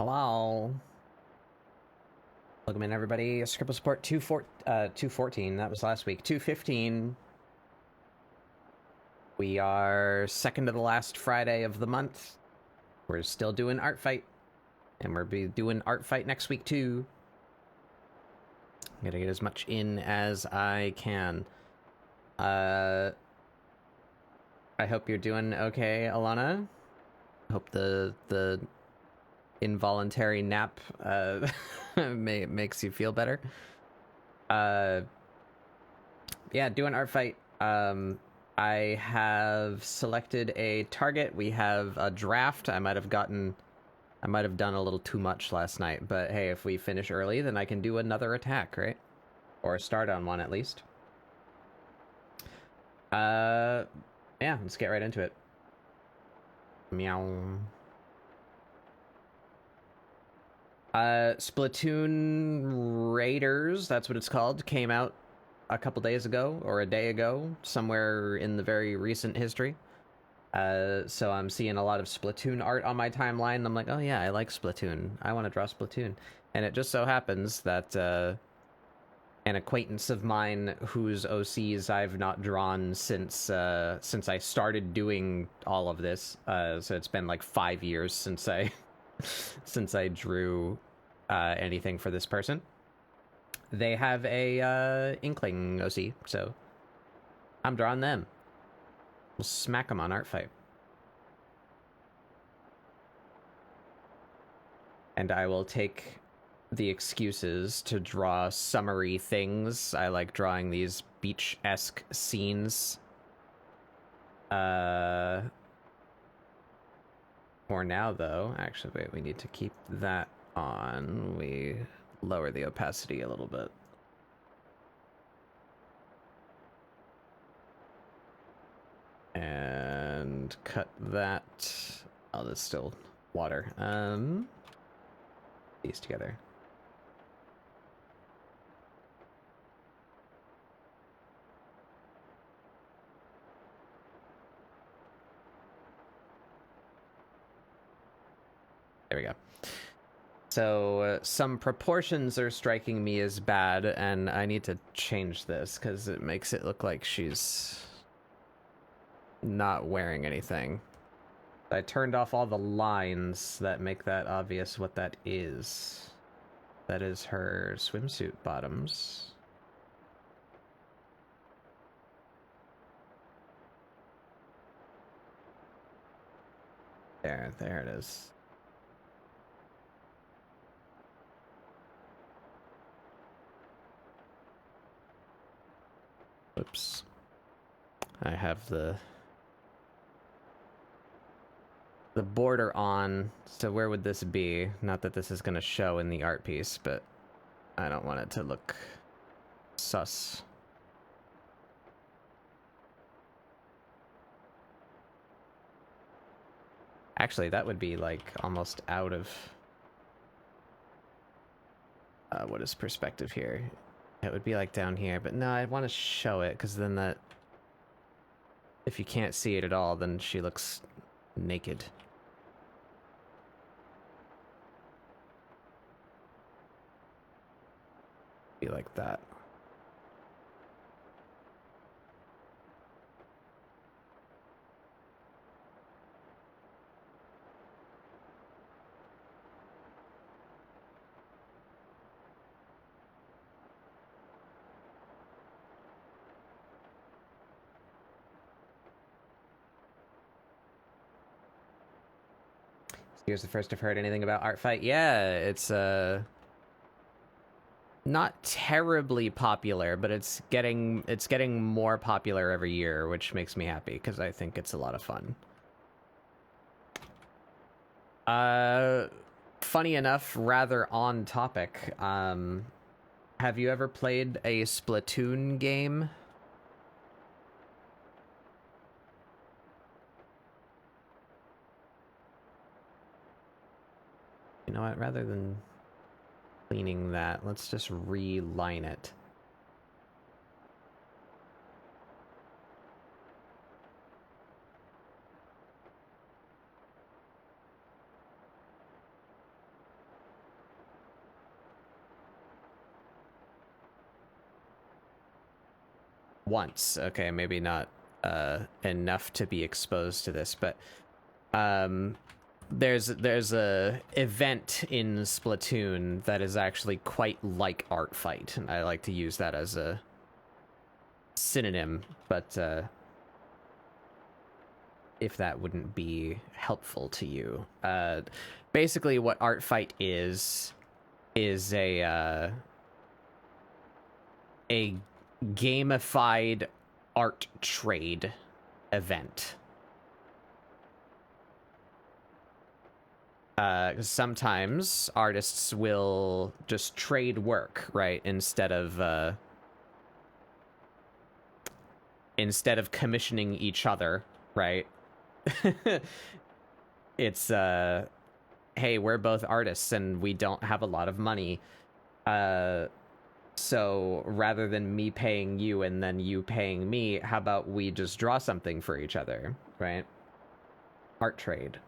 Hello. Welcome in, everybody. ScribbleSupport 214. That was last week. 215. We are second to the last Friday of the month. We're still doing Artfight. And we'll be doing Artfight next week, too. Gotta get as much in as I can. I hope you're doing okay, Alana. Hope the involuntary nap makes you feel better. Yeah, doing Artfight. I have selected a target. We have a draft. I might have done a little too much last night, but hey, if we finish early, then I can do another attack, right? Or start on one at least. Yeah, let's get right into it. Meow. Splatoon Raiders, that's what it's called, came out a couple days ago, or a day ago, somewhere in the very recent history. So I'm seeing a lot of Splatoon art on my timeline, and I'm like, oh yeah, I like Splatoon. I want to draw Splatoon. And it just so happens that an acquaintance of mine whose OCs I've not drawn since I started doing all of this, so it's been like 5 years since I since I drew anything for this person. They have a Inkling OC, so I'm drawing them. We'll smack them on Artfight. And I will take the excuses to draw summary things. I like drawing these beach-esque scenes. For now, though, actually, wait, we need to keep that on. We lower the opacity a little bit. And cut that. Oh, that's still water. These together. There we go. So some proportions are striking me as bad, and I need to change this because it makes it look like she's not wearing anything. I turned off all the lines that make that obvious what that is. That is her swimsuit bottoms. There it is. Oops. I have the border on, so where would this be? Not that this is going to show in the art piece, but I don't want it to look sus. Actually, that would be like almost out of what is perspective here. It would be like down here, but no, I want to show it because then that, if you can't see it at all, then she looks naked. Be like that. Here's the first I've heard anything about Artfight. Yeah, it's not terribly popular, but it's getting more popular every year, which makes me happy because I think it's a lot of fun. Funny enough, rather on topic, have you ever played a Splatoon game? You know what, rather than cleaning that, let's just reline it. once. Okay, maybe not enough to be exposed to this, but there's a event in Splatoon that is actually quite like Artfight, and I like to use that as a synonym, but if that wouldn't be helpful to you. Basically what Artfight is a gamified art trade event. Sometimes artists will just trade work, right? Instead of commissioning each other, right? It's hey, we're both artists and we don't have a lot of money. So rather than me paying you and then you paying me, how about we just draw something for each other, right? Art trade.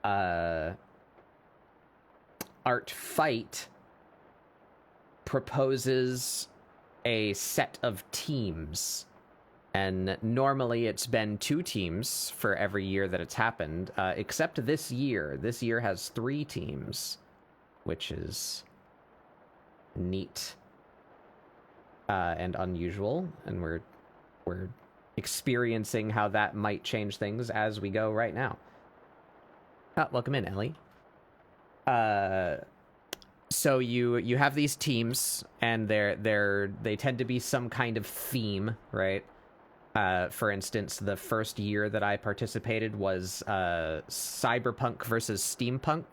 Artfight proposes a set of teams. And normally it's been 2 teams for every year that it's happened, except this year. This year has 3 teams, which is neat and unusual. And we're experiencing how that might change things as we go right now. Welcome in, Ellie. So you have these teams, and they tend to be some kind of theme, right? For instance, the first year that I participated was cyberpunk versus steampunk.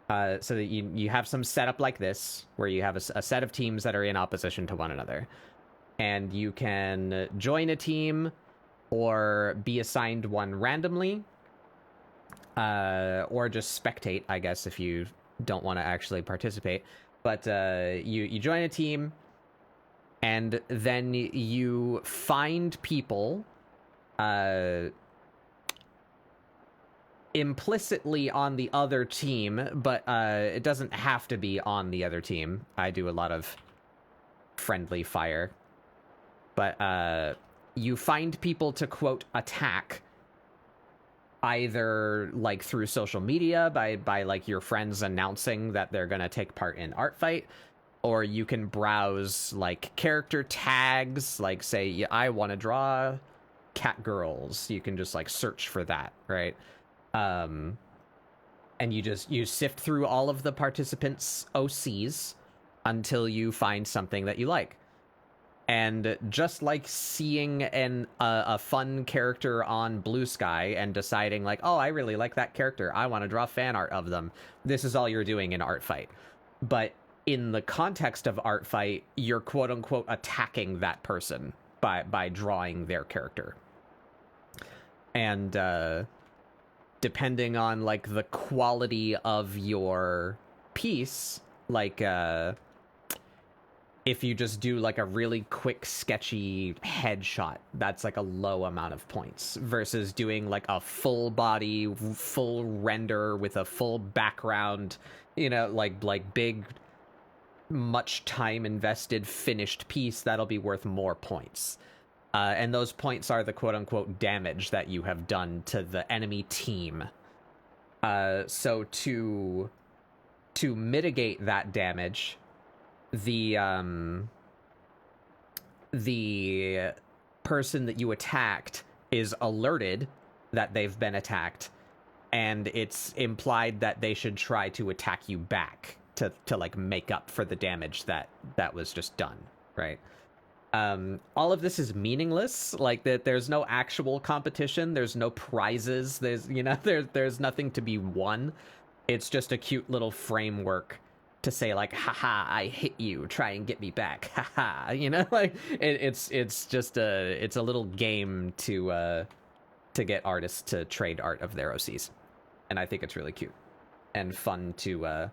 So that you have some setup like this, where you have a set of teams that are in opposition to one another. And you can join a team or be assigned one randomly, or just spectate, I guess, if you don't want to actually participate. But you join a team, and then you find people implicitly on the other team, but it doesn't have to be on the other team. I do a lot of friendly fire. But you find people to, quote, attack, either like through social media by like your friends announcing that they're gonna take part in Artfight, or you can browse like character tags, like say I want to draw cat girls. You can just like search for that, right? And you sift through all of the participants' OCs until you find something that you like. And just like seeing a fun character on Blue Sky and deciding like, oh, I really like that character, I want to draw fan art of them, this is all you're doing in Artfight. But in the context of Artfight, you're quote-unquote attacking that person by drawing their character. And depending on like the quality of your piece, like if you just do like a really quick sketchy headshot, that's like a low amount of points, versus doing like a full body, full render with a full background, you know, like big, much time invested finished piece, that'll be worth more points. And those points are the quote-unquote damage that you have done to the enemy team. So to mitigate that damage, the person that you attacked is alerted that they've been attacked, and it's implied that they should try to attack you back to like make up for the damage that was just done, right? All of this is meaningless. Like that, there's no actual competition. There's no prizes. There's there's nothing to be won. It's just a cute little framework to say like, haha, I hit you, try and get me back, haha, like it's just a little game to get artists to trade art of their OCs. And I think it's really cute and fun to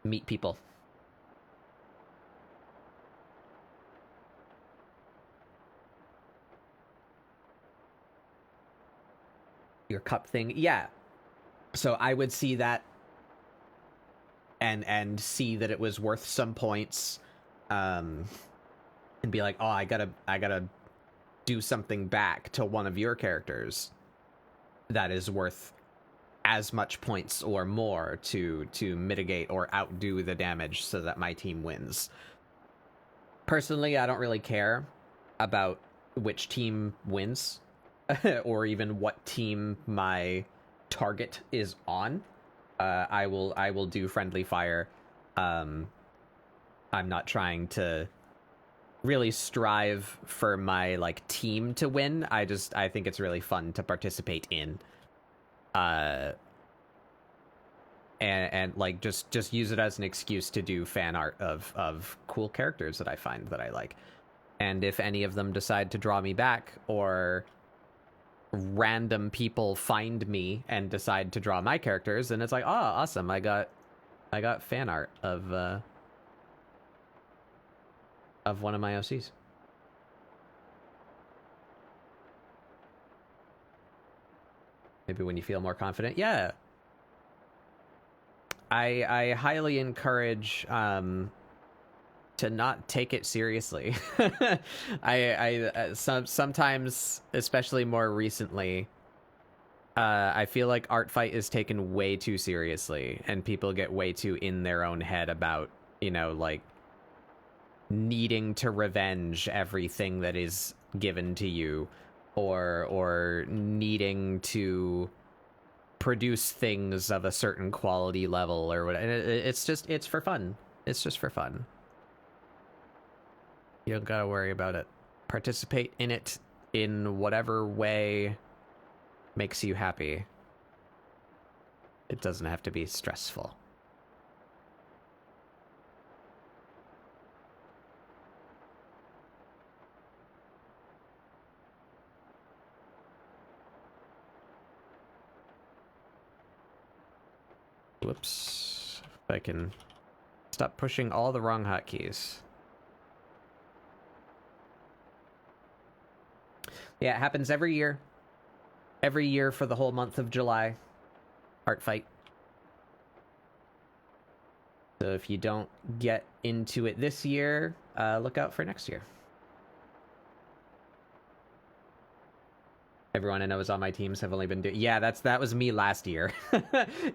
meet people. Your cup thing, yeah. So I would see that and see that it was worth some points, and and be like, oh, I gotta do something back to one of your characters that is worth as much points or more to mitigate or outdo the damage so that my team wins. Personally, I don't really care about which team wins or even what team my target is on. I will do friendly fire. I'm not trying to really strive for my like team to win. I think it's really fun to participate in. And like just use it as an excuse to do fan art of cool characters that I find that I like. And if any of them decide to draw me back, or random people find me and decide to draw my characters, then it's like, oh, awesome, I got fan art of one of my OCs. Maybe when you feel more confident. Yeah. I highly encourage to not take it seriously. Sometimes, especially more recently, I feel like Artfight is taken way too seriously, and people get way too in their own head about, you know, like needing to revenge everything that is given to you, or needing to produce things of a certain quality level or whatever. It's for fun. It's just for fun. You don't gotta worry about it. Participate in it in whatever way makes you happy. It doesn't have to be stressful. Whoops. If I can stop pushing all the wrong hotkeys. Yeah, it happens every year. Every year for the whole month of July. Artfight. So if you don't get into it this year, look out for next year. Everyone I know is on my teams have only been doing... Yeah, that was me last year.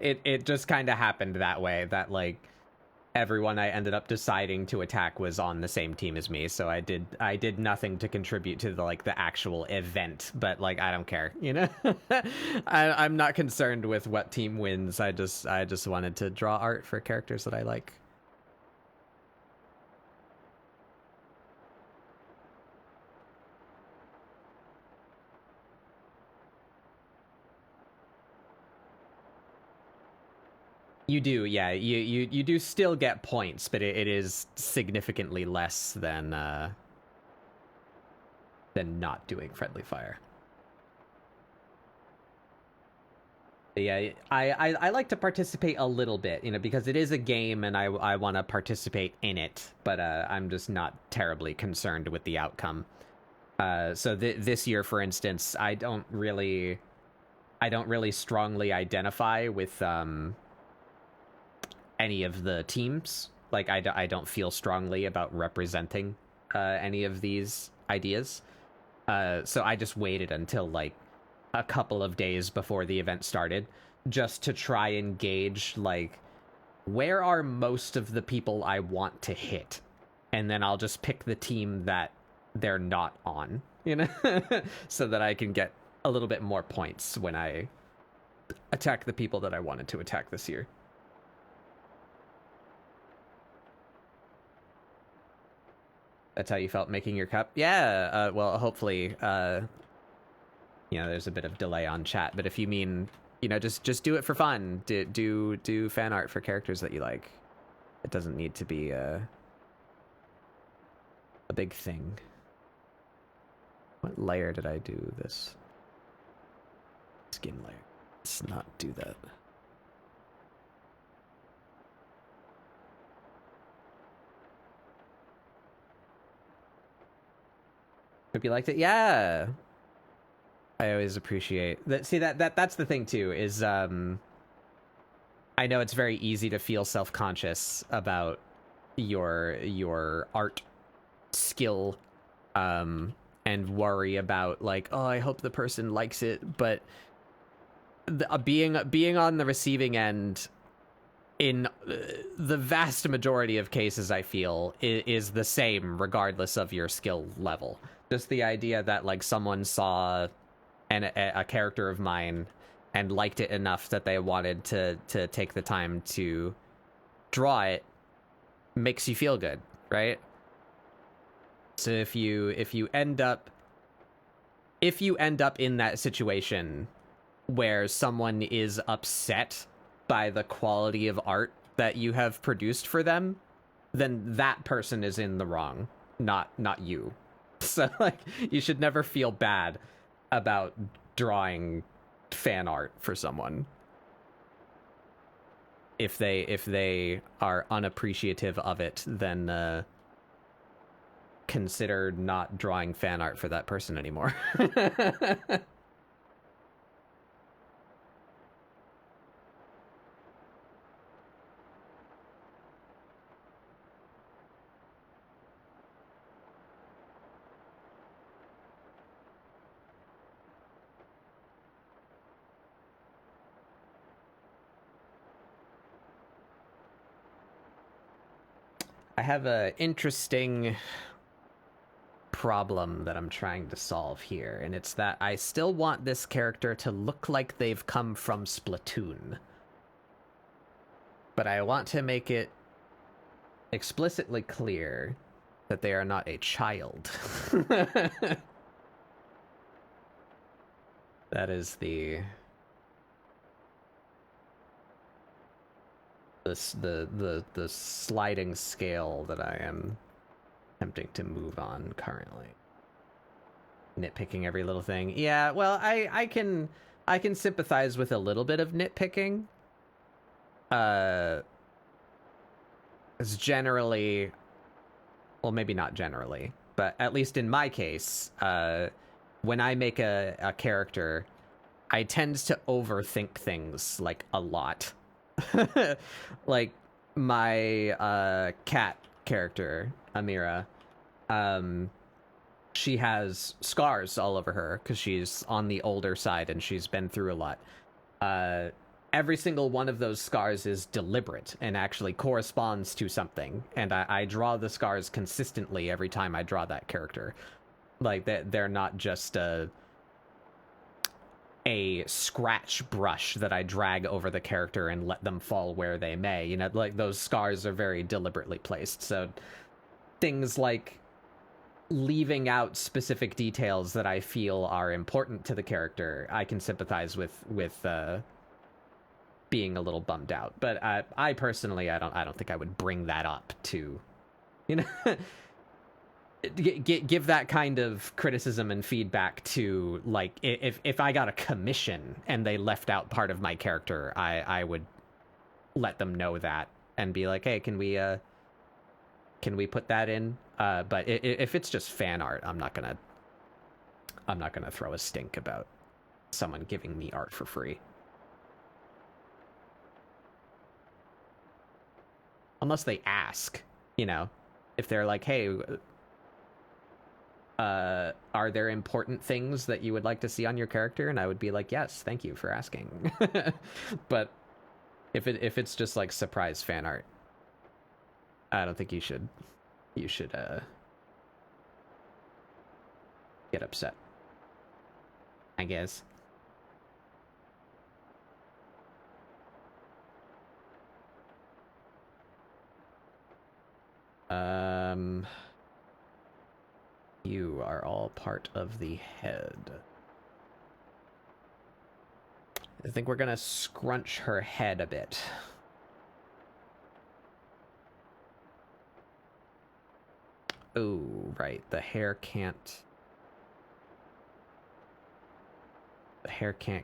It just kind of happened that way, that like everyone I ended up deciding to attack was on the same team as me, so I did nothing to contribute to the actual event, but like I don't care, you know. I'm not concerned with what team wins. I just wanted to draw art for characters that I like. You do, yeah. You do still get points, but it is significantly less than not doing friendly fire. But yeah, I like to participate a little bit, you know, because it is a game and I want to participate in it, but I'm just not terribly concerned with the outcome. So this year, for instance, I don't really strongly identify with any of the teams. Like I don't feel strongly about representing any of these ideas. So I just waited until like a couple of days before the event started just to try and gauge like where are most of the people I want to hit, and then I'll just pick the team that they're not on, you know. So that I can get a little bit more points when I attack the people that I wanted to attack this year. That's how you felt making your cup? Yeah, well, hopefully, you know, there's a bit of delay on chat, but if you mean, you know, just do it for fun. Do fan art for characters that you like. It doesn't need to be a big thing. What layer did I do this? Skin layer. Let's not do that. Hope you liked it. Yeah. I always appreciate that. See, that's the thing too, is I know it's very easy to feel self-conscious about your art skill and worry about like, oh, I hope the person likes it, but being on the receiving end in the vast majority of cases, I feel is the same regardless of your skill level. Just the idea that like someone saw a character of mine and liked it enough that they wanted to take the time to draw it makes you feel good, right? So if you end up in that situation where someone is upset by the quality of art that you have produced for them, then that person is in the wrong, not you. So like you should never feel bad about drawing fan art for someone if they are unappreciative of it. Then consider not drawing fan art for that person anymore. I have a interesting problem that I'm trying to solve here, and it's that I still want this character to look like they've come from Splatoon. But I want to make it explicitly clear that they are not a child. That is the sliding scale that I am attempting to move on currently. Nitpicking every little thing. Yeah, well, I can sympathize with a little bit of nitpicking. It's generally, well, maybe not generally, but at least in my case, when I make a character, I tend to overthink things like a lot. Like my cat character, Amira, she has scars all over her because she's on the older side and she's been through a lot. Every single one of those scars is deliberate and actually corresponds to something, and I draw the scars consistently every time I draw that character. Like they're not just a scratch brush that I drag over the character and let them fall where they may. You know, like those scars are very deliberately placed. So things like leaving out specific details that I feel are important to the character, I can sympathize with being a little bummed out. But I personally, I don't think I would bring that up to, you know, give that kind of criticism and feedback to, like, if I got a commission and they left out part of my character, I would let them know that and be like, hey, can we put that in? But if it's just fan art, I'm not gonna throw a stink about someone giving me art for free. Unless they ask, you know, if they're like, hey, are there important things that you would like to see on your character? And I would be like, yes, thank you for asking. But if it's just like surprise fan art, I don't think you should get upset, I guess. You are all part of the head. I think we're gonna scrunch her head a bit. Oh, right. The hair can't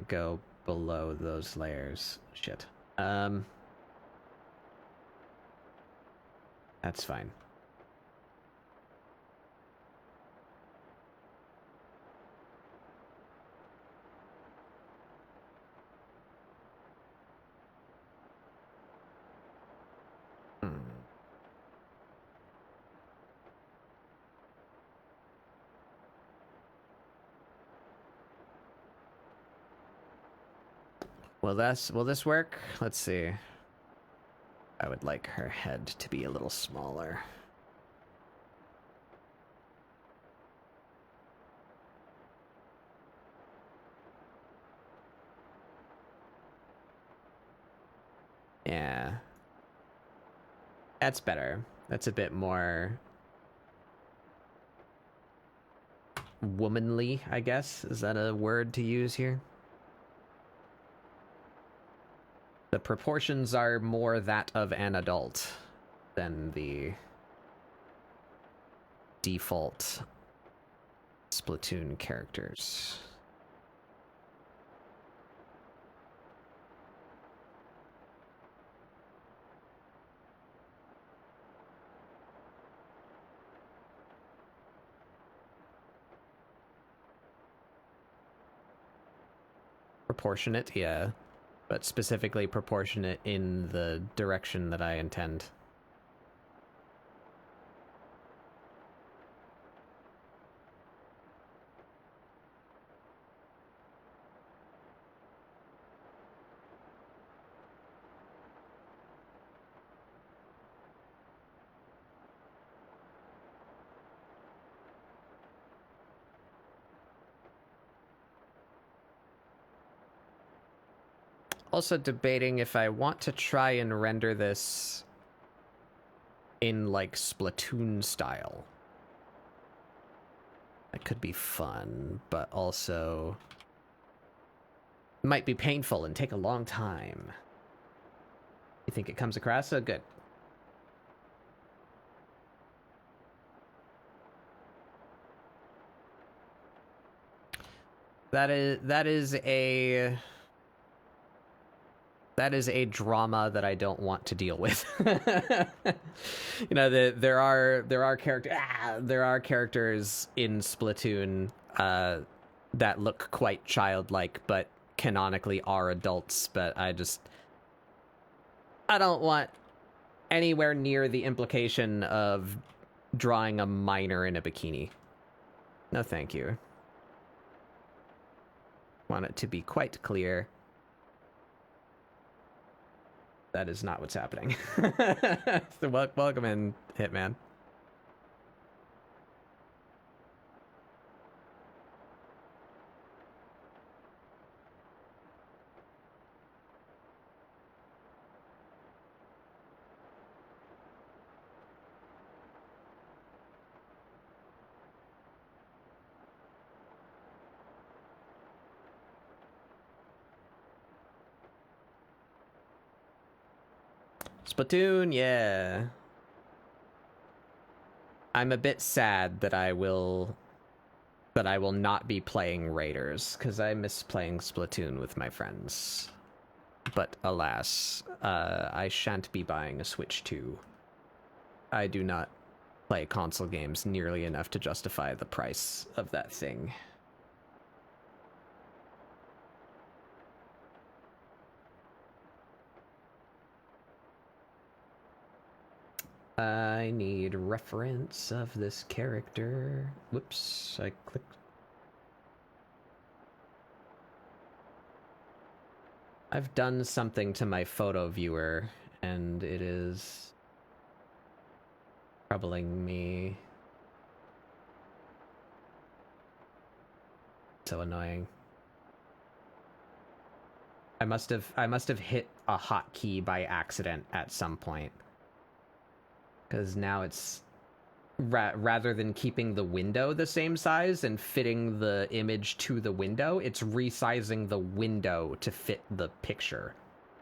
go below those layers. Shit. That's fine. Will this work? Let's see. I would like her head to be a little smaller. Yeah. That's better. That's a bit more womanly, I guess. Is that a word to use here? The proportions are more that of an adult than the default Splatoon characters. Proportionate, yeah. But specifically proportionate in the direction that I intend. Also debating if I want to try and render this in, like, Splatoon style. That could be fun, but also might be painful and take a long time. You think it comes across so good? That is a drama that I don't want to deal with. You know, there are characters in Splatoon that look quite childlike, but canonically are adults. But I don't want anywhere near the implication of drawing a minor in a bikini. No, thank you. Want it to be quite clear. That is not what's happening. So welcome in, Hitman. Splatoon, yeah. I'm a bit sad that I will not be playing Raiders, because I miss playing Splatoon with my friends. But alas, I shan't be buying a Switch 2. I do not play console games nearly enough to justify the price of that thing. I need reference of this character. Whoops, I clicked. I've done something to my photo viewer, and it is troubling me. So annoying. I must have hit a hotkey by accident at some point. Because now it's rather than keeping the window the same size and fitting the image to the window, it's resizing the window to fit the picture,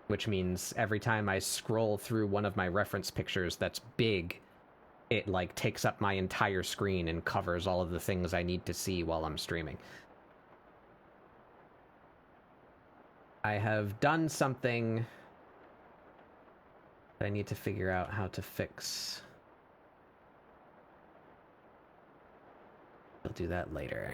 which means every time I scroll through one of my reference pictures that's big, it like takes up my entire screen and covers all of the things I need to see while I'm streaming. I have done something that I need to figure out how to fix. I'll do that later.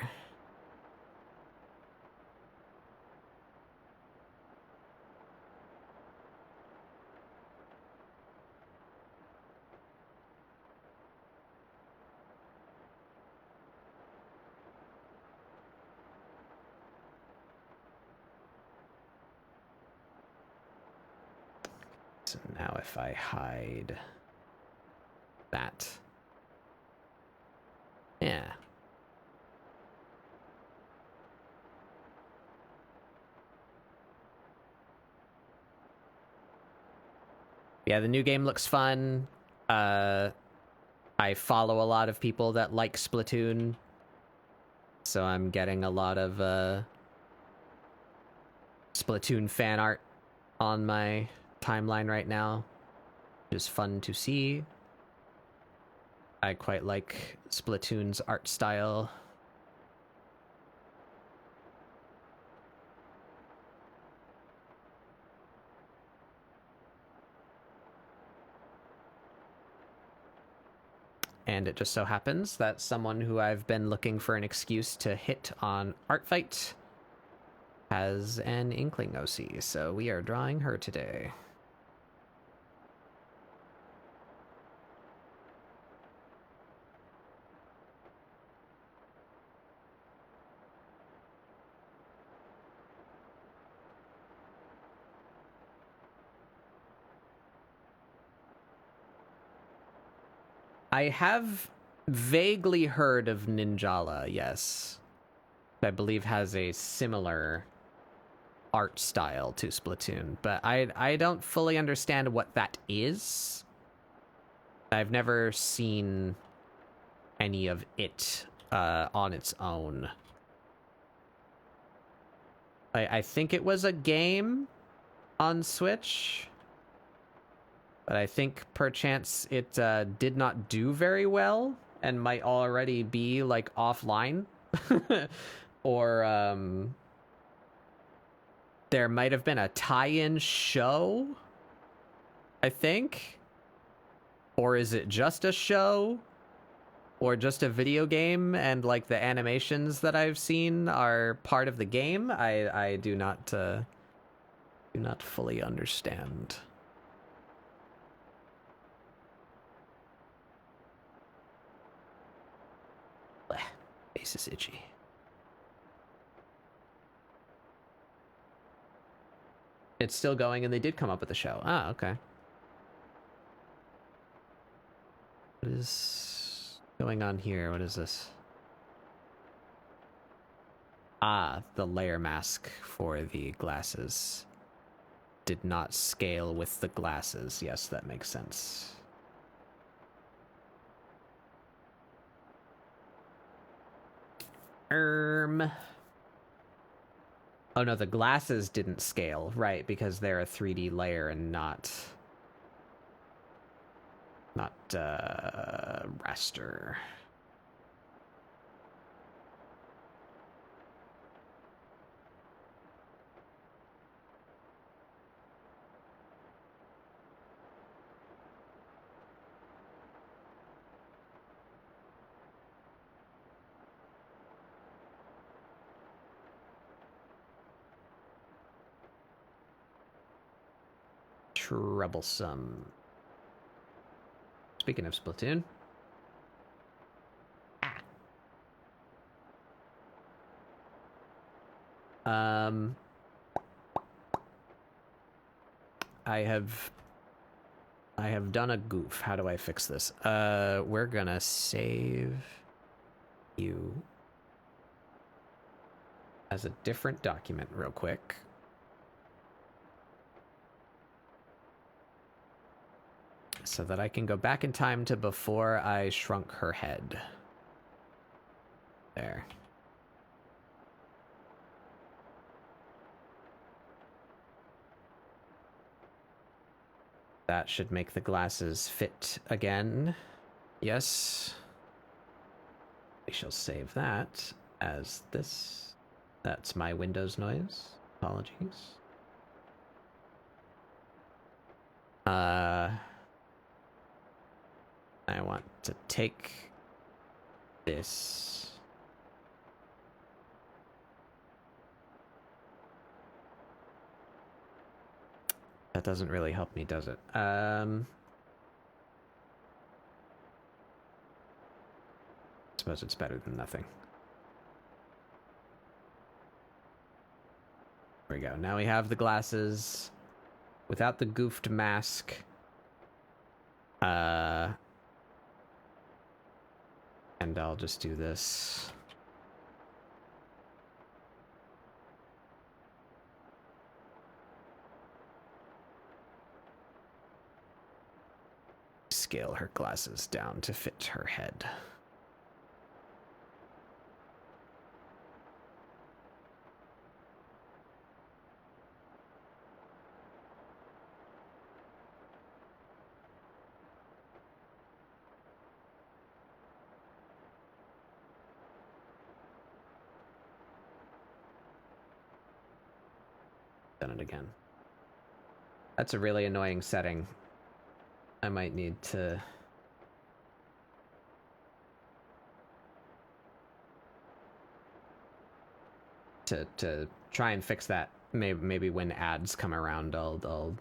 Right, now if I hide that. Yeah. Yeah, the new game looks fun. I follow a lot of people that like Splatoon, so I'm getting a lot of Splatoon fan art on my timeline right now. It's fun to see. I quite like Splatoon's art style. And it just so happens that someone who I've been looking for an excuse to hit on Artfight has an Inkling OC, so we are drawing her today. I have vaguely heard of Ninjala, yes. I believe has a similar art style to Splatoon, but I don't fully understand what that is. I've never seen any of it on its own. I think it was a game on Switch, but I think perchance it did not do very well and might already be like offline. Or there might have been a tie-in show, I think. Or is it just a show? Or just a video game and like the animations that I've seen are part of the game? I do not fully understand. Blech, face is itchy. It's still going, and they did come up with a show. Ah, okay. What is going on here? What is this? Ah, the layer mask for the glasses did not scale with the glasses. Yes, that makes sense. Oh no, the glasses didn't scale, right, because they're a 3D layer and not raster. Troublesome. Speaking of Splatoon. I have done a goof. How do I fix this? We're gonna save you as a different document real quick. So that I can go back in time to before I shrunk her head. There. That should make the glasses fit again. Yes. We shall save that as this. That's my Windows noise. Apologies. I want to take this. That doesn't really help me, does it? I suppose it's better than nothing. There we go. Now we have the glasses. without the goofed mask. And I'll just do this. Scale her glasses down to fit her head. Done it again. That's a really annoying setting. I might need to... to try and fix that. Maybe when ads come around, I'll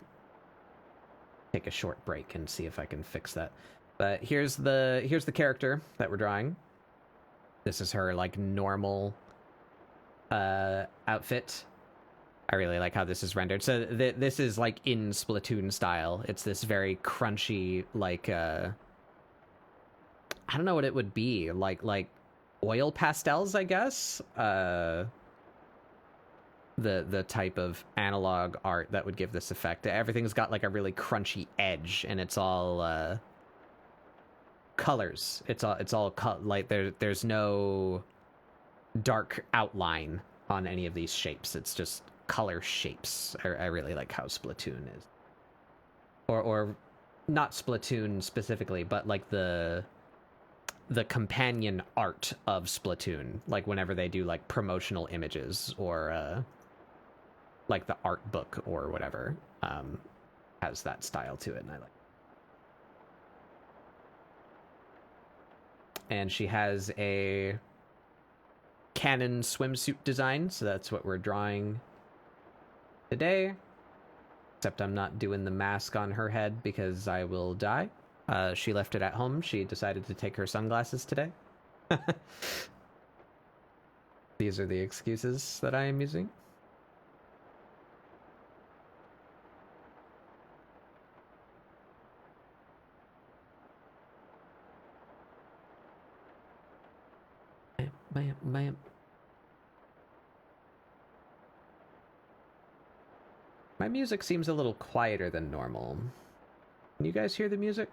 take a short break and see if I can fix that. But here's the character that we're drawing. This is her like normal outfit. I really like how this is rendered. So this is like in Splatoon style. It's this very crunchy, like I don't know what it would be, like oil pastels, I guess. The type of analog art that would give this effect. Everything's got like a really crunchy edge, and it's all colors. It's all like there's no dark outline on any of these shapes. It's just color shapes. I really like how Splatoon is, or not Splatoon specifically, but like the companion art of Splatoon. Like whenever they do like promotional images or like the art book or whatever, has that style to it, and I like. And she has a Canon swimsuit design, so that's what we're drawing today. Except I'm not doing the mask on her head because I will die. She left it at home. She decided to take her sunglasses today. These are the excuses that I am using. Bam, bam. My music seems a little quieter than normal. Can you guys hear the music?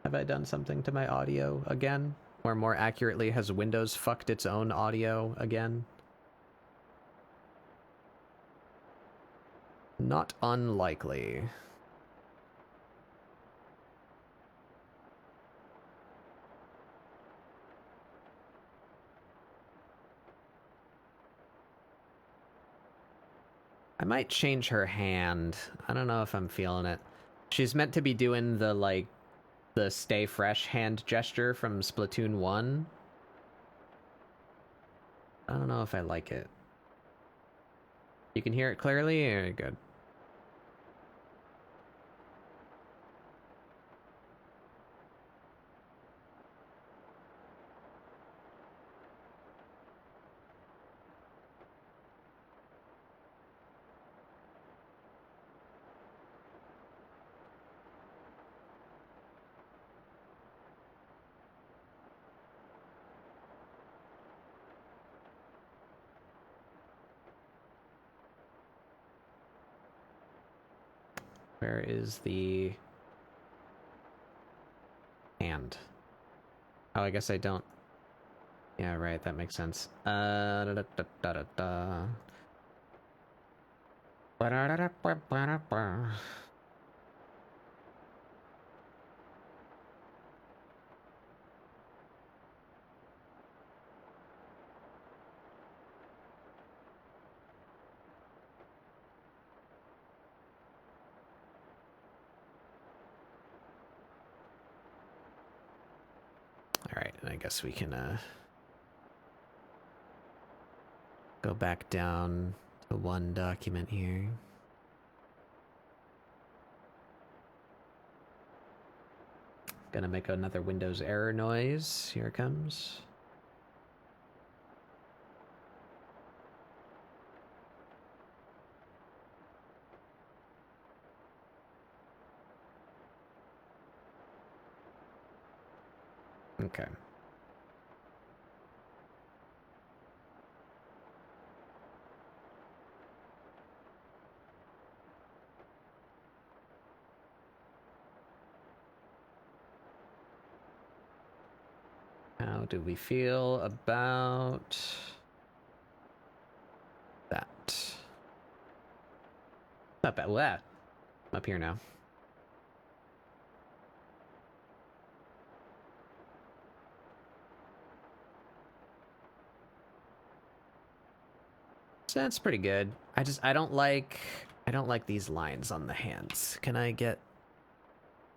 Have I done something to my audio again? Or more accurately, has Windows fucked its own audio again? Not unlikely. I might change her hand. I don't know if I'm feeling it. She's meant to be doing the, like, the stay fresh hand gesture from Splatoon 1. I don't know if I like it. You can hear it clearly? Yeah, good. Where is the hand? Oh, I guess I don't. Yeah, right, that makes sense. Da, da, da, da, da, da. Ba-da-da-da-ba-ba-da-ba. Alright, and I guess we can go back down to one document here. Gonna make another Windows error noise. Here it comes. Okay. How do we feel about that? Not bad. Well, I'm up here now. So that's pretty good. I don't like these lines on the hands. Can I get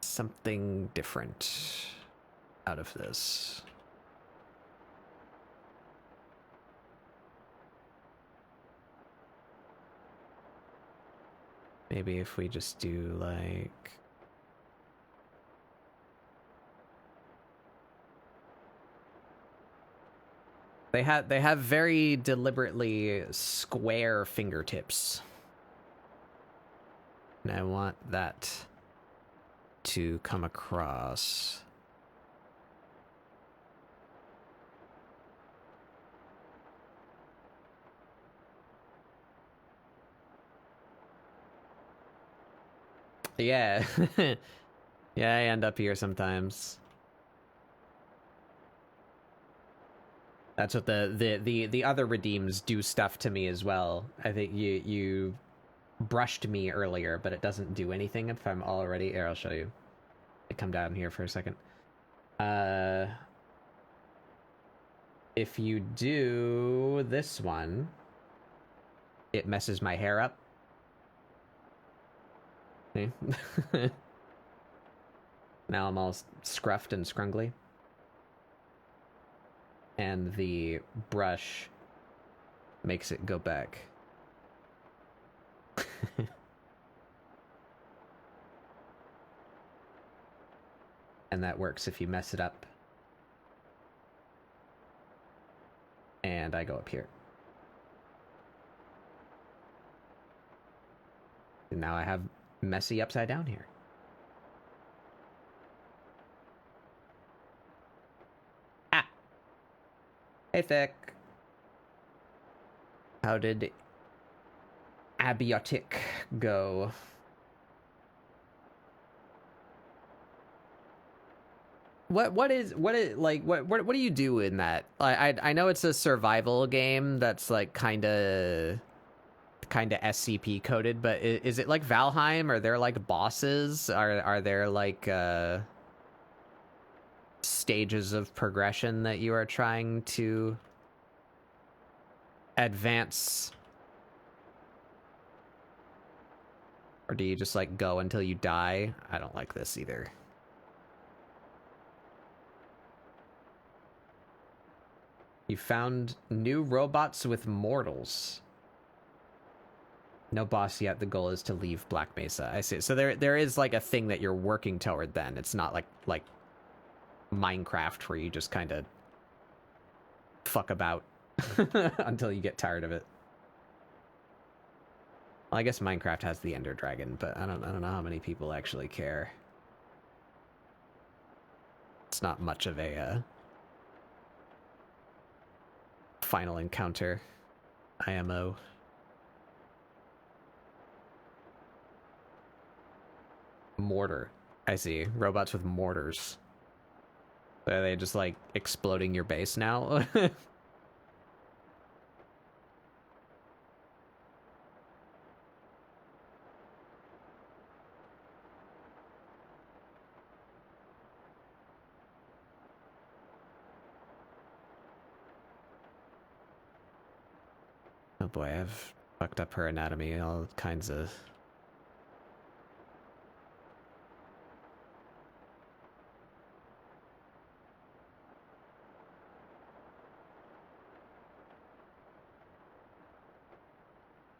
something different out of this? Maybe if we just do like... They have very deliberately square fingertips. And I want that to come across. Yeah. Yeah, I end up here sometimes. That's what the other redeems do stuff to me as well. I think you brushed me earlier, but it doesn't do anything if I'm already... Here, I'll show you. I come down here for a second. If you do this one, it messes my hair up. See? Now I'm all scruffed and scrungly. And the brush makes it go back. And that works if you mess it up. And I go up here. And now I have messy upside down here. Ah! Hey, Thick. How did Abiotic go? What do you do in that? I know it's a survival game that's like kind of SCP coded, but is it like Valheim? Are there like bosses? Are there like stages of progression that you are trying to advance? Or do you just like go until you die? I don't like this either. You found new robots with mortals. No boss yet. The goal is to leave Black Mesa. I see. So there is like a thing that you're working toward then. It's not like Minecraft where you just kind of fuck about until you get tired of it. Well, I guess Minecraft has the Ender Dragon, but I don't know how many people actually care. It's not much of a final encounter IMO. Mortar. I see. Robots with mortars. Are they just like exploding your base now? Oh boy, I've fucked up her anatomy, all kinds of...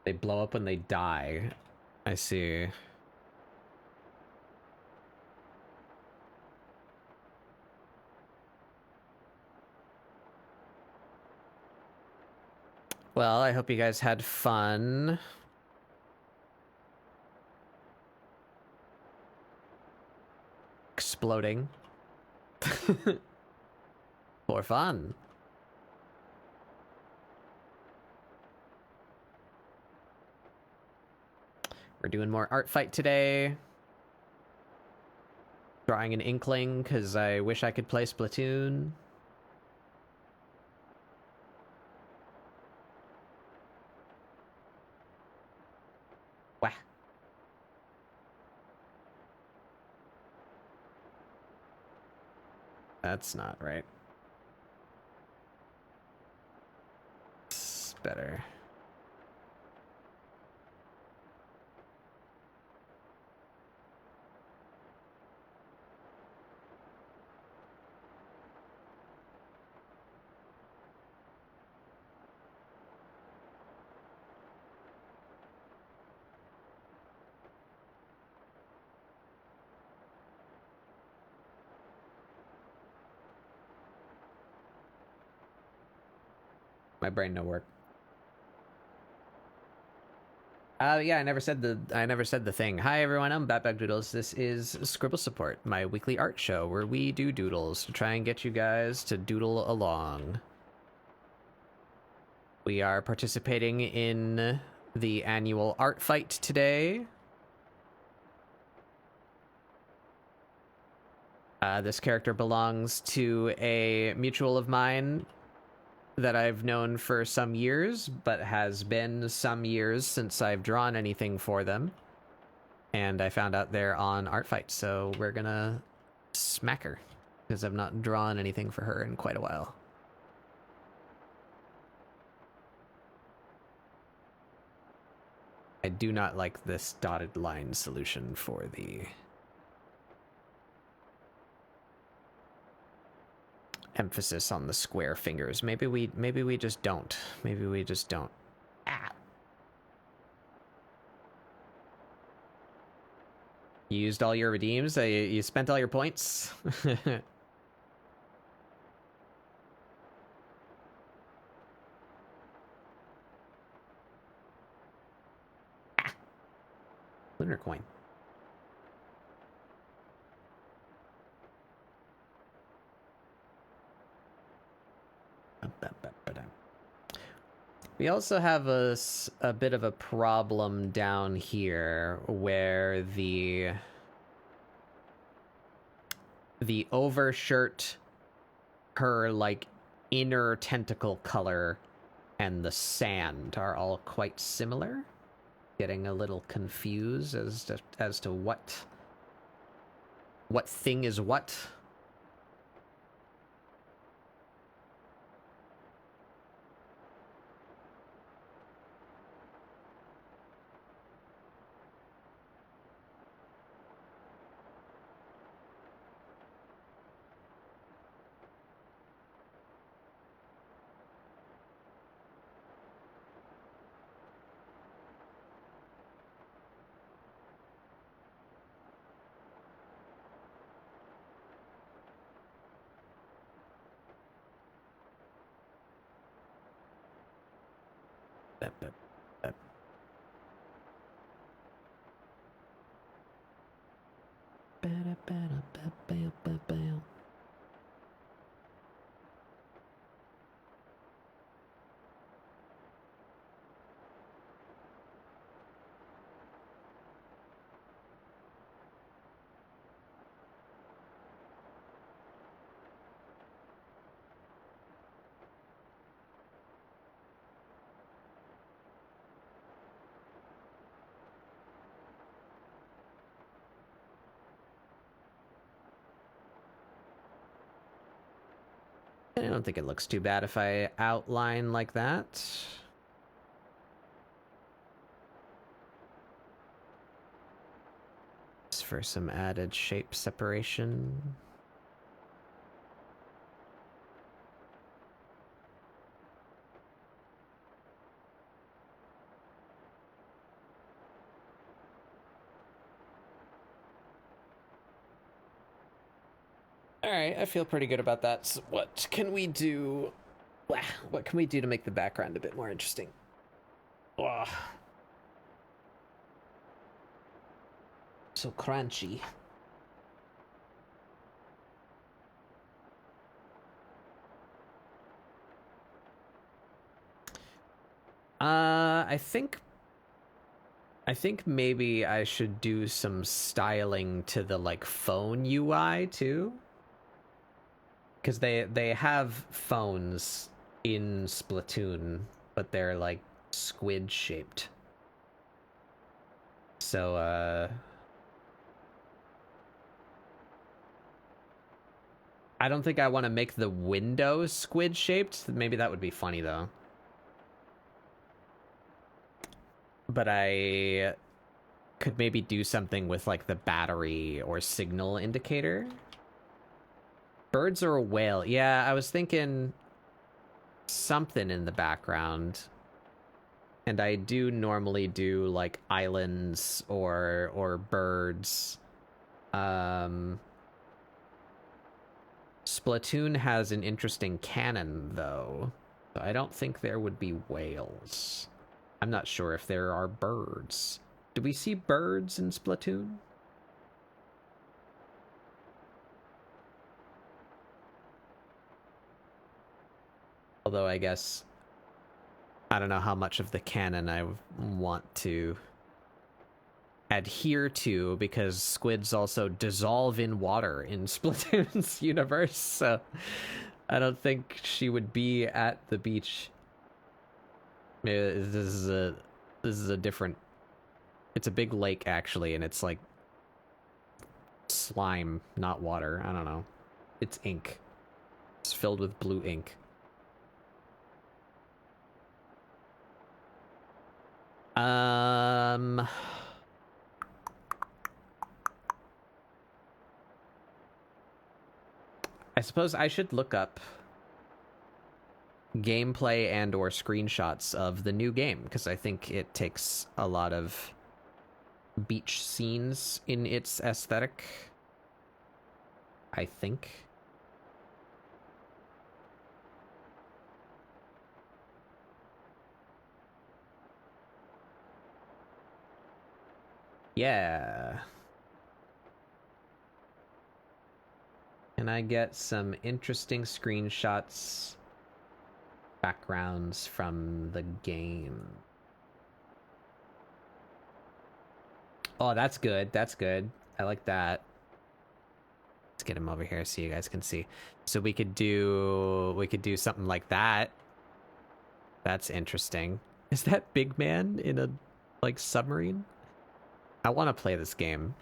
They blow up when they die. I see. Well, I hope you guys had fun. Exploding. For fun. We're doing more Artfight today. Drawing an Inkling, because I wish I could play Splatoon. Wah. That's not right. It's better. My brain no work. Yeah, I never said the thing. Hi everyone, I'm Batbag Doodles. This is ScribbleSupport, my weekly art show where we do doodles to try and get you guys to doodle along. We are participating in the annual Artfight today. This character belongs to a mutual of mine that I've known for some years, but has been some years since I've drawn anything for them. And I found out they're on Artfight, so we're gonna smack her, because I've not drawn anything for her in quite a while. I do not like this dotted line solution for the emphasis on the square fingers. Maybe we just don't. Maybe we just don't. Ah. You used all your redeems? You spent all your points? Ah. Lunar coin. We also have a bit of a problem down here where the overshirt, her like inner tentacle color, and the sand are all quite similar. Getting a little confused as to what thing is what. I don't think it looks too bad if I outline like that. Just for some added shape separation. Alright, I feel pretty good about that. So what can we do? What can we do to make the background a bit more interesting? Ugh. So crunchy. I think maybe I should do some styling to the like phone UI too, because they have phones in Splatoon, but they're like squid shaped. So I don't think I want to make the window squid shaped. Maybe that would be funny though. But I could maybe do something with like the battery or signal indicator. Birds or a whale? Yeah, I was thinking something in the background. And I do normally do like islands or birds. Splatoon has an interesting cannon though. So I don't think there would be whales. I'm not sure if there are birds. Do we see birds in Splatoon? Although I guess I don't know how much of the canon I want to adhere to, because squids also dissolve in water in Splatoon's universe, so I don't think she would be at the beach. Maybe this is a different. It's a big lake actually, and it's like slime, not water. I don't know. It's ink. It's filled with blue ink. I suppose I should look up gameplay and or screenshots of the new game, because I think it takes a lot of beach scenes in its aesthetic. I think. Yeah. Can I get some interesting screenshots, backgrounds from the game? Oh, that's good. That's good. I like that. Let's get him over here so you guys can see. So we could do something like that. That's interesting. Is that Big Man in a like submarine? I want to play this game.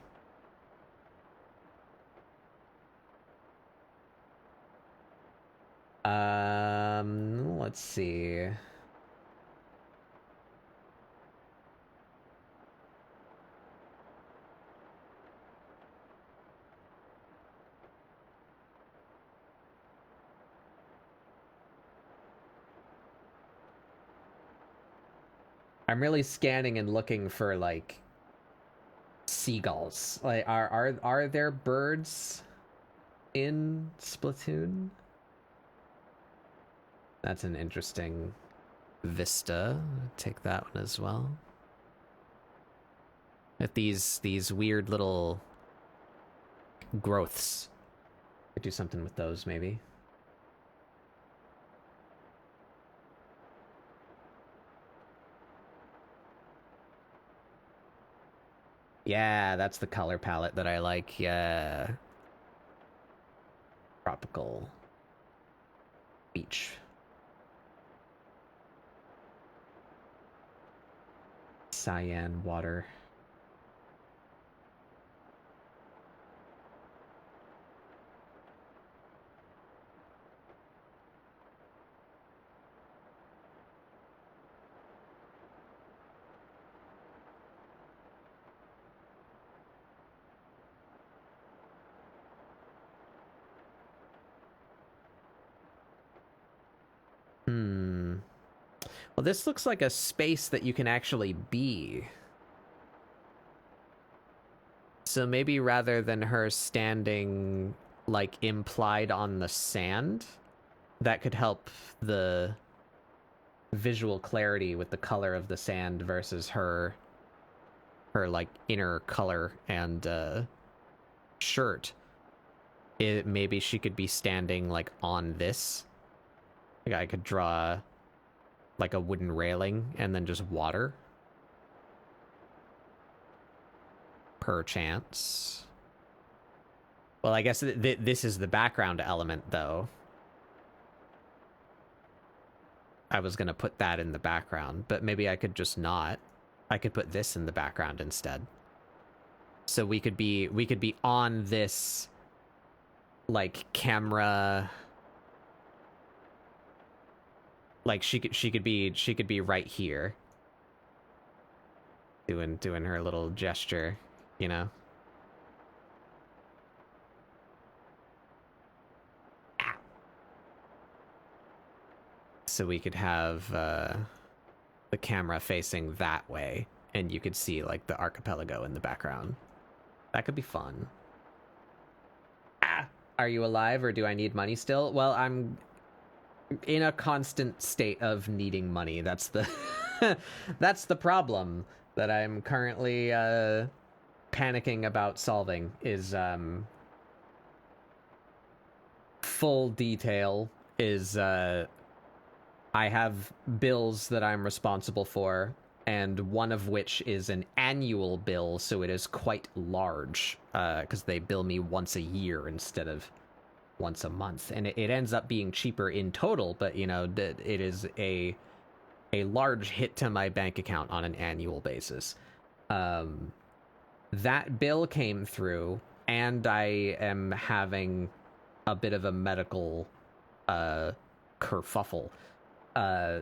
Let's see. I'm really scanning and looking for like seagulls. Like are there birds in Splatoon? That's an interesting vista. Take that one as well. With these weird little growths. Could do something with those maybe. Yeah, that's the color palette that I like. Yeah. Tropical beach. Cyan water. Well, this looks like a space that you can actually be. So maybe rather than her standing, like, implied on the sand, that could help the visual clarity with the color of the sand versus her like, inner color and, shirt. Maybe she could be standing, like, on this. Like, I could draw like a wooden railing and then just water. Perchance. Well, I guess this is the background element, though. I was gonna put that in the background, but maybe I could just not. I could put this in the background instead. So we could be on this, like, camera. Like she could be right here, doing her little gesture, you know. So we could have the camera facing that way, and you could see like the archipelago in the background. That could be fun. Are you alive, or do I need money still? Well, I'm in a constant state of needing money. That's the that's the problem that I'm currently panicking about solving. Is full detail is I have bills that I'm responsible for, and one of which is an annual bill, so it is quite large, because they bill me once a year instead of once a month, and it ends up being cheaper in total, but, you know, it is a large hit to my bank account on an annual basis. That bill came through, and I am having a bit of a medical kerfuffle.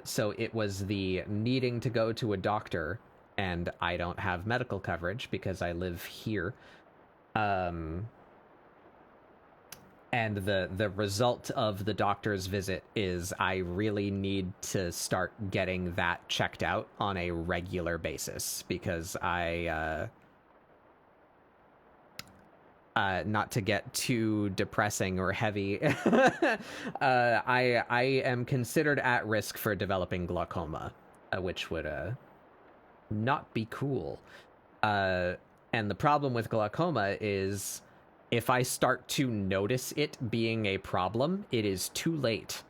So it was the needing to go to a doctor, and I don't have medical coverage because I live here. And the result of the doctor's visit is I really need to start getting that checked out on a regular basis, because not to get too depressing or heavy, I am considered at risk for developing glaucoma, which would not be cool. And the problem with glaucoma is, if I start to notice it being a problem, it is too late.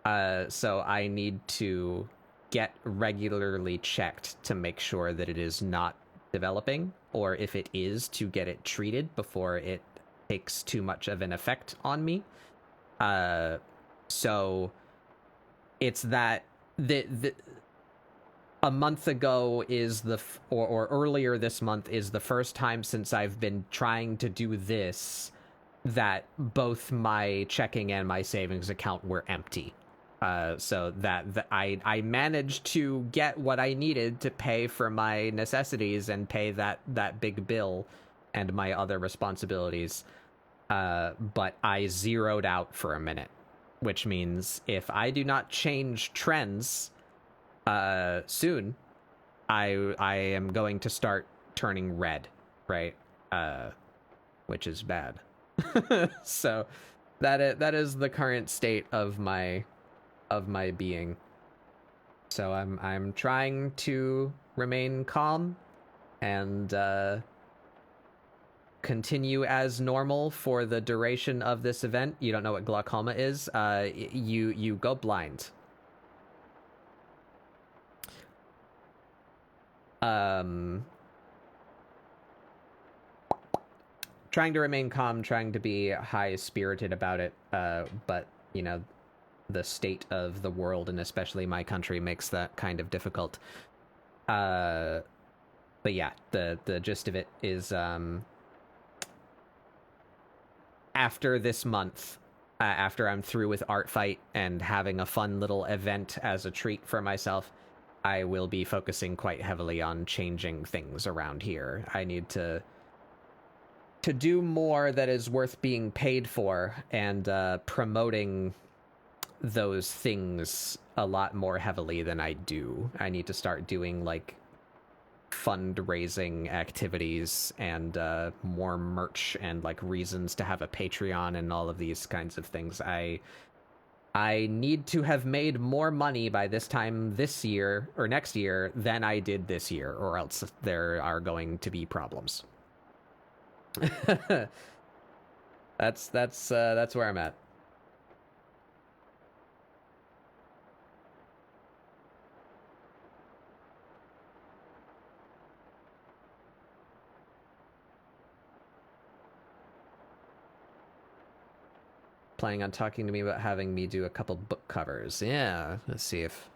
So I need to get regularly checked to make sure that it is not developing, or if it is, to get it treated before it takes too much of an effect on me. So it's that a month ago is or earlier this month is the first time since I've been trying to do this that both my checking and my savings account were empty. So that I managed to get what I needed to pay for my necessities and pay that big bill and my other responsibilities. But I zeroed out for a minute, which means if I do not change trends soon, I am going to start turning red, right? Which is bad. So that is the current state of my being. So I'm trying to remain calm and continue as normal for the duration of this event. You don't know what glaucoma is? You go blind. Trying to remain calm, trying to be high-spirited about it, but, you know, the state of the world, and especially my country, makes that kind of difficult. But yeah, the gist of it is, after this month, after I'm through with Artfight and having a fun little event as a treat for myself, I will be focusing quite heavily on changing things around here. I need to do more that is worth being paid for, and promoting those things a lot more heavily than I do. I need to start doing, like, fundraising activities and more merch and, like, reasons to have a Patreon and all of these kinds of things. I need to have made more money by this time this year or next year than I did this year, or else there are going to be problems. That's where I'm at. planning on talking to me about having me do a couple book covers. Yeah, let's see if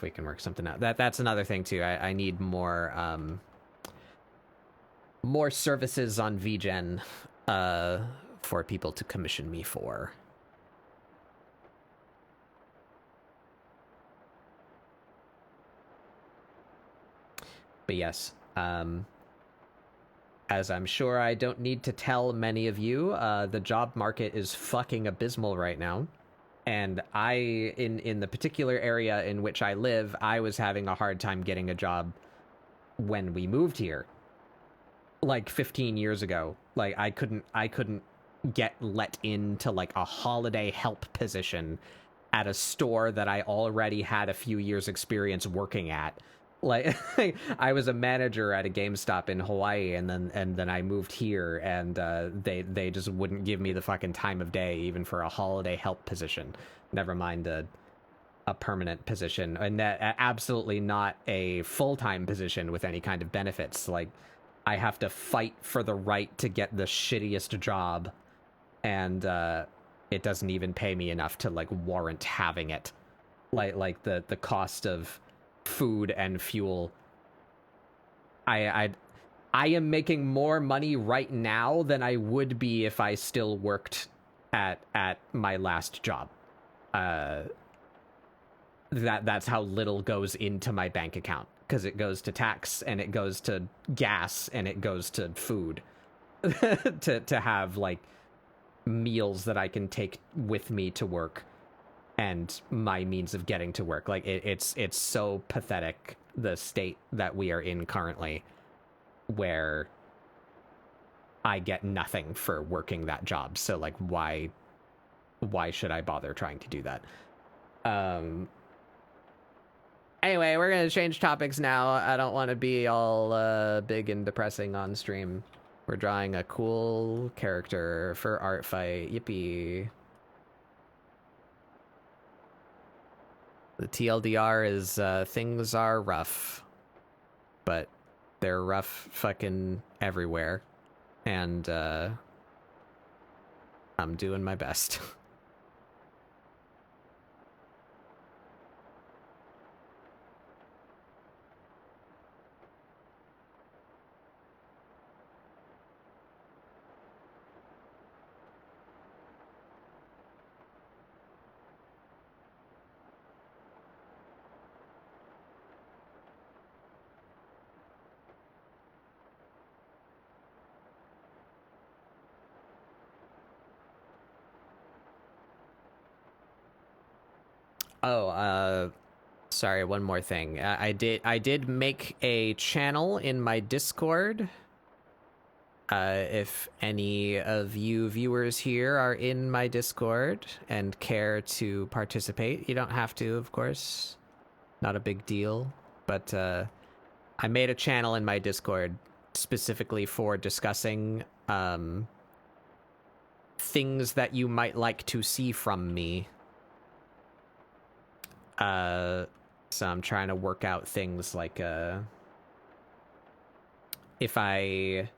we can work something out. That's another thing too. I need more more services on VGen for people to commission me for. But yes, as I'm sure I don't need to tell many of you, the job market is fucking abysmal right now. And in the particular area in which I live, I was having a hard time getting a job when we moved here. Like 15 years ago. Like I couldn't get let into like a holiday help position at a store that I already had a few years experience working at. Like I was a manager at a GameStop in Hawaii, and then I moved here, and they just wouldn't give me the fucking time of day even for a holiday help position. Never mind a permanent position, and that absolutely not a full-time position with any kind of benefits. Like I have to fight for the right to get the shittiest job, and it doesn't even pay me enough to like warrant having it. Like the cost of food and fuel. I am making more money right now than I would be if I still worked at my last job. That's how little goes into my bank account, because it goes to tax and it goes to gas and it goes to food to have like meals that I can take with me to work and my means of getting to work. Like it's so pathetic, the state that we are in currently, where I get nothing for working that job. So like why should I bother trying to do that? Anyway, we're gonna change topics now. I don't want to be all big and depressing on stream. We're drawing a cool character for Artfight. Yippee. The TLDR is things are rough, but they're rough fucking everywhere, and I'm doing my best. Oh, sorry, one more thing. I did make a channel in my Discord. If any of you viewers here are in my Discord and care to participate, you don't have to, of course. Not a big deal. But I made a channel in my Discord specifically for discussing things that you might like to see from me. So I'm trying to work out things like if I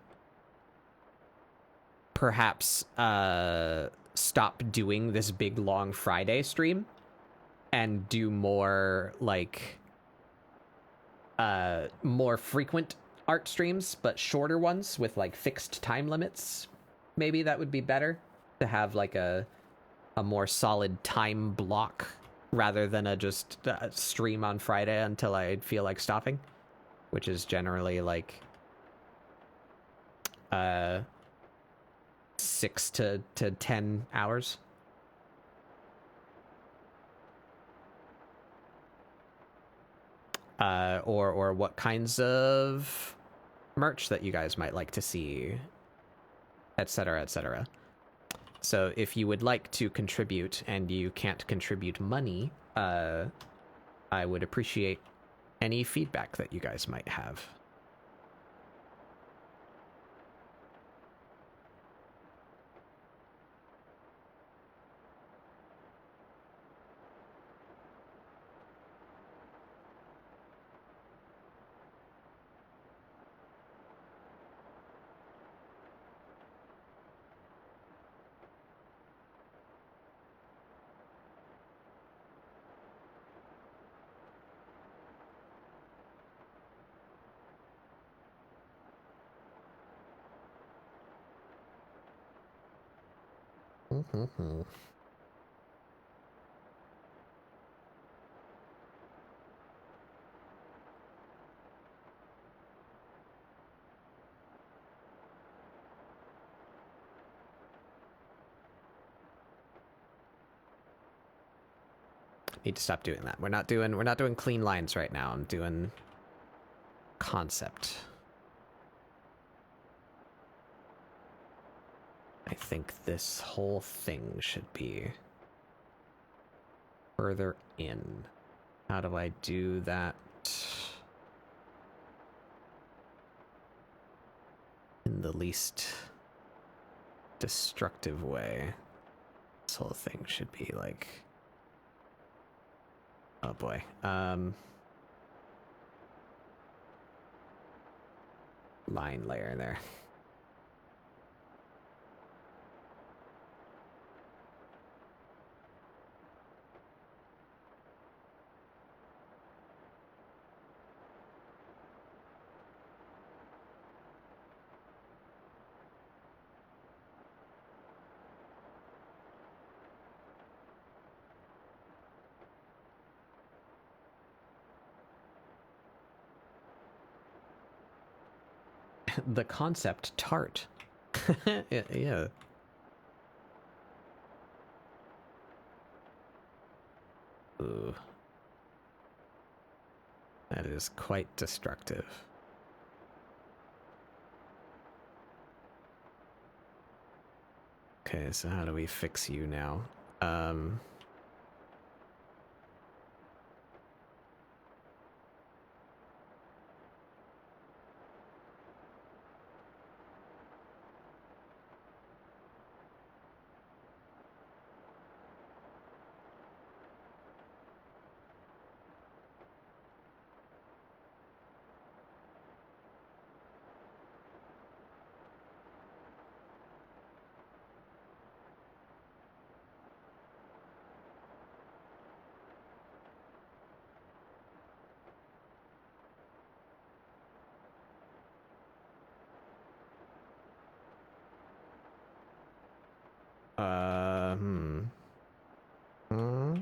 perhaps stop doing this big long Friday stream and do more like more frequent art streams, but shorter ones with like fixed time limits. Maybe that would be better to have like a more solid time block rather than a just stream on Friday until I feel like stopping, which is generally like 6 to 10 hours. Or what kinds of merch that you guys might like to see, etc., etc. So if you would like to contribute and you can't contribute money, I would appreciate any feedback that you guys might have. Need to stop doing that. We're not doing clean lines right now. I'm doing concept. I think this whole thing should be further in. How do I do that in the least destructive way? This whole thing should be like, oh boy. Line layer there. The concept tart. Yeah. Ooh. That is quite destructive. Okay, so how do we fix you now? Hmm.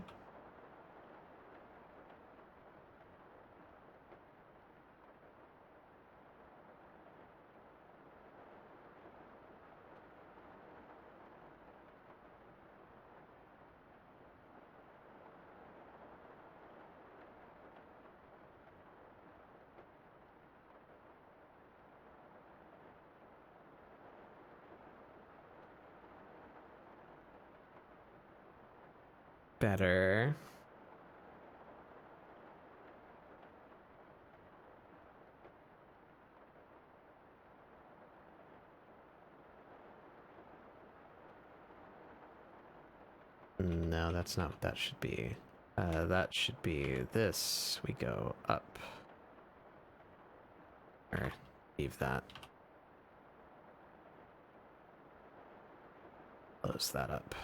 Better. No, that's not what that should be. That should be this. We go up. Or leave that. Close that up.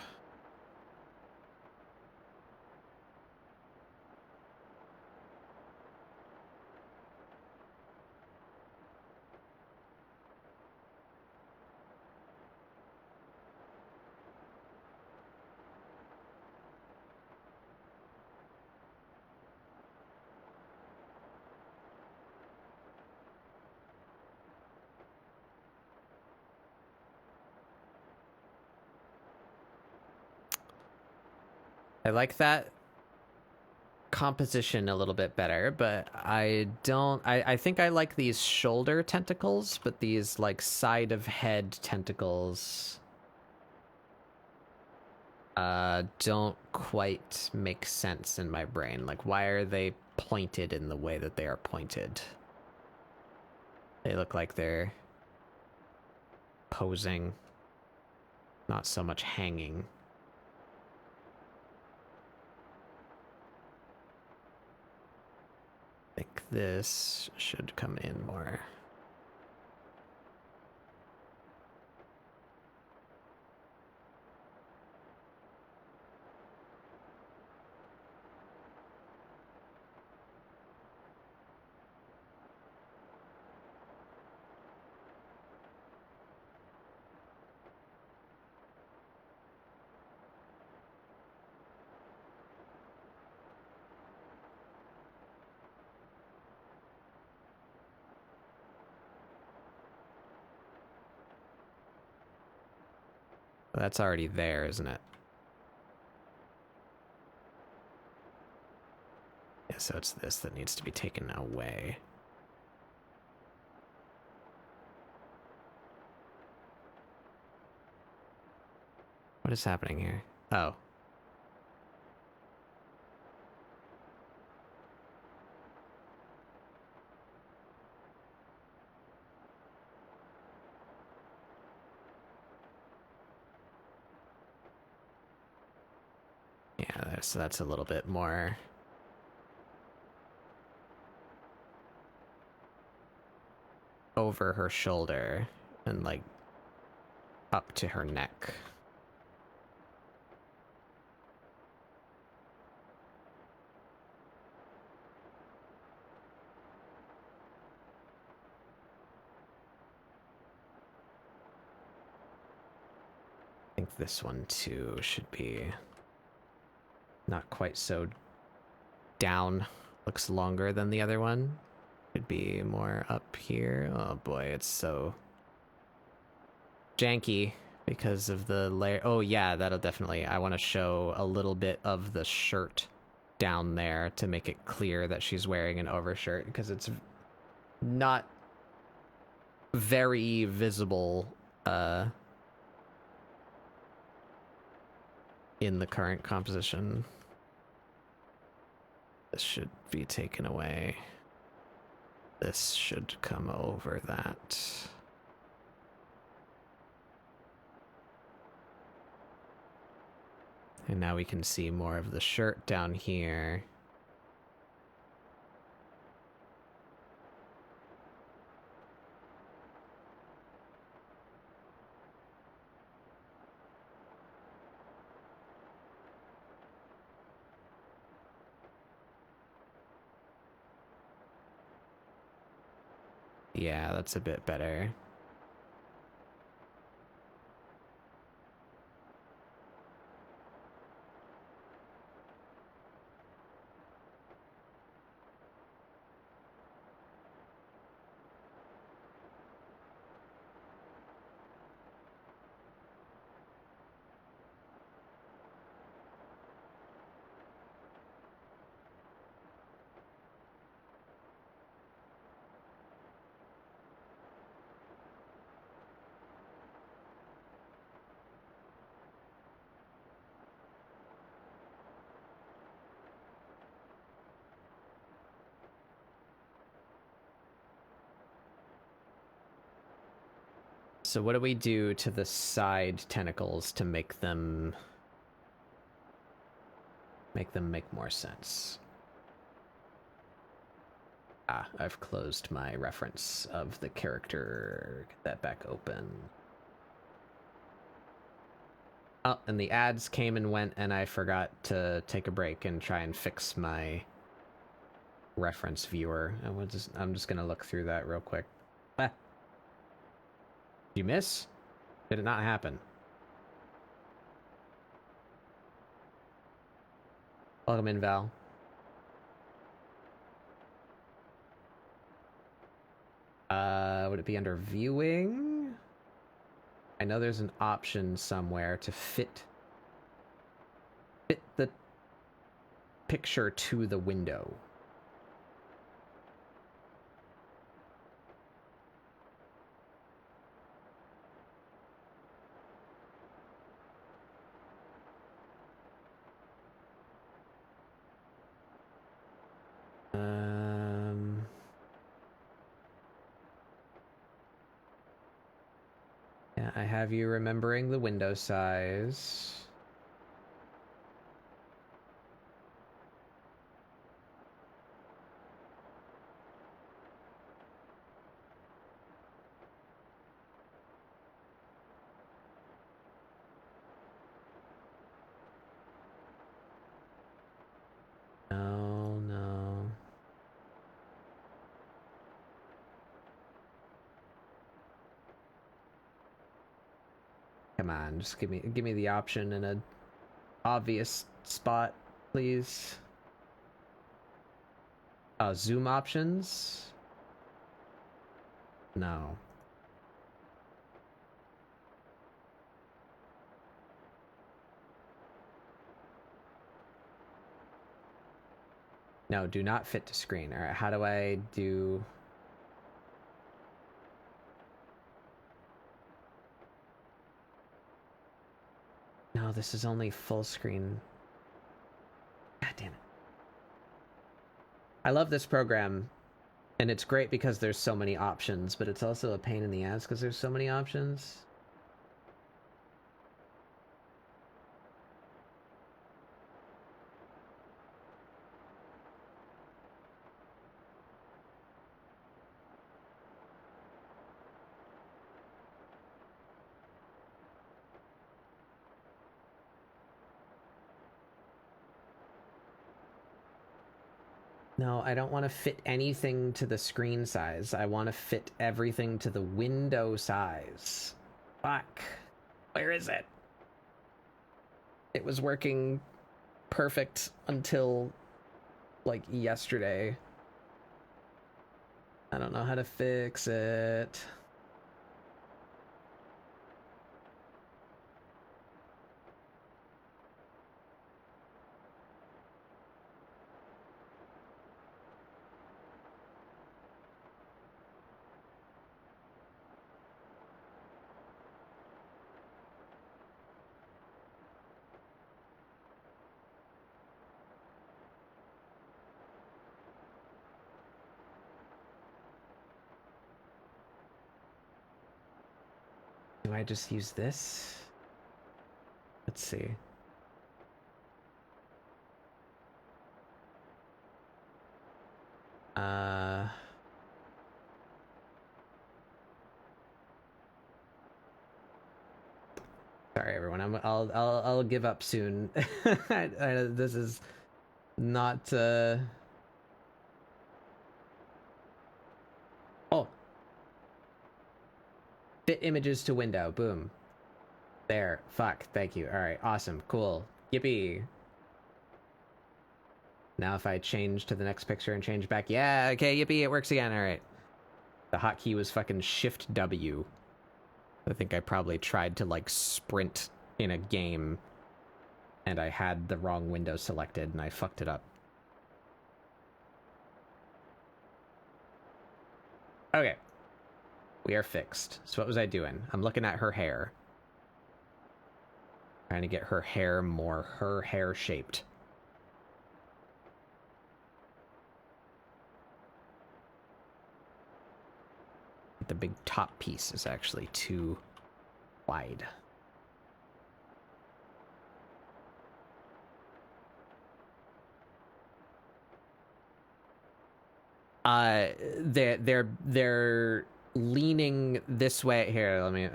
I like that composition a little bit better, but I think I like these shoulder tentacles, but these like side of head tentacles don't quite make sense in my brain. Like, why are they pointed in the way that they are pointed? They look like they're posing, not so much hanging. I think this should come in more. That's already there, isn't it? Yeah, so it's this that needs to be taken away. What is happening here? Oh. Yeah, so that's a little bit more over her shoulder and like up to her neck. I think this one too should be not quite so down. Looks longer than the other one. Should be more up here. Oh boy, it's so janky because of the layer. Oh yeah, that'll definitely. I want to show a little bit of the shirt down there to make it clear that she's wearing an overshirt, because it's not very visible in the current composition. This should be taken away. This should come over that. And now we can see more of the shirt down here. Yeah, that's a bit better. So what do we do to the side tentacles to make them make more sense? Ah, I've closed my reference of the character. Get that back open. Oh, and the ads came and went, and I forgot to take a break and try and fix my reference viewer. I'm just gonna look through that real quick. Ah. Did you miss? Did it not happen? Welcome in, Val. Would it be under viewing? I know there's an option somewhere to fit the picture to the window. Yeah, I have you remembering the window size. No, no. Come on, just give me the option in a obvious spot, please. Zoom options? No. No, do not fit to screen. All right, how do I do... No, this is only full screen. God damn it. I love this program, and it's great because there's so many options, but it's also a pain in the ass because there's so many options. No, I don't want to fit anything to the screen size. I want to fit everything to the window size. Fuck. Where is it? It was working perfect until, like, yesterday. I don't know how to fix it. Do I just use this? Let's see. Sorry, everyone. I'll give up soon. This is not. Oh, fit images to window. Boom. There. Fuck. Thank you. All right. Awesome. Cool. Yippee. Now if I change to the next picture and change back, yeah. Okay. Yippee. It works again. All right. The hotkey was fucking Shift W. I think I probably tried to, like, sprint in a game, and I had the wrong window selected, and I fucked it up. Okay. We are fixed. So what was I doing? I'm looking at her hair. Trying to get her hair more her hair shaped. The big top piece is actually too wide. They're leaning this way. Here, let me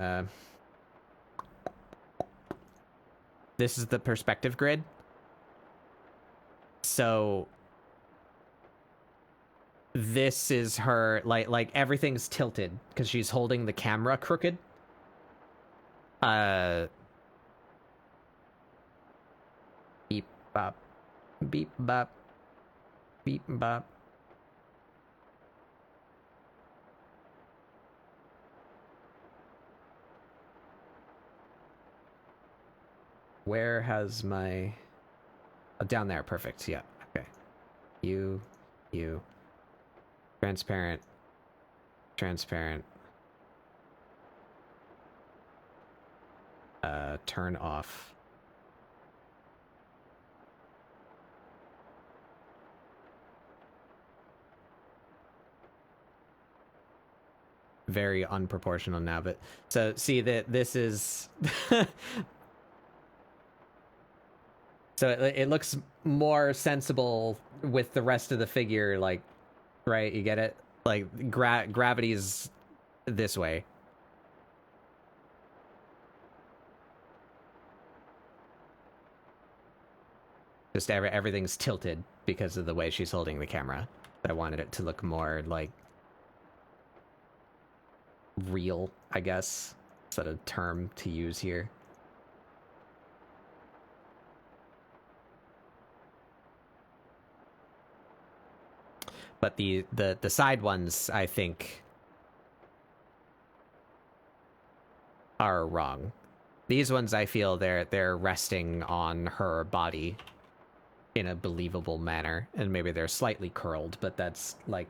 this is the perspective grid. So this is her, like everything's tilted because she's holding the camera crooked. Beep bop, beep bop, beep bop. Where has my... Oh, down there, perfect, yeah, okay. You. Transparent. Transparent. Turn off. Very unproportional now, but... So, see, that this is... So it looks more sensible with the rest of the figure, like, right? You get it? Like, gravity's this way. Just everything's tilted because of the way she's holding the camera. I wanted it to look more, like, real, I guess. Is that a term to use here? But the side ones, I think, are wrong. These ones, I feel they're resting on her body. in a believable manner, and maybe they're slightly curled, but that's like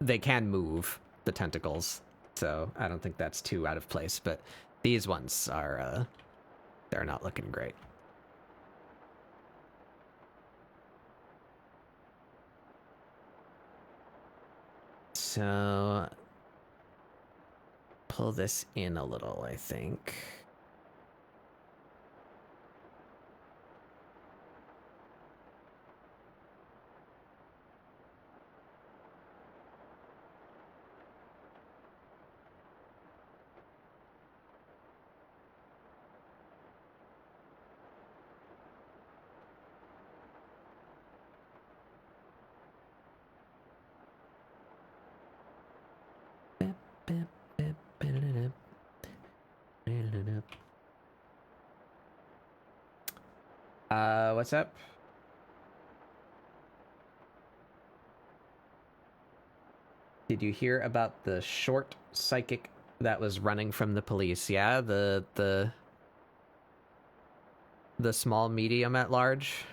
they can move the tentacles, so I don't think that's too out of place. But these ones are they're not looking great. So pull this in a little, I think. What's up? Did you hear about the short psychic that was running from the police? Yeah, the small medium at large.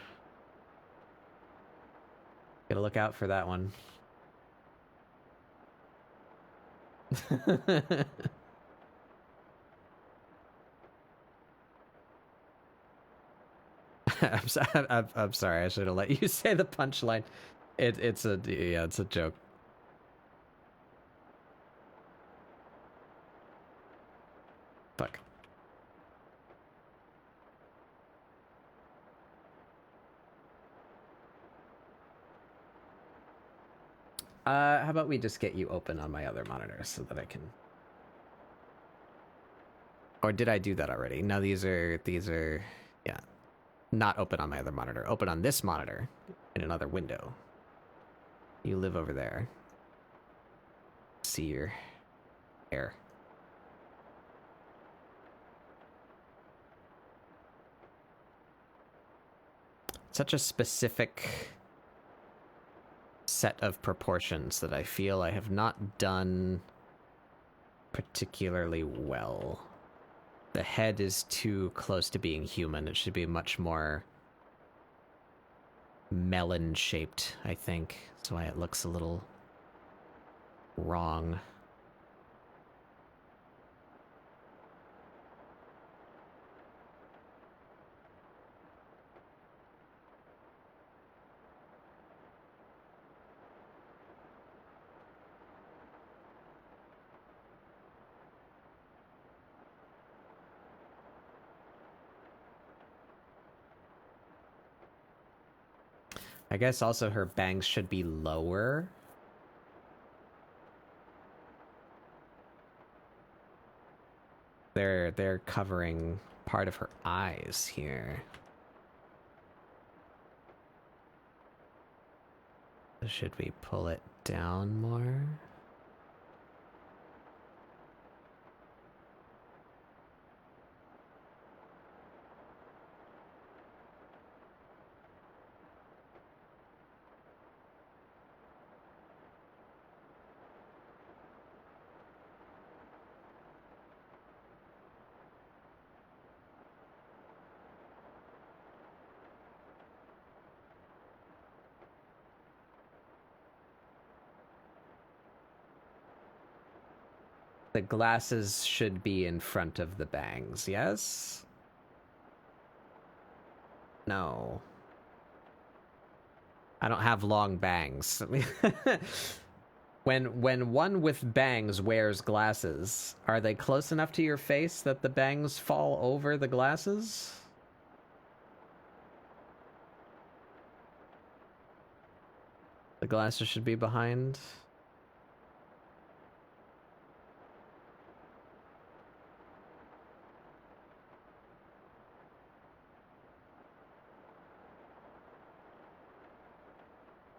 Gotta look out for that one. I'm sorry. I should have let you say the punchline. It's a joke. Fuck. How about we just get you open on my other monitor so that I can... Or did I do that already? No, these are, yeah, not open on my other monitor. Open on this monitor in another window. You live over there. See your hair. Such a specific set of proportions that I feel I have not done particularly well. The head is too close to being human. It should be much more melon-shaped, I think. That's why it looks a little wrong. I guess also her bangs should be lower. They're covering part of her eyes here. Should we pull it down more? The glasses should be in front of the bangs, yes? No. I don't have long bangs. When one with bangs wears glasses, are they close enough to your face that the bangs fall over the glasses? The glasses should be behind.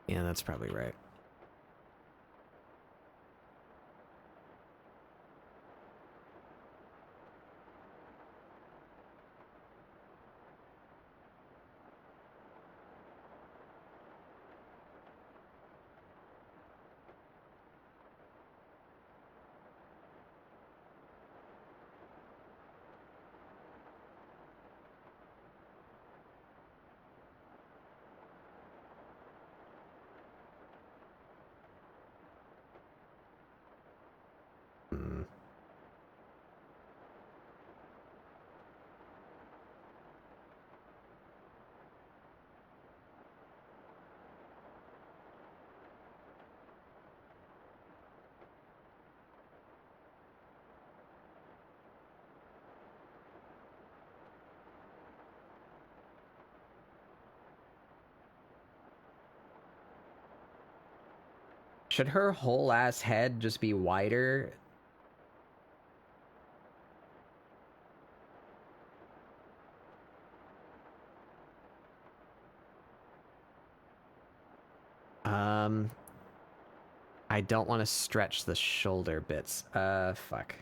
Yeah, that's probably right. Should her whole ass head just be wider? I don't want to stretch the shoulder bits. Fuck.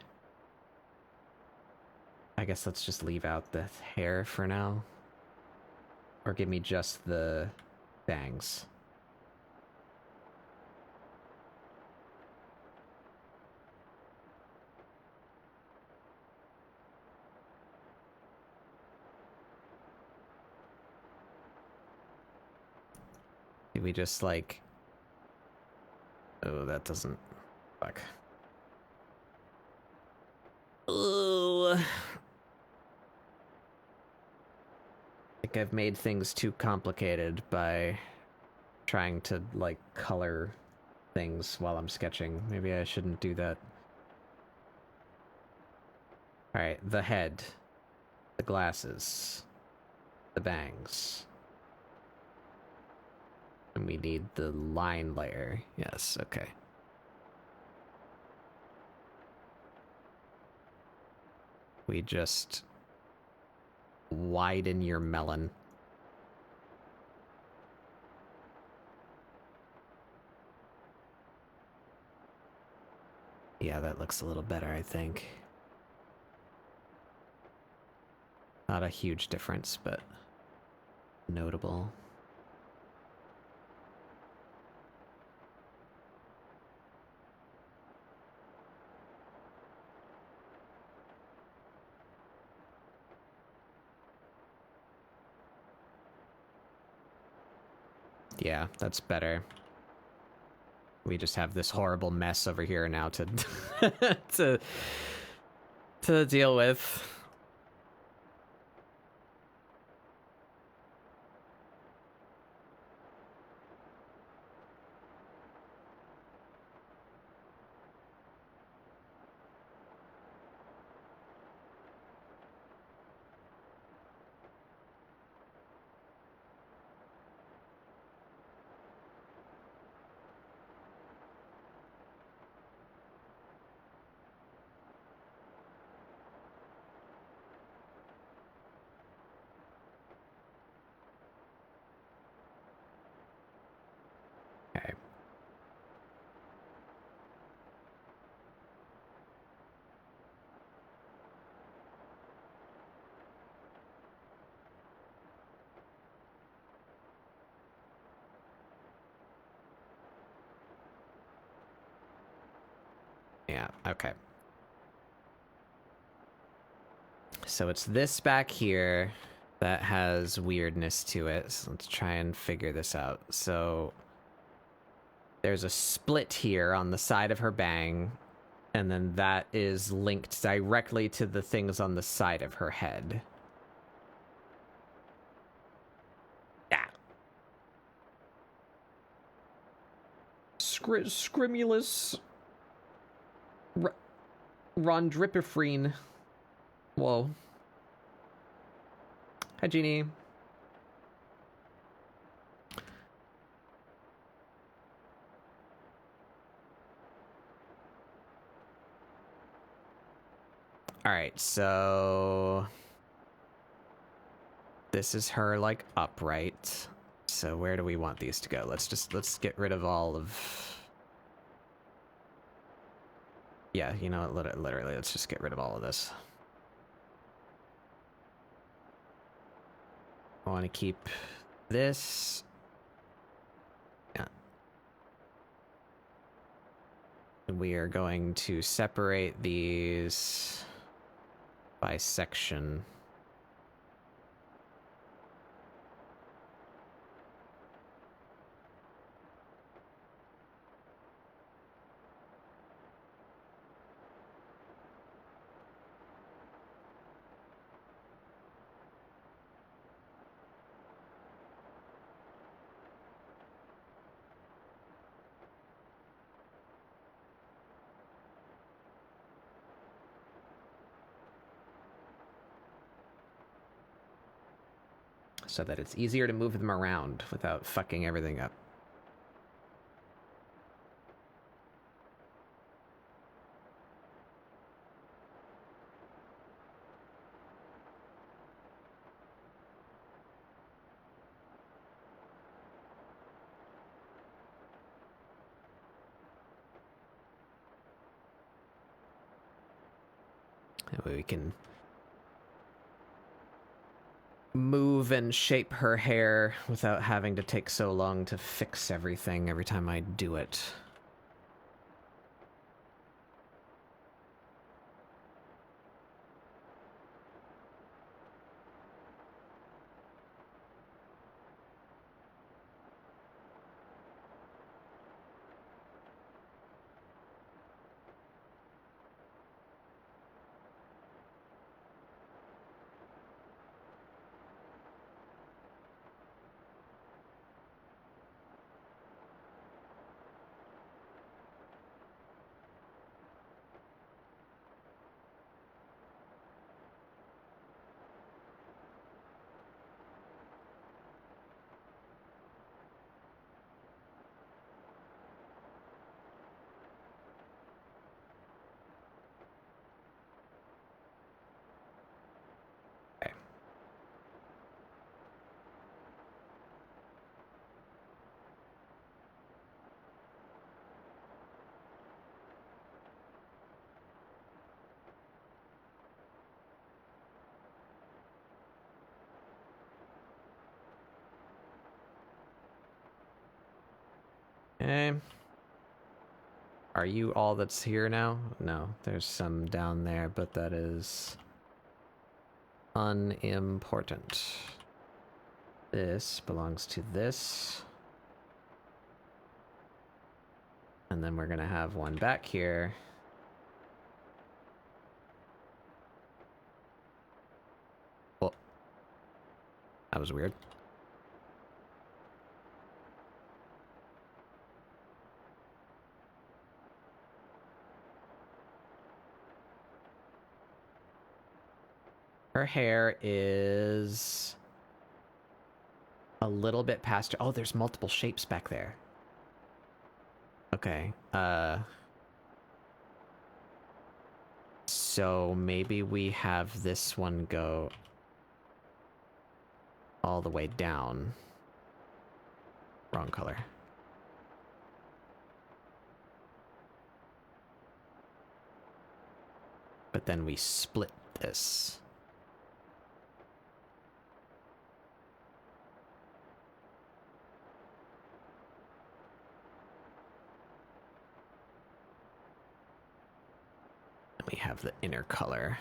I guess let's just leave out the hair for now. Or give me just the bangs. Do we just like... Oh, that doesn't... Fuck. Ooh. I think I've made things too complicated by trying to, like, color things while I'm sketching. Maybe I shouldn't do that. Alright, the head. The glasses. The bangs. And we need the line layer. Yes, okay. We just widen your melon. Yeah, that looks a little better, I think. Not a huge difference, but notable. Yeah, that's better. We just have this horrible mess over here now to to deal with. Okay. Yeah, okay. So it's this back here that has weirdness to it. So let's try and figure this out. So there's a split here on the side of her bang, and then that is linked directly to the things on the side of her head. Yeah. Scrimulus Rondripifrene. Whoa. Hi, Jeannie. All right, so this is her like upright. So where do we want these to go? Let's get rid of all of... Yeah, you know what, literally, let's just get rid of all of this. I want to keep this. Yeah. We are going to separate these by section. So that it's easier to move them around without fucking everything up. We can move and shape her hair without having to take so long to fix everything every time I do it. Okay. Are you all that's here now? No, there's some down there, but that is unimportant. This belongs to this. And then we're gonna have one back here. Oh. That was weird. Her hair is a little bit past her. Oh, there's multiple shapes back there. Okay. So maybe we have this one go all the way down. Wrong color. But then we split this. We have the inner color.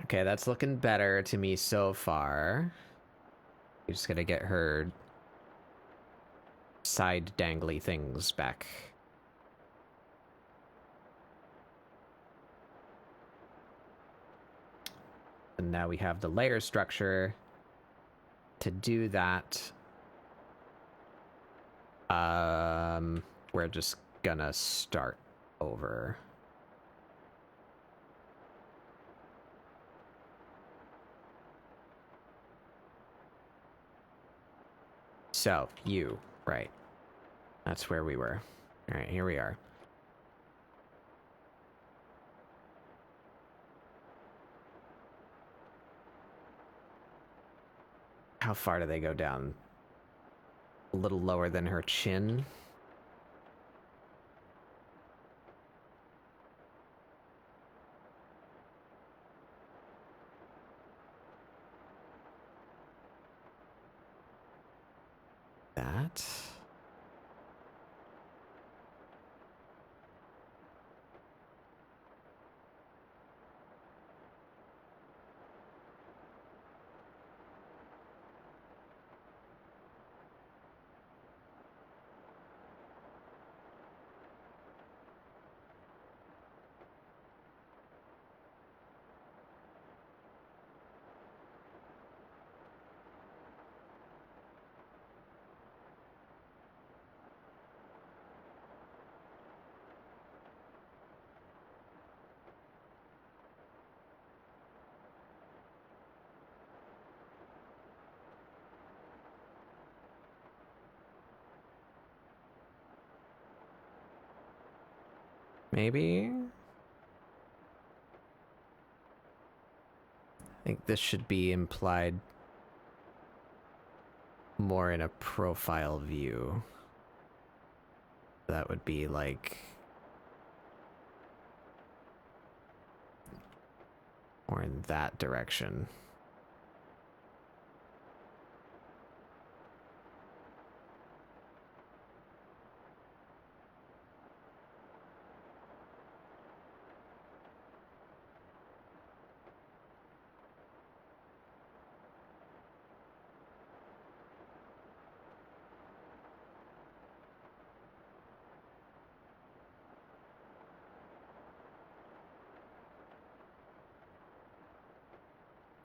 Okay, that's looking better to me so far. We just gotta get her side dangly things back. And now we have the layer structure. To do that, we're just gonna start over. So, you, right. That's where we were. All right, here we are. How far do they go down? A little lower than her chin. That. maybe? I think this should be implied more in a profile view. That would be like more in that direction.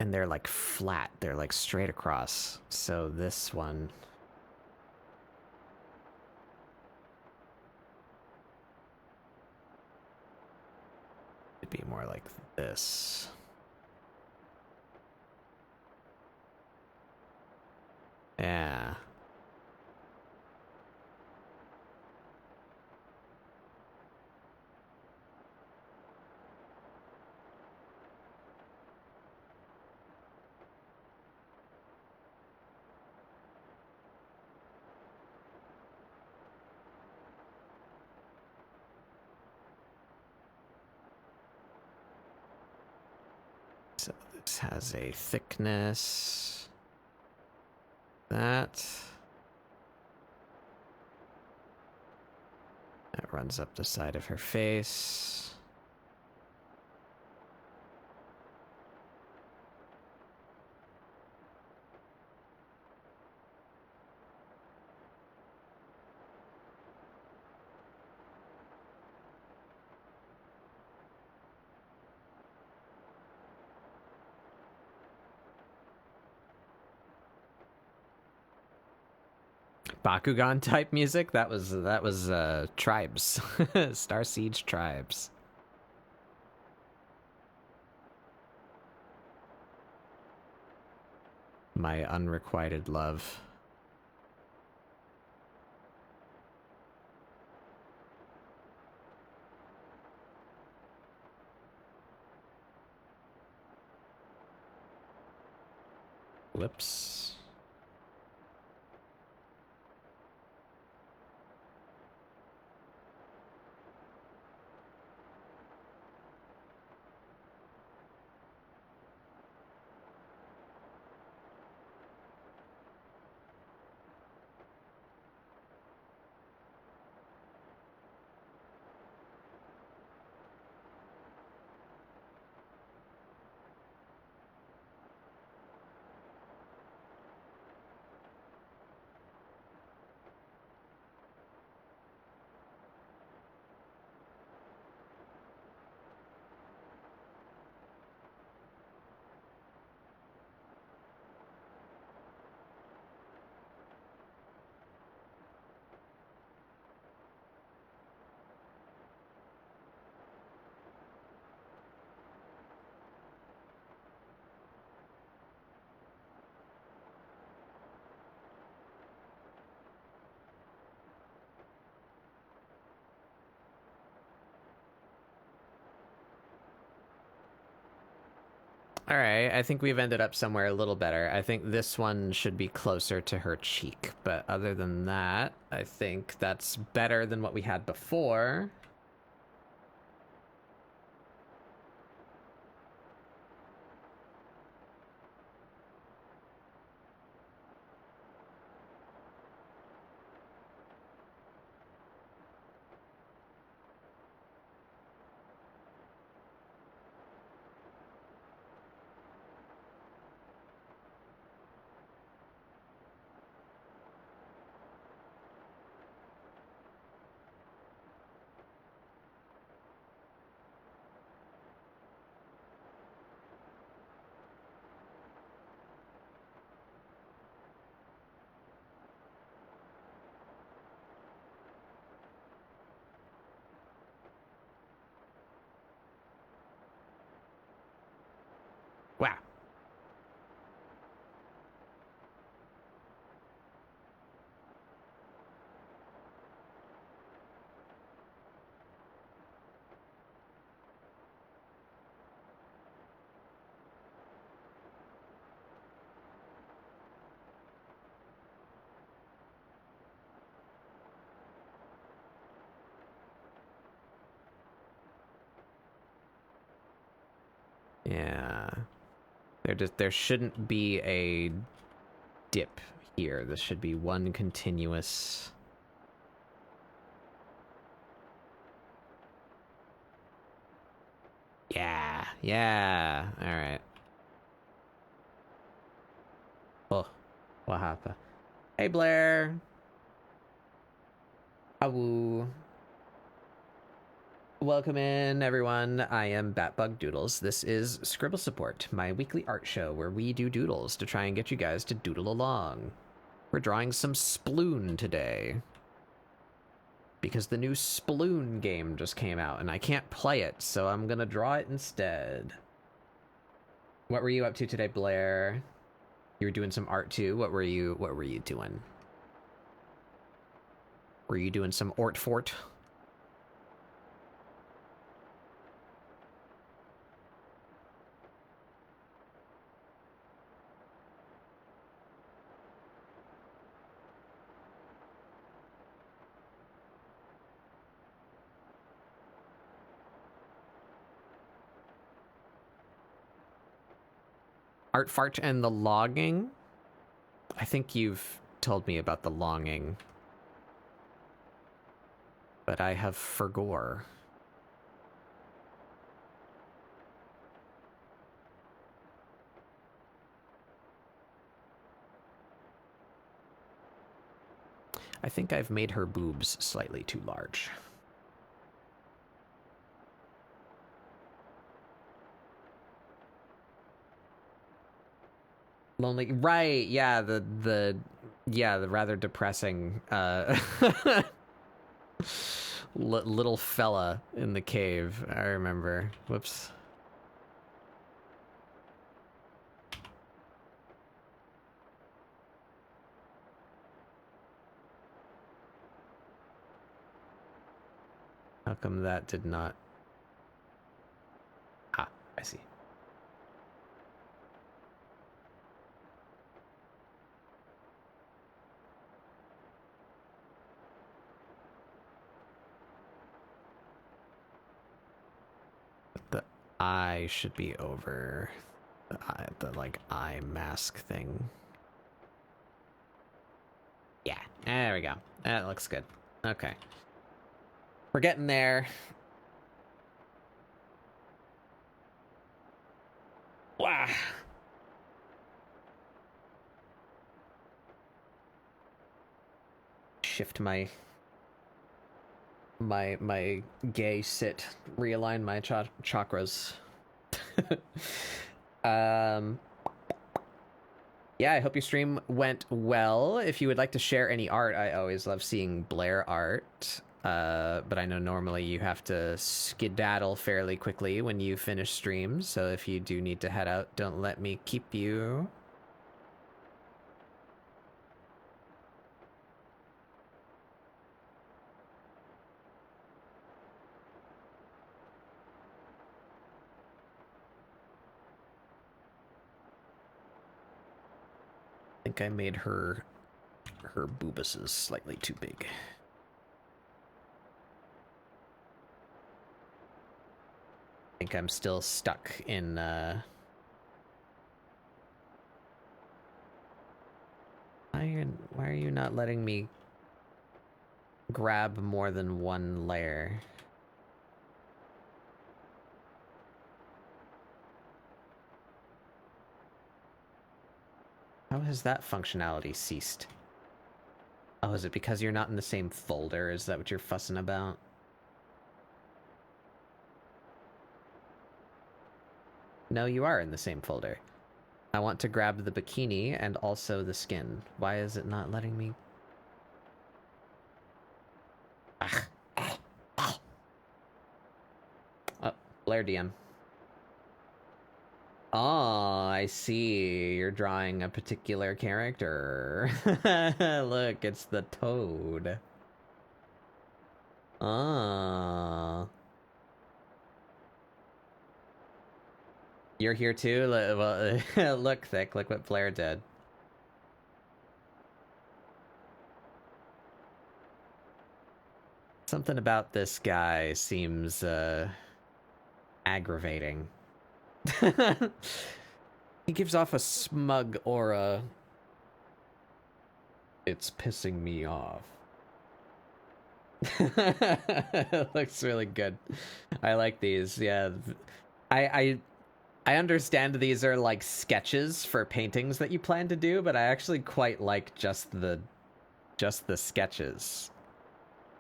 And they're like flat, they're like straight across. So this one would be more like this. Yeah. So this has a thickness. That runs up the side of her face. Bakugan type music? That was Tribes. Star Siege Tribes. My unrequited love. Whoops. All right, I think we've ended up somewhere a little better. I think this one should be closer to her cheek, but other than that, I think that's better than what we had before. Yeah. There shouldn't be a dip here. This should be one continuous... Yeah, yeah. All right. Oh, what happened? Hey, Blair. Awoo. Welcome in, everyone. I am Batbug Doodles. This is ScribbleSupport, my weekly art show where we do doodles to try and get you guys to doodle along. We're drawing some Sploon today, because the new Sploon game just came out and I can't play it, so I'm gonna draw it instead. What were you up to today, Blair? You were doing some art too. What were you doing? Were you doing some Artfort? Artfart and the logging? I think you've told me about the longing, but I have forgore. I think I've made her boobs slightly too large. Lonely, right? Yeah, the rather depressing little fella in the cave. I remember. Whoops. How come that did not? Ah, I see. The eye should be over the like eye mask thing. Yeah, there we go. That looks good. Okay. We're getting there. Wow. Shift my gay sit, realign my chakras. Yeah, I hope your stream went well. If you would like to share any art, I always love seeing Blair art. But I know normally you have to skedaddle fairly quickly when you finish streams, so if you do need to head out, don't let me keep you. I think I made her boobuses slightly too big. I think I'm still stuck in why are you not letting me grab more than one layer? How has that functionality ceased? Oh, is it because you're not in the same folder? Is that what you're fussing about? No, you are in the same folder. I want to grab the bikini and also the skin. Why is it not letting me? Oh, Blair DM. Oh, I see. You're drawing a particular character. Look, it's the toad. Ah. You're here too? Well, look, Thick. Look what Blair did. Something about this guy seems, aggravating. He gives off a smug aura. It's pissing me off. Looks really good. I like these. Yeah, I understand these are like sketches for paintings that you plan to do, but I actually quite like just the sketches.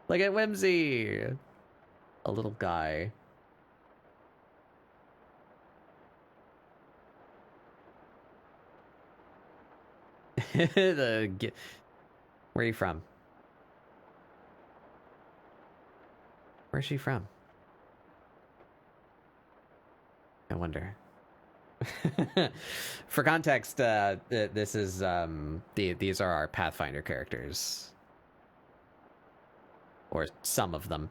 Look at Whimsy, a little guy. Where are you from? Where's she from? I wonder. For context, this is these are our Pathfinder characters, or some of them.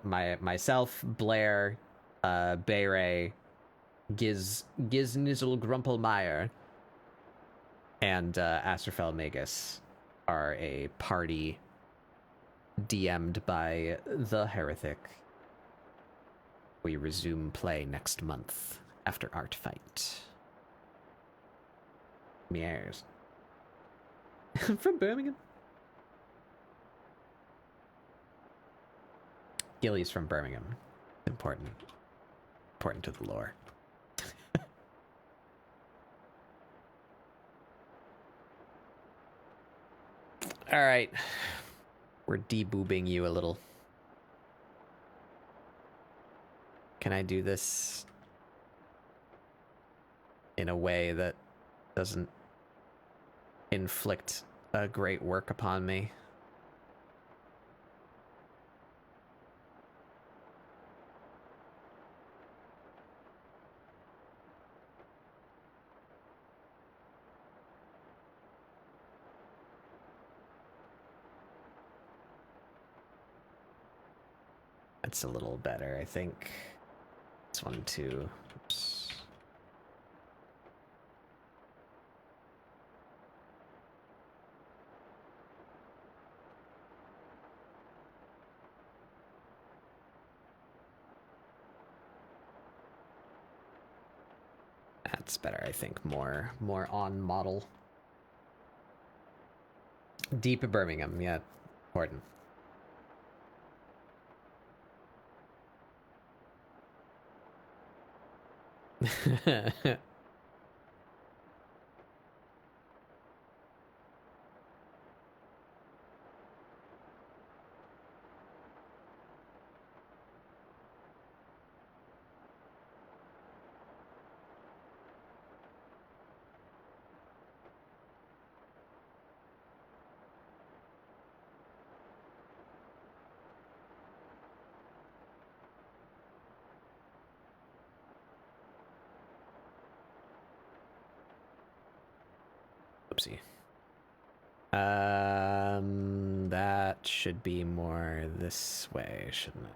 Myself, Blair, Bayray, Giznizzle Grumpelmeyer, and Asterfell Magus are a party DM'd by the Heretic. We resume play next month after Artfight. Meows. From Birmingham. Gilly's from Birmingham. Important to the lore. All right. We're deboobing you a little. Can I do this in a way that doesn't inflict a great work upon me? That's a little better, I think. This one too. Oops. That's better, I think. More on model. Deep Birmingham, yeah. Important. Oopsie. That should be more this way, shouldn't it?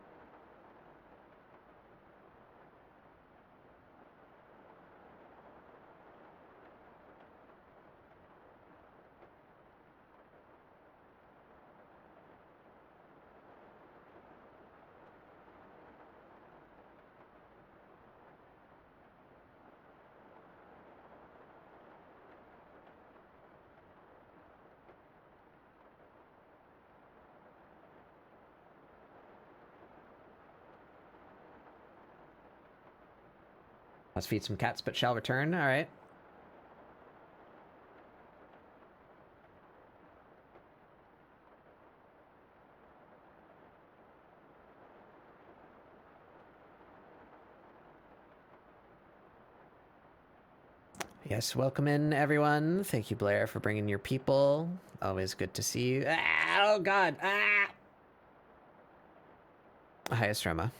Let's feed some cats, but shall return. All right. Yes, welcome in, everyone. Thank you, Blair, for bringing your people. Always good to see you. Ah, oh, God. Ah! Hi, Estrema.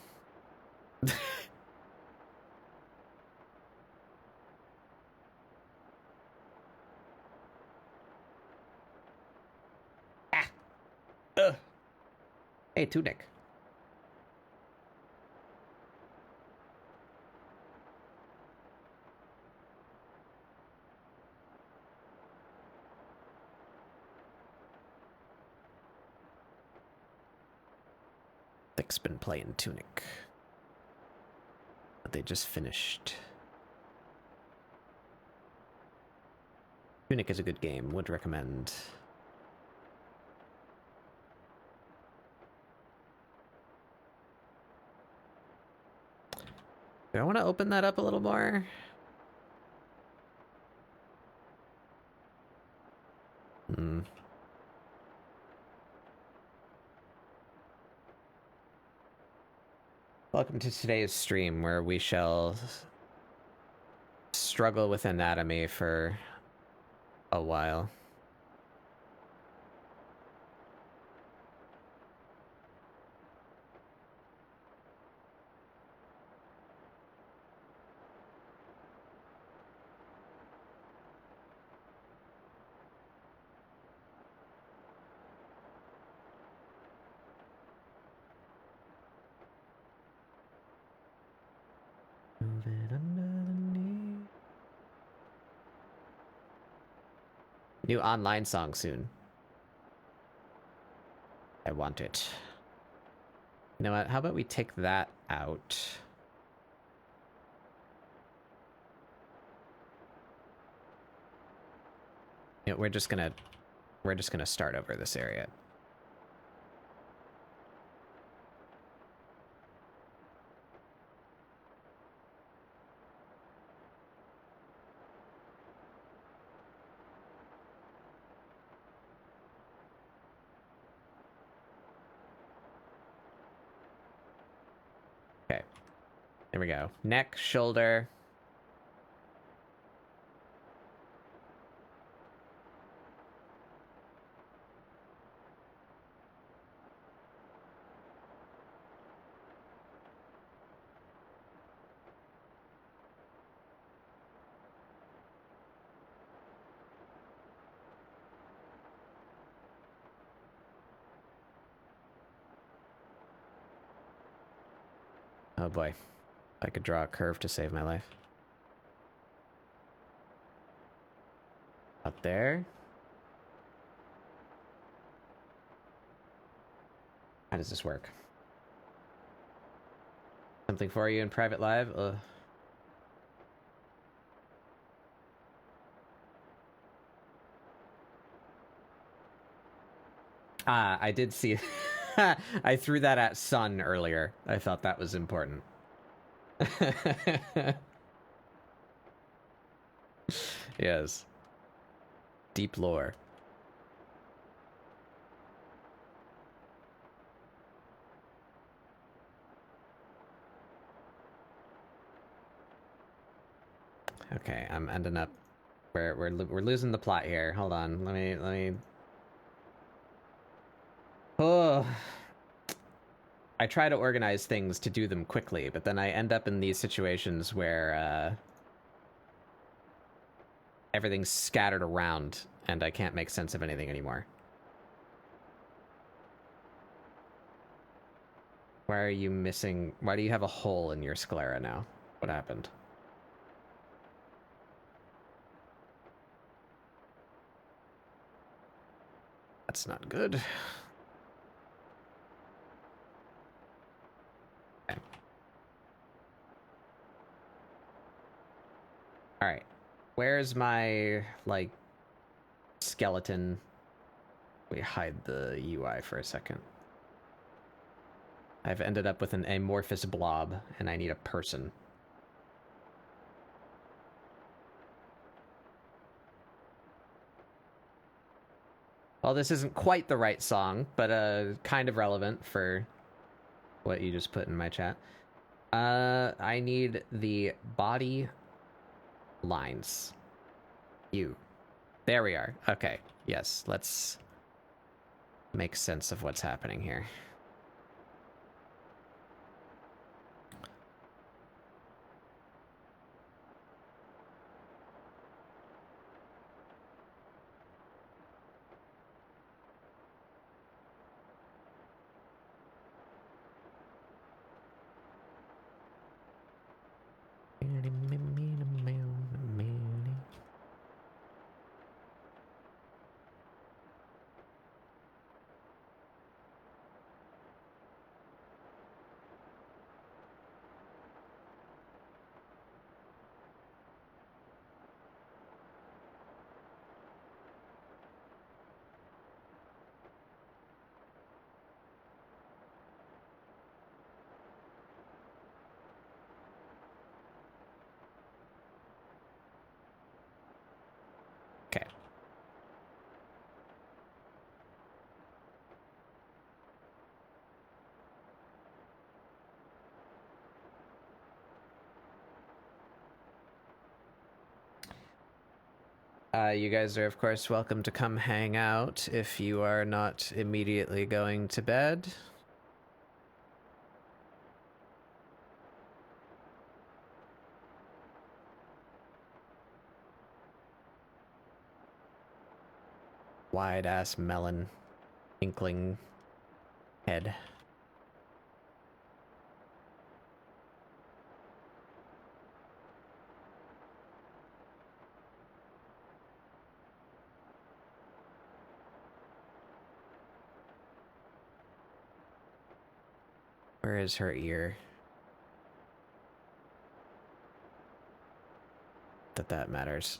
Hey, Tunic. Thick's been playing Tunic. But they just finished Tunic is a good game. Would recommend. Do I want to open that up a little more? Welcome to today's stream, where we shall struggle with anatomy for a while. Move it under the knee. New online song soon. I want it. You know what? How about we take that out? You know, we're just gonna start over this area. Okay. There we go. Neck, shoulder. Oh boy. I could draw a curve to save my life. Up there. How does this work? Something for you in private live? Ugh. Ah, I did see. I threw that at Sun earlier. I thought that was important. Yes. Deep lore. Okay, I'm ending up. We're losing the plot here. Hold on. Let me. Oh. I try to organize things to do them quickly, but then I end up in these situations where everything's scattered around and I can't make sense of anything anymore. Why are you missing? Why do you have a hole in your sclera now? What happened? That's not good. Okay. All right. Where's my, like, skeleton? We hide the UI for a second. I've ended up with an amorphous blob, and I need a person. Well, this isn't quite the right song, but kind of relevant for what you just put in my chat. I need the body lines. You. There we are. Okay. Yes, let's make sense of what's happening here. You guys are, of course, welcome to come hang out if you are not immediately going to bed. Wide-ass melon. Inkling head. Where is her ear? That matters.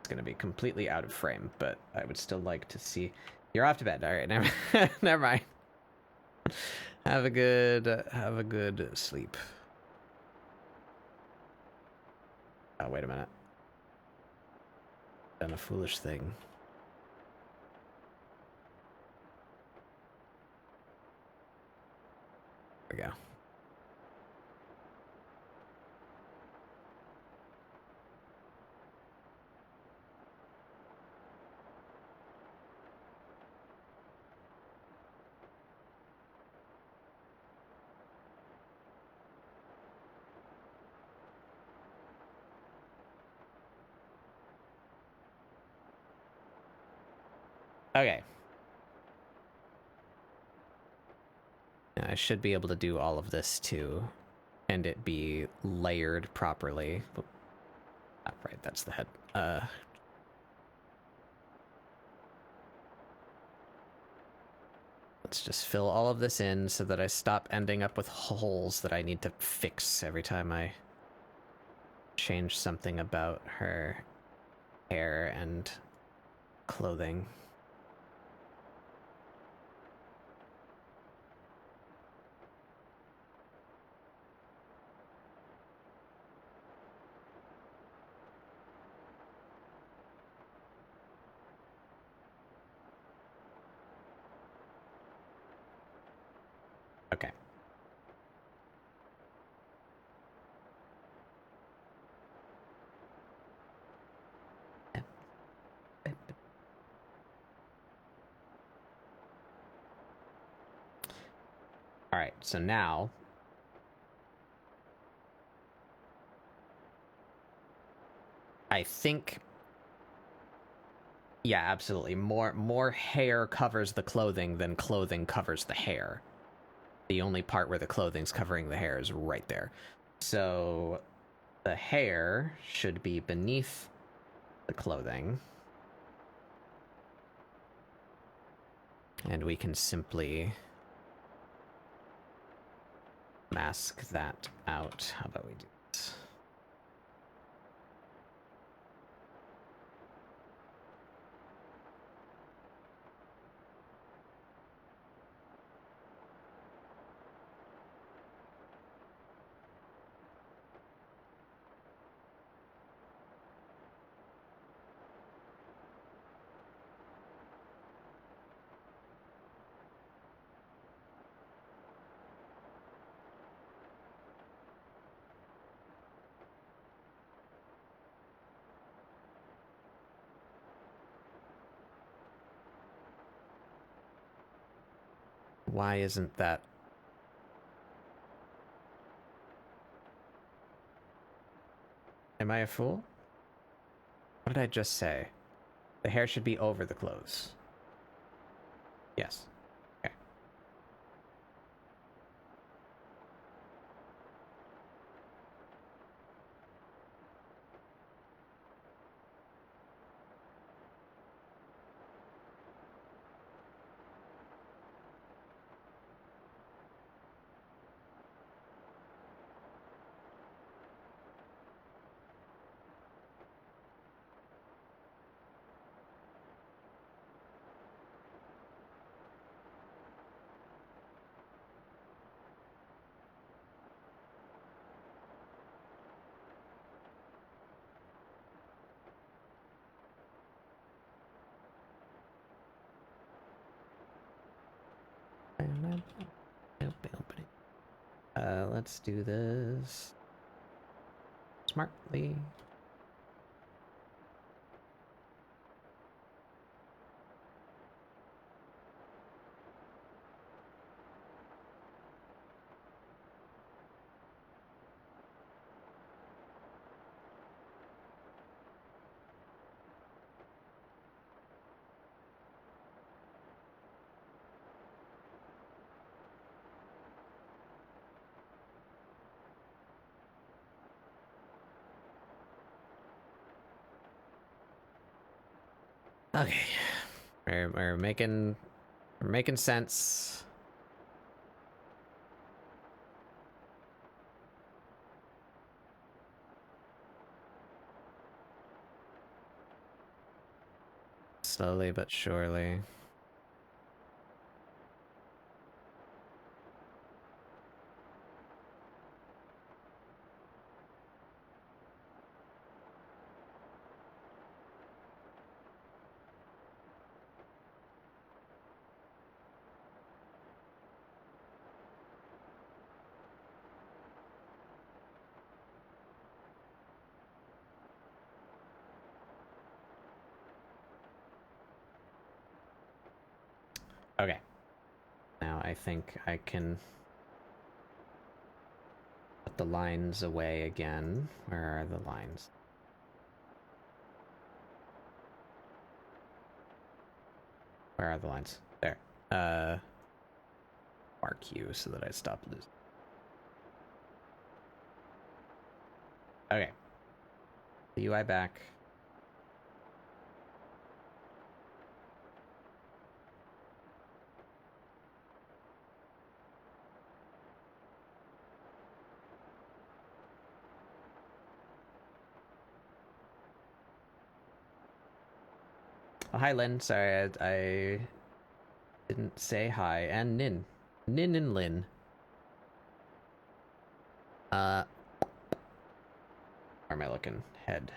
It's gonna be completely out of frame, but I would still like to see. You're off to bed. All right, never mind. Have a good sleep. Oh, wait a minute. Done a foolish thing. There we go. Okay. I should be able to do all of this too, and it be layered properly. Oh, right, that's the head. Let's just fill all of this in so that I stop ending up with holes that I need to fix every time I change something about her hair and clothing. Okay. All right, so now I think, yeah, absolutely. More hair covers the clothing than clothing covers the hair. The only part where the clothing's covering the hair is right there. So the hair should be beneath the clothing. And we can simply mask that out. How about we do this? Why isn't that? Am I a fool? What did I just say? The hair should be over the clothes. Yes. Okay. Let's do this. Let's smartly. Okay, we're making sense. Slowly but surely. Okay. Now I think I can put the lines away again. Where are the lines? Where are the lines? There. Mark you so that I stop losing. Okay. The UI back. Oh, hi, Lynn. Sorry, I didn't say hi. And Nin. Nin and Lynn. Where am I looking? Head.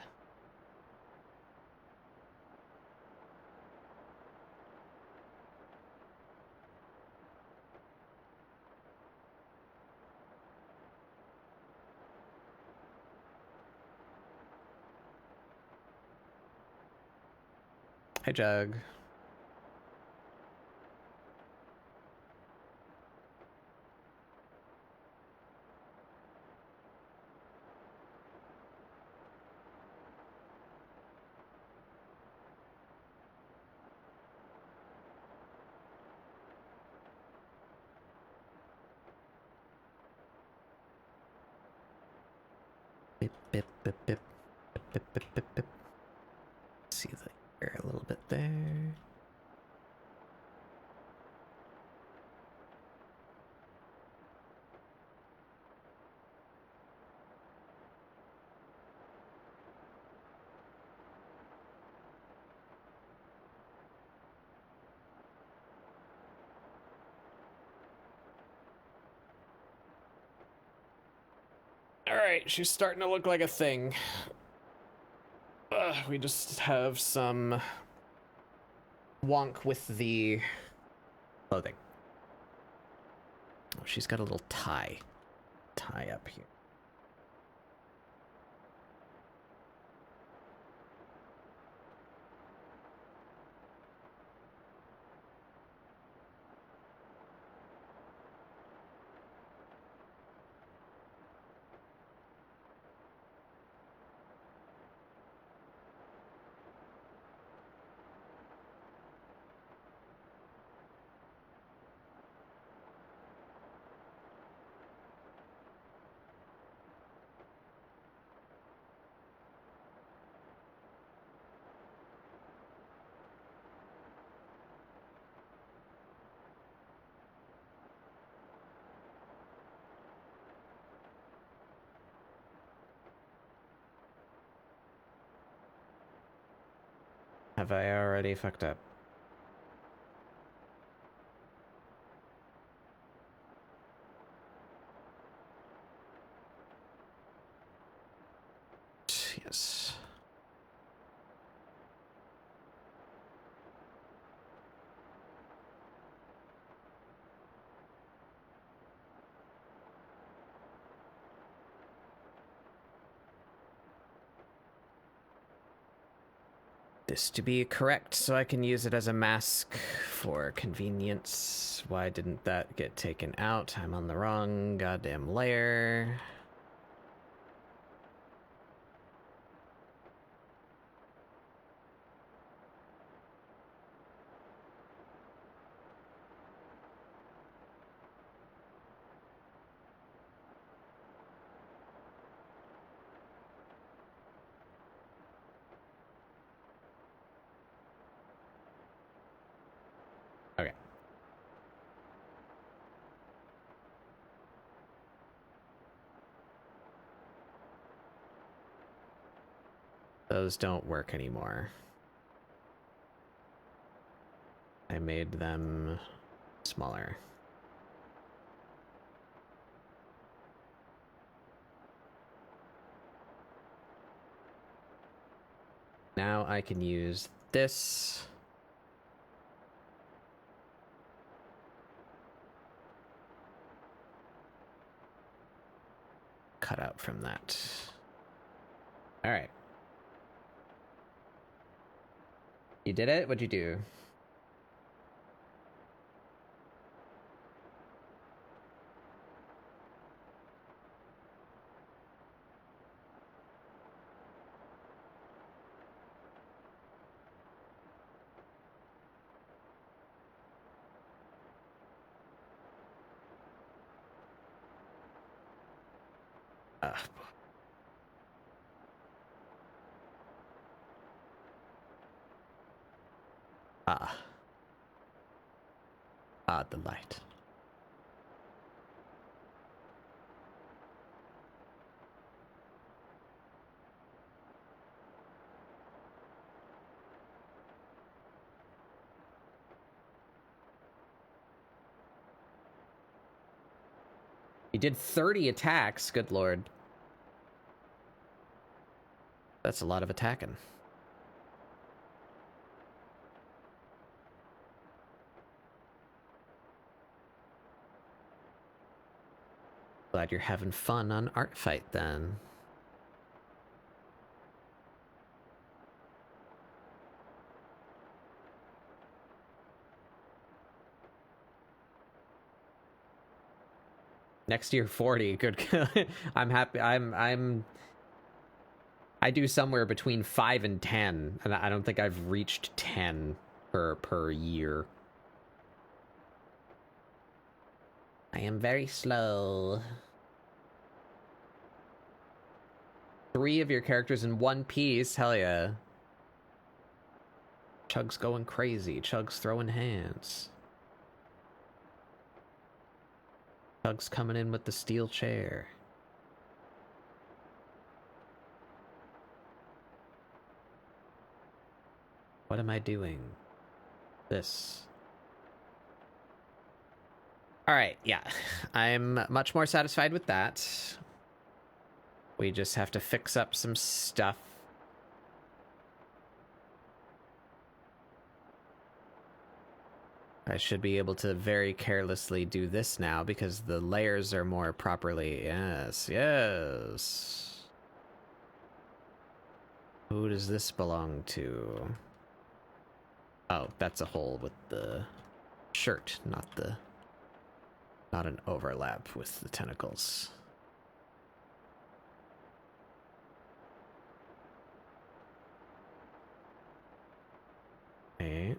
Hi, Jug. Bip, bip, bip, bip. Bip, bip, bip, bip. See the air a little bit there. Alright, she's starting to look like a thing. We just have some wonk with the clothing. Oh, she's got a little tie up here. Have I already fucked up? Yes. this to be correct so I can use it as a mask for convenience. Why didn't that get taken out? I'm on the wrong goddamn layer. Okay. Those don't work anymore. I made them smaller. Now I can use this. Cut out from that. All right. You did it? What'd you do? The light. You did 30 attacks, good lord. That's a lot of attacking. Glad you're having fun on Artfight then. Next year 40, good. I'm happy. I do somewhere between 5 and 10, and I don't think I've reached 10 per year. I am very slow. 3 of your characters in one piece, hell yeah. Chug's going crazy. Chug's throwing hands. Chug's coming in with the steel chair. What am I doing? This. Alright, yeah. I'm much more satisfied with that. We just have to fix up some stuff. I should be able to very carelessly do this now because the layers are more properly... Yes, yes. Who does this belong to? Oh, that's a hole with the shirt, not an overlap with the tentacles. Okay.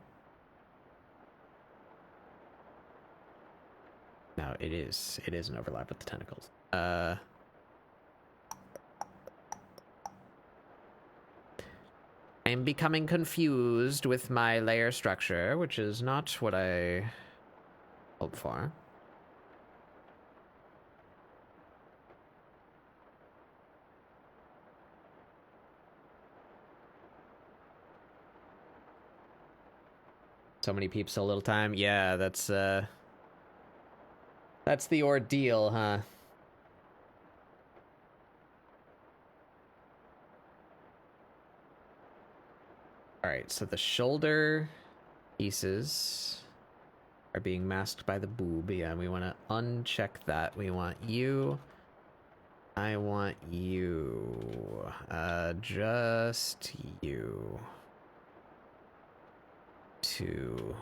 No, it is an overlap with the tentacles. I'm becoming confused with my layer structure, which is not what I hoped for. So many peeps, so little time. Yeah, that's the ordeal, huh? Alright, so the shoulder pieces are being masked by the boob. Yeah, we want to uncheck that. We want you. I want you. Just you. to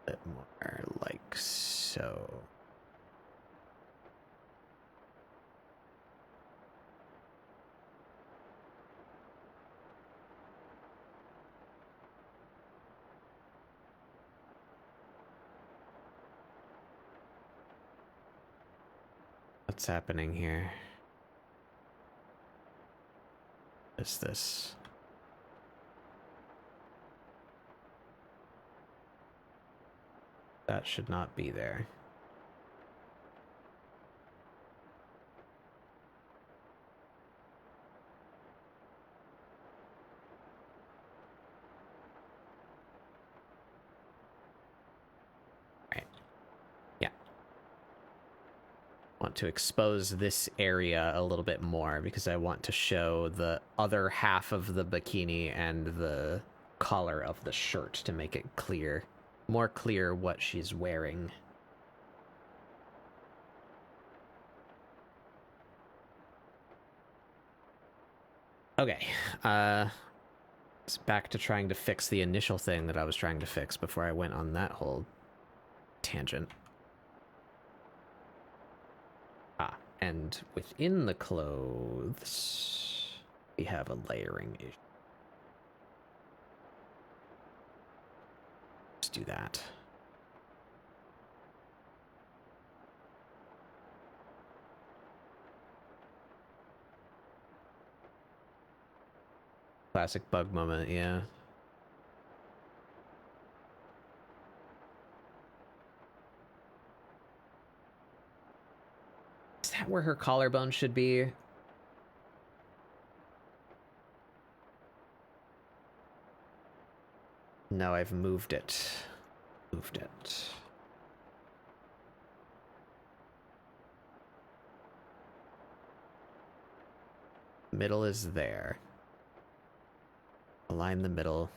a bit more like so. What's happening here? What is this? That should not be there. Right. Yeah. Want to expose this area a little bit more because I want to show the other half of the bikini and the collar of the shirt to make it clear. More clear what she's wearing. Okay, it's back to trying to fix the initial thing that I was trying to fix before I went on that whole tangent. Ah, and within the clothes, we have a layering issue. Let's do that. Classic bug moment, yeah. Is that where her collarbone should be? No, I've moved it. Moved it. Middle is there. Align the middle.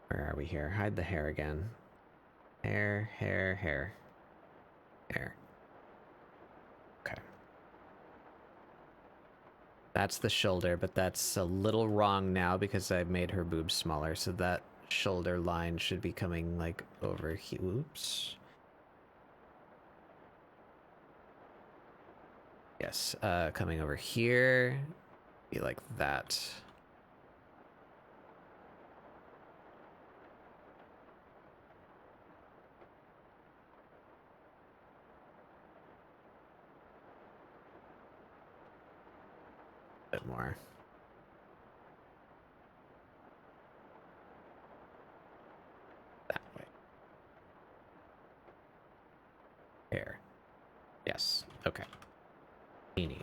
Where are we here? Hide the hair again. Hair, hair, hair. Hair. Okay. That's the shoulder, but that's a little wrong now because I made her boobs smaller, so that shoulder line should be coming like over here. Oops. Yes, coming over here. Be like that. Bit more. That way. Hair. Yes. Okay. Beanie.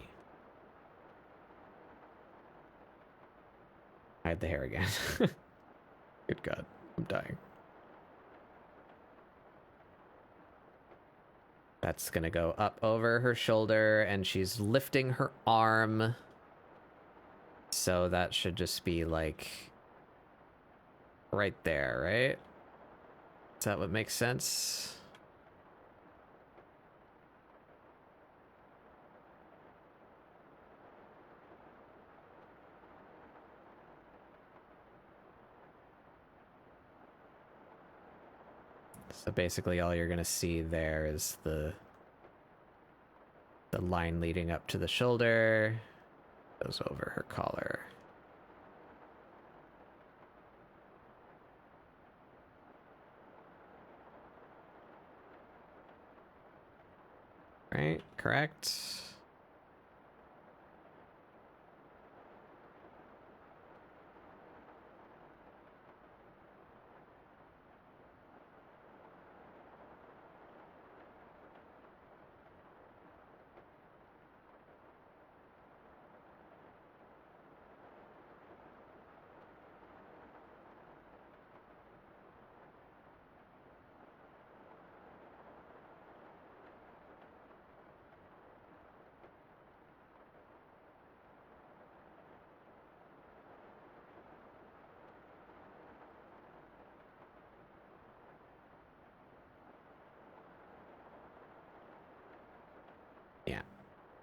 Hide the hair again. Good God. I'm dying. That's gonna go up over her shoulder, and she's lifting her arm. So that should just be like right there, right? Is that what makes sense? So basically all you're gonna see there is the line leading up to the shoulder, goes over her collar. Right, correct?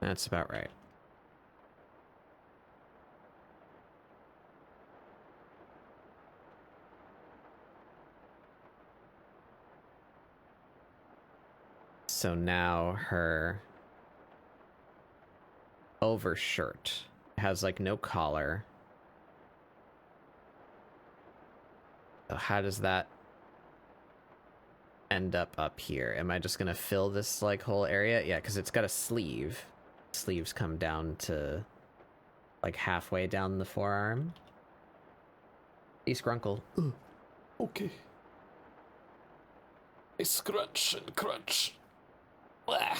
That's about right. So now her overshirt has like no collar. So how does that end up here? Am I just gonna fill this like whole area? Yeah, because it's got a sleeve. Sleeves come down to like halfway down the forearm. East Grunkle. Okay. I scrunch and crunch. Blah.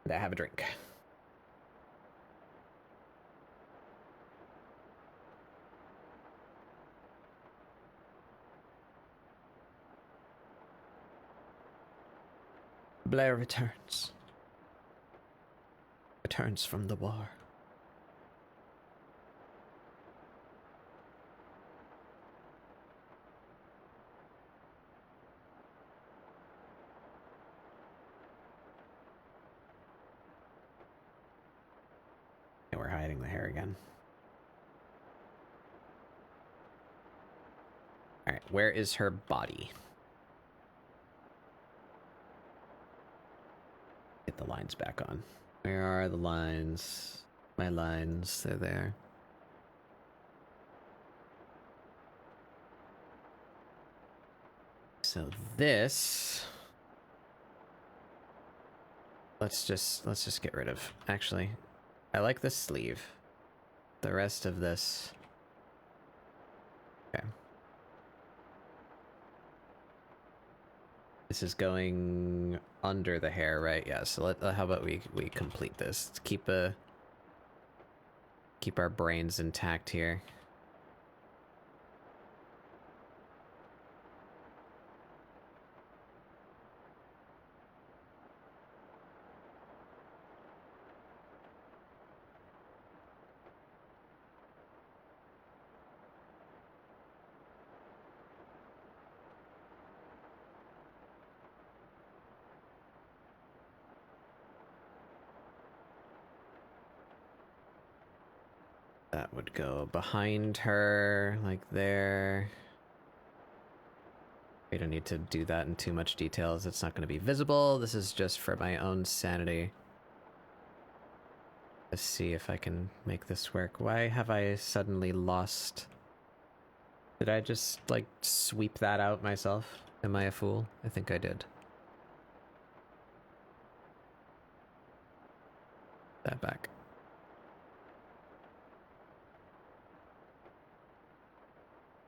And I have a drink. Blair returns. Returns from the war. And we're hiding the hair again. Alright, where is her body? Get the lines back on. Where are the lines? My lines, they're there. So this... Let's just get rid of... Actually, I like this sleeve. The rest of this... Okay. This is going under the hair, right? Yeah, so how about we complete this? Let's keep our brains intact here. That would go behind her, like there. We don't need to do that in too much detail, as it's not going to be visible. This is just for my own sanity. Let's see if I can make this work. Why have I suddenly lost... Did I just, like, sweep that out myself? Am I a fool? I think I did. That back.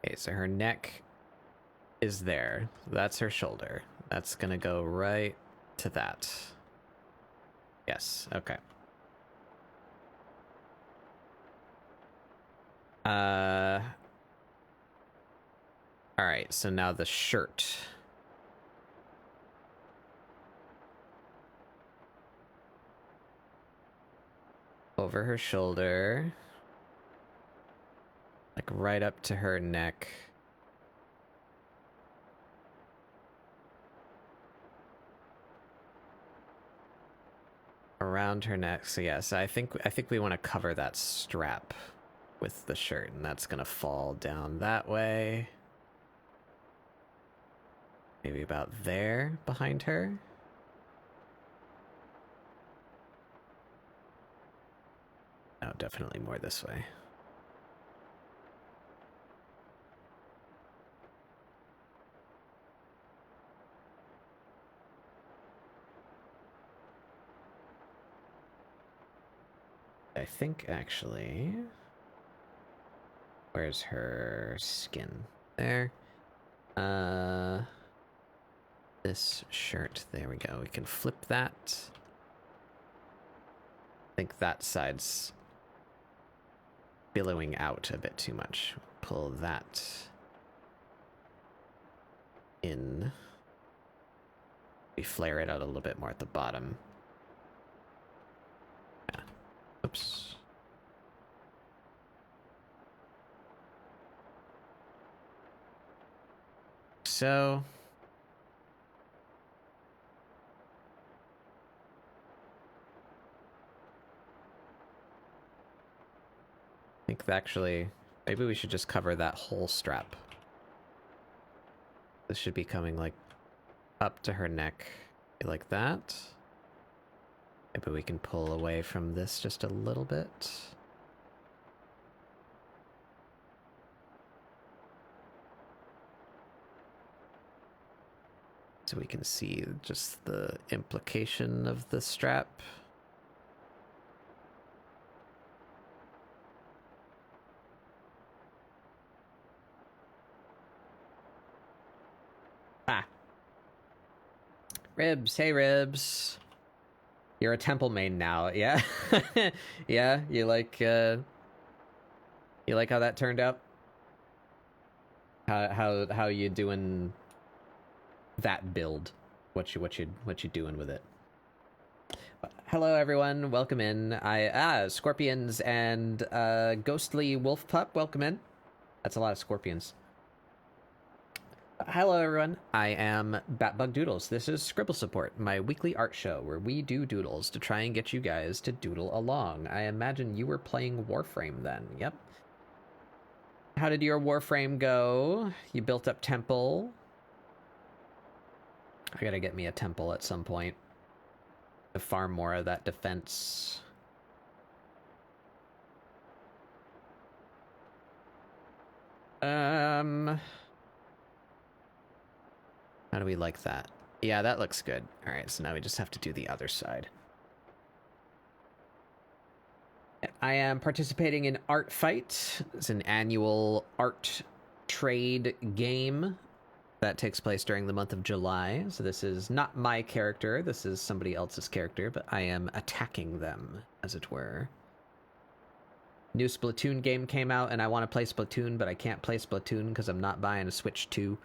Okay, so her neck is there. That's her shoulder. That's gonna go right to that. Yes, okay. Alright, so now the shirt. Over her shoulder. Like right up to her neck. Around her neck. So yes, I think we want to cover that strap with the shirt, and that's gonna fall down that way. Maybe about there behind her. No, definitely more this way. I think actually... Where's her skin? There. This shirt. There we go. We can flip that. I think that side's billowing out a bit too much. Pull that in. We flare it out a little bit more at the bottom. Yeah. Oops. So think actually, maybe we should just cover that whole strap. This should be coming like up to her neck, like that. Maybe we can pull away from this just a little bit. So we can see just the implication of the strap. Ah. Ribs, hey Ribs. You're a temple main now, yeah? Yeah, you like how that turned out? How you doing that build? What you doing with it? Hello everyone, welcome in. Scorpions and ghostly wolf pup, welcome in. That's a lot of scorpions. Hello everyone, I am Batbug Doodles. This is ScribbleSupport, my weekly art show where we do doodles to try and get you guys to doodle along. I imagine you were playing Warframe then, yep. How did your Warframe go? You built up temple? I gotta get me a temple at some point to farm more of that defense. How do we like that? Yeah, that looks good. All right, so now we just have to do the other side. I am participating in Artfight. It's an annual art trade game that takes place during the month of July. So this is not my character. This is somebody else's character, but I am attacking them, as it were. New Splatoon game came out, and I want to play Splatoon, but I can't play Splatoon because I'm not buying a Switch 2.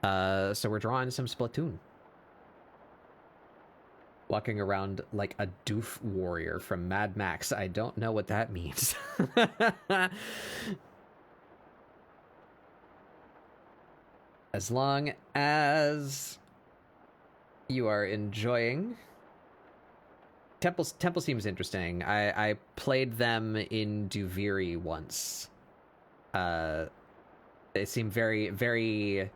So we're drawing some Splatoon. Walking around like a doof warrior from Mad Max. I don't know what that means. As long as you are enjoying. Temple seems interesting. I played them in Duviri once. They seem very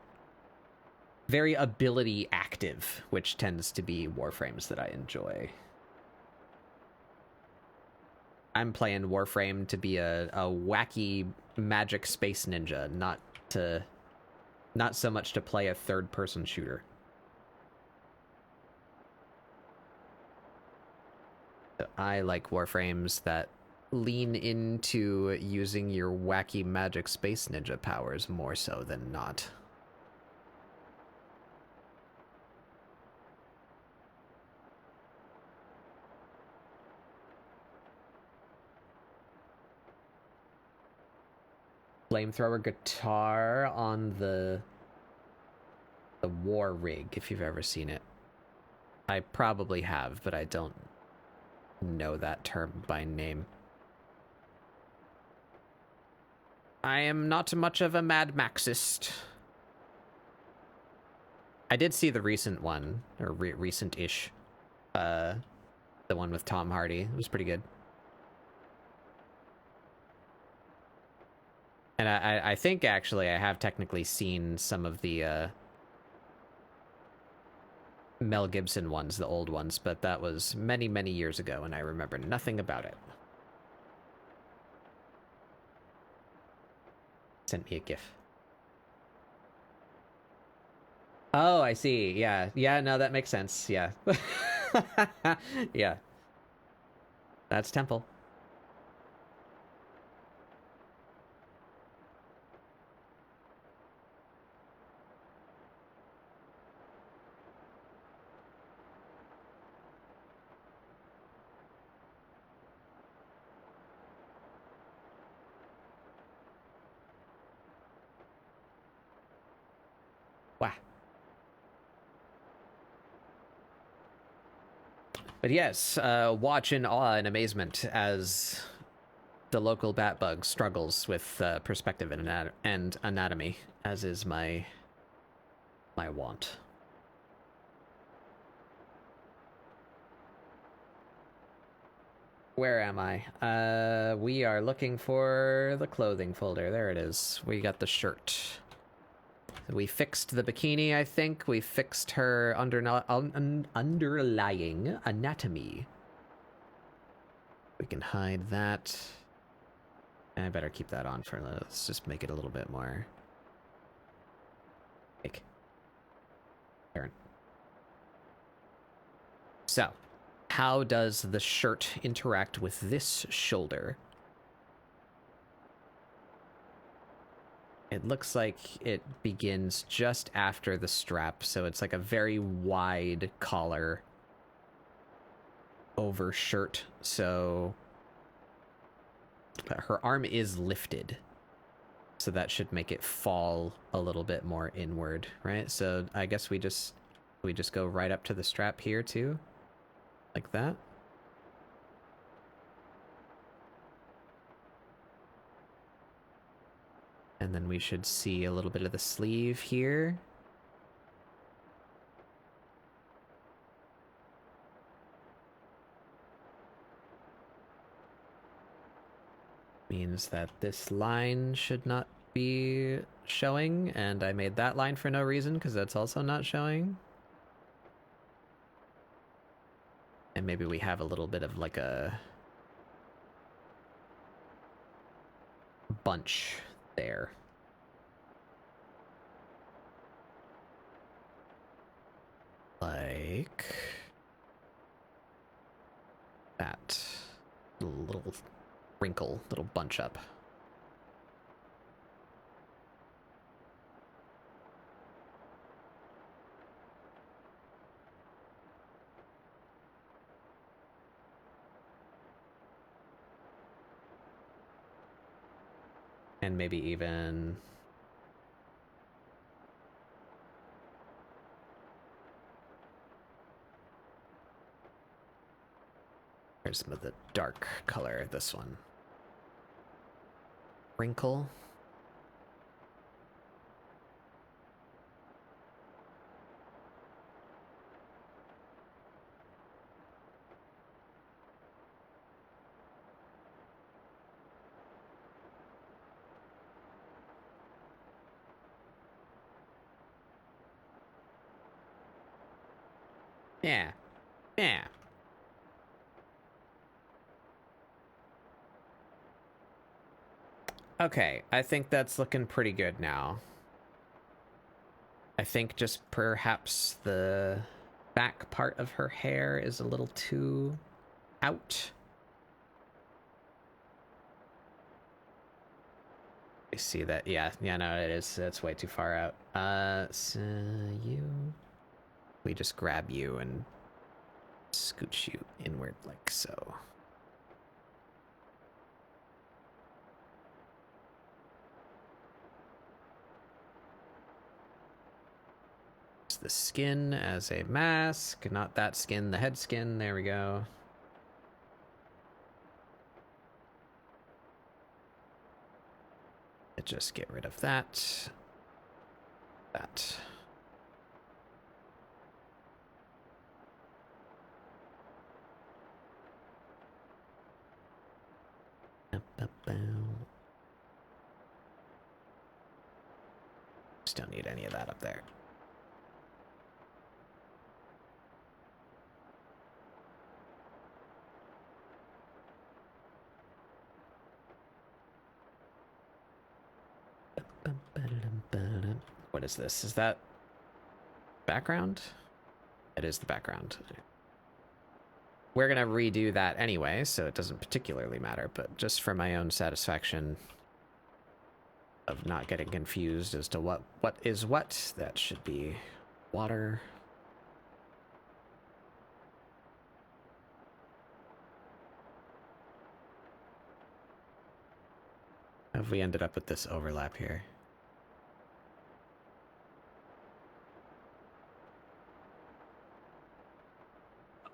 ability active, which tends to be Warframes that I enjoy. I'm playing Warframe to be a wacky magic space ninja, not so much to play a third-person shooter. I like Warframes that lean into using your wacky magic space ninja powers more so than not. Flamethrower guitar on the war rig, if you've ever seen it. I probably have, but I don't know that term by name. I am not much of a Mad Maxist. I did see the recent one, or recent-ish. The one with Tom Hardy. It was pretty good. And I think, actually, I have technically seen some of the Mel Gibson ones, the old ones, but that was many, many years ago, and I remember nothing about it. Sent me a GIF. Oh, I see. Yeah. Yeah, no, that makes sense. Yeah. Yeah. That's Temple. Wow. But yes, watch in awe and amazement as the local Batbug struggles with perspective and anatomy, as is my want. Where am I? We are looking for the clothing folder. There it is. We got the shirt. We fixed the bikini, I think. We fixed her underlying anatomy. We can hide that. I better keep that on for, let's just make it a little bit more. Turn. So, how does the shirt interact with this shoulder? It looks like it begins just after the strap, so it's like a very wide collar over shirt, so her arm is lifted, so that should make it fall a little bit more inward, right? So I guess we just go right up to the strap here too, like that. And then we should see a little bit of the sleeve here. Means that this line should not be showing, and I made that line for no reason because that's also not showing. And maybe we have a little bit of like a bunch there. Like that little wrinkle, little bunch up. And maybe even here's some of the dark color, this one. Wrinkle. Yeah. Yeah. Okay, I think that's looking pretty good now. I think just perhaps the back part of her hair is a little too out. I see that. Yeah, no, it is. That's way too far out. So we just grab you and scooch you inward like so. It's the skin as a mask, not that skin, the head skin. There we go. Just get rid of that. That. Just don't need any of that up there. What is this? Is that background? It is the background. We're gonna redo that anyway, so it doesn't particularly matter, but just for my own satisfaction of not getting confused as to what is what, that should be water. Have we ended up with this overlap here?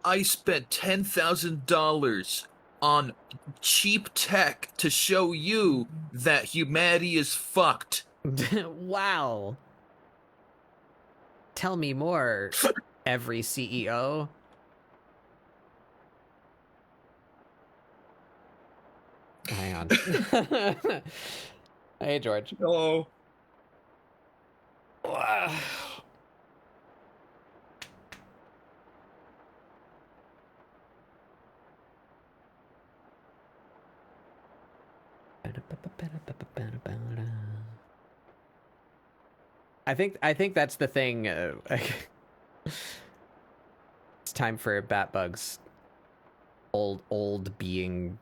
I spent $10,000 on cheap tech to show you that humanity is fucked. Wow. Tell me more, every CEO. Hang on. Hey, George. Hello. I think that's the thing. It's time for Batbug's old being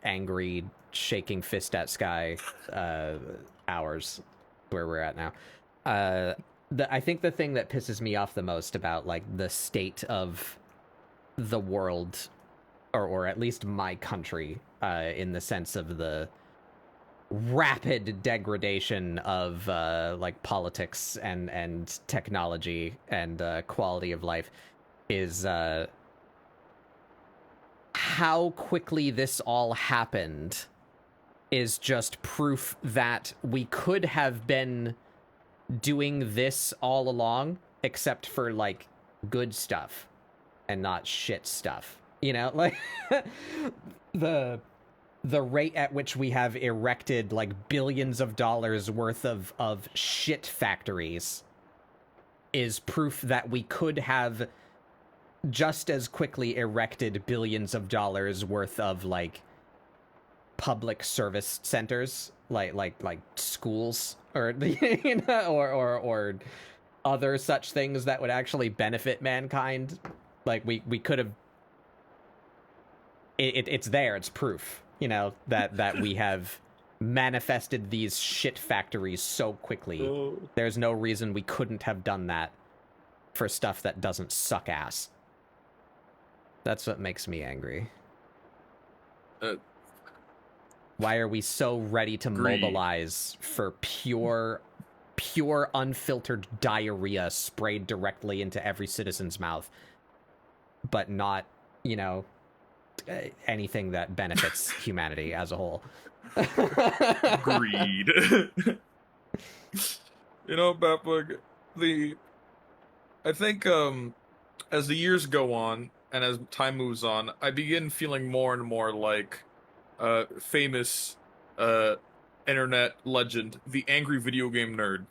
angry, shaking fist at sky hours, where we're at now. I think the thing that pisses me off the most about like the state of the world, or at least my country, in the sense of the rapid degradation of like politics and technology and quality of life, is how quickly this all happened is just proof that we could have been doing this all along, except for like good stuff and not shit stuff. You know, like the rate at which we have erected like billions of dollars worth of shit factories is proof that we could have just as quickly erected billions of dollars worth of like public service centers, like schools, or you know, or other such things that would actually benefit mankind. Like we could have. It's there. It's proof, you know, that we have manifested these shit factories so quickly. There's no reason we couldn't have done that for stuff that doesn't suck ass. That's what makes me angry. Why are we so ready to mobilize for pure unfiltered diarrhea sprayed directly into every citizen's mouth, but not, you know, anything that benefits humanity as a whole? Greed. You know, Batbug, I think as the years go on and as time moves on, I begin feeling more and more like famous internet legend, the angry video game nerd.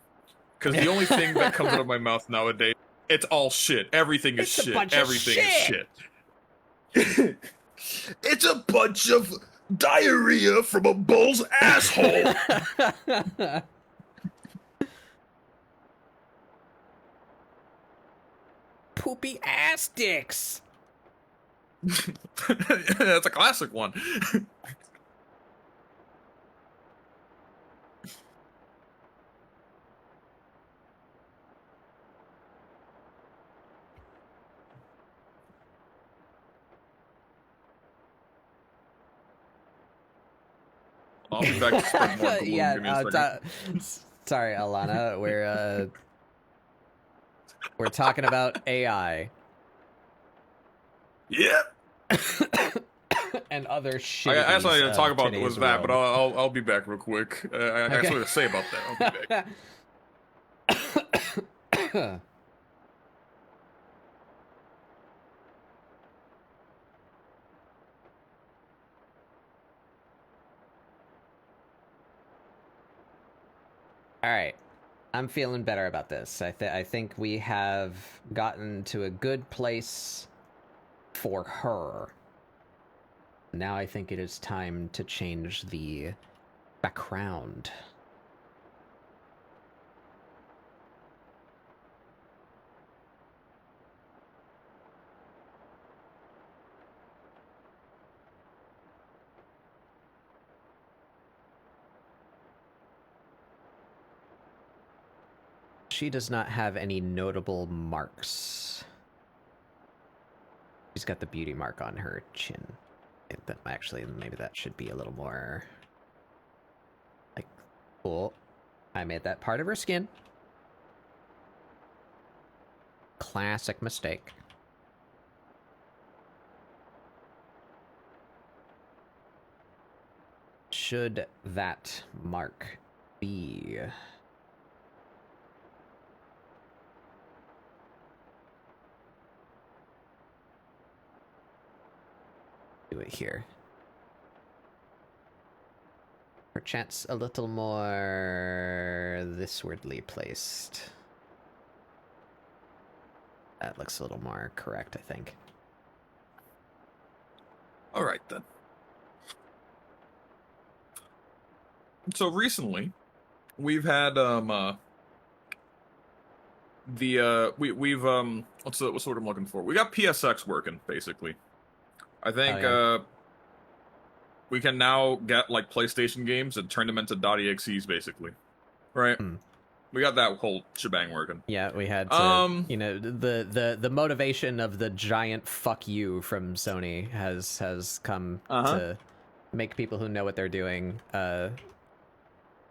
Because the only thing that comes out of my mouth nowadays, it's all shit. Everything is shit. Everything is shit. It's a bunch of diarrhea from a bull's asshole. Poopy ass dicks. That's a classic one. I'll be back to spread more gloom. Yeah, Give me a second. sorry, Alana. We're talking about AI. Yep. And other shit. I actually wanted to talk about was that, but I'll be back real quick. I got something to say about that. I'll be back. All right. I'm feeling better about this. I think we have gotten to a good place for her. Now I think it is time to change the background. She does not have any notable marks. She's got the beauty mark on her chin. Actually, maybe that should be a little more... like, cool. I made that part of her skin. Classic mistake. Should that mark be... do it here. Perchance a little more thiswardly placed. That looks a little more correct, I think. All right then. So recently, we've had we've what's the word I'm looking for? We got PSX working basically. I think yeah. we can now get like PlayStation games and turn them into .exes basically, right? We got that whole shebang working. Yeah, we had to, you know, the motivation of the giant fuck you from Sony has come to make people who know what they're doing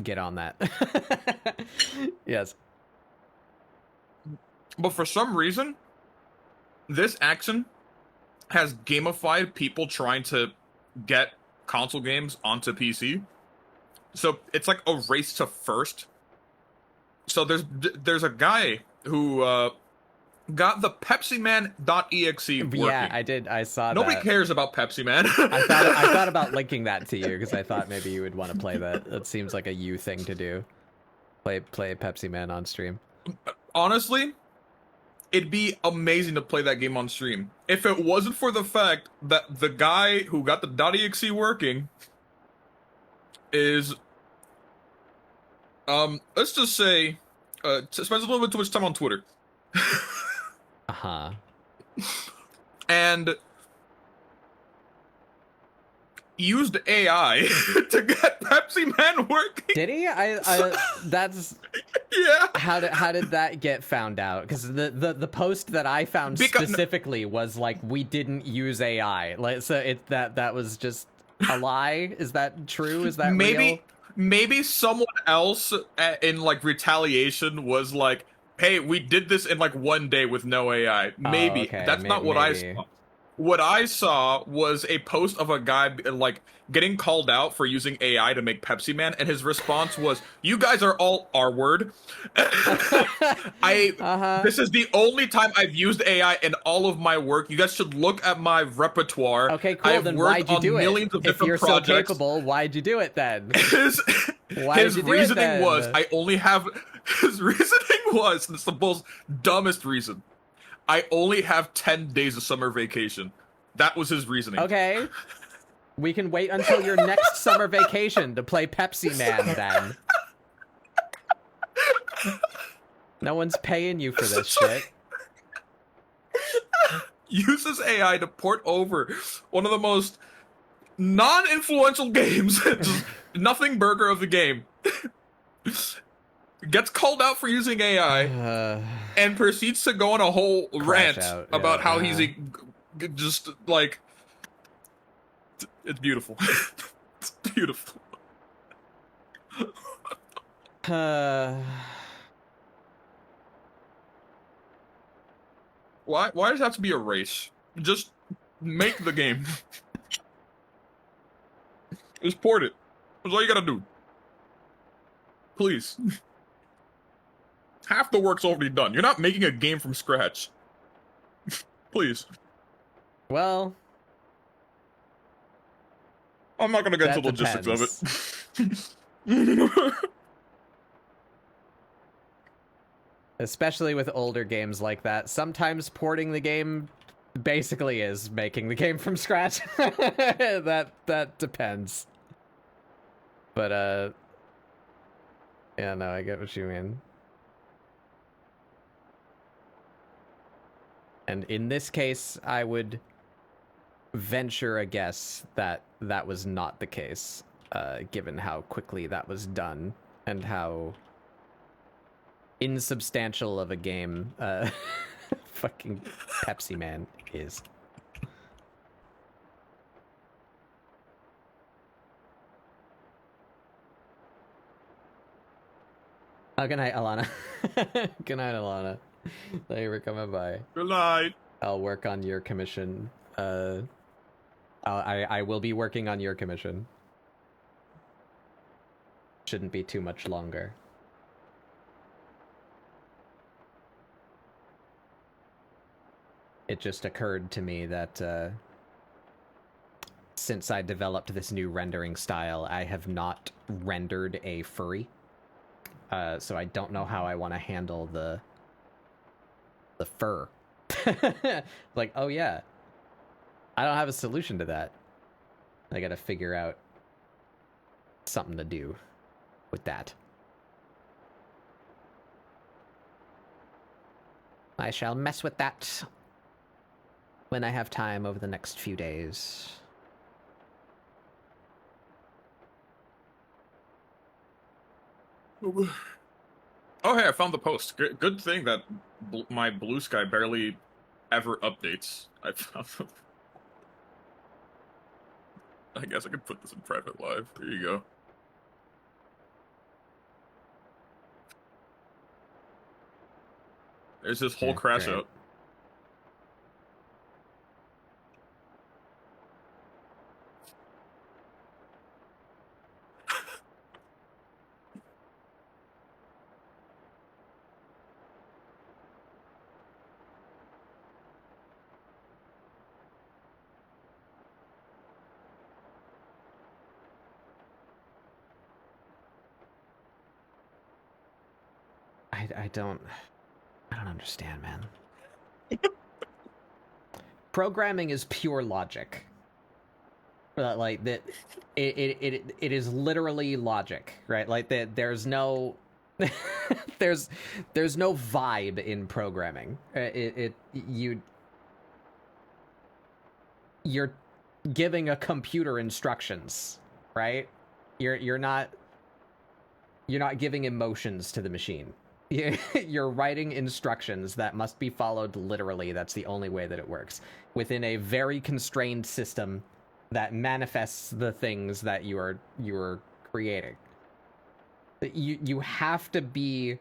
get on that. Yes. But for some reason, this action has gamified people trying to get console games onto PC. So it's like a race to first. So there's a guy who got the Pepsi Man.exe working. Yeah, I did. I saw Nobody that. cares about Pepsi Man. I thought about linking that to you because I thought maybe you would want to play that. That seems like a you thing to do. Play Pepsi Man on stream. Honestly, it'd be amazing to play that game on stream. If it wasn't for the fact that the guy who got the .exe working is let's just say spends a little bit too much time on Twitter. And used AI to get Pepsi Man working. Did he? That's yeah. How did that get found out? Because the post that I found specifically was like, we didn't use AI. Like, so that was just a lie. Is that true? Is that real? Maybe someone else in like retaliation was like, hey, we did this in like one day with no AI. Maybe. Oh, okay. That's not what I saw. What I saw was a post of a guy like getting called out for using AI to make Pepsi Man, and his response was, "You guys are all R-word." This is the only time I've used AI in all of my work. You guys should look at my repertoire. Okay, cool. Then why'd you do it? If you're so capable, why'd you do it then? His reasoning was, I only have. His reasoning was, and it's the most dumbest reason. I only have 10 days of summer vacation. That was his reasoning. Okay. We can wait until your next summer vacation to play Pepsi Man then. No one's paying you for this shit. Uses AI to port over one of the most non-influential games, just nothing burger of the game. Gets called out for using AI and proceeds to go on a whole rant about how he's just like, it's beautiful. It's beautiful. Why does it have to be a race? Just make the game. Just port it. That's all you gotta do. Please. Half the work's already done. You're not making a game from scratch. Please. Well, I'm not gonna get into the logistics of it. Especially with older games like that, sometimes porting the game basically is making the game from scratch. that depends. But yeah, no, I get what you mean. And in this case, I would venture a guess that that was not the case, given how quickly that was done and how insubstantial of a game fucking Pepsi Man is. Oh, good night, Alana. Good night, Alana. Thank you for coming by. Good night. I'll work on your commission. I will be working on your commission. Shouldn't be too much longer. It just occurred to me that since I developed this new rendering style, I have not rendered a furry. So I don't know how I want to handle the fur. Like, oh yeah, I don't have a solution to that. I gotta figure out something to do with that. I shall mess with that when I have time over the next few days. Oh, hey, I found the post. Good thing that my blue sky barely ever updates. I found them. I guess I could put this in private live. There you go. There's this whole crash great. out. I don't understand, man. Programming is pure logic. Like that, it is literally logic, right? Like that, there's no, there's no vibe in programming. You're giving a computer instructions, right? You're not giving emotions to the machine. You're writing instructions that must be followed literally. That's the only way that it works within a very constrained system that manifests the things that you are creating. You have to be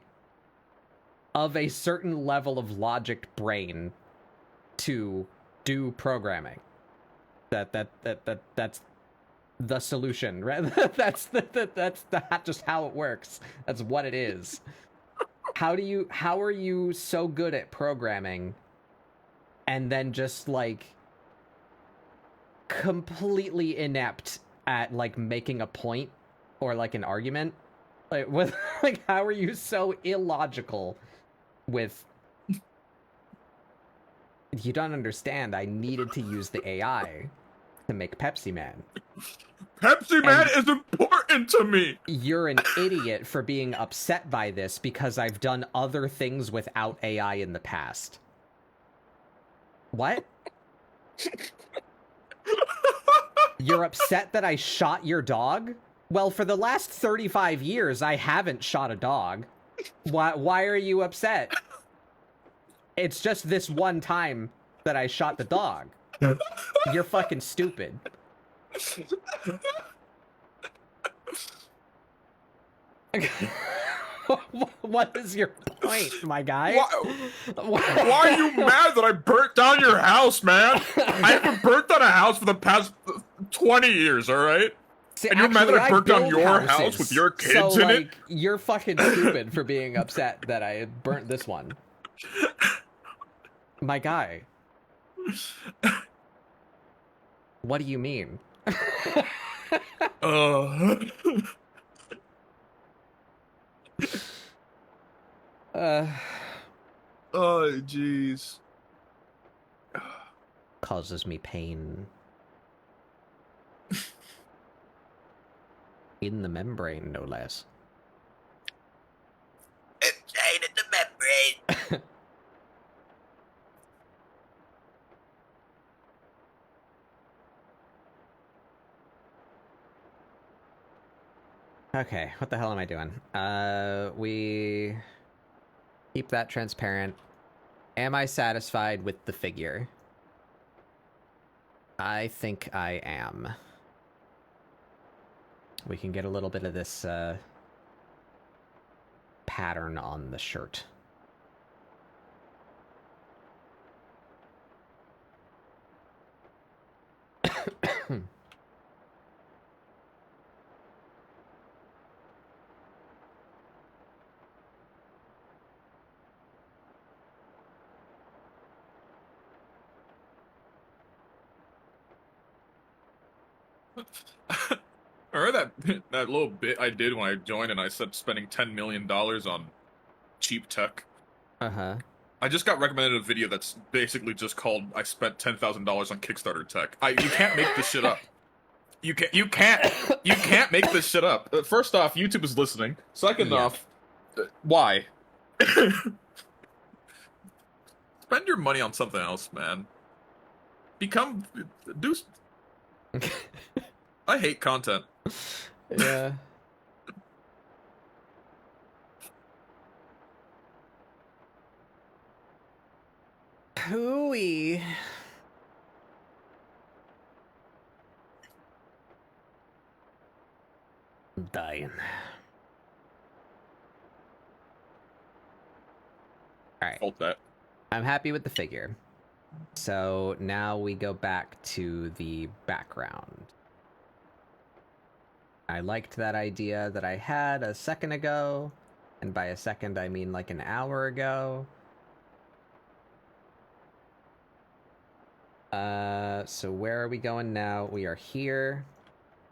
of a certain level of logic brain to do programming. That's the solution, right? that's not just how it works. That's what it is. How are you so good at programming and then just like completely inept at like making a point or like an argument? Like with like how are you so illogical with you don't understand, I needed to use the AI to make Pepsi Man. Pepsi Man is important to me! You're an idiot for being upset by this because I've done other things without AI in the past. What? You're upset that I shot your dog? Well, for the last 35 years, I haven't shot a dog. Why are you upset? It's just this one time that I shot the dog. You're fucking stupid. What is your point, my guy? Why are you mad that I burnt down your house, man? I haven't burnt down a house for the past 20 years, alright? See, and you're mad that I burnt down your houses, house with your kids so, in like, it? You're fucking stupid for being upset that I had burnt this one. My guy. What do you mean? Oh, jeez. Causes me pain. In the membrane, no less. It's pain in the membrane. Okay, what the hell am I doing? We keep that transparent. Am I satisfied with the figure? I think I am. We can get a little bit of this pattern on the shirt. I heard that little bit I did when I joined, and I said spending $10 million on cheap tech. Uh-huh. I just got recommended a video that's basically just called "I spent $10,000 on Kickstarter tech." You can't make this shit up. You can't make this shit up. First off, YouTube is listening. Second Yeah. off, why? Spend your money on something else, man. Do. I hate content. Yeah. Hooey. I'm dying. Alright. Fault that. I'm happy with the figure. So now we go back to the background. I liked that idea that I had a second ago. And by a second, I mean like an hour ago. So where are we going now? We are here.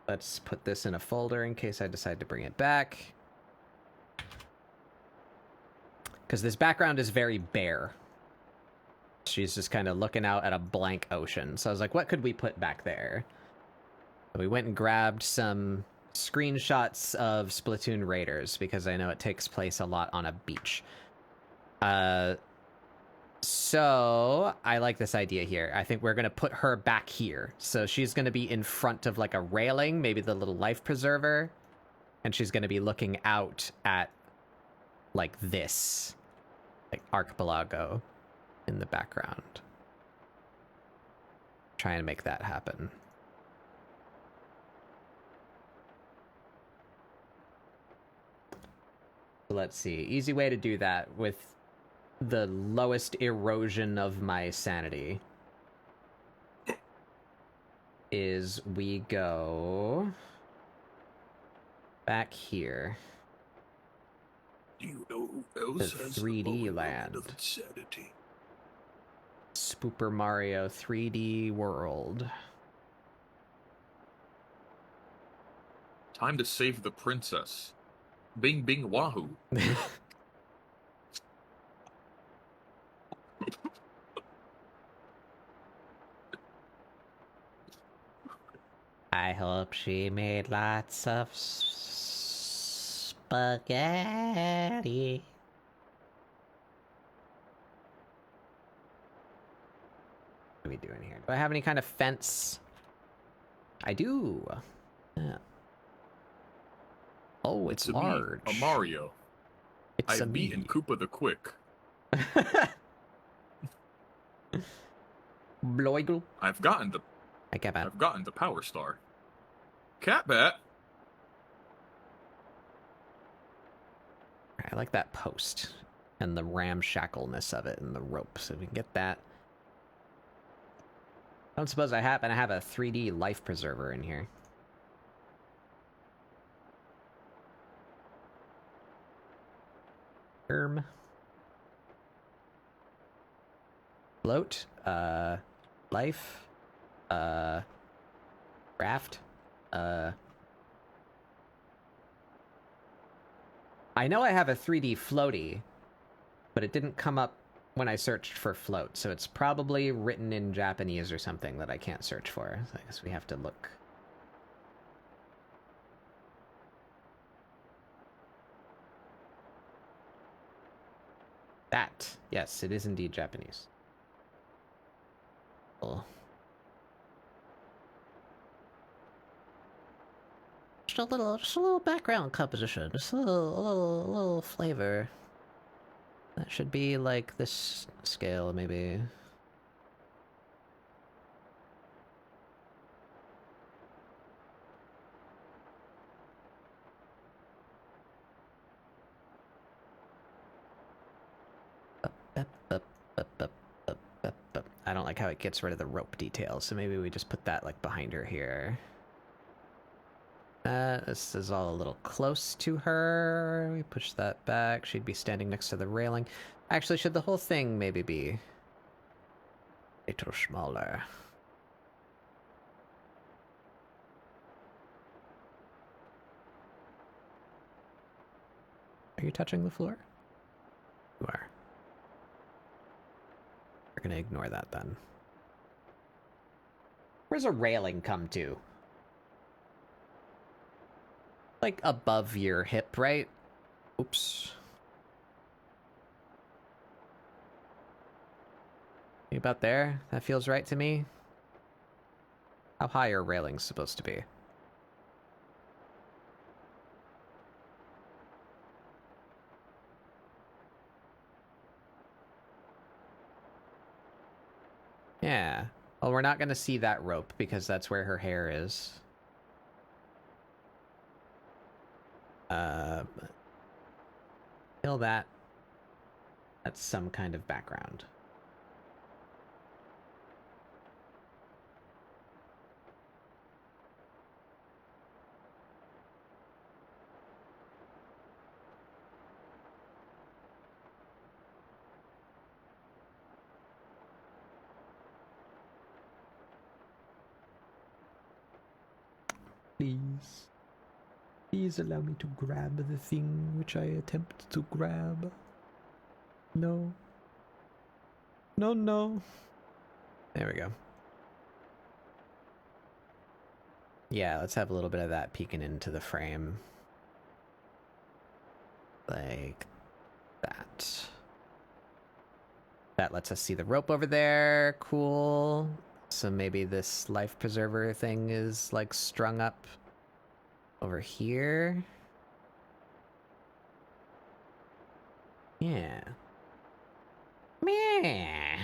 Let's put this in a folder in case I decide to bring it back. Because this background is very bare. She's just kind of looking out at a blank ocean. So I was like, what could we put back there? We went and grabbed some screenshots of Splatoon Raiders because I know it takes place a lot on a beach. So I like this idea here. I think we're going to put her back here. So she's going to be in front of like a railing, maybe the little life preserver. And she's going to be looking out at like this, like archipelago in the background. Trying to make that happen. So let's see. Easy way to do that with the lowest erosion of my sanity is we go back here. Do you know who The else has 3D a land. moment of insanity? Super Mario 3D World. Time to save the princess. Bing bing wahoo. I hope she made lots of spaghetti. What are we doing here? Do I have any kind of fence? I do. Yeah. Oh, it's large. A Mario. It's I've beaten Koopa the Quick. Bloigel. I've gotten the Power Star. Catbat. I like that post and the ramshackleness of it and the rope, so we can get that. I don't suppose I happen to have a 3D life preserver in here. Float, life, raft, I know I have a 3D floaty, but it didn't come up when I searched for float, so it's probably written in Japanese or something that I can't search for. So I guess we have to look. That. Yes, it is indeed Japanese. Oh. Just a little background composition. Just a little flavor. That should be like this scale, maybe. I don't like how it gets rid of the rope details, so maybe we just put that like behind her here. This is all a little close to her. We push that back. She'd be standing next to the railing. Actually, should the whole thing maybe be a little smaller? Are you touching the floor? You are. We're gonna ignore that then. Where's a railing come to? Like above your hip, right? Oops. About there? That feels right to me. How high are railings supposed to be? Yeah. Well, we're not going to see that rope because that's where her hair is. Kill that. That's some kind of background. Please. Please allow me to grab the thing which I attempt to grab. No. No, no. There we go. Yeah, let's have a little bit of that peeking into the frame. Like that. That lets us see the rope over there. Cool. So maybe this life preserver thing is like strung up over here. Yeah. Meh.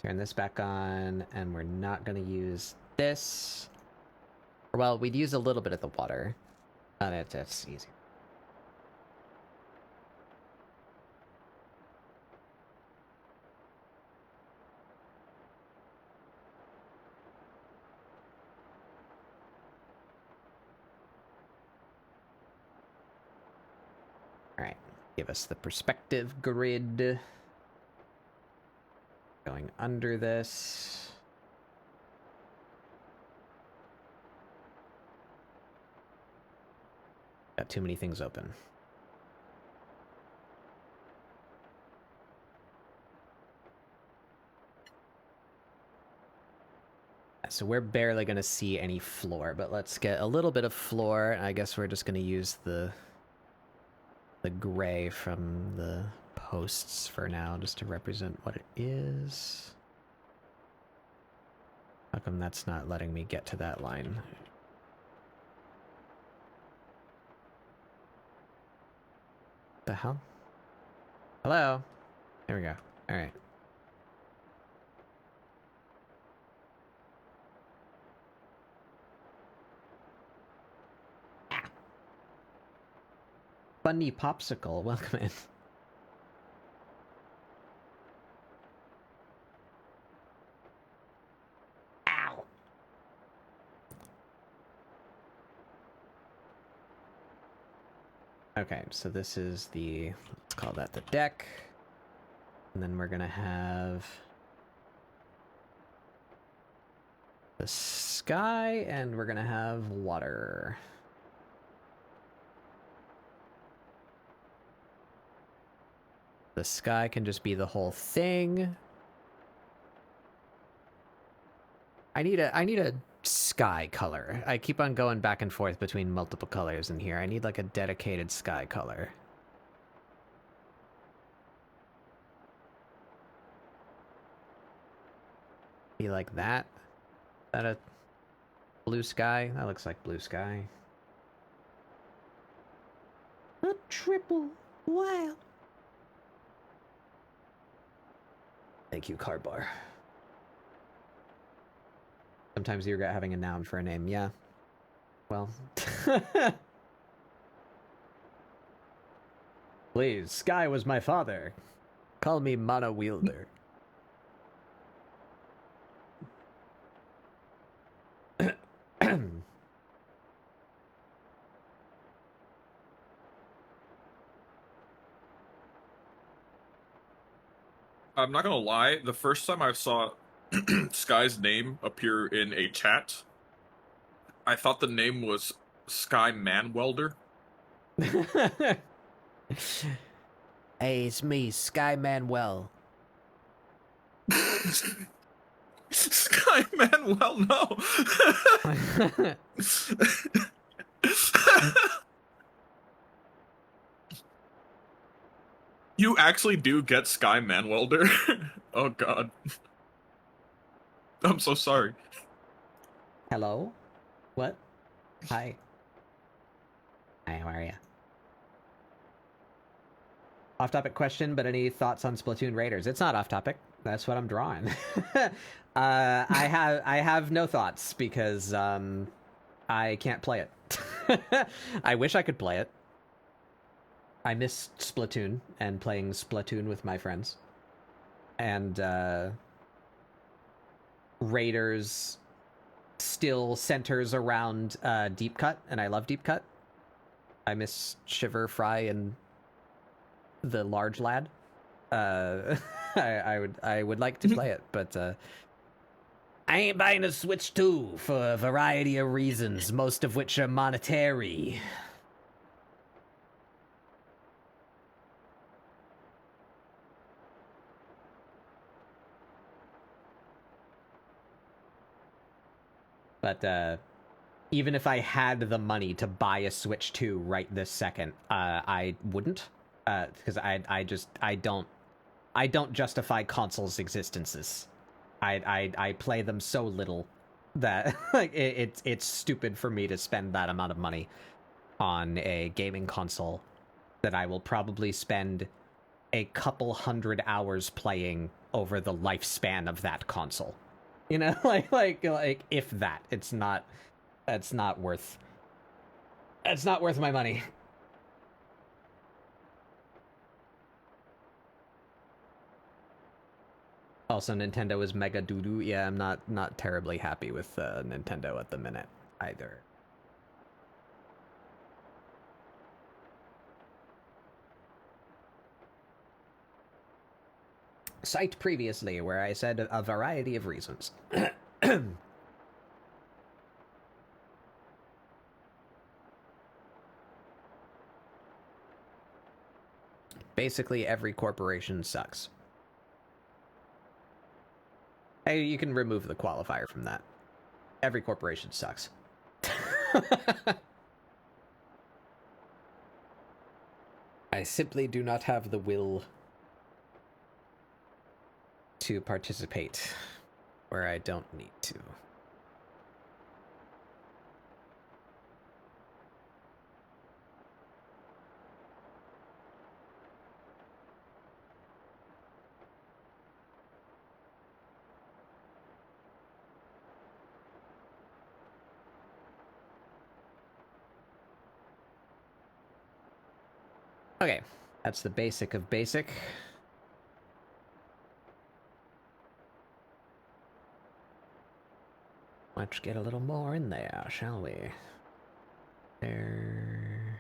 Turn this back on, and we're not going to use this. Well, we'd use a little bit of the water. That's easy. All right, give us the perspective grid. Going under this. Got too many things open. So we're barely going to see any floor, but let's get a little bit of floor. I guess we're just going to use the gray from the posts for now, just to represent what it is. How come that's not letting me get to that line? The hell? Hello? There we go. All right. Bunny Popsicle, welcome in. Ow! Okay, so this is the, let's call that the deck. And then we're gonna have the sky, and we're gonna have water. The sky can just be the whole thing. I need a sky color. I keep on going back and forth between multiple colors in here. I need like a dedicated sky color. Be like that. Is that a blue sky? That looks like blue sky. A triple. Wow. Thank you, Cardbar. Sometimes you regret having a noun for a name. Yeah. Well. Please, Sky was my father. Call me Mana Wielder. I'm not gonna lie, the first time I saw Sky's name appear in a chat. I thought the name was Sky Manwelder. Hey, it's me, Sky Manuel. Sky Manuel, no. You actually do get Sky Manwelder? Oh god. I'm so sorry. Hello? What? Hi. Hi, how are you? Off-topic question, but any thoughts on Splatoon Raiders? It's not off-topic. That's what I'm drawing. I have no thoughts because I can't play it. I wish I could play it. I miss Splatoon and playing Splatoon with my friends. And Raiders still centers around Deep Cut, and I love Deep Cut. I miss Shiver, Fry, and the large lad. I would like to play it, but I ain't buying a Switch 2 for a variety of reasons, most of which are monetary. But even if I had the money to buy a Switch 2 right this second, I wouldn't, because I don't justify consoles' existences. I play them so little that like it's stupid for me to spend that amount of money on a gaming console that I will probably spend a couple hundred hours playing over the lifespan of that console. You know, like if that, it's not worth my money. Also, Nintendo is mega doo-doo. Yeah, I'm not terribly happy with Nintendo at the minute either. Cite previously, where I said a variety of reasons. Basically, every corporation sucks. Hey, you can remove the qualifier from that. Every corporation sucks. I simply do not have the will to participate where I don't need to. Okay, that's the basic of basic. Let's get a little more in there, shall we? There.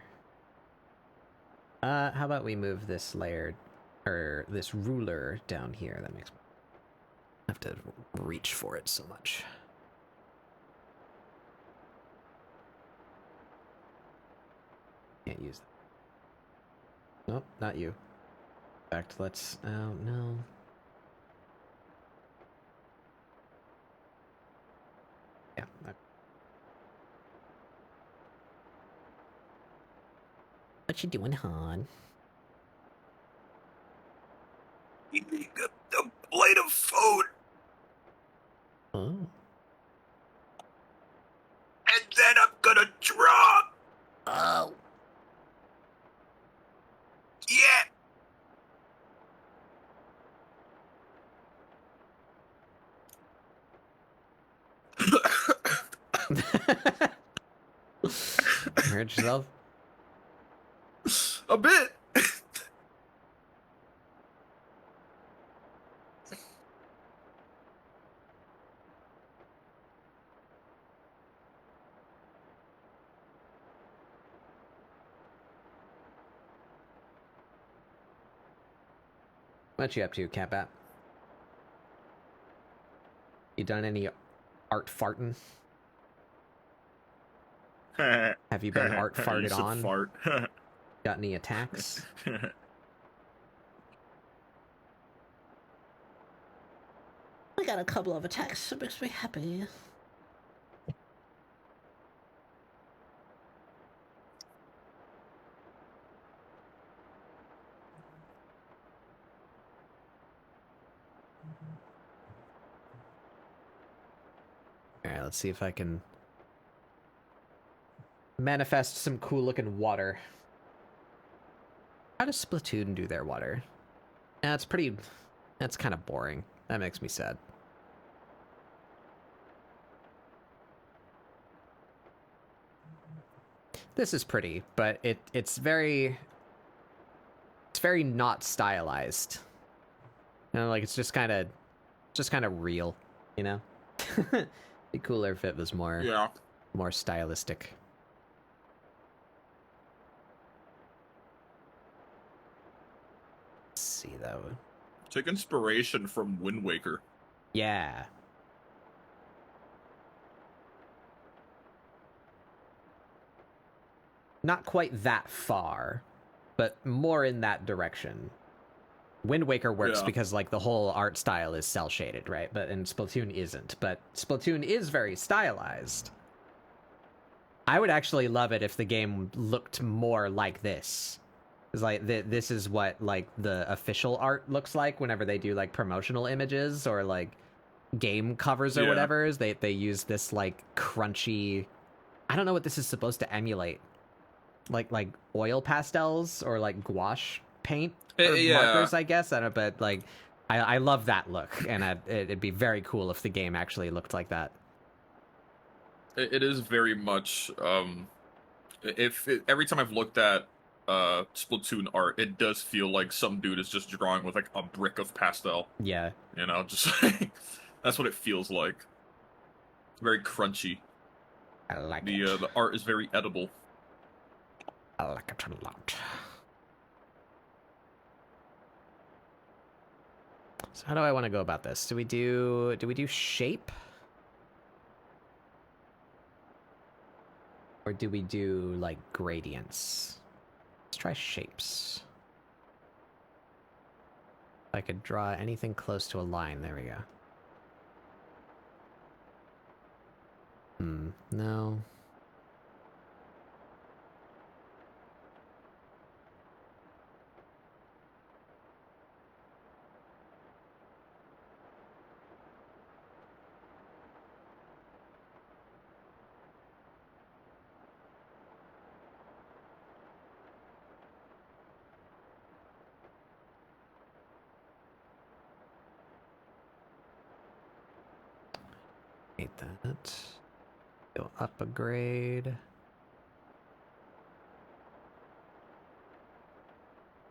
How about we move this layer, or this ruler down here? That makes me have to reach for it so much. Can't use that. Nope, not you. In fact, let's... Oh, no. Yeah. What you doing, Han? Eating a plate of food, Oh. and then I'm gonna draw. Oh. Yeah. Hurt yourself? A bit. What you up to, Cat Bat? You done any art farting? Have you been art You farted said on? fart. Got any attacks? I got a couple of attacks. It makes me happy. Alright, let's see if I can manifest some cool looking water. How does Splatoon do their water? Yeah, it's pretty... That's kind of boring. That makes me sad. This is pretty, but it's very... It's very not stylized. You know, like, it's just kind of real, you know? It'd be cooler if it was more... Yeah. more stylistic. Let's see, though. Take inspiration from Wind Waker. Yeah. Not quite that far, but more in that direction. Wind Waker works Yeah. because, like, the whole art style is cel-shaded, right? But and Splatoon isn't. But Splatoon is very stylized. I would actually love it if the game looked more like this. It's like this is what like the official art looks like whenever they do like promotional images or like game covers or Yeah. whatever. Is they use this like crunchy. I don't know what this is supposed to emulate. Like oil pastels or like gouache paint or Yeah. markers, I guess. I don't know, but like I love that look, and it'd be very cool if the game actually looked like that. It is very much every time I've looked at Splatoon art, it does feel like some dude is just drawing with like a brick of pastel. Yeah. You know, just like, that's what it feels like. Very crunchy. I like The art is very edible. I like it a lot. So how do I want to go about this? Do we do shape? Or do we do like gradients? Let's try shapes. If I could draw anything close to a line, there we go. No. Hate that. Go up a grade.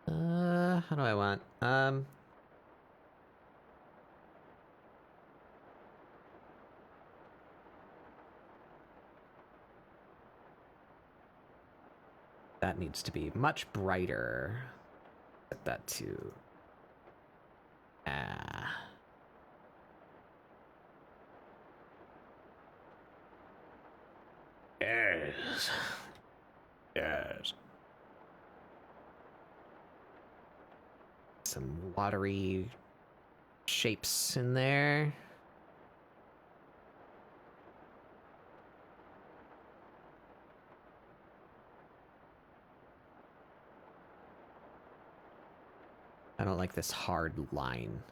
How do I want? That needs to be much brighter. Set that to... Yes. Yes. Some watery shapes in there. I don't like this hard line.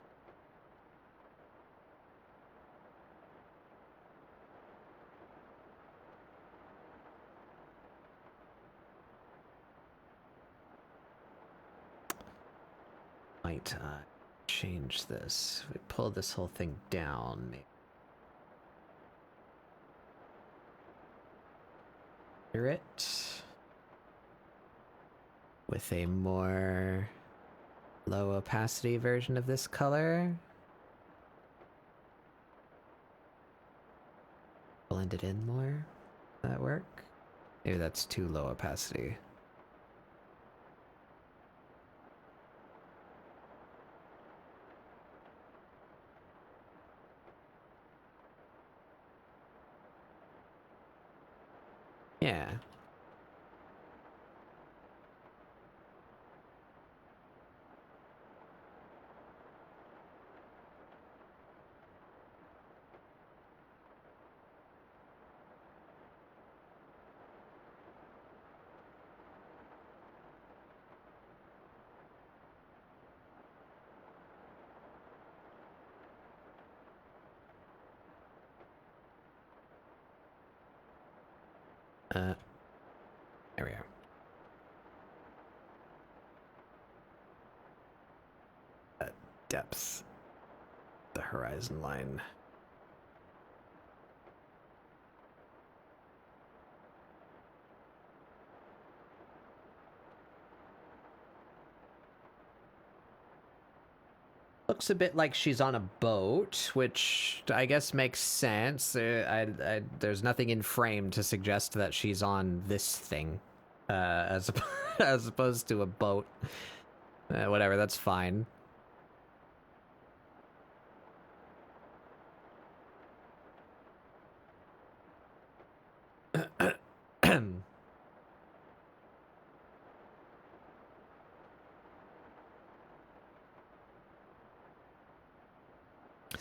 Might change this. We pull this whole thing down. Maybe. It with a more low opacity version of this color. Blend it in more. Does that work? Maybe that's too low opacity. Yeah. There we are. Depth. The horizon line. Looks a bit like she's on a boat, which I guess makes sense. There's nothing in frame to suggest that she's on this thing, as opposed to a boat. Whatever, that's fine.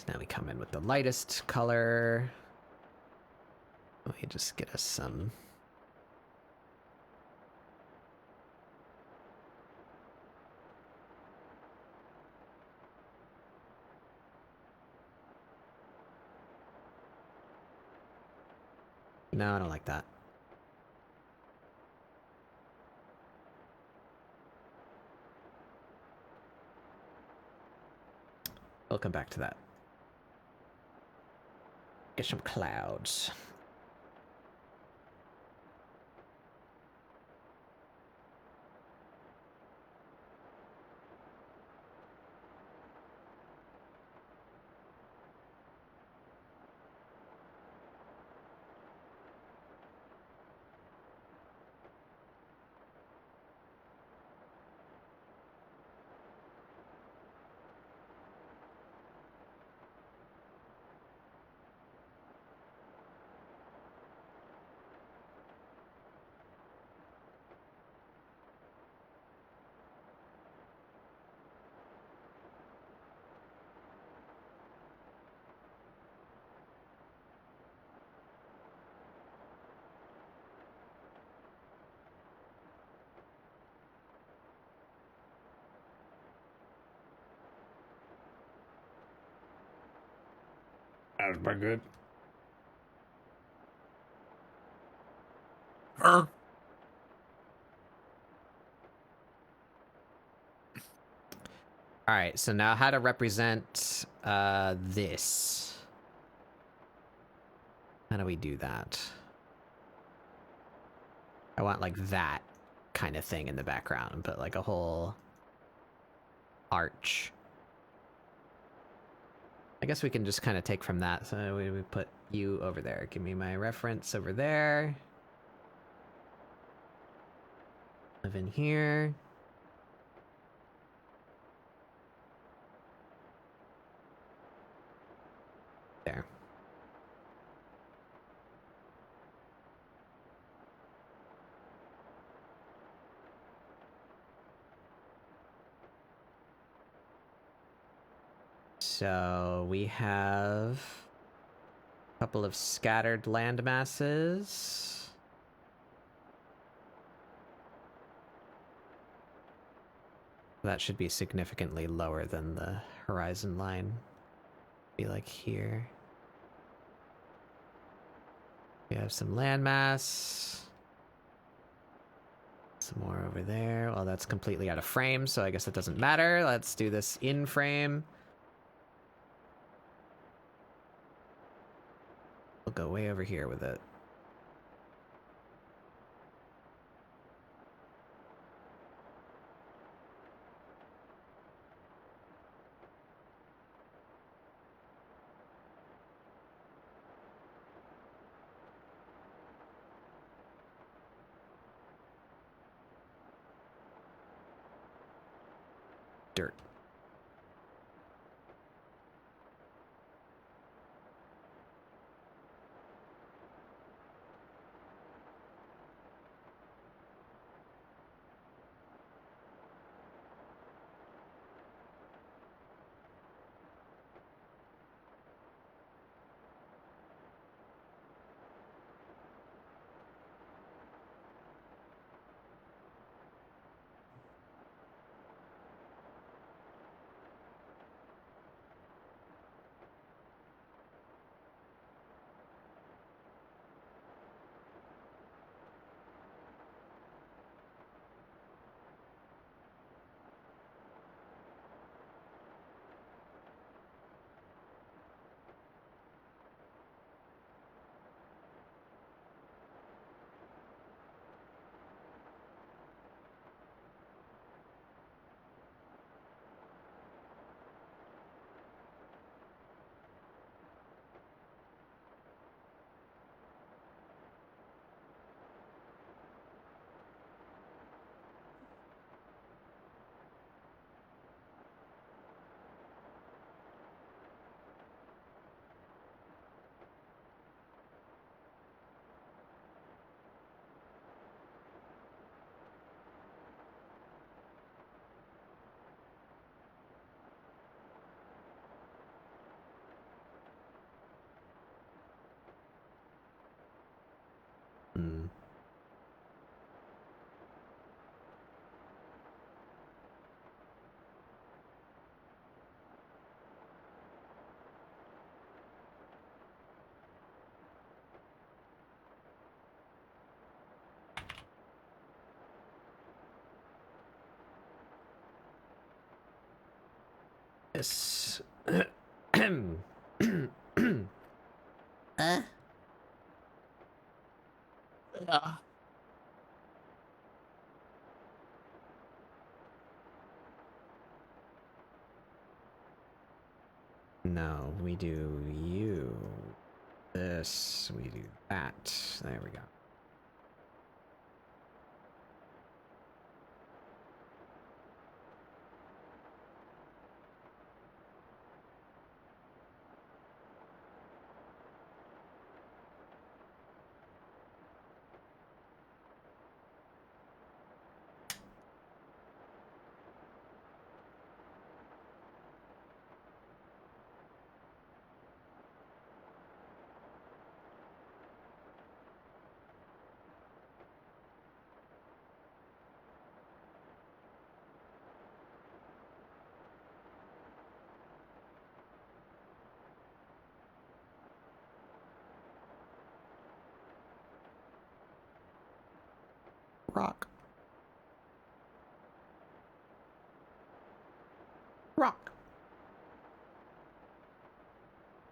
Now we come in with the lightest color. Let me just get us some. No, I don't like that. We'll come back to that. Get some clouds. That was pretty good. Huh? All right, so now how to represent this? How do we do that? I want like that kind of thing in the background, but like a whole arch. I guess we can just kind of take from that. So we put you over there. Give me my reference over there. Live in here. There. So we have a couple of scattered land masses. That should be significantly lower than the horizon line. Be like here. We have some landmass. Some more over there. Well, that's completely out of frame, so I guess it doesn't matter. Let's do this in frame. We'll go way over here with it. Dirt. Hmm. This. Huh? Yeah. No, we do you. This, we do that. There we go. Rock. Rock.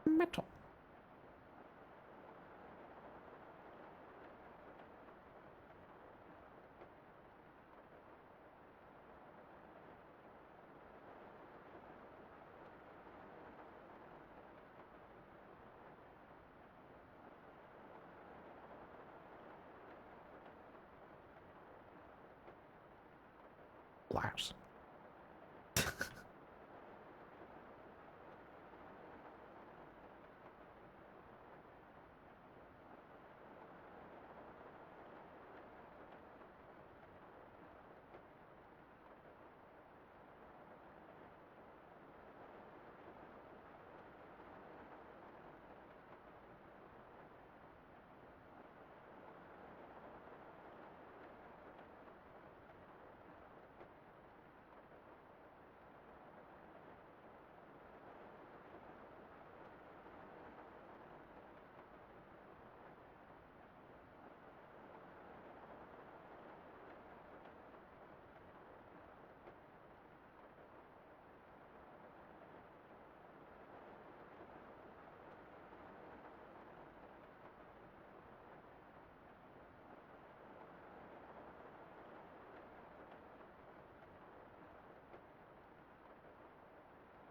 Metal. Glass.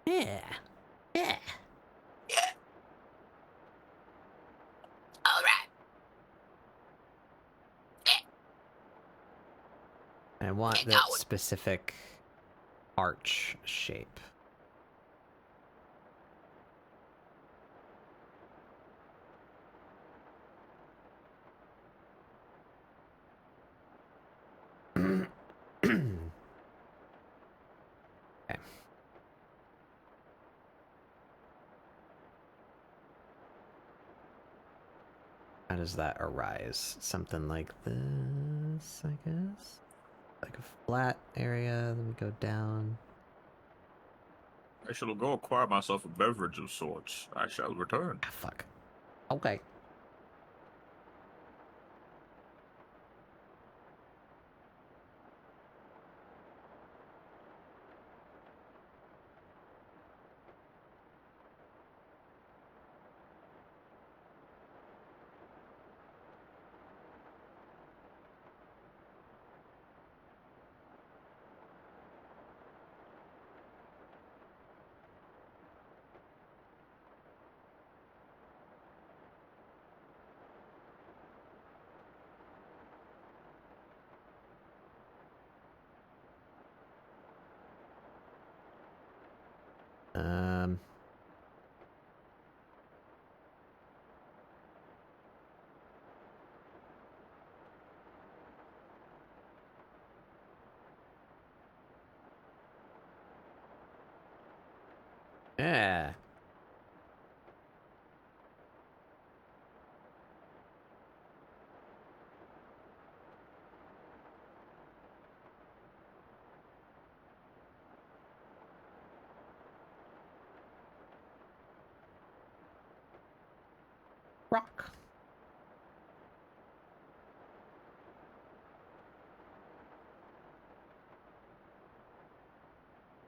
Yeah. Yeah. All right. I want Get that going. specific arch shape. Okay. How does that arise? Something like this, I guess? Like a flat area, then we go down. I shall go acquire myself a beverage of sorts. I shall return. Ah, fuck. Okay. Um. Yeah.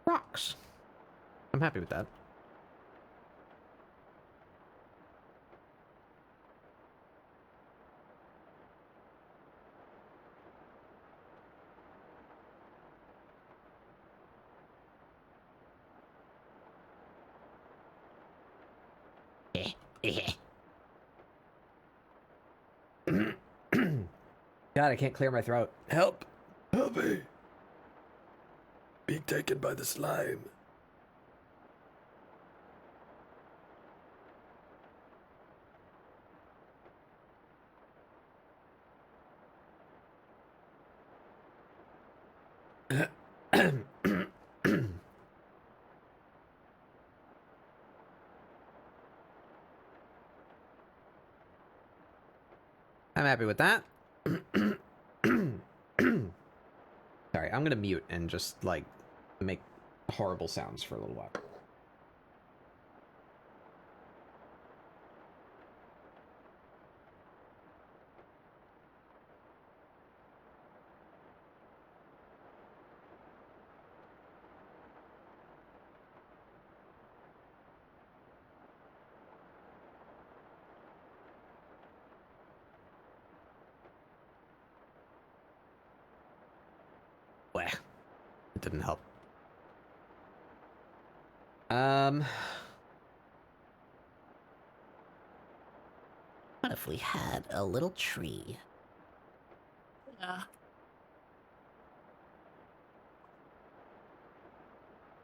Rocks. I'm happy with that. God, I can't clear my throat. Help! Help me. Being taken by the slime. I'm happy with that. Sorry, I'm gonna mute and just, like, make horrible sounds for a little while. Well, it didn't help. What if we had a little tree?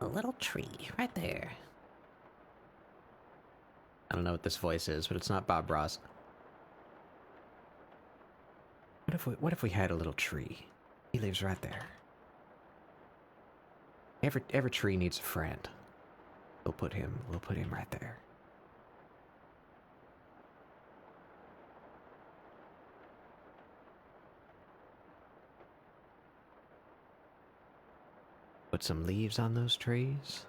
A little tree right there. I don't know what this voice is, but it's not Bob Ross. What if we had a little tree? He lives right there. Every tree needs a friend. We'll put him right there. Put some leaves on those trees.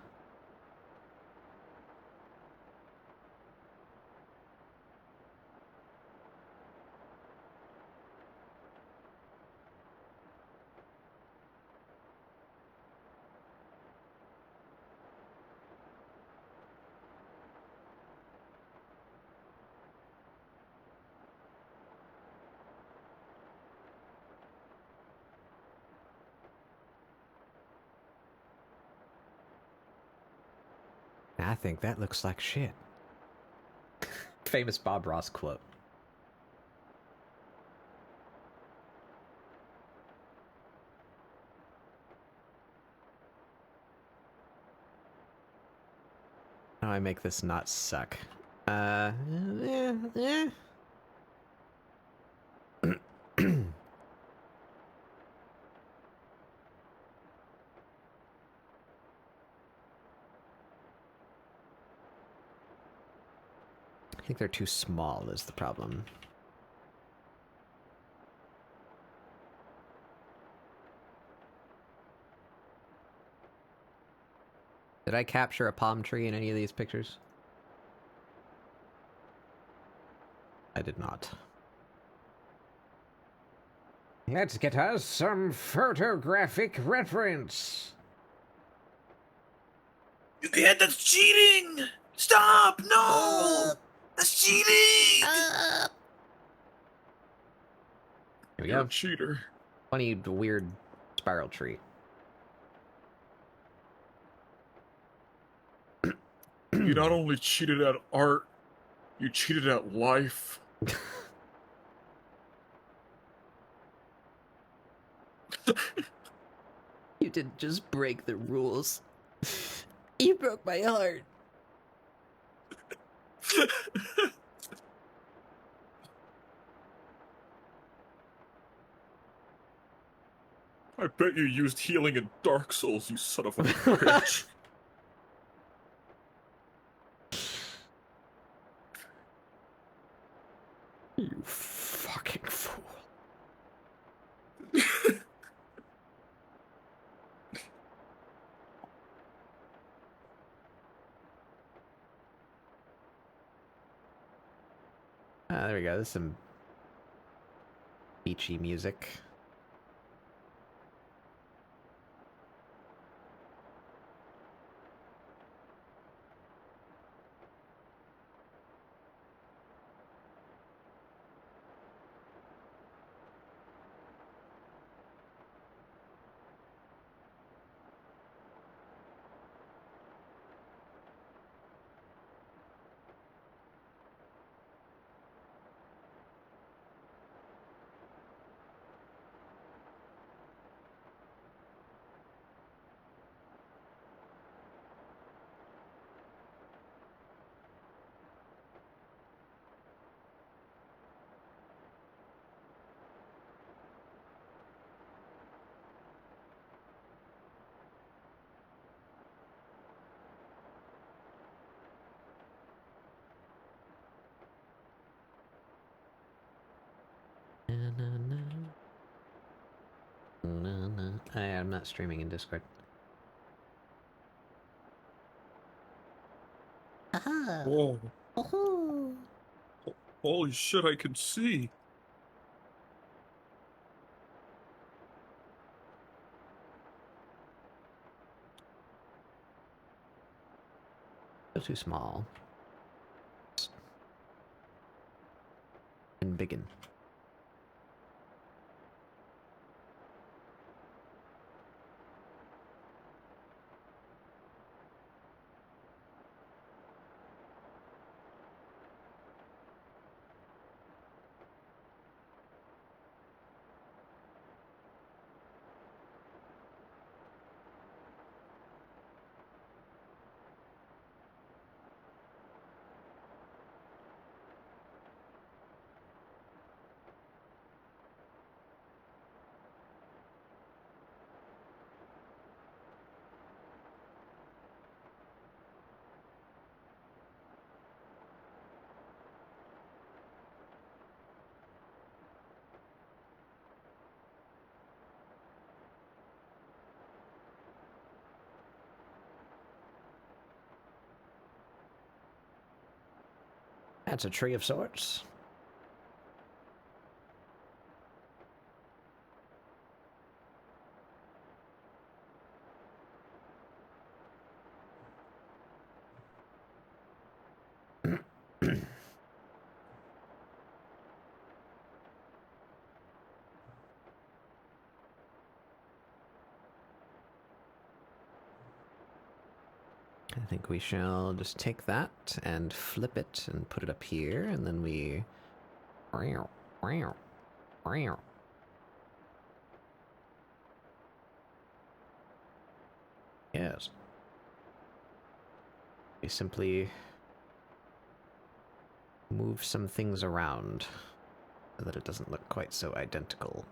I think that looks like shit. Famous Bob Ross quote. How do I make this not suck? Yeah. I think they're too small is the problem. Did I capture a palm tree in any of these pictures? I did not. Let's get us some photographic reference. Yeah, that's cheating! Stop! No! That's cheating! Here we You're a go. cheater. Funny, weird spiral tree. You not only cheated at art, you cheated at life. You didn't just break the rules. You broke my heart. I bet you used healing in Dark Souls, you son of a bitch. You fucking fool. Ah, there we go. There's some beachy music. No. I'm not streaming in Discord. Aha. Whoa. Oh. Holy shit, I can see. Still too small. And biggin. That's a tree of sorts. I think we shall just take that and flip it and put it up here, and then we... Yes. We simply move some things around so that it doesn't look quite so identical.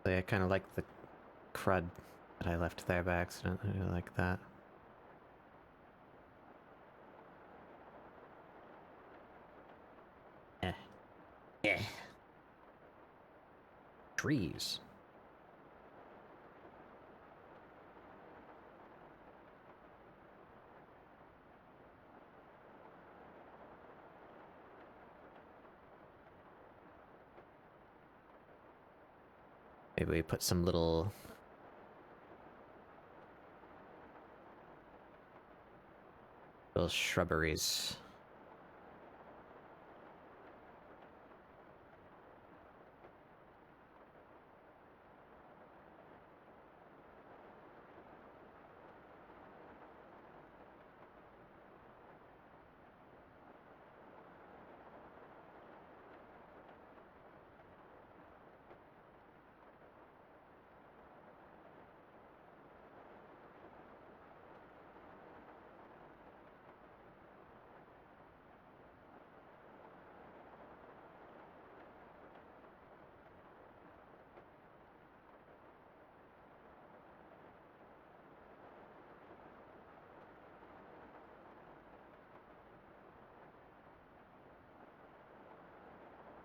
I kind of like the crud that I left there by accident. I like that. Yeah. Trees. Maybe we put some little shrubberies.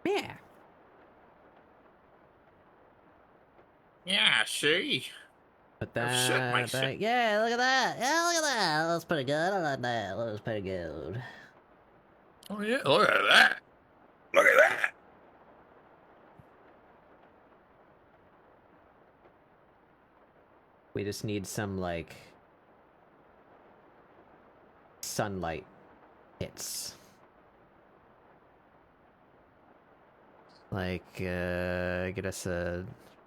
Yeah. Yeah, see? Put I've set that myself. back. Yeah, look at that. Yeah, look at that. That was pretty good. I like that. That was pretty good. Oh yeah, look at that. Look at that. We just need some, like, sunlight hits. Like, get us a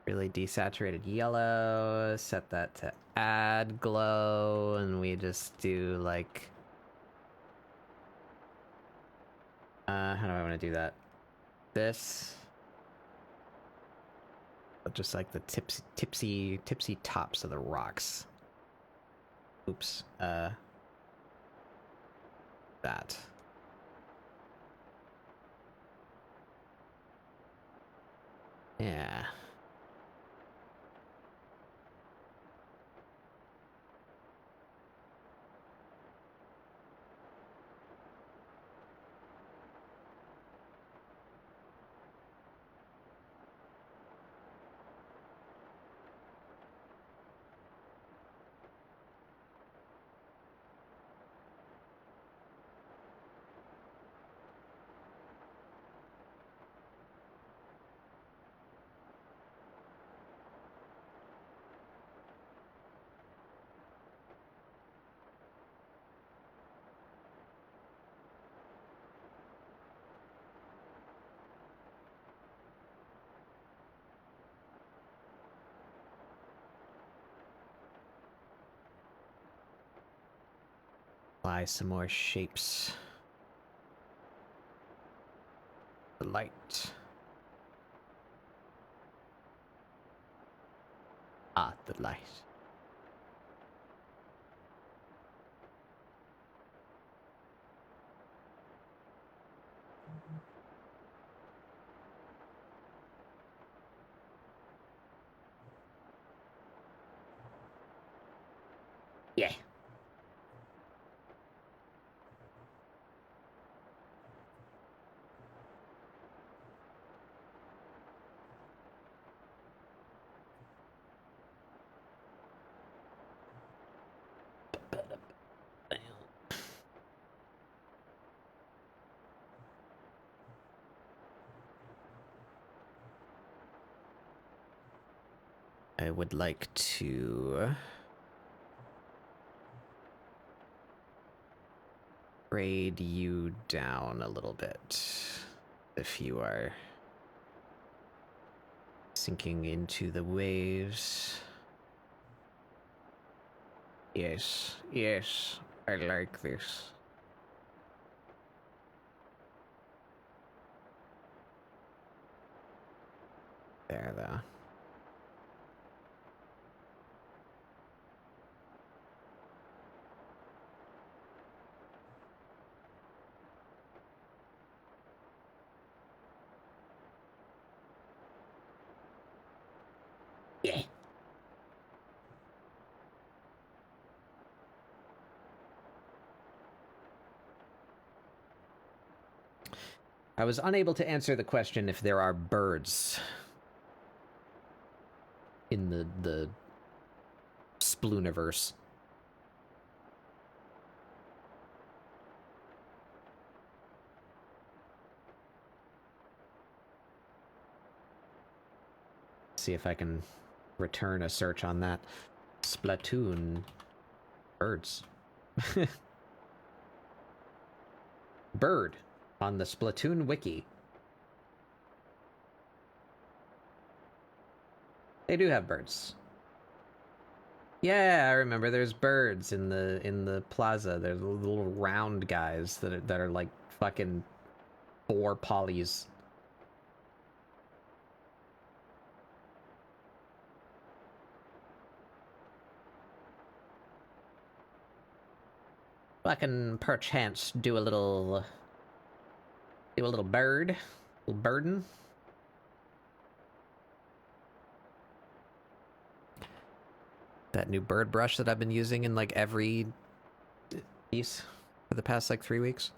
really desaturated yellow, set that to add glow, and we just do, like... how do I want to do that? This... Just like the tipsy tops of the rocks. Oops. That. Yeah. Apply some more shapes. The light. Ah, the light. Yeah. I would like to grade you down a little bit if you are sinking into the waves. Yes, yes, I like this. There, though. Yeah. I was unable to answer the question if there are birds in the Splooniverse. See if I can return a search on that. Splatoon birds. Bird on the Splatoon wiki. They do have birds. Yeah, I remember. There's birds in the plaza. There's little round guys that are like fucking 4 polys. Fucking perchance do a little bird, little burden. That new bird brush that I've been using in like every piece for the past like 3 weeks.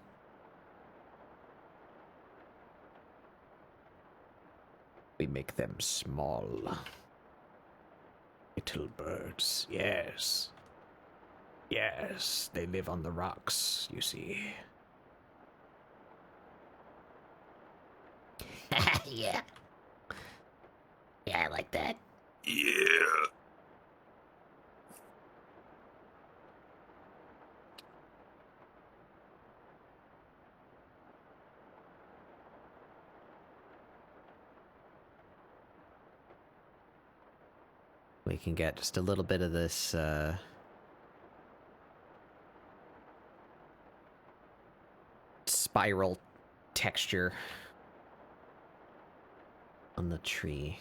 We make them small. Little birds, yes. Yes, they live on the rocks, you see. Yeah. Yeah, I like that. Yeah. We can get just a little bit of this, spiral texture on the tree.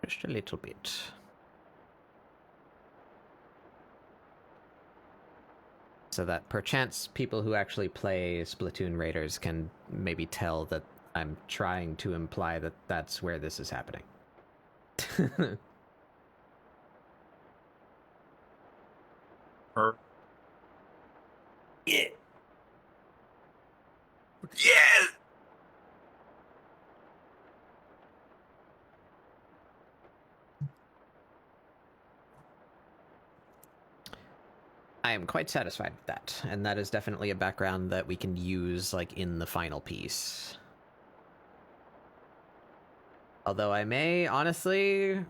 Just a little bit. So that perchance people who actually play Splatoon Raiders can maybe tell that I'm trying to imply that that's where this is happening. Her. Yeah. Yeah. I am quite satisfied with that, and that is definitely a background that we can use, like, in the final piece. Although I may, honestly,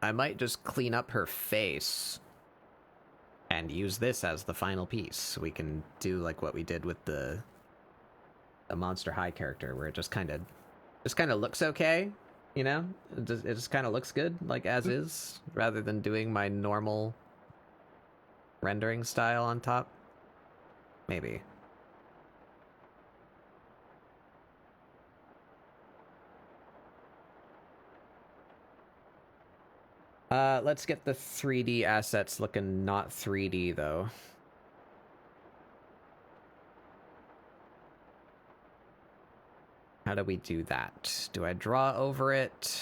I might just clean up her face and use this as the final piece. We can do, like, what we did with the Monster High character, where it just kind of looks okay, you know? It just kind of looks good, like, as is, rather than doing my normal rendering style on top. Maybe. Let's get the 3D assets looking not 3D, though. How do we do that? Do I draw over it?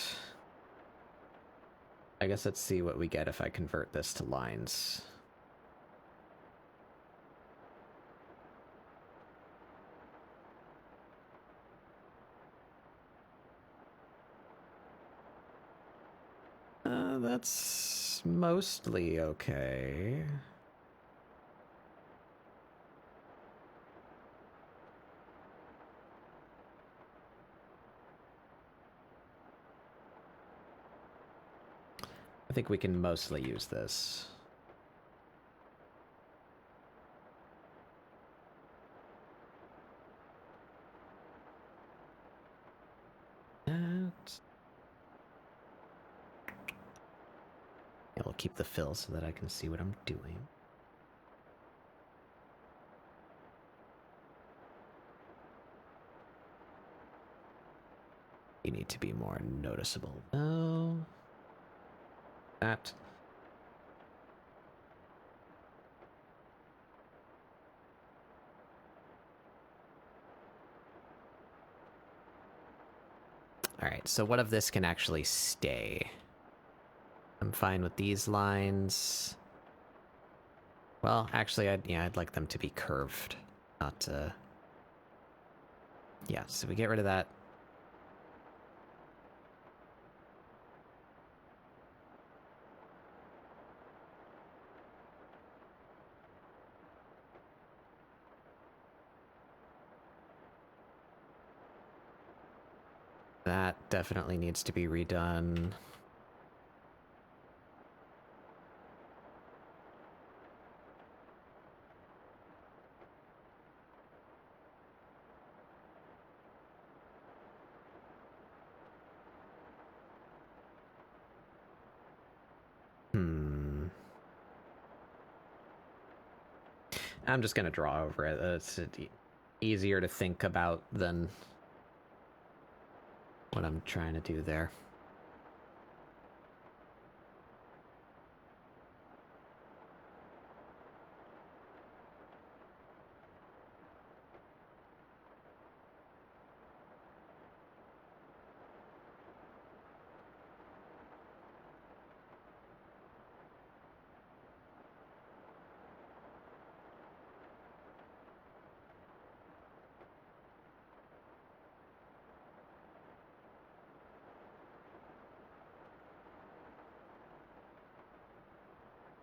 I guess let's see what we get if I convert this to lines. That's mostly okay. I think we can mostly use this. That... Yeah, we'll keep the fill so that I can see what I'm doing. You need to be more noticeable. Oh. That. Alright, so what of this can actually stay? I'm fine with these lines. Well, actually, I'd like them to be curved, not, yeah, so we get rid of that. That definitely needs to be redone. I'm just gonna draw over it. It's easier to think about than what I'm trying to do there.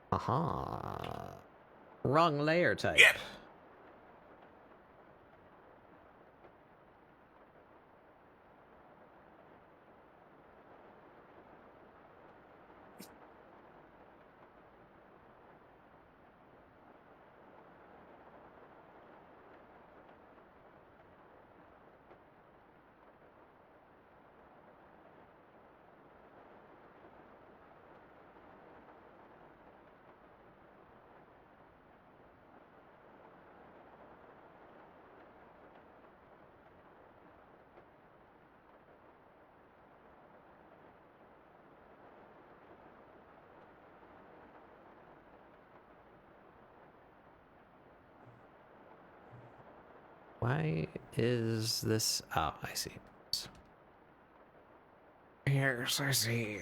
Aha. Wrong layer type. Yep. Why is this? Oh, I see. Yes, I see.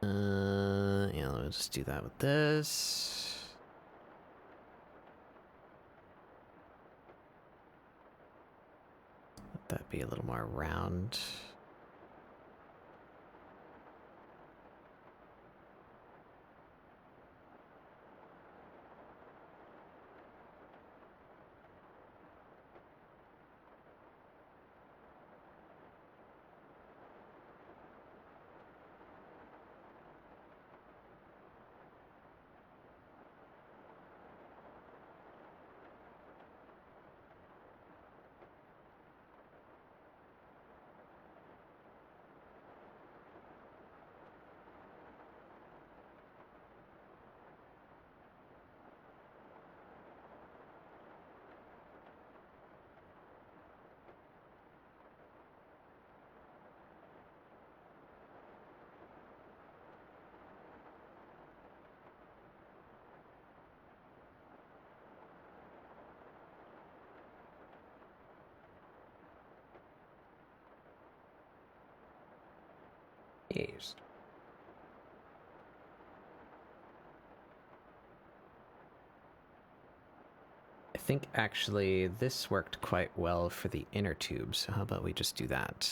Yeah, let's just do that with this. Let that be a little more round. Yes. I think actually this worked quite well for the inner tube, so how about we just do that?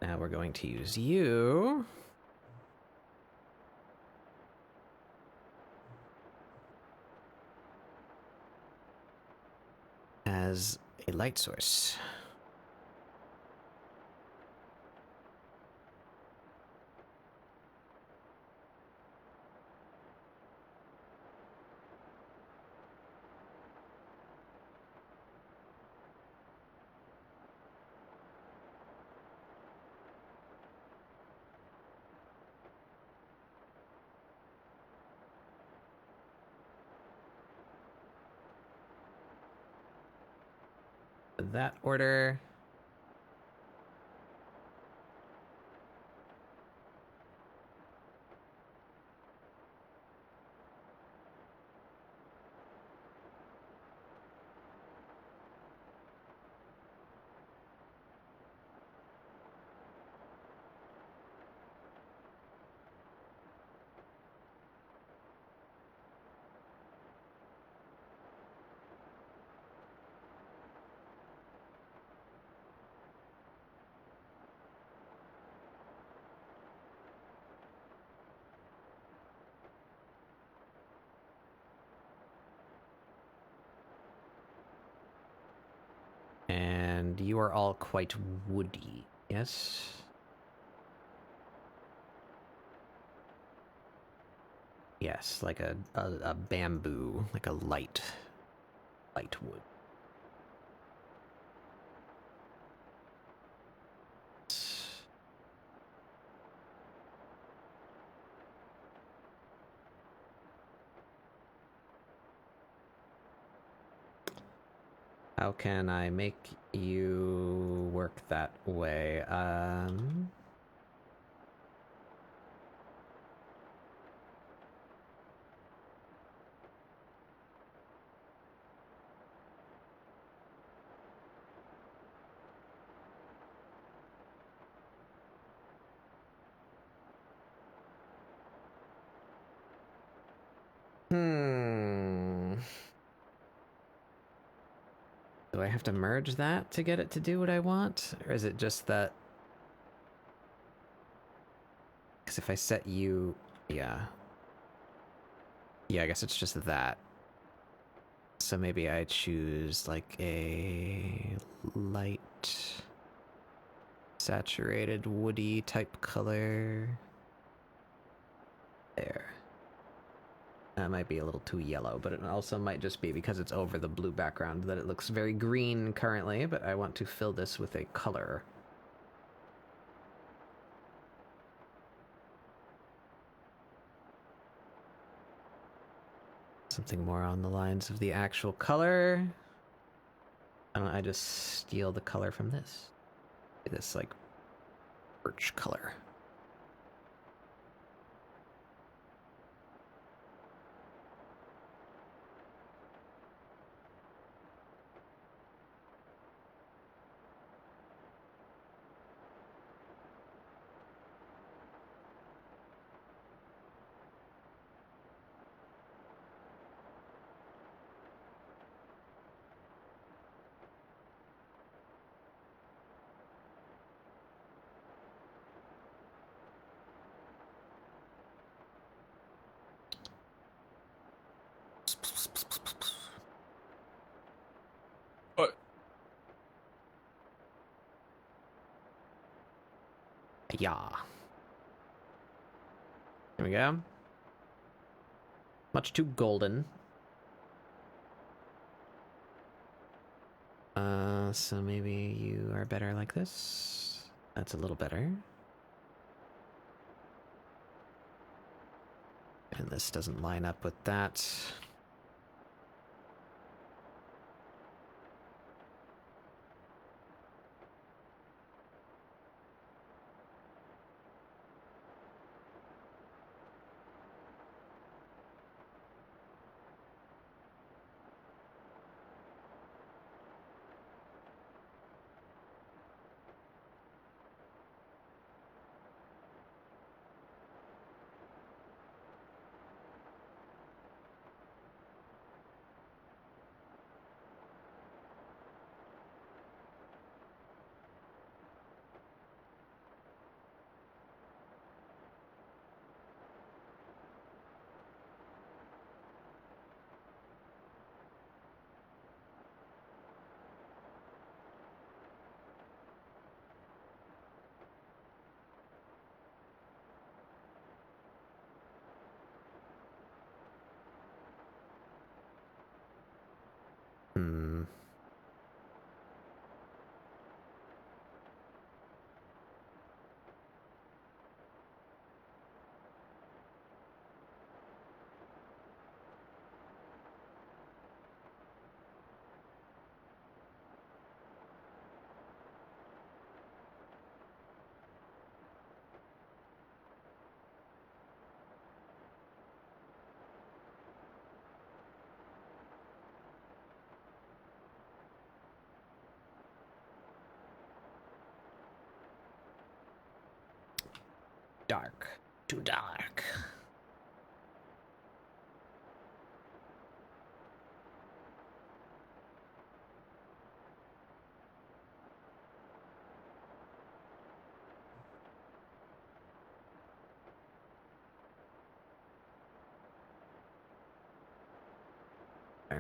Now we're going to use you as a light source. That order. And you are all quite woody, yes? Yes, like a bamboo, like a light wood. How can I make you work that way? Do I have to merge that to get it to do what I want? Or is it just that... Because if I set you... Yeah. Yeah, I guess it's just that. So maybe I choose like a light, saturated, woody type color. There. That might be a little too yellow, but it also might just be because it's over the blue background that it looks very green currently, but I want to fill this with a color. Something more on the lines of the actual color. Why don't I just steal the color from this? This, like, birch color. But Yeah. There we go. Much too golden. So maybe you are better like this. That's a little better. And this doesn't line up with that. Hmm. Dark. Too dark. Okay.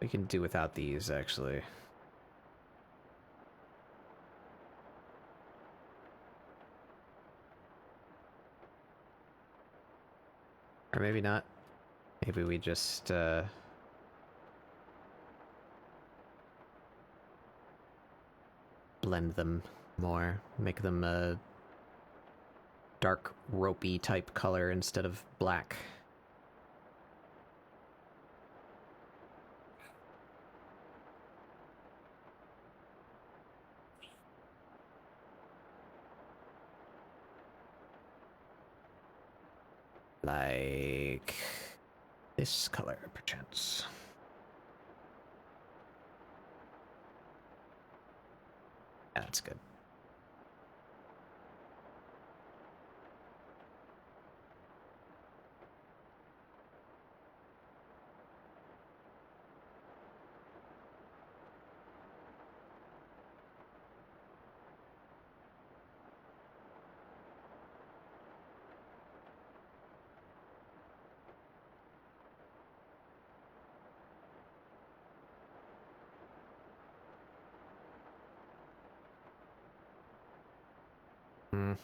We can do without these, actually. Or maybe not. Maybe we just, blend them more. Make them a dark, ropey type color instead of black. Like this color, perchance. Yeah, that's good. Hmm.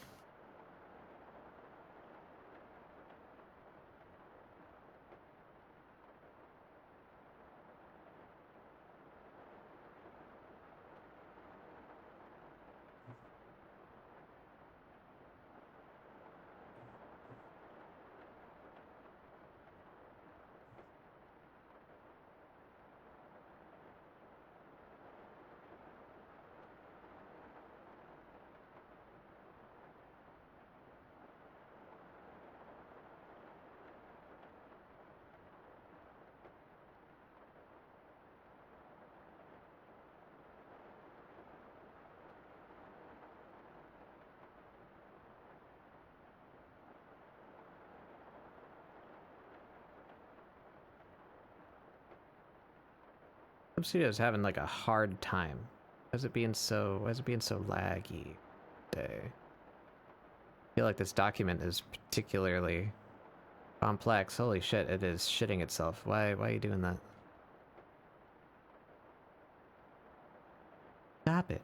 Some studios having like a hard time. Why is it being so laggy today? I feel like this document is particularly complex. Holy shit, it is shitting itself. Why are you doing that? Stop it.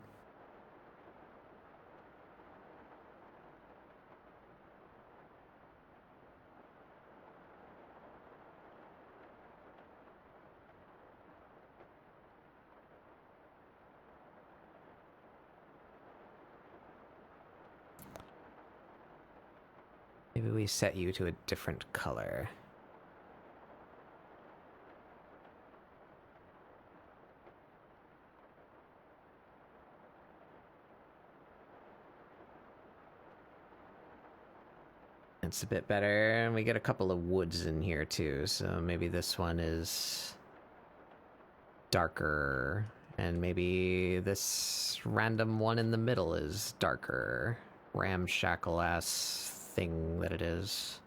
Maybe we set you to a different color. It's a bit better, and we get a couple of woods in here too, so maybe this one is darker, and maybe this random one in the middle is darker. Ramshackle ass thing that it is.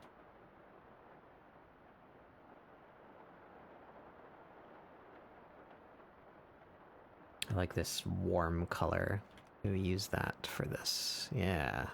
I like this warm color. We use that for this. Yeah.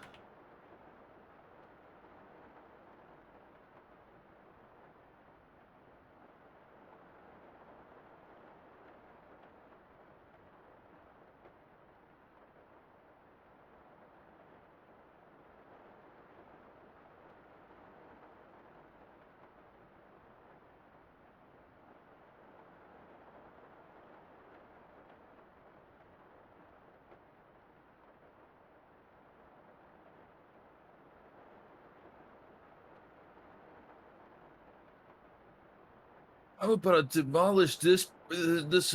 I'm about to demolish this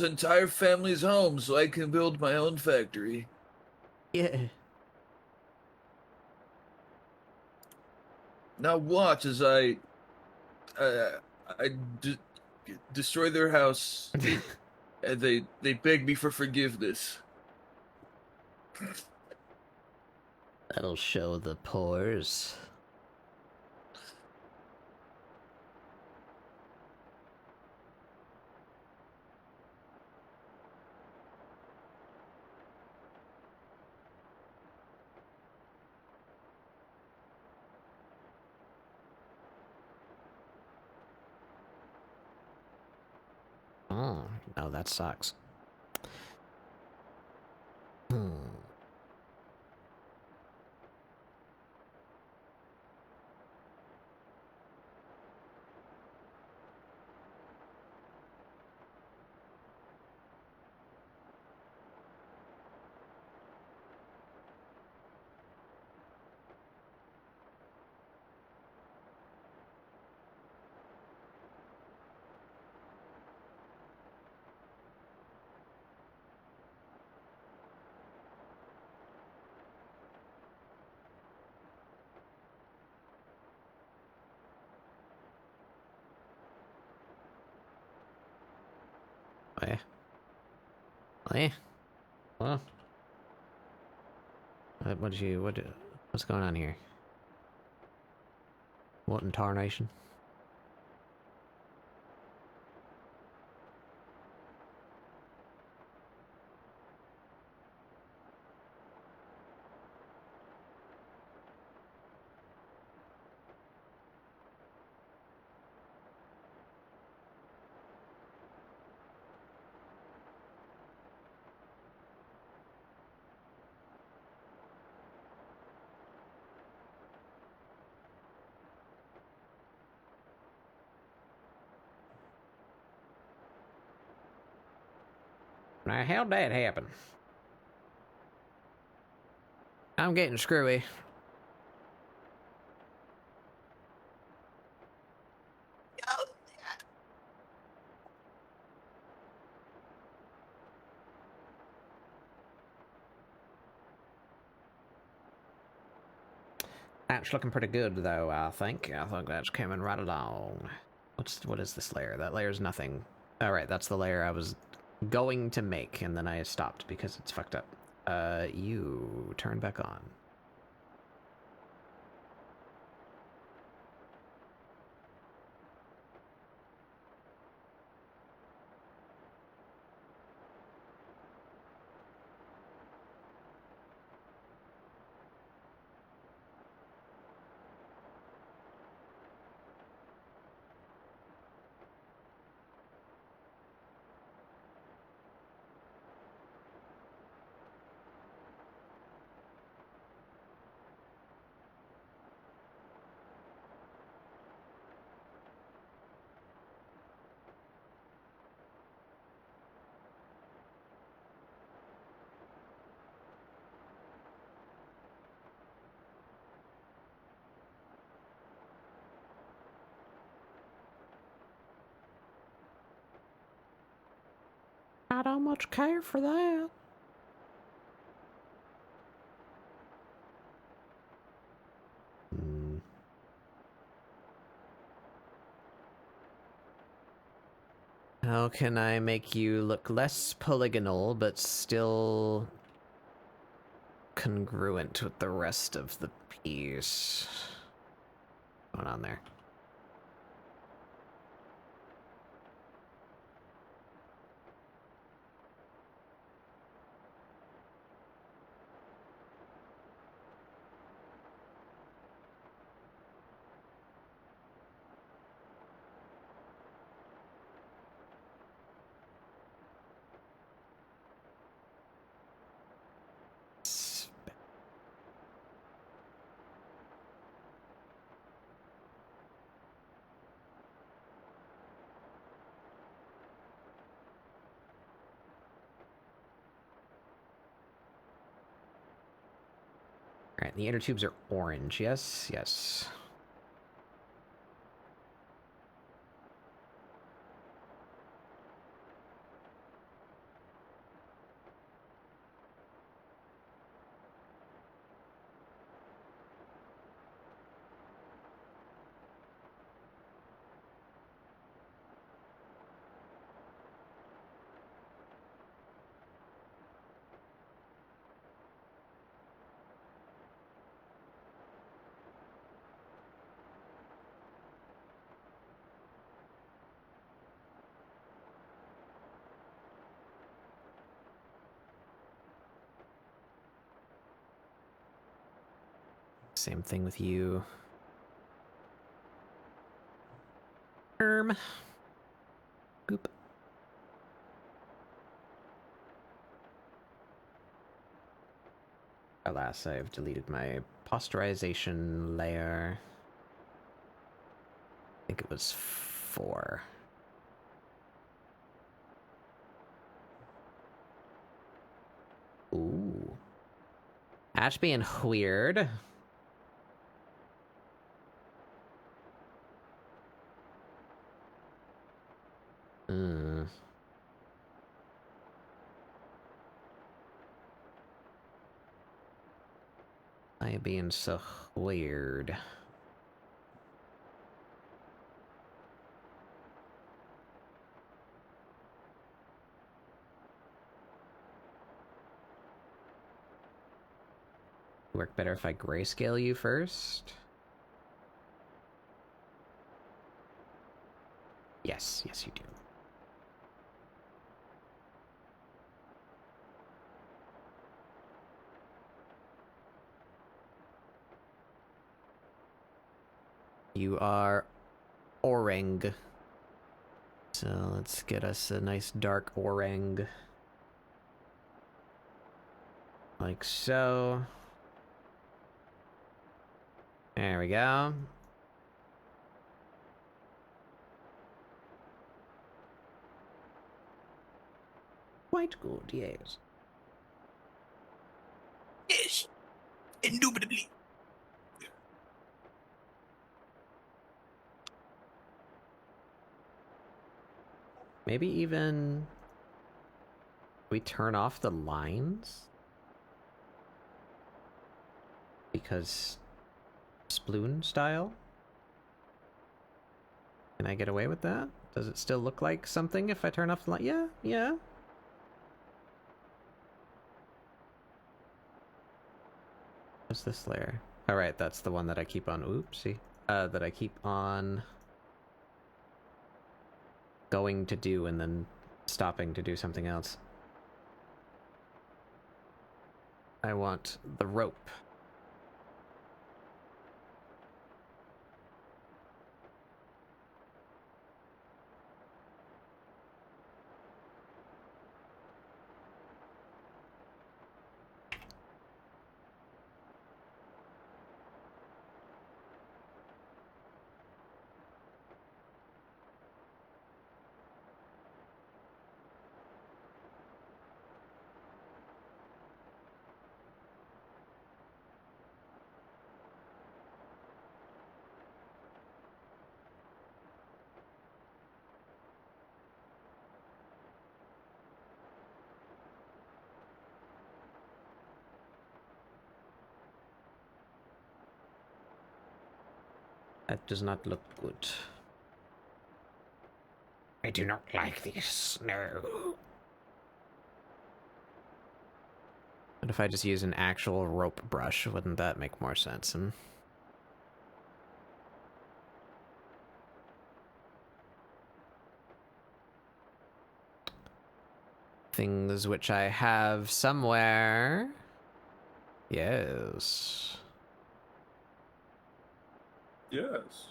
entire family's home so I can build my own factory. Yeah. Now watch as uh, I d- destroy their house, and they beg me for forgiveness. That'll show the pores. Oh, no, that sucks. Hmm. Eh. Eh. Well. What's going on here? What in tarnation? Now, how'd that happen? I'm getting screwy. That's looking pretty good, though, I think. I think that's coming right along. What is this layer? That layer's nothing. Alright, that's the layer I was going to make, and then I stopped because it's fucked up. You turn back on. I don't much care for that. Hmm. How can I make you look less polygonal, but still congruent with the rest of the piece? What's going on there? Alright, the inner tubes are orange, yes? Yes. Same thing with you. Boop. Alas, I've deleted my posterization layer. I think it was 4. Ooh. Ash being weird. I being so weird. Work better if I grayscale you first? Yes, yes you do. You are orang. So let's get us a nice dark orang. Like so. There we go. Quite good, yes. Yes, indubitably. Maybe even we turn off the lines? Because sploon style? Can I get away with that? Does it still look like something if I turn off the light? Yeah, yeah. What's this layer? Alright, that's the one that I keep on, oopsie. That I keep on going to do and then stopping to do something else. I want the rope. That does not look good. I do not like this, no. What if I just use an actual rope brush? Wouldn't that make more sense? Things which I have somewhere. Yes. Yes.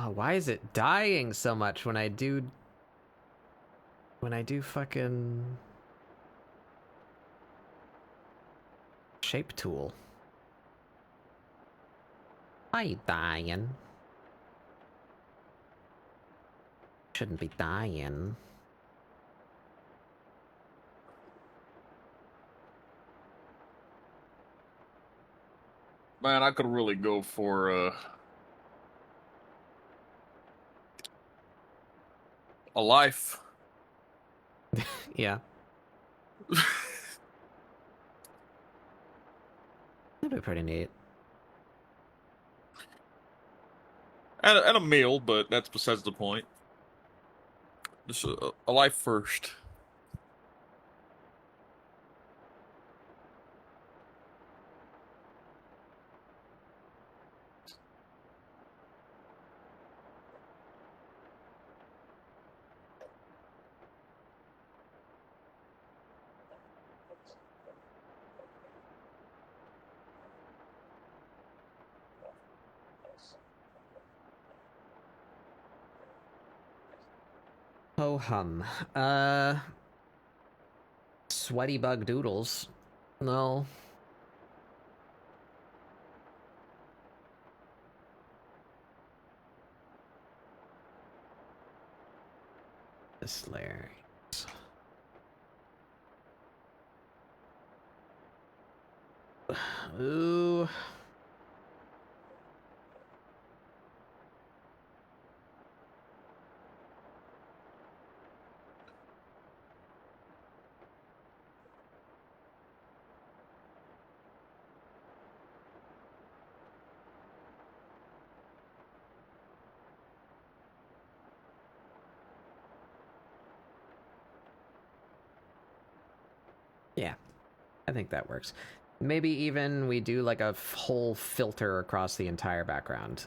Oh, why is it dying so much when I do fucking shape tool? Why dying? Shouldn't be dying. Man, I could really go for a life. Yeah. That'd be pretty neat. And a meal, but that's besides the point. Just a life first. Ho hum. Sweaty bug doodles. No. This layer. Ooh. Yeah, I think that works. Maybe even we do like a whole filter across the entire background.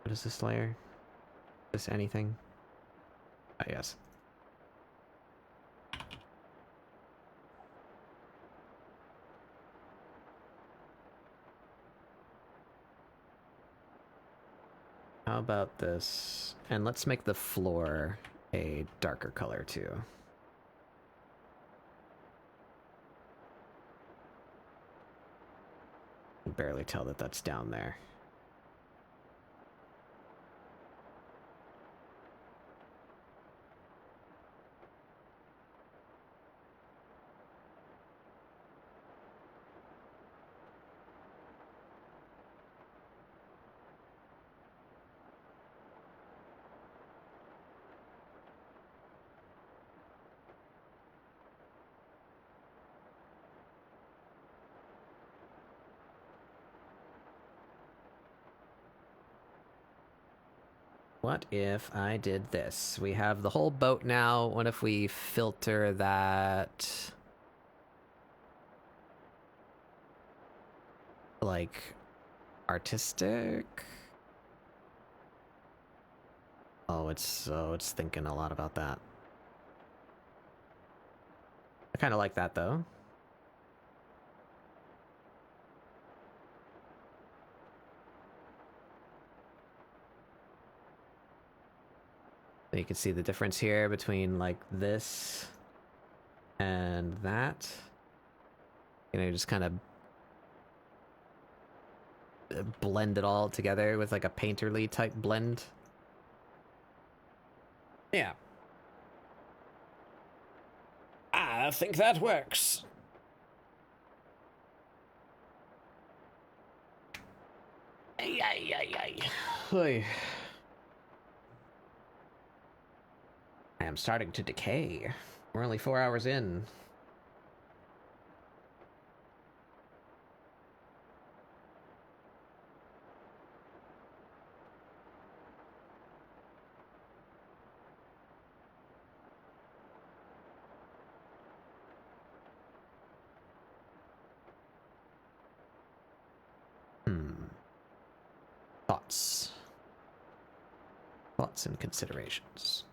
What is this layer? Is this anything? Ah, yes. How about this? And let's make the floor a darker color too. I can barely tell that that's down there. What if I did this? We have the whole boat now. What if we filter that like artistic? Oh, it's thinking a lot about that. I kind of like that though. You can see the difference here between like this and that. You know, just kind of blend it all together with like a painterly type blend. Yeah. I think that works. Ay, ay, ay, ay. Oy. I am starting to decay. We're only 4 hours in. Thoughts. Thoughts and considerations.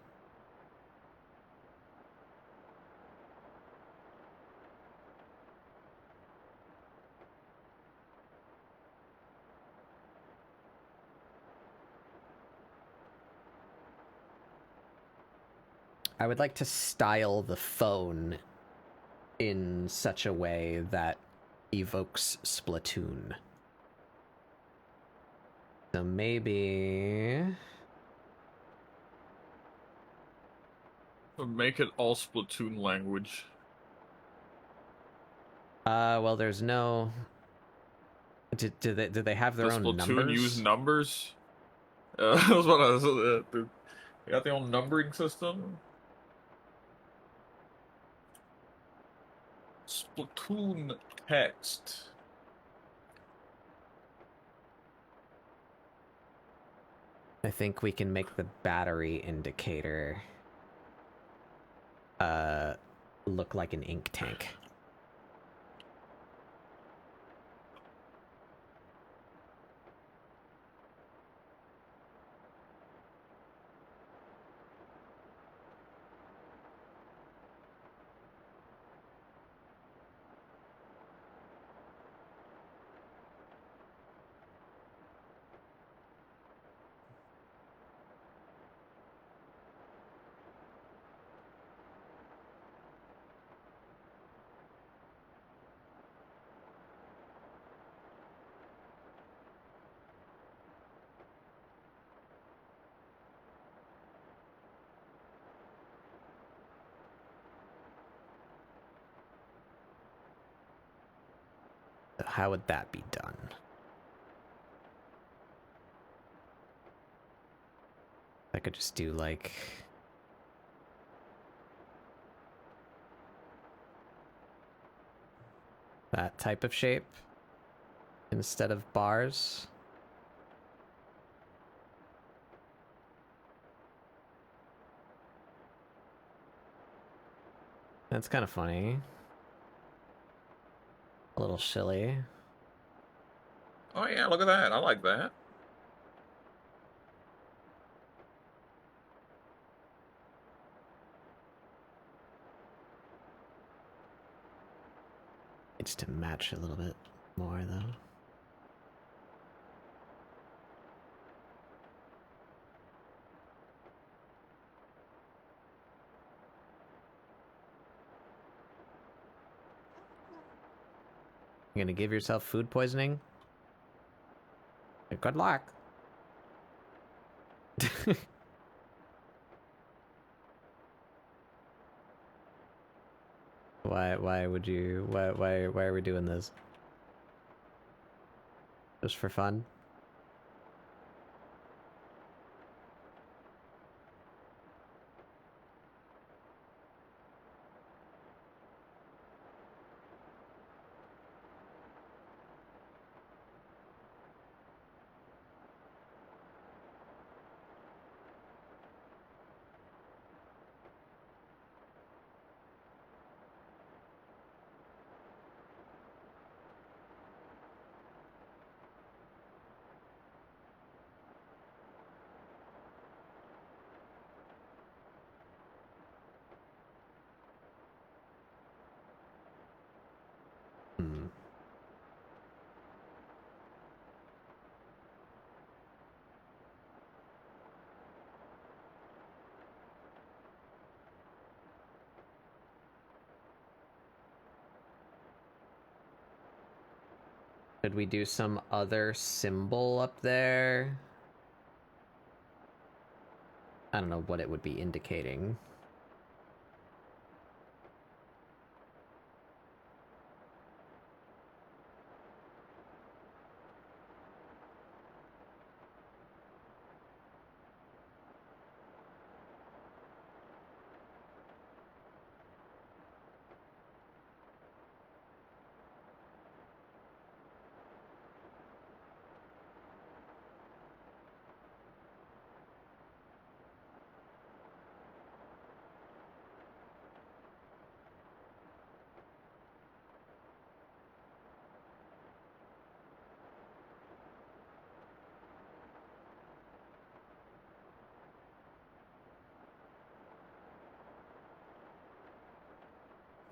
I would like to style the phone in such a way that evokes Splatoon. So maybe... Make it all Splatoon language. well, there's no... Do they have their Does own Splatoon numbers? use numbers? I was about to say, they got their own numbering system. Splatoon text. I think we can make the battery indicator look like an ink tank. How would that be done? I could just do like that type of shape instead of bars. That's kind of funny. A little silly. Oh yeah, look at that. I like that. It's to match a little bit more though. You're gonna give yourself food poisoning? Good luck. Why would you why are we doing this? Just for fun? Hmm. Should we do some other symbol up there? I don't know what it would be indicating.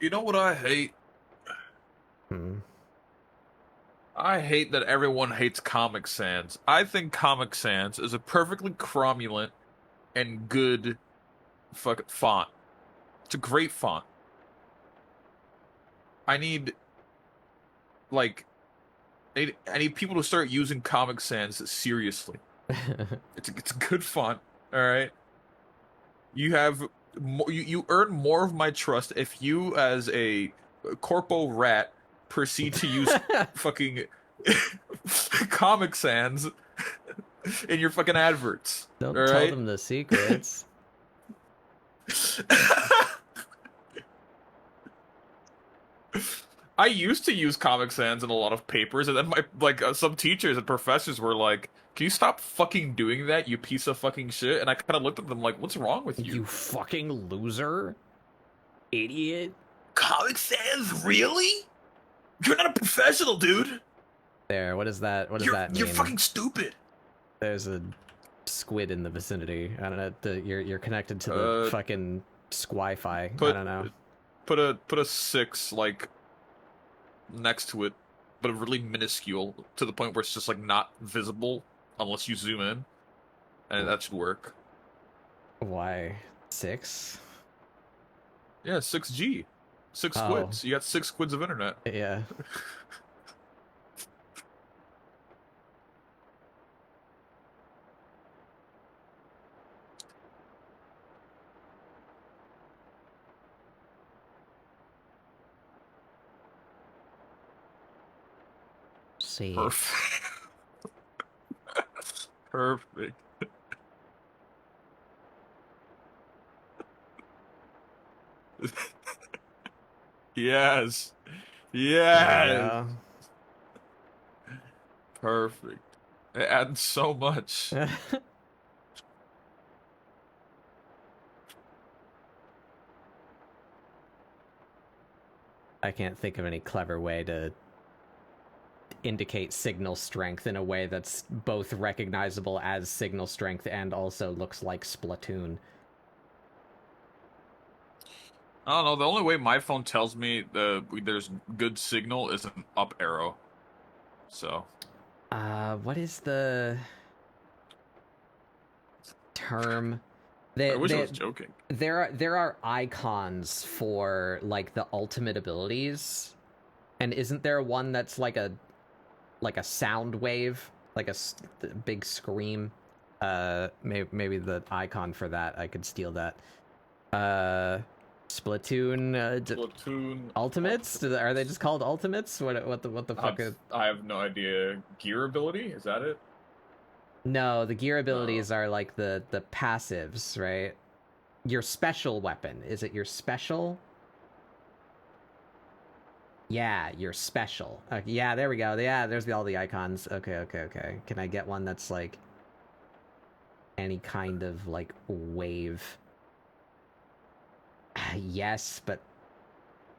You know what I hate? Hmm. I hate that everyone hates Comic Sans. I think Comic Sans is a perfectly cromulent and good fucking font. It's a great font. I need like I need people to start using Comic Sans seriously. It's a good font. All right. You have you earn more of my trust if you, as a corpo rat, proceed to use fucking Comic Sans in your fucking adverts. Don't all tell right? them the secrets. I used to use Comic Sans in a lot of papers, and then some teachers and professors were like, "Can you stop fucking doing that, you piece of fucking shit?" And I kind of looked at them like, "What's wrong with you?" You fucking loser, idiot. Comic Sans, really? You're not a professional, dude. There. What is that? What does that mean? You're fucking stupid. There's a squid in the vicinity. I don't know. You're connected to the fucking Squi-Fi. I don't know. Put a 6 like next to it, but really minuscule to the point where it's just like not visible unless you zoom in, and that should work. Why 6? Yeah, 6G, 6 squids. You got 6 squids of internet. Yeah. See. Perfect. Perfect. Yes. Yes. Perfect. It adds so much. I can't think of any clever way to indicate signal strength in a way that's both recognizable as signal strength and also looks like Splatoon. I don't know. The only way my phone tells me there's good signal is an up arrow. So. What is the term? I wish I was joking. There are icons for like the ultimate abilities, and isn't there one that's like a sound wave, like a big scream? Maybe the icon for that I could steal that. Splatoon. Splatoon Ultimates? Are they just called Ultimates? What the fuck? I have no idea. Gear ability? Is that it? No, the gear abilities are like the passives, right? Your special weapon. Is it your special? Yeah, your special. Yeah, there we go. Yeah, there's all the icons. Okay. Can I get one that's like any kind of like wave? Yes, but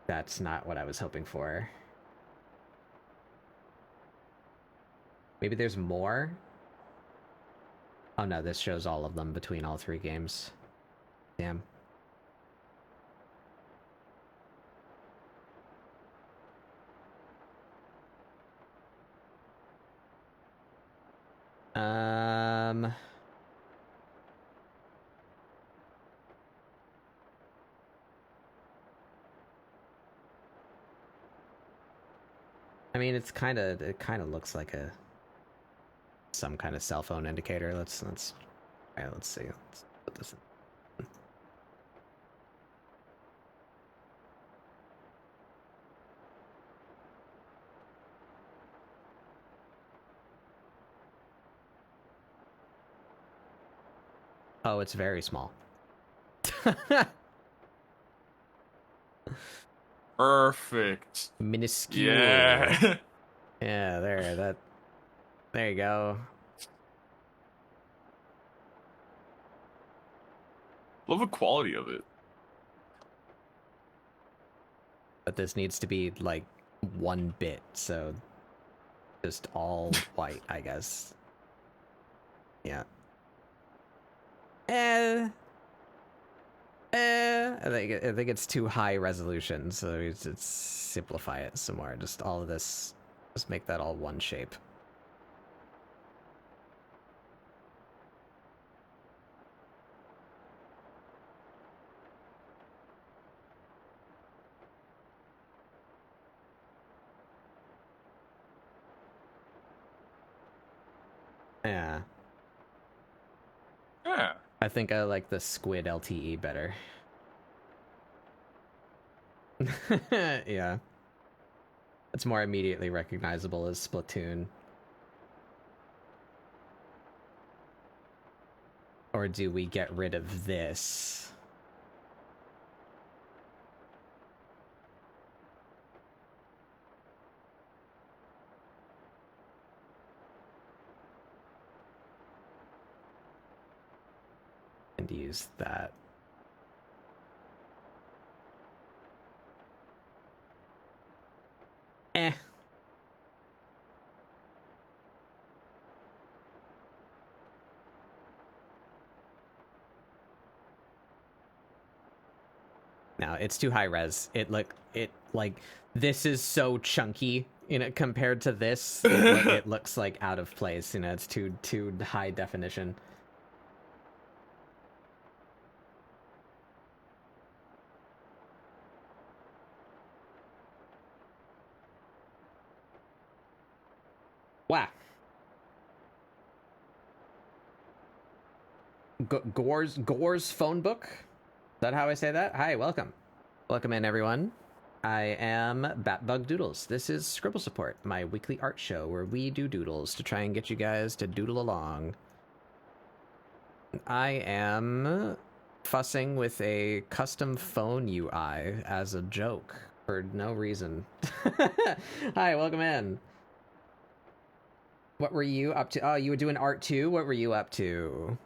that's not what I was hoping for. Maybe there's more? Oh no, this shows all of them between all 3 games. Damn. I mean, it kind of looks like some kind of cell phone indicator. Let's see. Let's put this in. Oh, it's very small. Perfect. Minuscule. Yeah. Yeah, there you go. Love the quality of it. But this needs to be like 1 bit, so just all white, I guess. Yeah. I think it's too high resolution, so let's simplify it some more. Just all of this, just make that all one shape. Yeah. Yeah. I think I like the squid LTE better. Yeah. It's more immediately recognizable as Splatoon. Or do we get rid of this? could use that. Eh. No, it's too high res. It like this is so chunky, compared to this. It looks like out of place. It's too high definition. Wow. Gore's phone book? Is that how I say that? Hi, welcome. Welcome in, everyone. I am Batbug Doodles. This is ScribbleSupport, my weekly art show where we do doodles to try and get you guys to doodle along. I am fussing with a custom phone UI as a joke for no reason. Hi, welcome in. What were you up to? Oh, you were doing art too? What were you up to?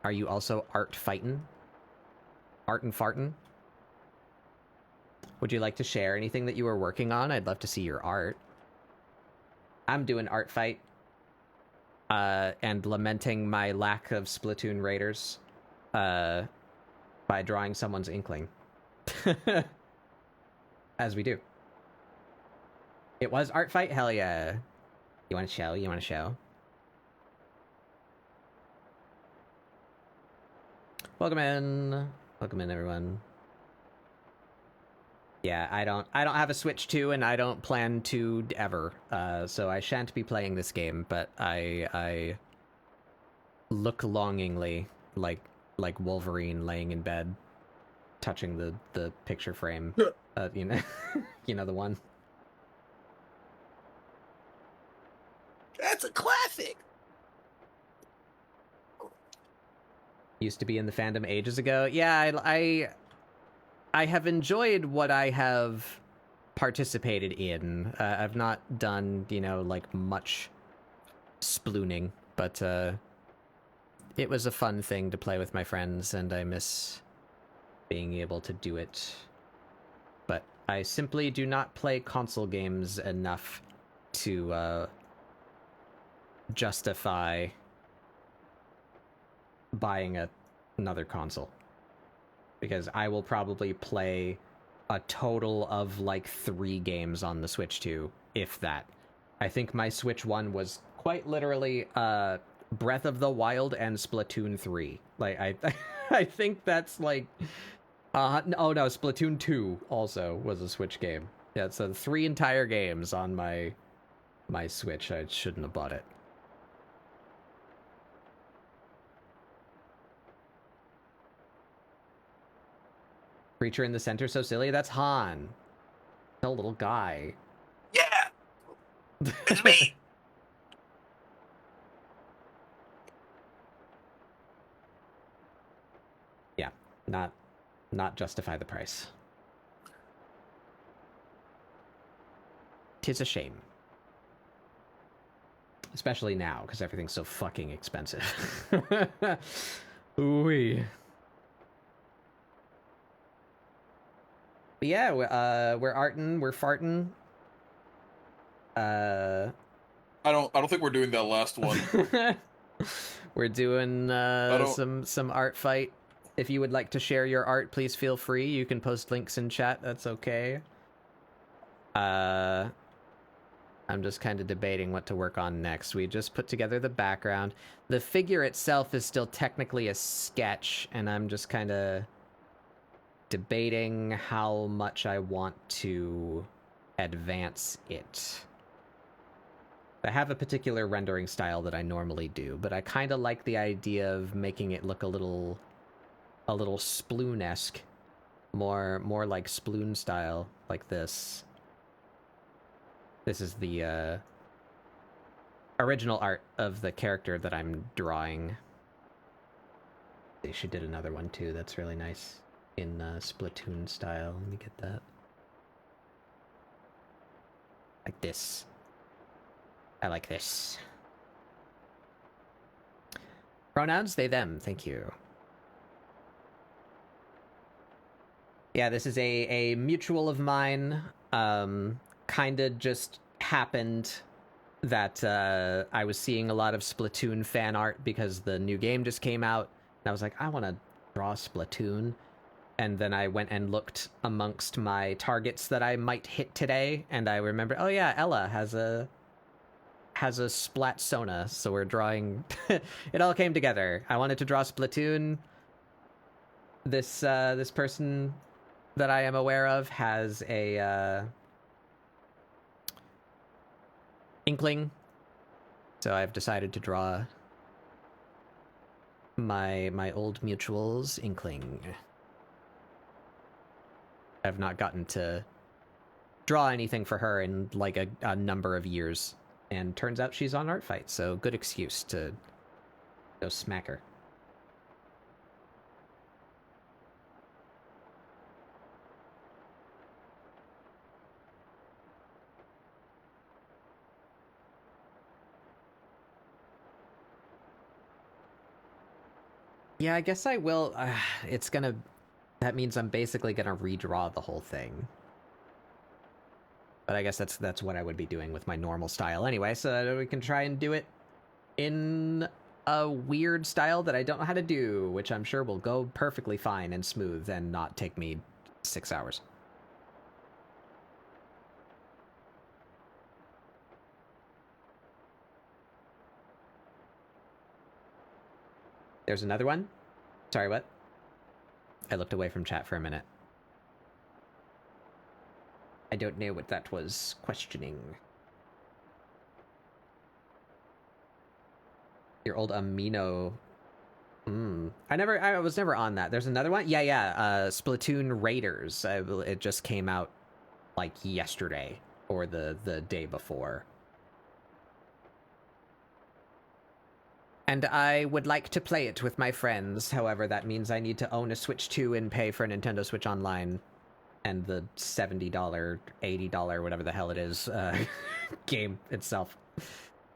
Are you also art fightin'? Art and fartin'? Would you like to share anything that you were working on? I'd love to see your art. I'm doing Artfight. And lamenting my lack of Splatoon Raiders. By drawing someone's inkling. As we do. It was Artfight? Hell yeah. You want to show? You want to show? Welcome in. Welcome in, everyone. Yeah, I don't have a Switch 2, and I don't plan to ever. So I shan't be playing this game, but I look longingly like Wolverine laying in bed, touching the picture frame. You know, you know the one. That's a classic. Used to be in the fandom ages ago. Yeah, I have enjoyed what I have participated in. I've not done, like much splooning, but it was a fun thing to play with my friends, and I miss being able to do it. But I simply do not play console games enough to justify buying another console, because I will probably play a total of like 3 games on the Switch 2, if that. I think my Switch 1 was quite literally Breath of the Wild and Splatoon 3. Like I think that's like oh no, Splatoon 2 also was a Switch game. Yeah, so 3 entire games on my Switch. I shouldn't have bought it. Creature in the center so silly? That's Han. No little guy. Yeah, it's me. Yeah, not justify the price. 'Tis a shame. Especially now, because everything's so fucking expensive. Ooh-wee. But yeah, we're artin', we're fartin'. I don't think we're doing that last one. We're doing some art fight. If you would like to share your art, please feel free. You can post links in chat. That's okay. I'm just kind of debating what to work on next. We just put together the background. The figure itself is still technically a sketch, and I'm just kind of debating how much I want to advance it. I have a particular rendering style that I normally do, but I kind of like the idea of making it look a little Sploon-esque, more like Sploon style, like this. This is the original art of the character that I'm drawing. She did another one too. That's really nice in Splatoon style. Let me get that. Like this. I like this. Pronouns, they, them. Thank you. Yeah, this is a mutual of mine. Kinda just happened that I was seeing a lot of Splatoon fan art because the new game just came out. And I was like, I want to draw Splatoon. And then I went and looked amongst my targets that I might hit today, and I remember, oh yeah, Ella has a Splat Sona, so we're drawing. It all came together. I wanted to draw Splatoon. This person that I am aware of has a Inkling, so I've decided to draw my old mutual's Inkling. I've not gotten to draw anything for her in like a number of years, and turns out she's on Artfight, so good excuse to go smack her. Yeah, I guess I will. It's gonna. That means I'm basically gonna redraw the whole thing. But I guess that's what I would be doing with my normal style anyway, so that we can try and do it in a weird style that I don't know how to do, which I'm sure will go perfectly fine and smooth and not take me 6 hours. There's another one? Sorry, what? I looked away from chat for a minute. I don't know what that was questioning. Your old Amino. I was never on that. There's another one? Yeah. Splatoon Raiders. It just came out like yesterday or the day before. And I would like to play it with my friends. However, that means I need to own a Switch 2 and pay for Nintendo Switch Online and the $70, $80, whatever the hell it is, game itself.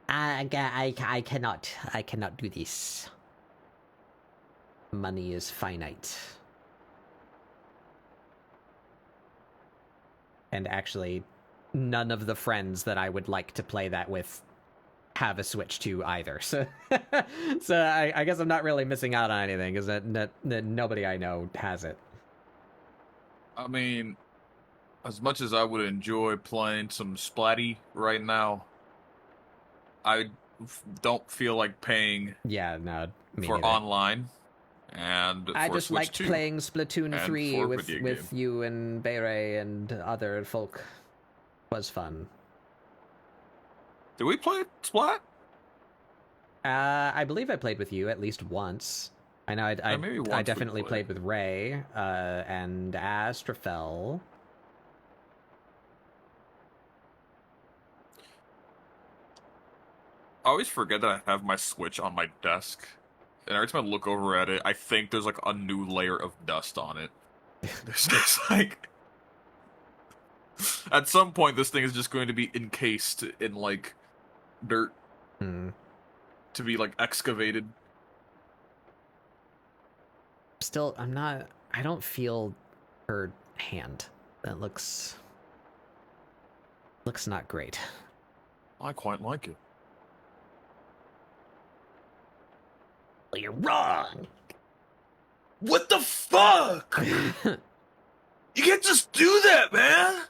I cannot do this. Money is finite. And actually, none of the friends that I would like to play that with have a Switch 2 either. So, I guess I'm not really missing out on anything, because that nobody I know has it. I mean, as much as I would enjoy playing some Splatty right now, I don't feel like paying Yeah, no, me for neither. online. And I for just Switch liked 2. playing Splatoon and 3 for with video game. you and Beret and other folk. Was fun. Did we play Splat? I believe I played with you at least once. I know Maybe I once definitely we played with Ray and Astrafel. I always forget that I have my Switch on my desk. And every time I look over at it, I think there's like a new layer of dust on it. There's just like... At some point, this thing is just going to be encased in like dirt to be like excavated. Still, I don't feel her hand. That looks not great. I quite like it. Well, you're wrong. What the fuck? You can't just do that, man.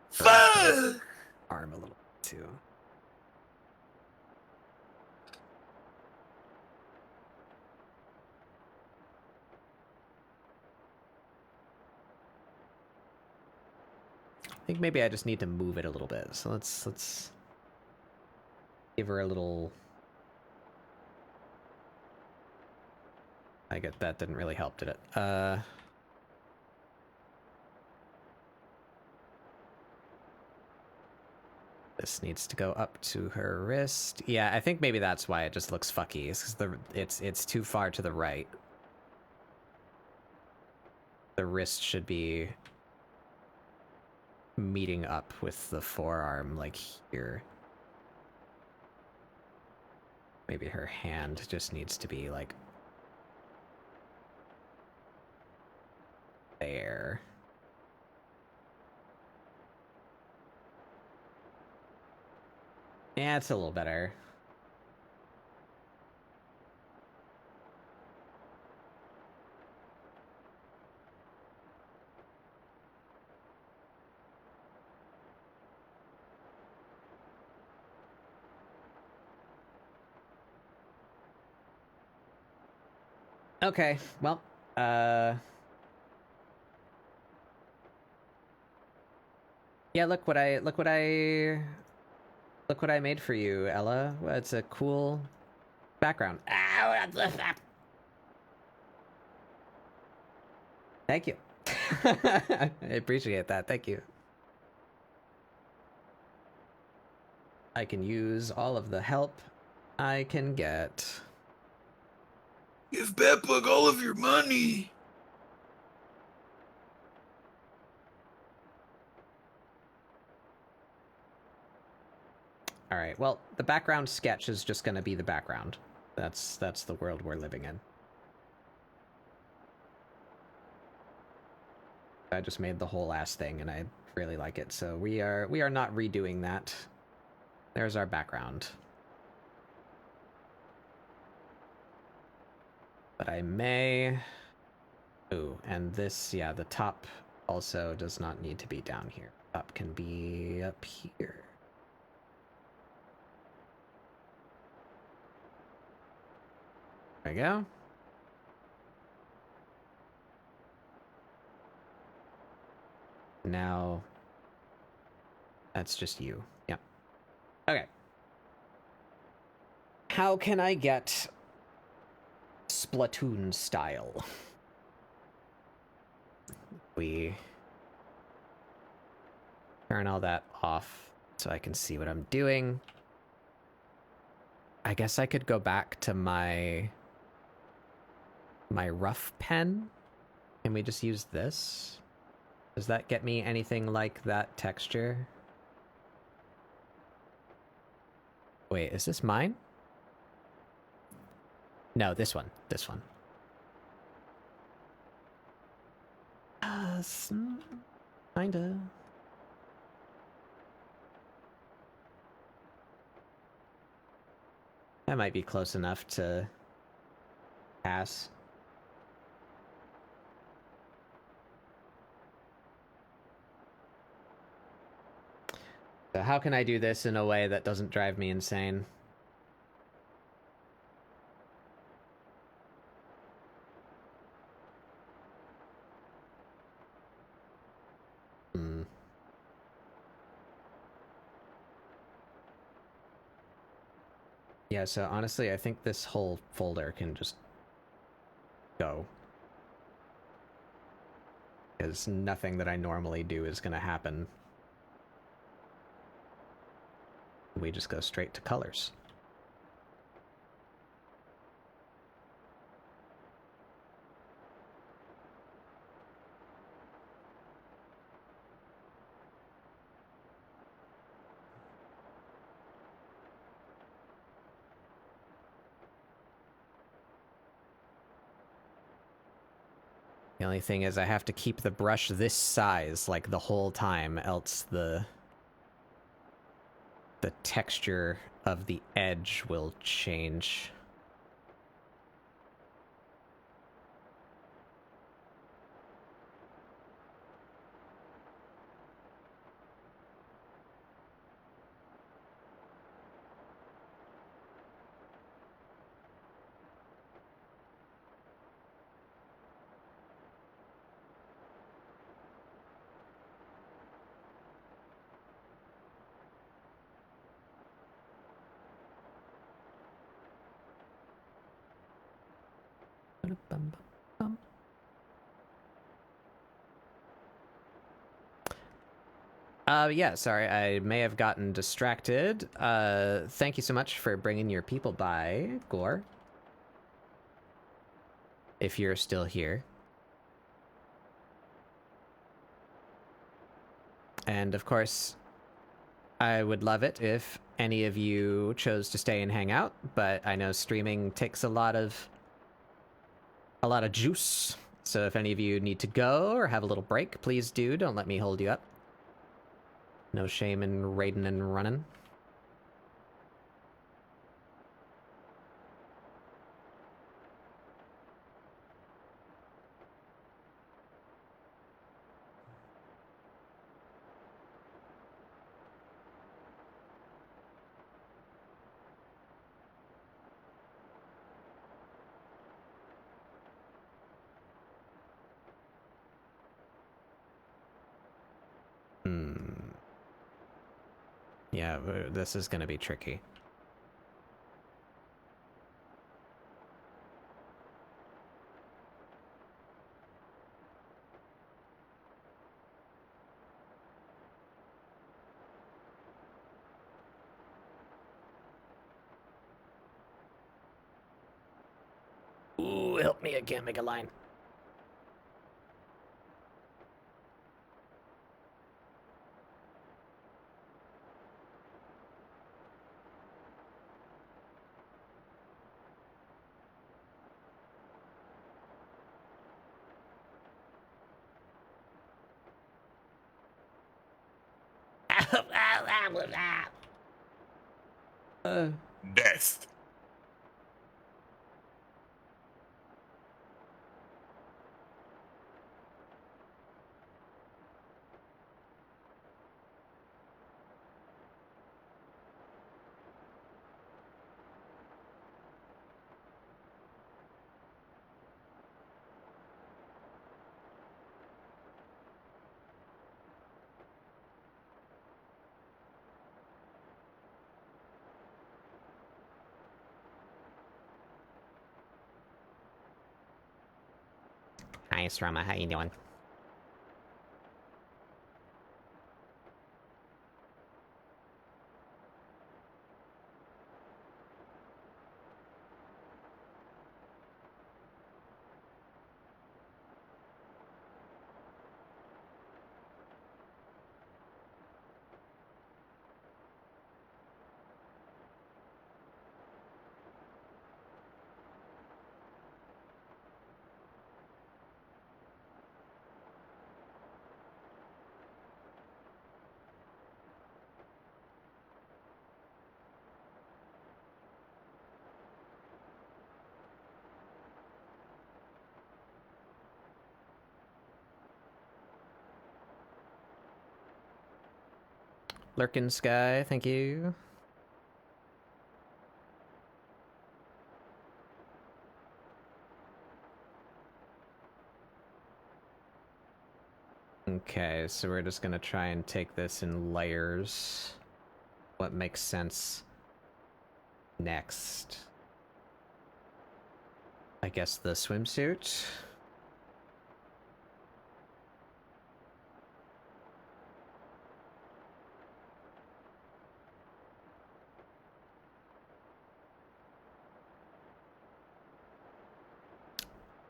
Fuck. Arm a little bit too. I think maybe I just need to move it a little bit. So let's give her a little. I get that didn't really help, did it? This needs to go up to her wrist. Yeah, I think maybe that's why it just looks fucky. It's because it's too far to the right. The wrist should be meeting up with the forearm, like here. Maybe her hand just needs to be like there. Yeah, it's a little better. Okay, well, yeah, look what I made for you, Ella. It's a cool background. Thank you. I appreciate that. Thank you. I can use all of the help I can get. Give Bedbug all of your money. All right. Well, the background sketch is just going to be the background. That's the world we're living in. I just made the whole ass thing, and I really like it. So we are not redoing that. There's our background. But I may... Ooh, and this, yeah, the top also does not need to be down here. Top can be up here. There we go. Now, that's just you. Yep. Okay. How can I get Splatoon style? We turn all that off so I can see what I'm doing. I guess I could go back to my rough pen. Can we just use this? Does that get me anything like that texture? Wait, is this mine? No, this one. This one. Kinda. That might be close enough to pass. So how can I do this in a way that doesn't drive me insane? Yeah, so honestly, I think this whole folder can just go. Because nothing that I normally do is going to happen. We just go straight to colors. The only thing is I have to keep the brush this size like the whole time, else the texture of the edge will change. Yeah, sorry, I may have gotten distracted. Thank you so much for bringing your people by, Gore. If you're still here. And of course, I would love it if any of you chose to stay and hang out, but I know streaming takes a lot of juice. So if any of you need to go or have a little break, please do. Don't let me hold you up. No shame in raiding and running. Yeah, this is gonna be tricky. Ooh, help me, I can't make a line. Death. Hi, Strama, how you doing? Lurkin Sky, thank you. Okay, so we're just gonna try and take this in layers. What makes sense next? I guess the swimsuit?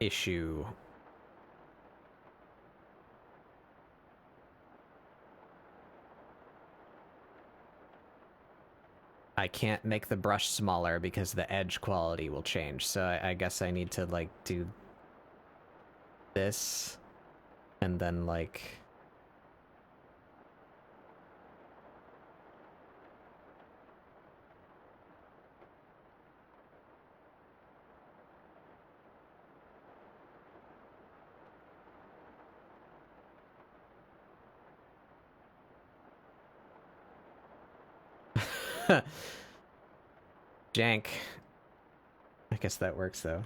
Issue. I can't make the brush smaller because the edge quality will change, so I guess I need to, like, do this, and then, like... Jank. I guess that works, though.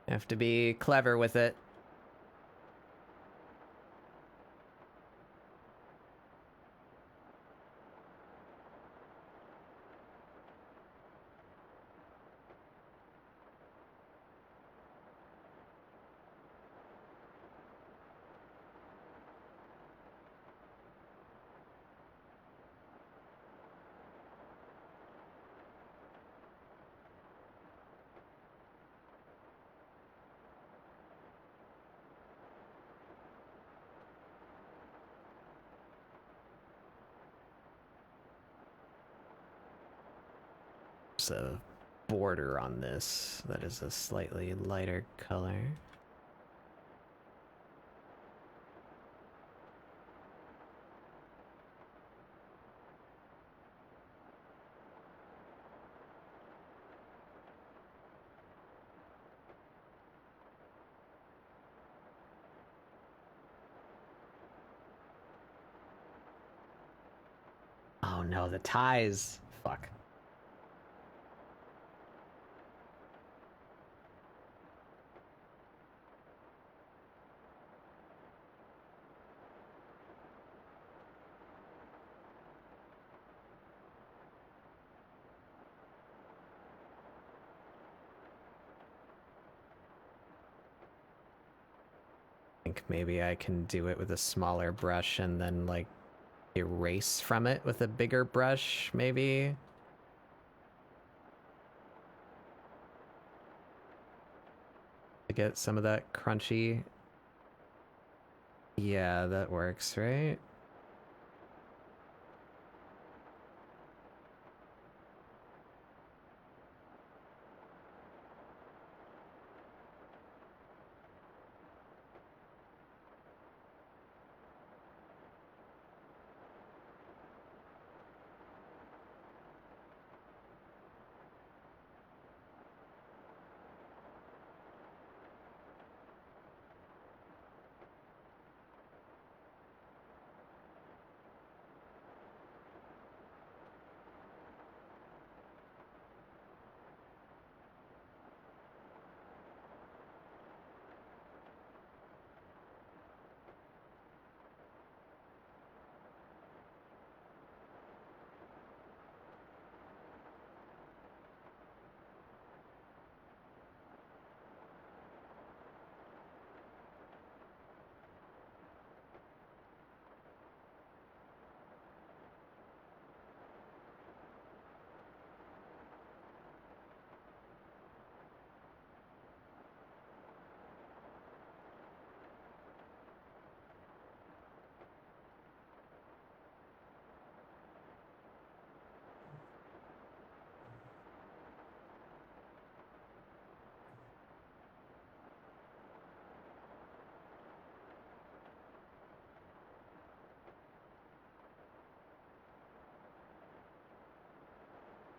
Have to be clever with it. There's a border on this that is a slightly lighter color. Oh no, the ties. Fuck. I think maybe I can do it with a smaller brush and then like erase from it with a bigger brush, maybe. To get some of that crunchy. Yeah, that works, right?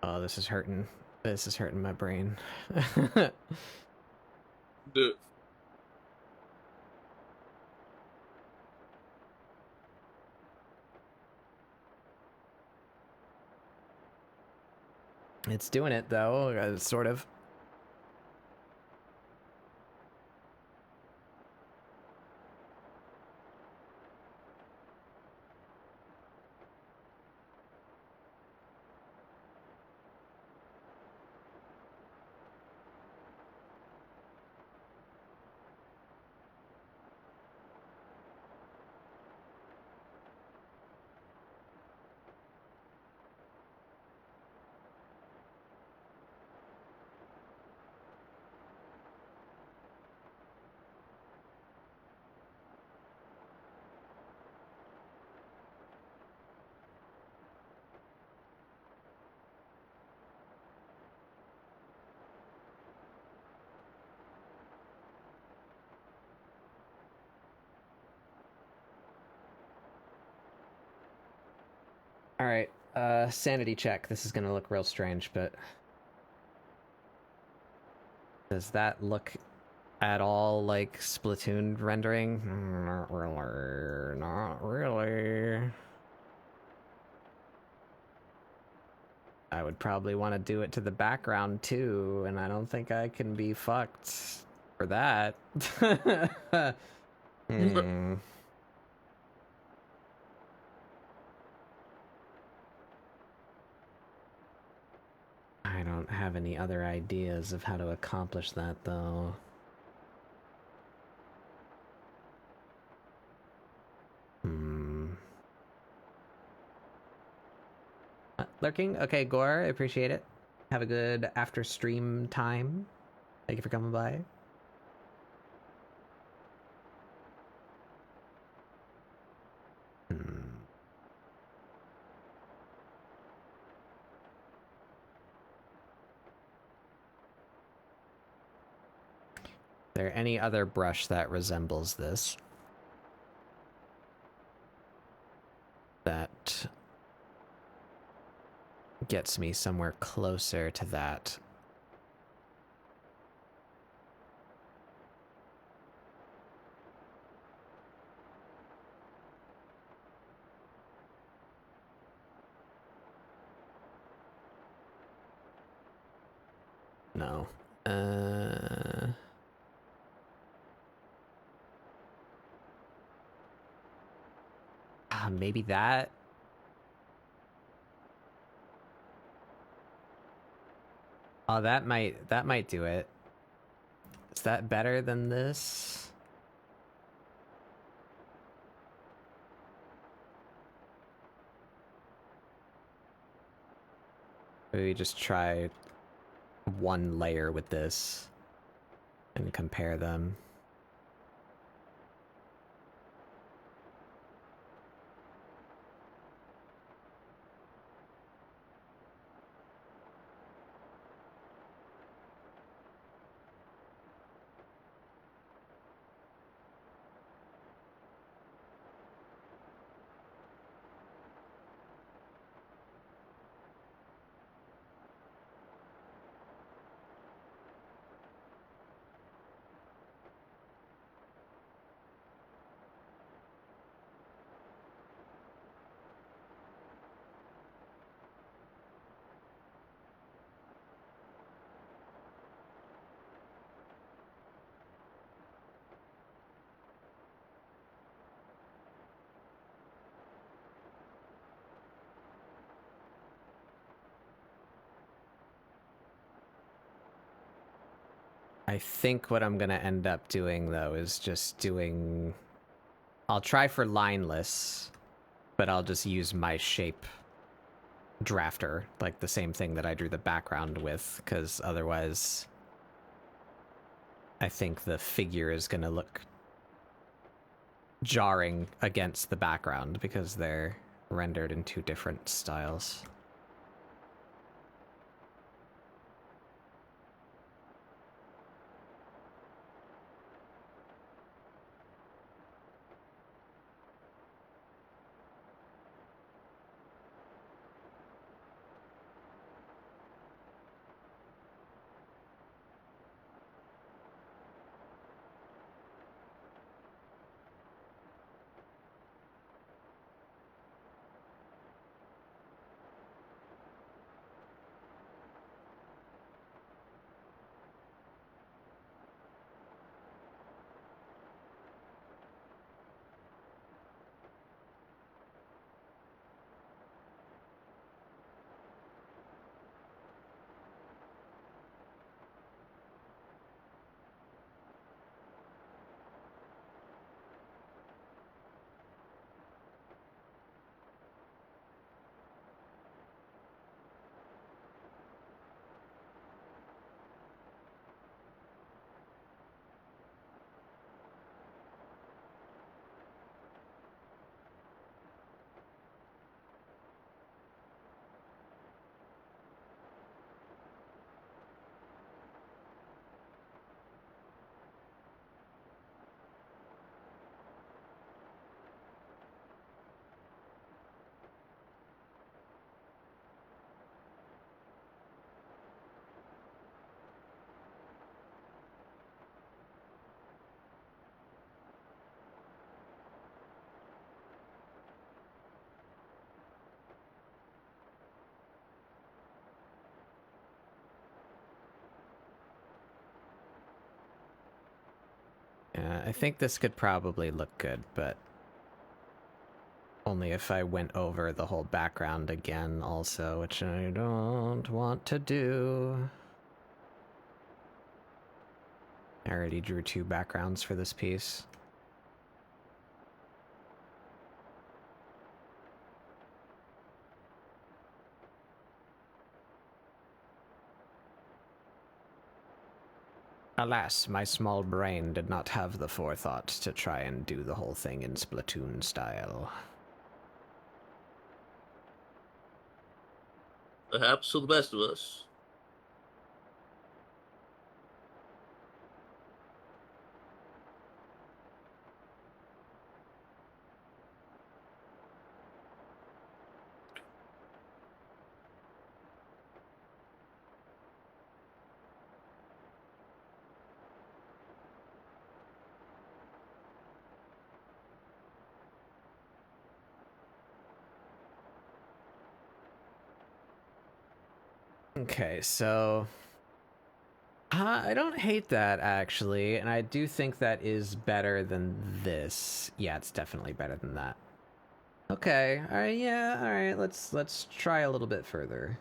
Oh, this is hurting. This is hurting my brain. The It's doing it though, sort of. All right, sanity check. This is gonna look real strange, but does that look at all like Splatoon rendering? Not really. Not really. I would probably want to do it to the background too, and I don't think I can be fucked for that. Hmm. I don't have any other ideas of how to accomplish that, though. Hmm. Lurking? Okay, Gore, I appreciate it. Have a good after stream time. Thank you for coming by. Hmm. there any other brush that resembles this? That gets me somewhere closer to that. No. Maybe that? Oh, that might do it. Is that better than this? Maybe just try one layer with this and compare them. I think what I'm gonna end up doing, though, is just doing... I'll try for lineless, but I'll just use my shape drafter, like the same thing that I drew the background with, because otherwise I think the figure is gonna look jarring against the background because they're rendered in two different styles. Yeah, I think this could probably look good, but only if I went over the whole background again also, which I don't want to do. I already drew two backgrounds for this piece. Alas, my small brain did not have the forethought to try and do the whole thing in Splatoon style. Perhaps for the best of us. Okay, so I don't hate that actually, and I do think that is better than this. Yeah, it's definitely better than that. Okay, all right, yeah, all right. Let's try a little bit further.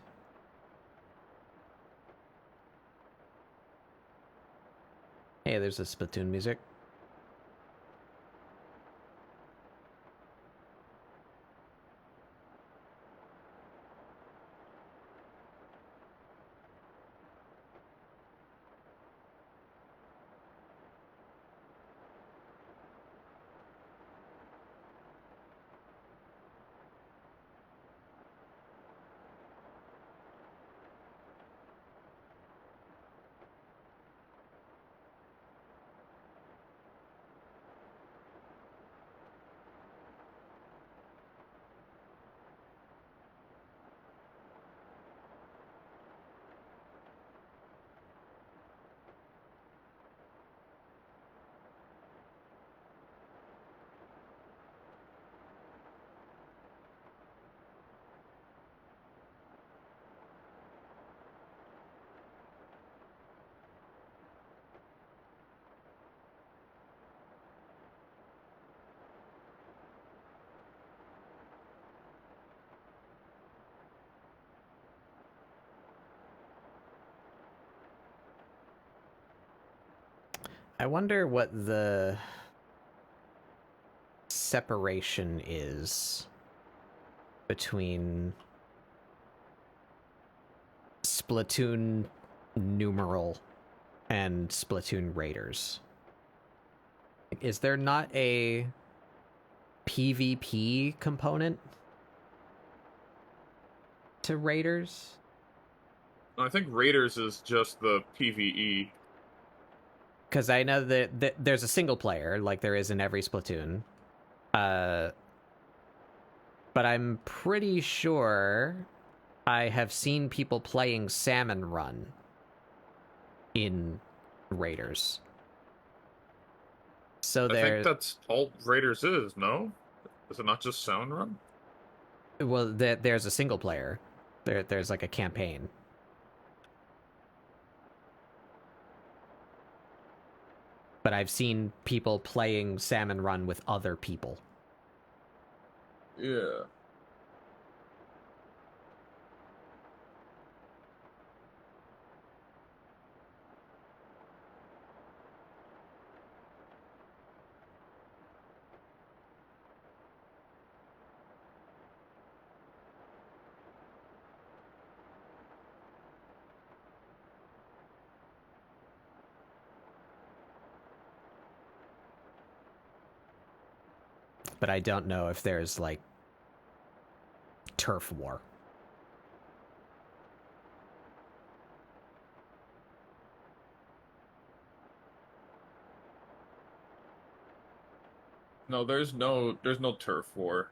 Hey, there's a Splatoon music. I wonder what the separation is between Splatoon numeral and Splatoon Raiders. Is there not a PvP component to Raiders? I think Raiders is just the PvE. Because I know that there's a single player, like there is in every Splatoon. But I'm pretty sure I have seen people playing Salmon Run in Raiders. So I think that's all Raiders is, no? Is it not just Sound Run? well, there's a single player. There's like a campaign. But I've seen people playing Salmon Run with other people. Yeah. But I don't know if there's like turf war. No, there's no turf war.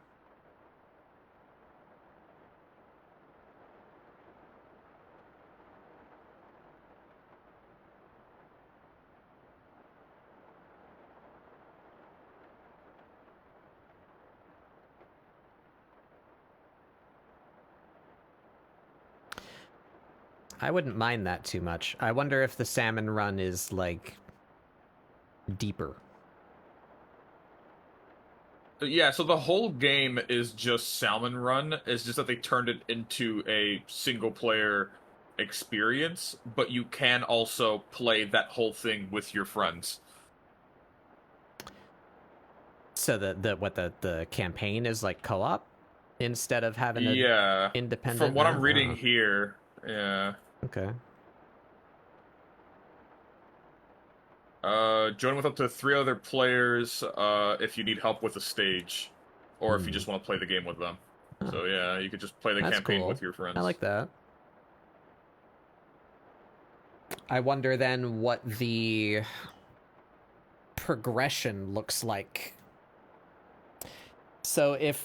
I wouldn't mind that too much. I wonder if the Salmon Run is like deeper. Yeah, so the whole game is just Salmon Run. It's just that they turned it into a single player experience, but you can also play that whole thing with your friends. So the campaign is like co-op instead of having a Yeah. independent. From what I'm reading Oh, here, yeah. okay. Join with up to 3 other players if you need help with a stage, or if you just want to play the game with them. Huh. So yeah, you could just play the That's campaign cool. with your friends. I like that. I wonder then what the progression looks like. So if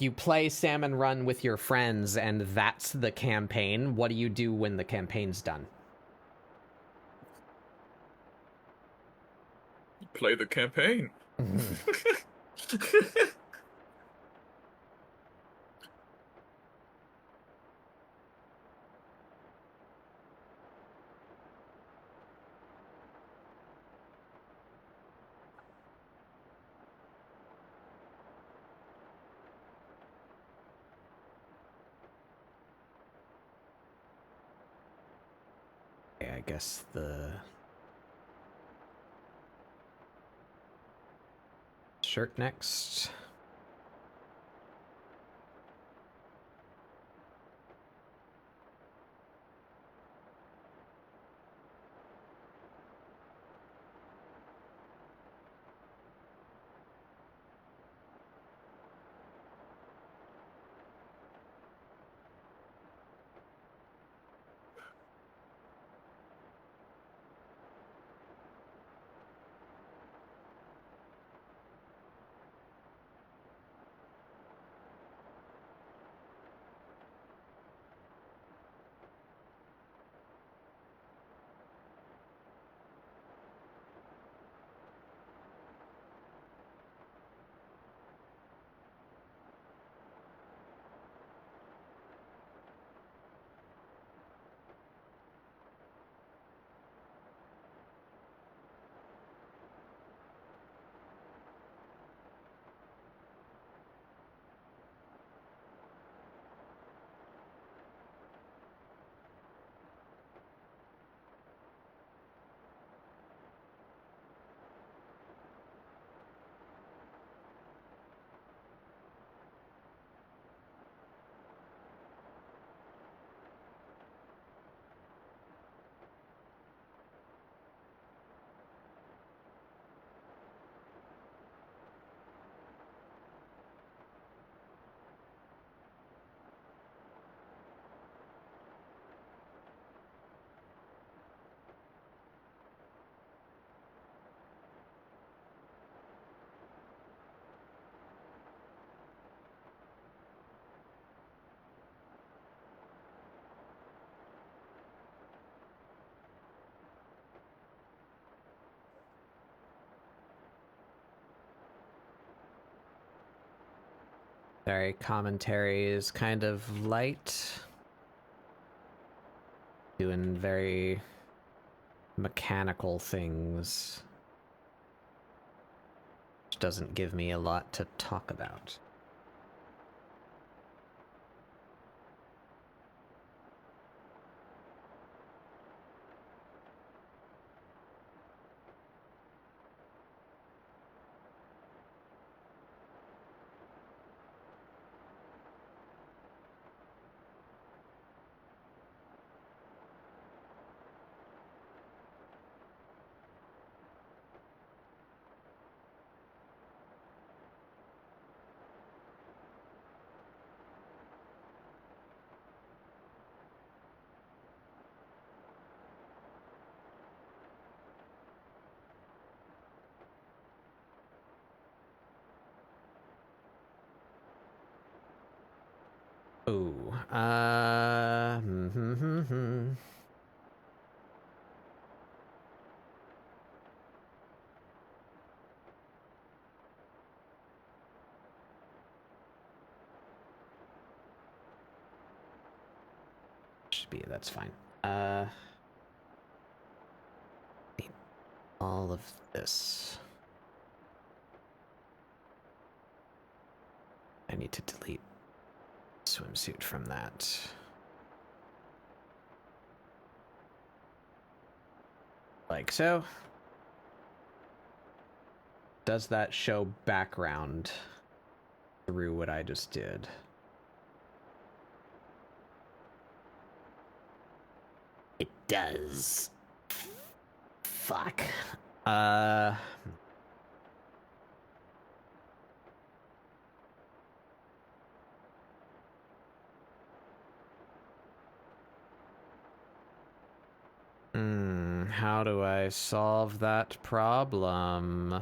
you play Salmon Run with your friends and that's the campaign, what do you do when the campaign's done? Play the campaign. guess the shirt next. Sorry, commentary is kind of light. Doing very mechanical things. Which doesn't give me a lot to talk about. Ooh, Should be, that's fine. Need all of this. I need to delete swimsuit from that. Like so. Does that show background through what I just did? It does. Fuck. How do I solve that problem?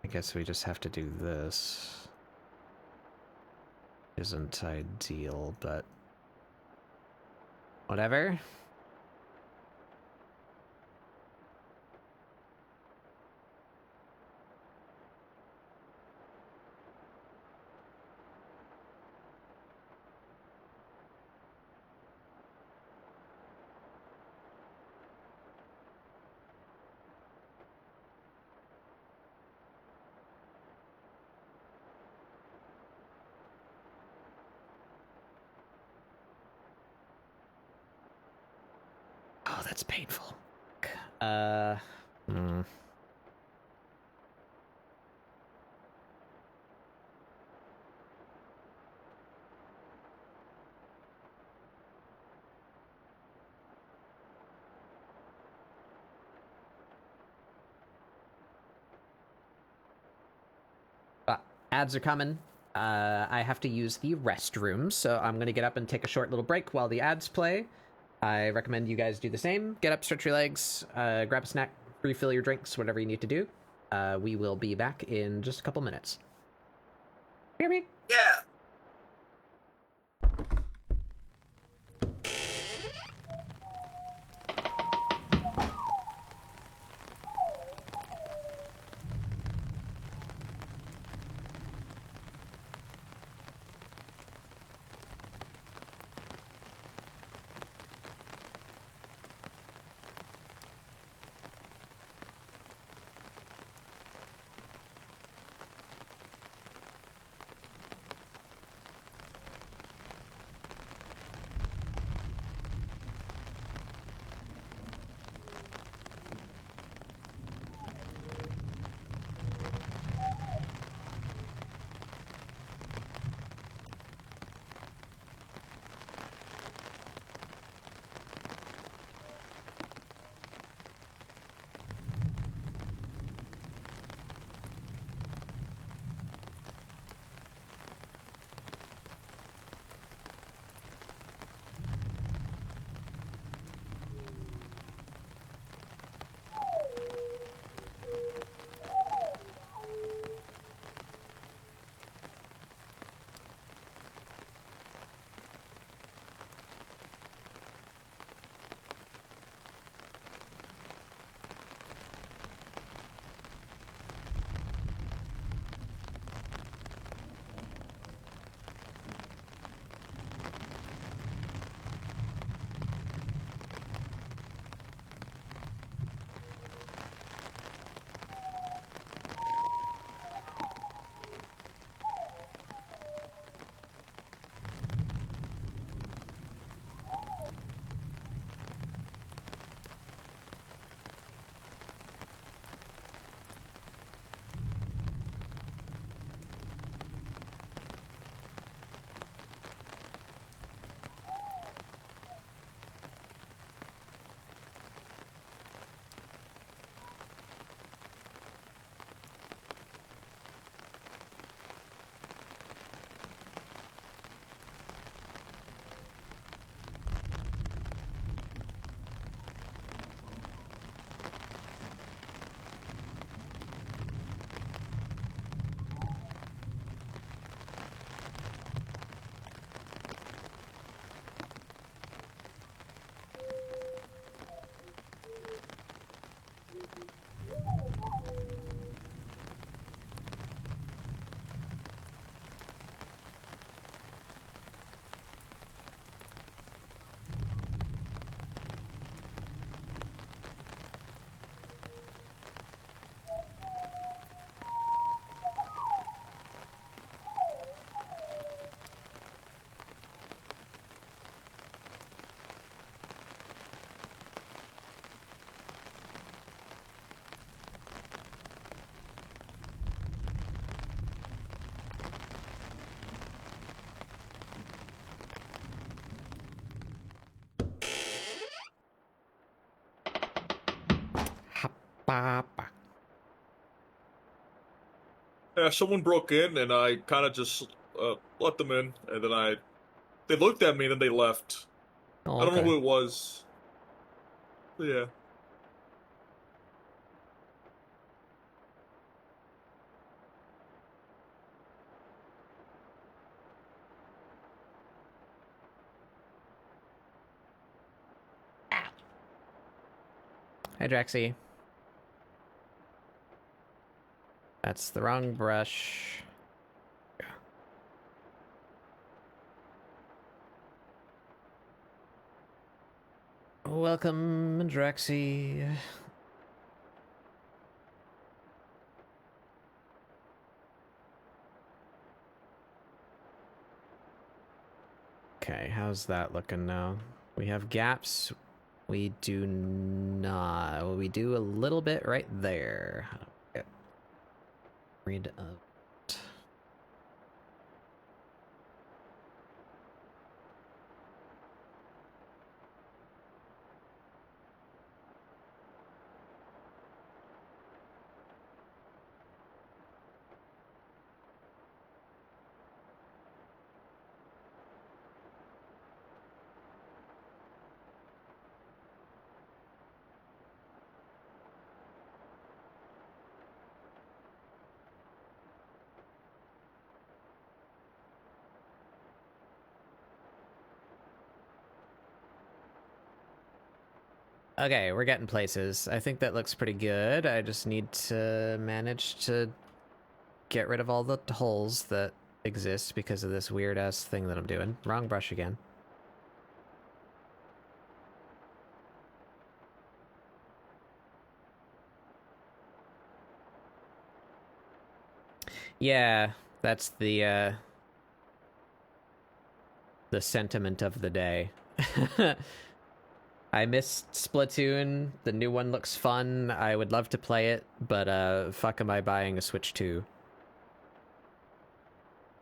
I guess we just have to do this. Isn't ideal, but whatever. that's painful. Hmm. Ads are coming. I have to use the restroom, so I'm gonna get up and take a short little break while the ads play. I recommend you guys do the same. Get up, stretch your legs, grab a snack, refill your drinks, whatever you need to do. We will be back in just a couple minutes. Hear me? Yeah. Papa. Yeah, someone broke in, and I kind of just let them in, and then they looked at me, and then they left. Oh, I don't know okay. who it was. But yeah. Hi, Drexy. That's the wrong brush. Welcome, Drexy. Okay, how's that looking now? We have gaps We do not. Well, we do a little bit right there. How do we get rid of it? Okay, we're getting places. I think that looks pretty good. I just need to manage to get rid of all the holes that exist because of this weird-ass thing that I'm doing. Wrong brush again. Yeah, that's the sentiment of the day. I missed Splatoon. The new one looks fun. I would love to play it, but fuck am I buying a Switch 2?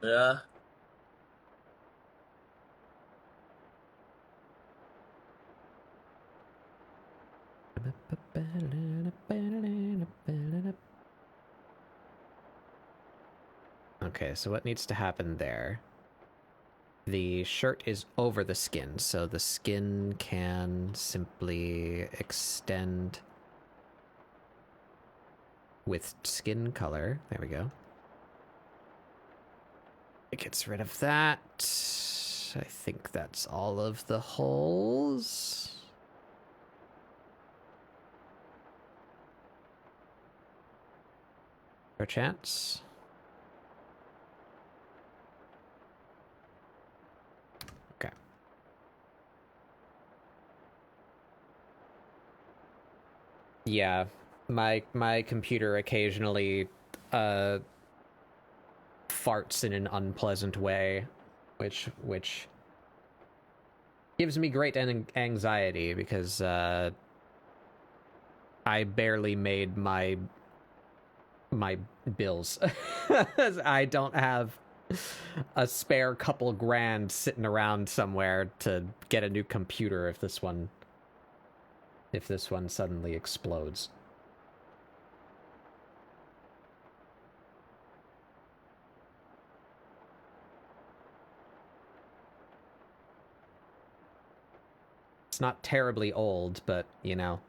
Yeah. Okay, so what needs to happen there? The shirt is over the skin, so the skin can simply extend with skin color. There we go. It gets rid of that. I think that's all of the holes. Perchance. Okay. Yeah, my computer occasionally farts in an unpleasant way, which gives me great anxiety because I barely made my bills. I don't have a spare couple grand sitting around somewhere to get a new computer if this one suddenly explodes. It's not terribly old, but, you know,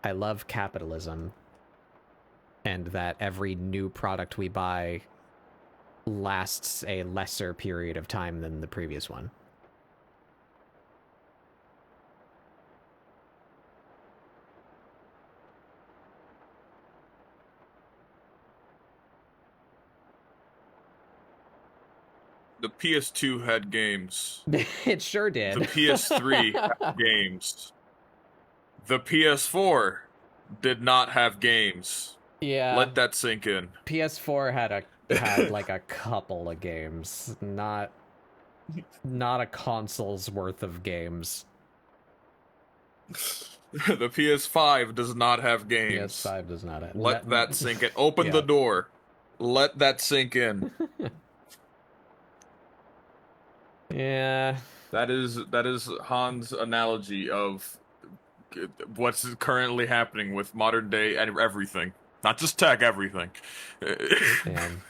I love capitalism and that every new product we buy lasts a lesser period of time than the previous one. The PS2 had games. It sure did. The PS3 had games. The PS4 did not have games. Yeah. Let that sink in. PS4 had like a couple of games, not a console's worth of games. The PS5 does not have games. PS5 does not have. Let that sink in. Open Yeah. the door. Let that sink in. Yeah. That is Han's analogy of what's currently happening with modern day and everything. Not just tech, everything. Man.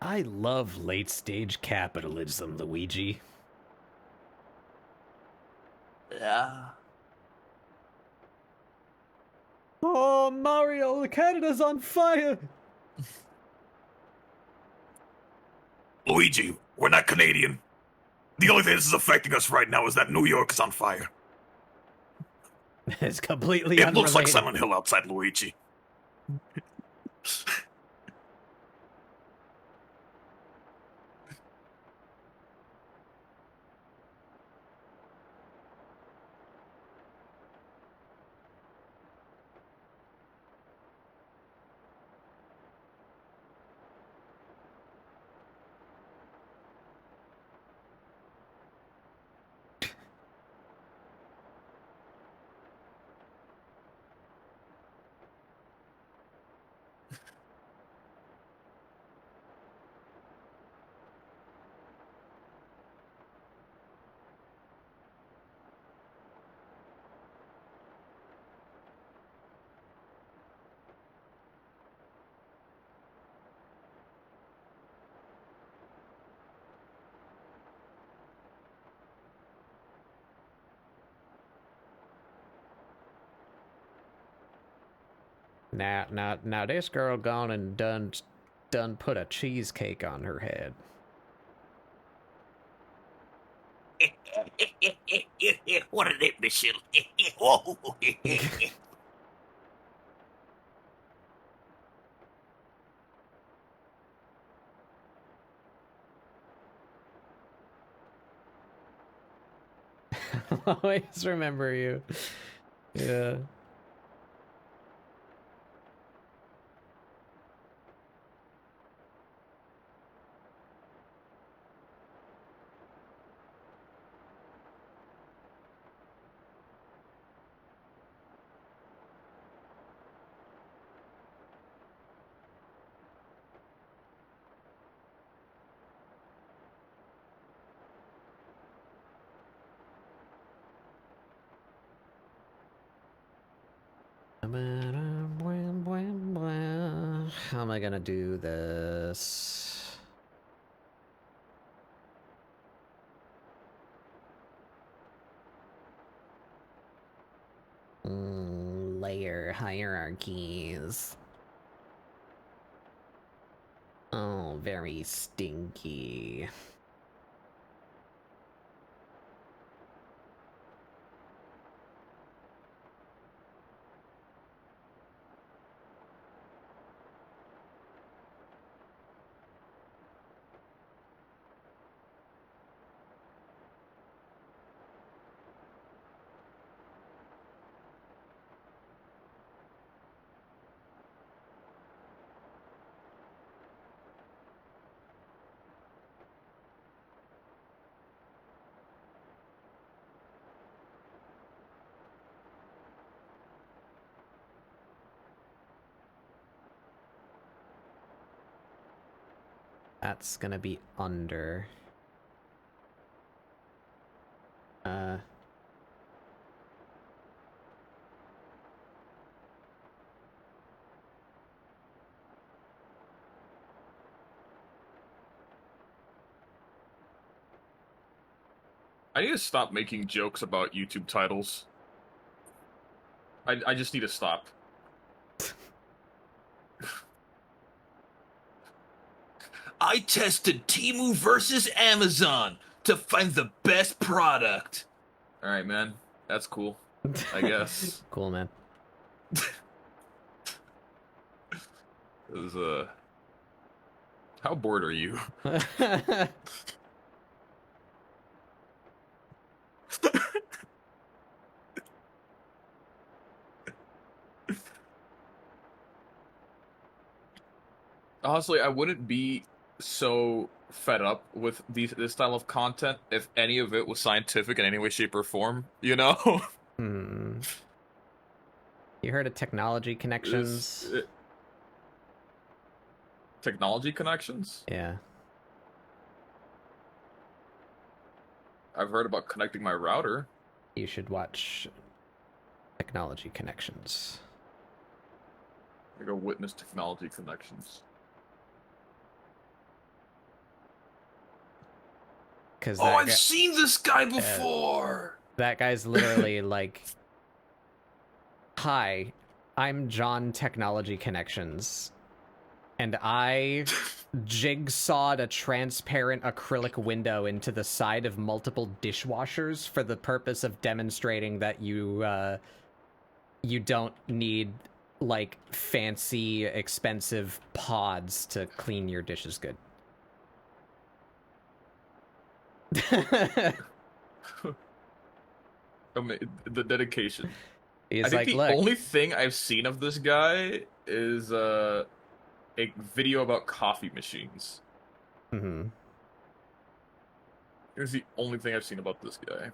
I love late-stage capitalism, Luigi. Yeah. Oh, Mario, Canada's on fire! Luigi, we're not Canadian. The only thing this is affecting us right now is that New York is on fire. It's completely It looks like unrelated. Silent Hill outside, Luigi. Now, this girl gone and done put a cheesecake on her head. What an imbecile. Always remember you. Yeah. How am I gonna do this? Layer hierarchies. Oh, very stinky. That's gonna be under. I need to stop making jokes about YouTube titles. I just need to stop. I tested Temu versus Amazon to find the best product. Alright, man. That's cool. I guess. Cool, man. It was, how bored are you? Honestly, I wouldn't be so fed up with this style of content if any of it was scientific in any way, shape, or form, you know? You heard of technology connections? Technology connections? Yeah. I've heard about connecting my router. You should watch Technology Connections. I go witness technology connections. Because I've seen this guy before. that guy's literally like, "Hi, I'm John Technology Connections, and I jigsawed a transparent acrylic window into the side of multiple dishwashers for the purpose of demonstrating that you don't need like fancy, expensive pods to clean your dishes good." I mean, the dedication. He's I think like, the "Look, only thing I've seen of this guy is a video about coffee machines. mhm. It's the only thing I've seen about this guy.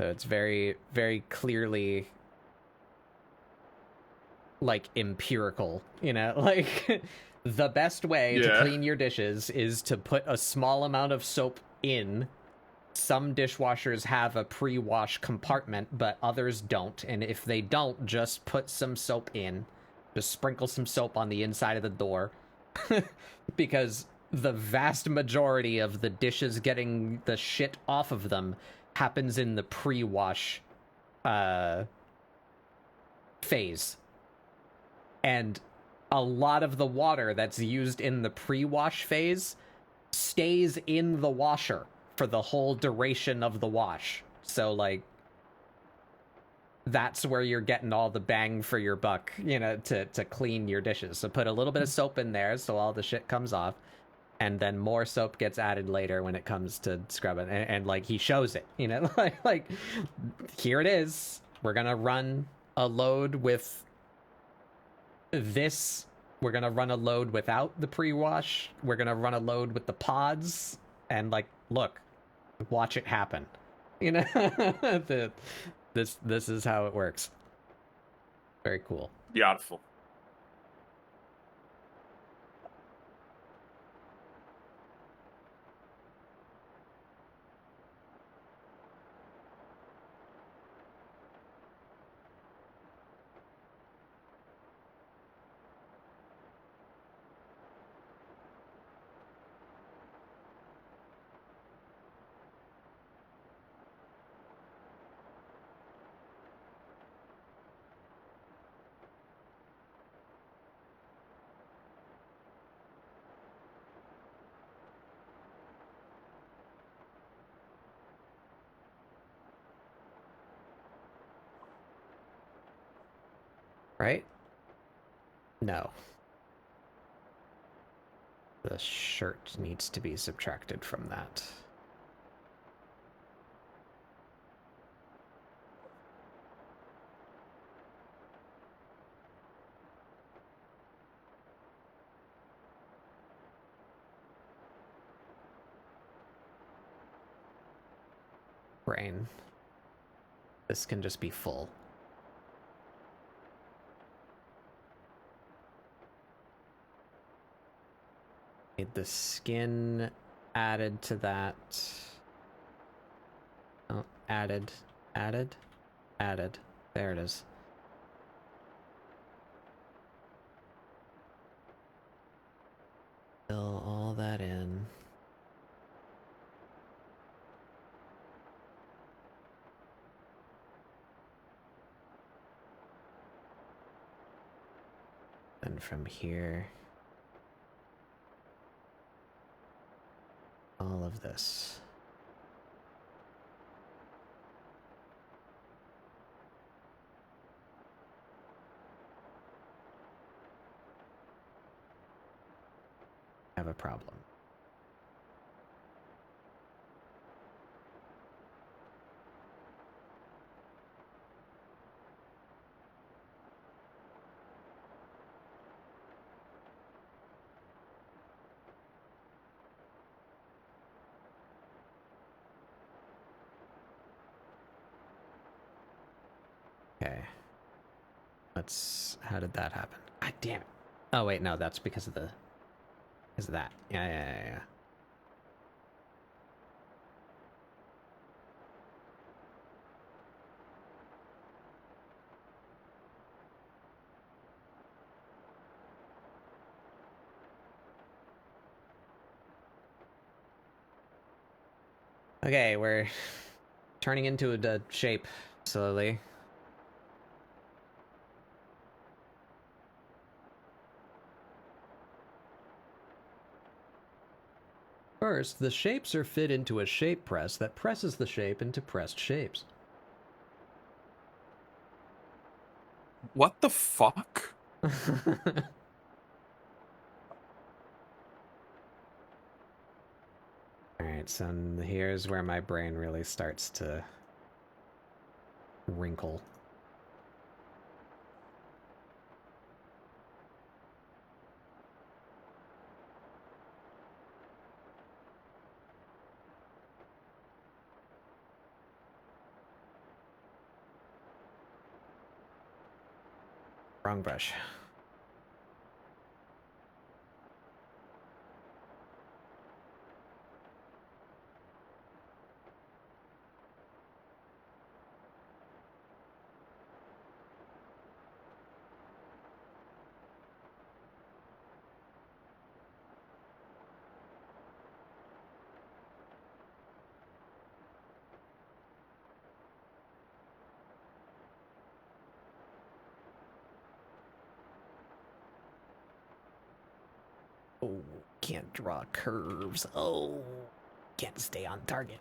So it's very, very clearly like empirical, you know, like the best way to Yeah. clean your dishes is to put a small amount of soap in, some dishwashers have a pre-wash compartment, but others don't. And if they don't, just put some soap in. Just sprinkle some soap on the inside of the door. Because the vast majority of the dishes getting the shit off of them happens in the pre-wash phase. And a lot of the water that's used in the pre-wash phase stays in the washer for the whole duration of the wash. So, like, that's where you're getting all the bang for your buck, you know, to clean your dishes. So put a little bit of soap in there so all the shit comes off, and then more soap gets added later when it comes to scrubbing. And like, he shows it, you know, like, here it is. We're gonna run a load with this. We're gonna run a load without the pre-wash. We're gonna run a load with the pods, and like, look, watch it happen. You know, this is how it works. Very cool. Beautiful. Right? No. The shirt needs to be subtracted from that. Brain. This can just be full. Need the skin added to that. Oh, added. There it is. Fill all that in. Then from here, all of this. Have a problem. Okay. How did that happen? God damn it. Oh wait, no, that's because of that. Yeah. Okay, we're turning into a shape slowly. First, the shapes are fit into a shape press that presses the shape into pressed shapes. What the fuck? Alright, so here's where my brain really starts to wrinkle. Wrong brush. Oh, can't draw curves. Oh, can't stay on target.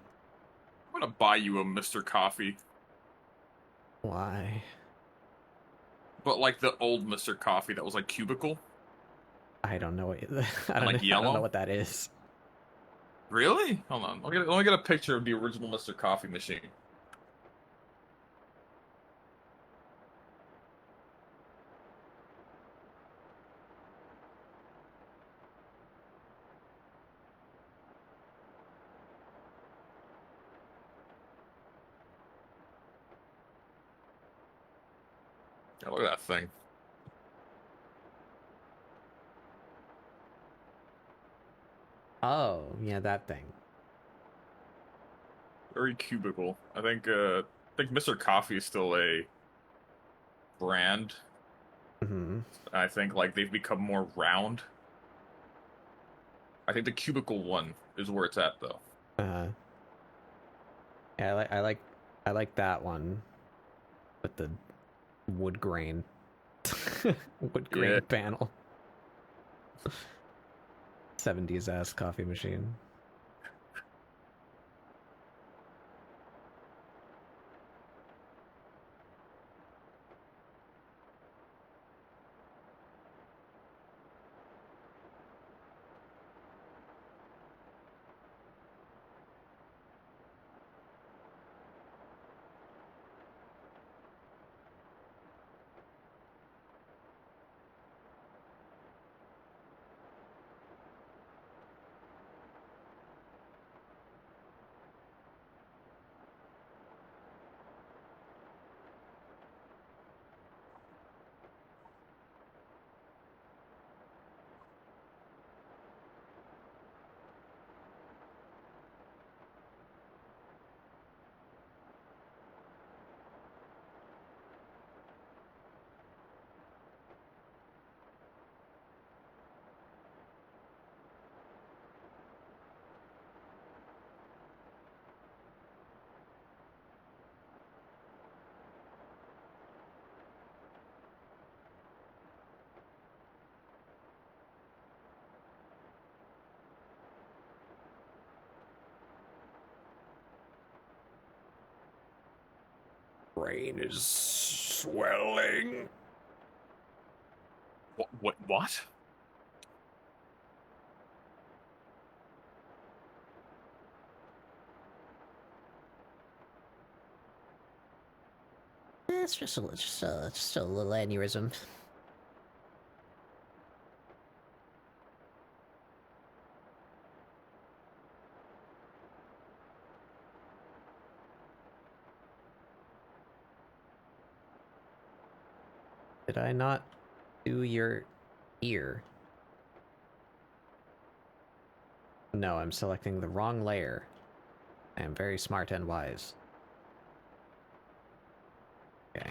I'm gonna buy you a Mr. Coffee, Why? but like the old Mr. Coffee that was like cubicle. I don't know what I And, don't like, know, I don't yellow? know what that is. Really? Hold on. Let me get a picture of the original Mr. Coffee machine. Yeah, look at that thing. Oh, yeah, that thing. Very cubicle. I think Mr. Coffee is still a brand. Hmm. I think like they've become more round. I think the cubicle one is where it's at though. Uh, yeah, I like that one with the wood grain, wood grain Yeah. panel. 70s ass coffee machine. Brain is swelling. What? It's just a little aneurysm. Did I not do your ear? No, I'm selecting the wrong layer. I am very smart and wise. Okay.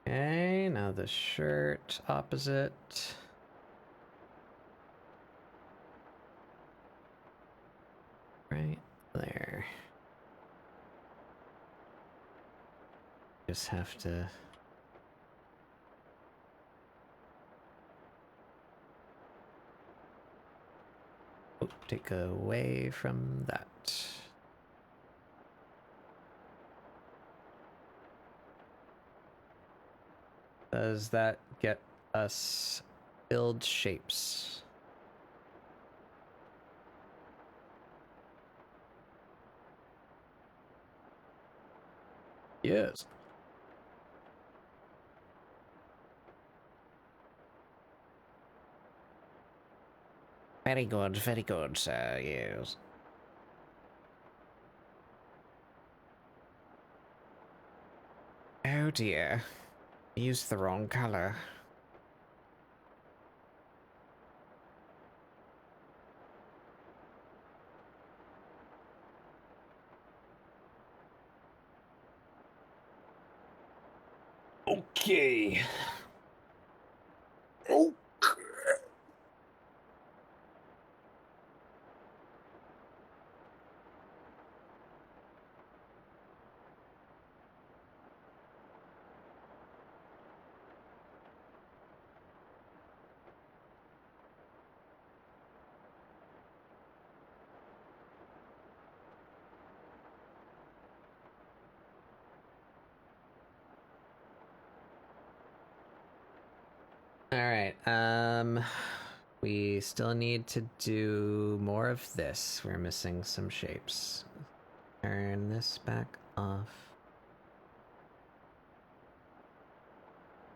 Okay, now the shirt opposite. Right there. Just have to... Oh, take away from that. Does that get us build shapes? Yes. Very good, sir, yes. dear. I used the wrong color. Okay. Alright, we still need to do more of this. We're missing some shapes. Turn this back off.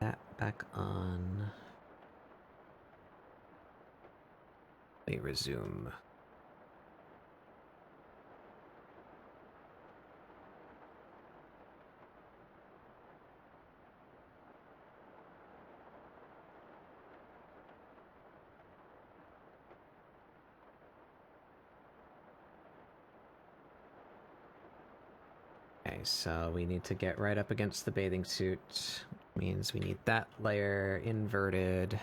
That back on. We resume. Okay, so we need to get right up against the bathing suit. Means we need that layer inverted.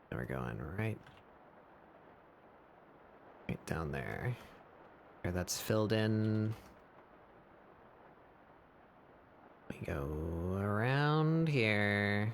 And we're going right down there. Where that's filled in. We go around here.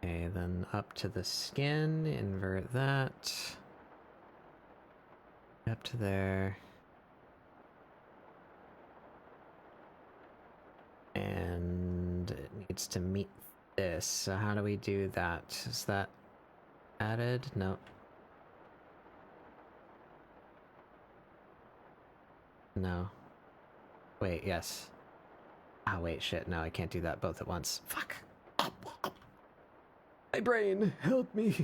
Okay, then up to the skin, invert that. Up to there. And it needs to meet this, so how do we do that? Is that added? No. No. Wait, yes. Ah, wait, shit, no, I can't do that both at once. Fuck! My brain, help me.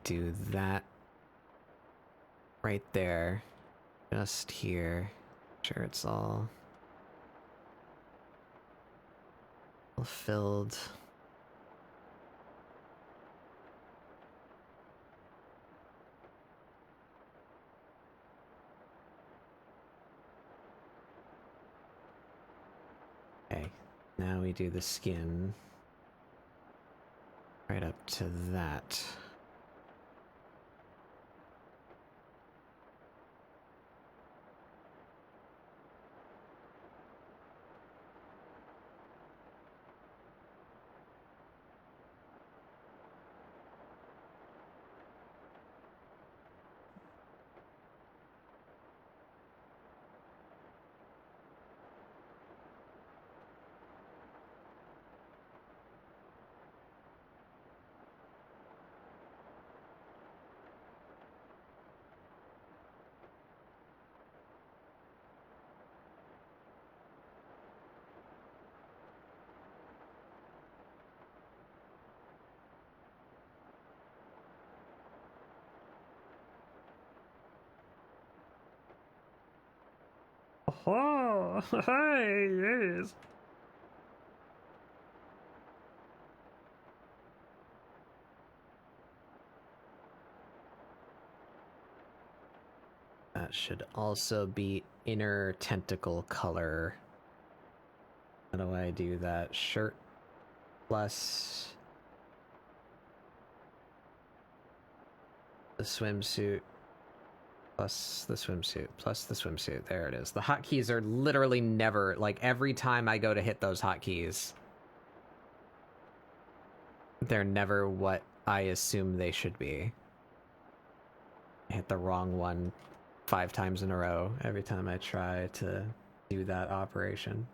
Do that right there, just here. Sure, it's all filled. Okay, now we do the skin right up to that. Oh, hi, yes. That should also be inner tentacle color. How do I do that? Shirt plus the swimsuit plus the swimsuit plus the swimsuit. There it is. The hotkeys are literally never, like, every time I go to hit those hotkeys, they're never what I assume they should be. I hit the wrong one 5 times in a row every time I try to do that operation.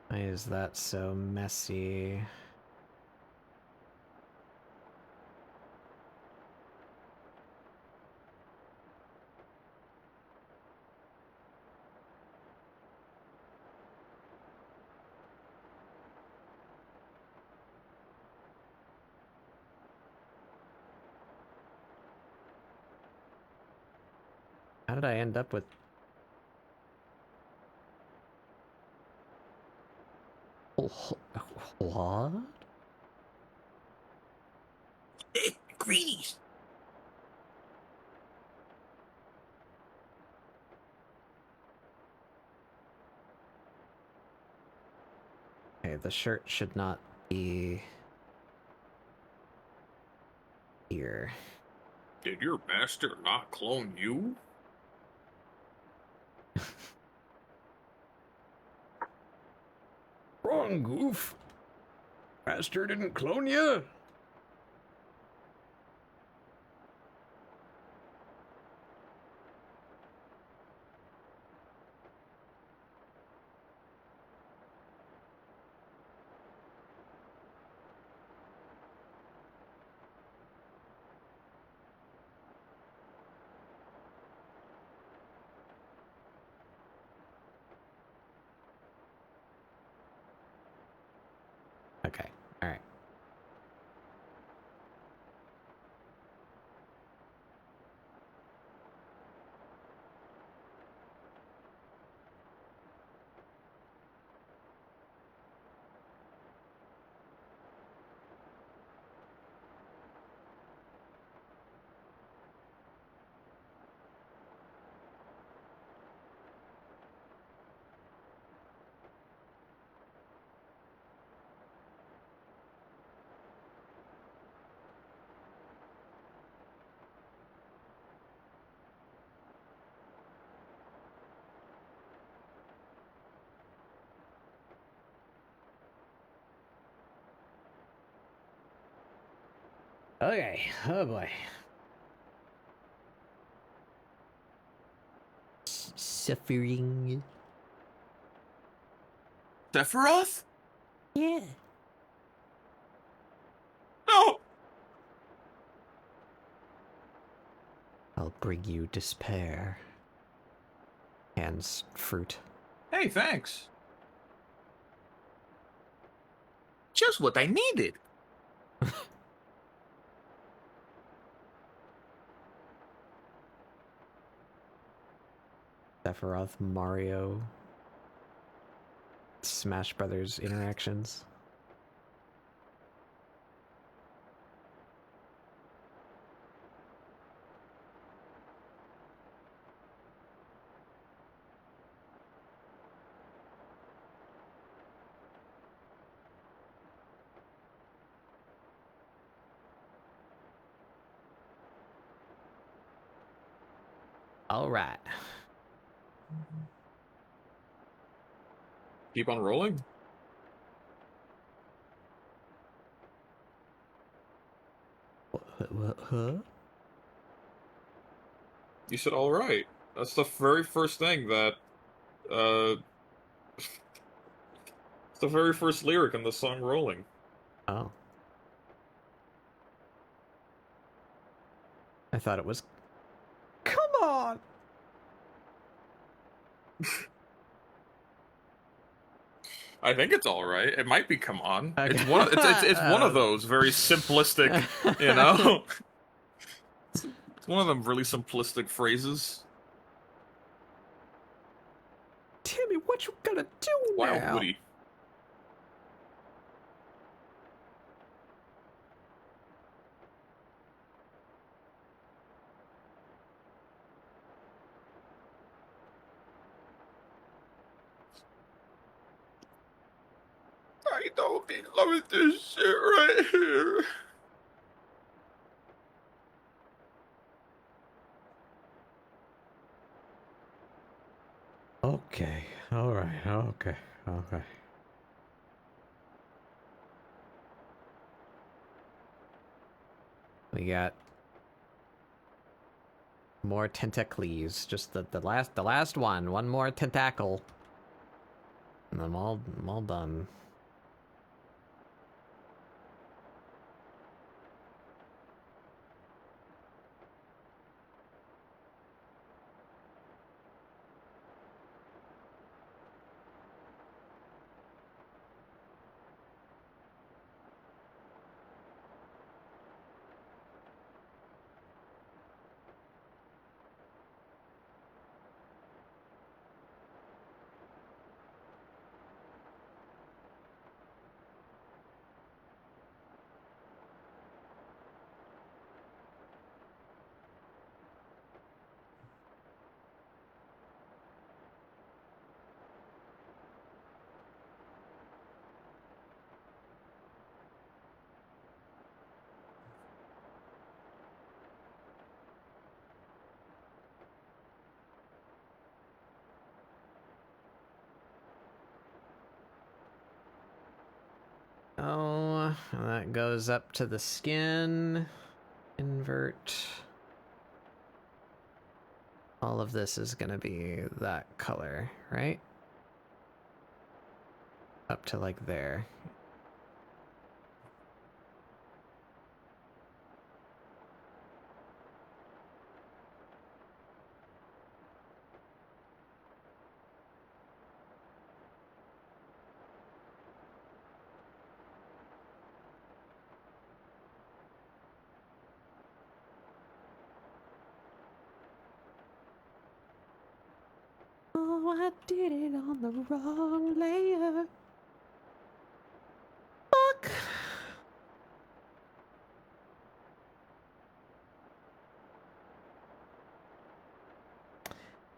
Why is that so messy? How did I end up with... What? Greenies. Okay, the shirt should not be... here. Did your master not clone you? Wrong, Goof. Master didn't clone you. Okay, alright. Okay, oh boy. Suffering. Sephiroth? Yeah. No! I'll bring you despair. Hands fruit. Hey, thanks. Just what I needed. Sephiroth, Mario, Smash Brothers interactions. All right. Keep on rolling. Huh? You said all right. That's the very first thing that, it's the very first lyric in the song "Rolling." Oh. I thought it was... Come on! I think it's all right. It might be "Come on." Okay. It's one. It's one of those very simplistic, you know. It's one of them really simplistic phrases. Timmy, what you gonna do Wow, now? Woody. I don't be loving this shit right here. Okay. All right. Okay. Okay. We got more tentacles. Just the last one. One more tentacle. And I'm all done. Oh, that goes up to the skin. Invert. All of this is gonna be that color, right? Up to like there. Oh, I did it on the wrong layer. Fuck.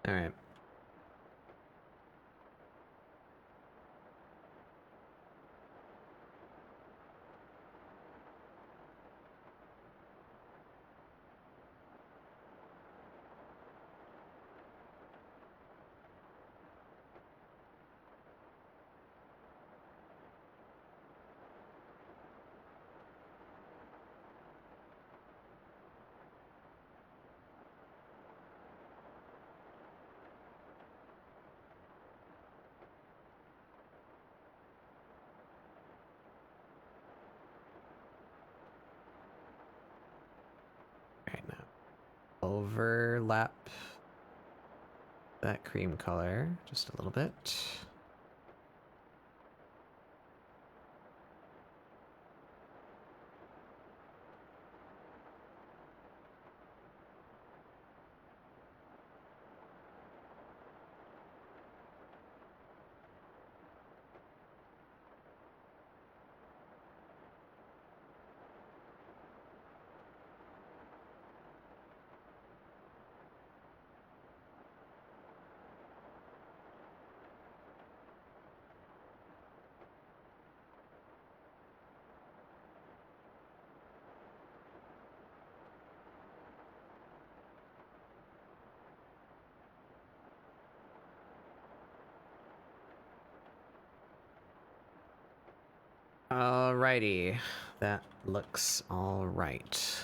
All right. Right now. Overlap that cream color just a little bit. Alrighty, that looks all right.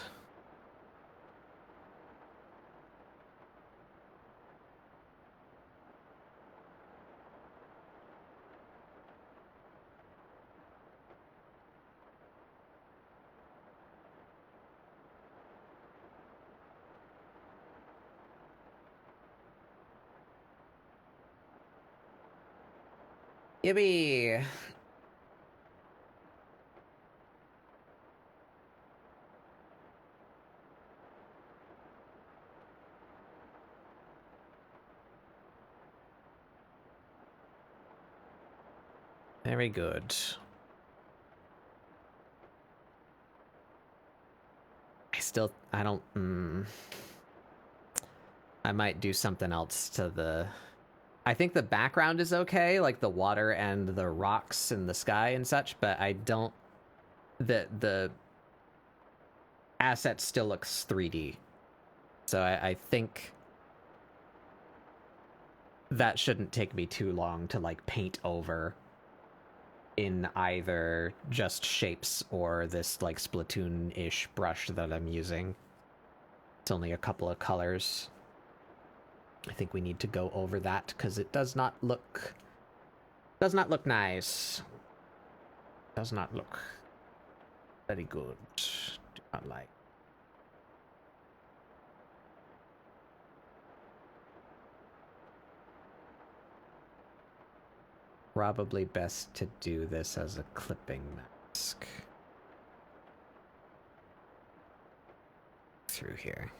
Yippee! Very good. I don't, I might do something else to the... I think the background is okay, like the water and the rocks and the sky and such, but I don't... The asset still looks 3D. So I think that shouldn't take me too long to like paint over in either just shapes or this like Splatoon-ish brush that I'm using. It's only a couple of colors. I think we need to go over that because it does not look nice. Does not look very good. Do not like. Probably best to do this as a clipping mask. Through here.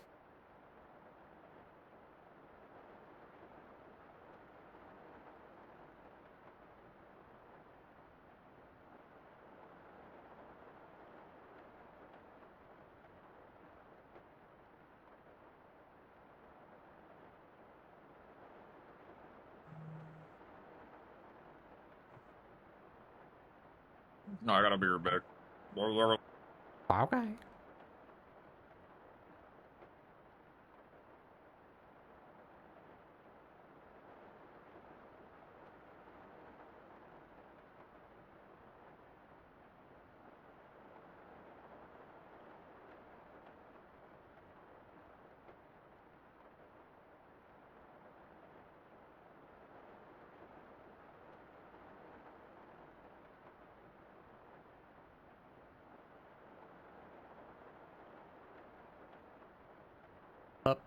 No, I gotta be right back. Okay. Up.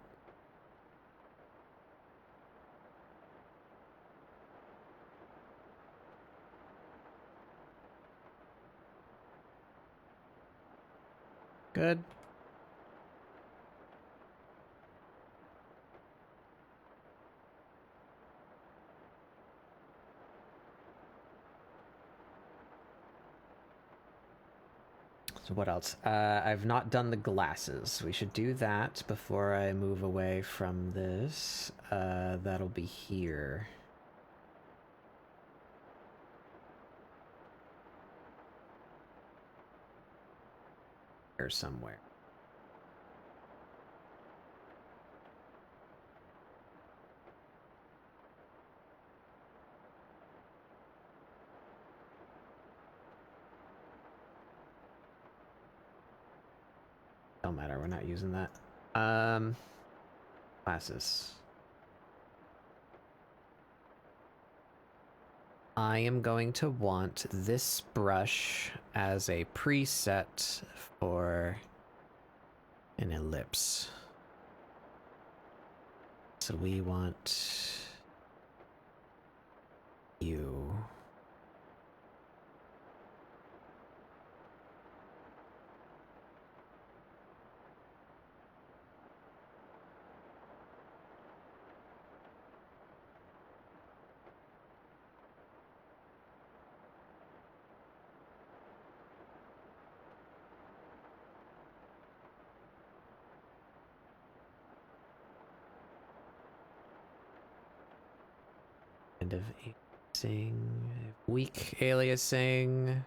Good. So what else? I've not done the glasses. We should do that before I move away from this. That'll be here. Here somewhere. Don't matter, we're not using that. Glasses. I am going to want this brush as a preset for an ellipse. So we want you. Kind of aliasing, weak aliasing.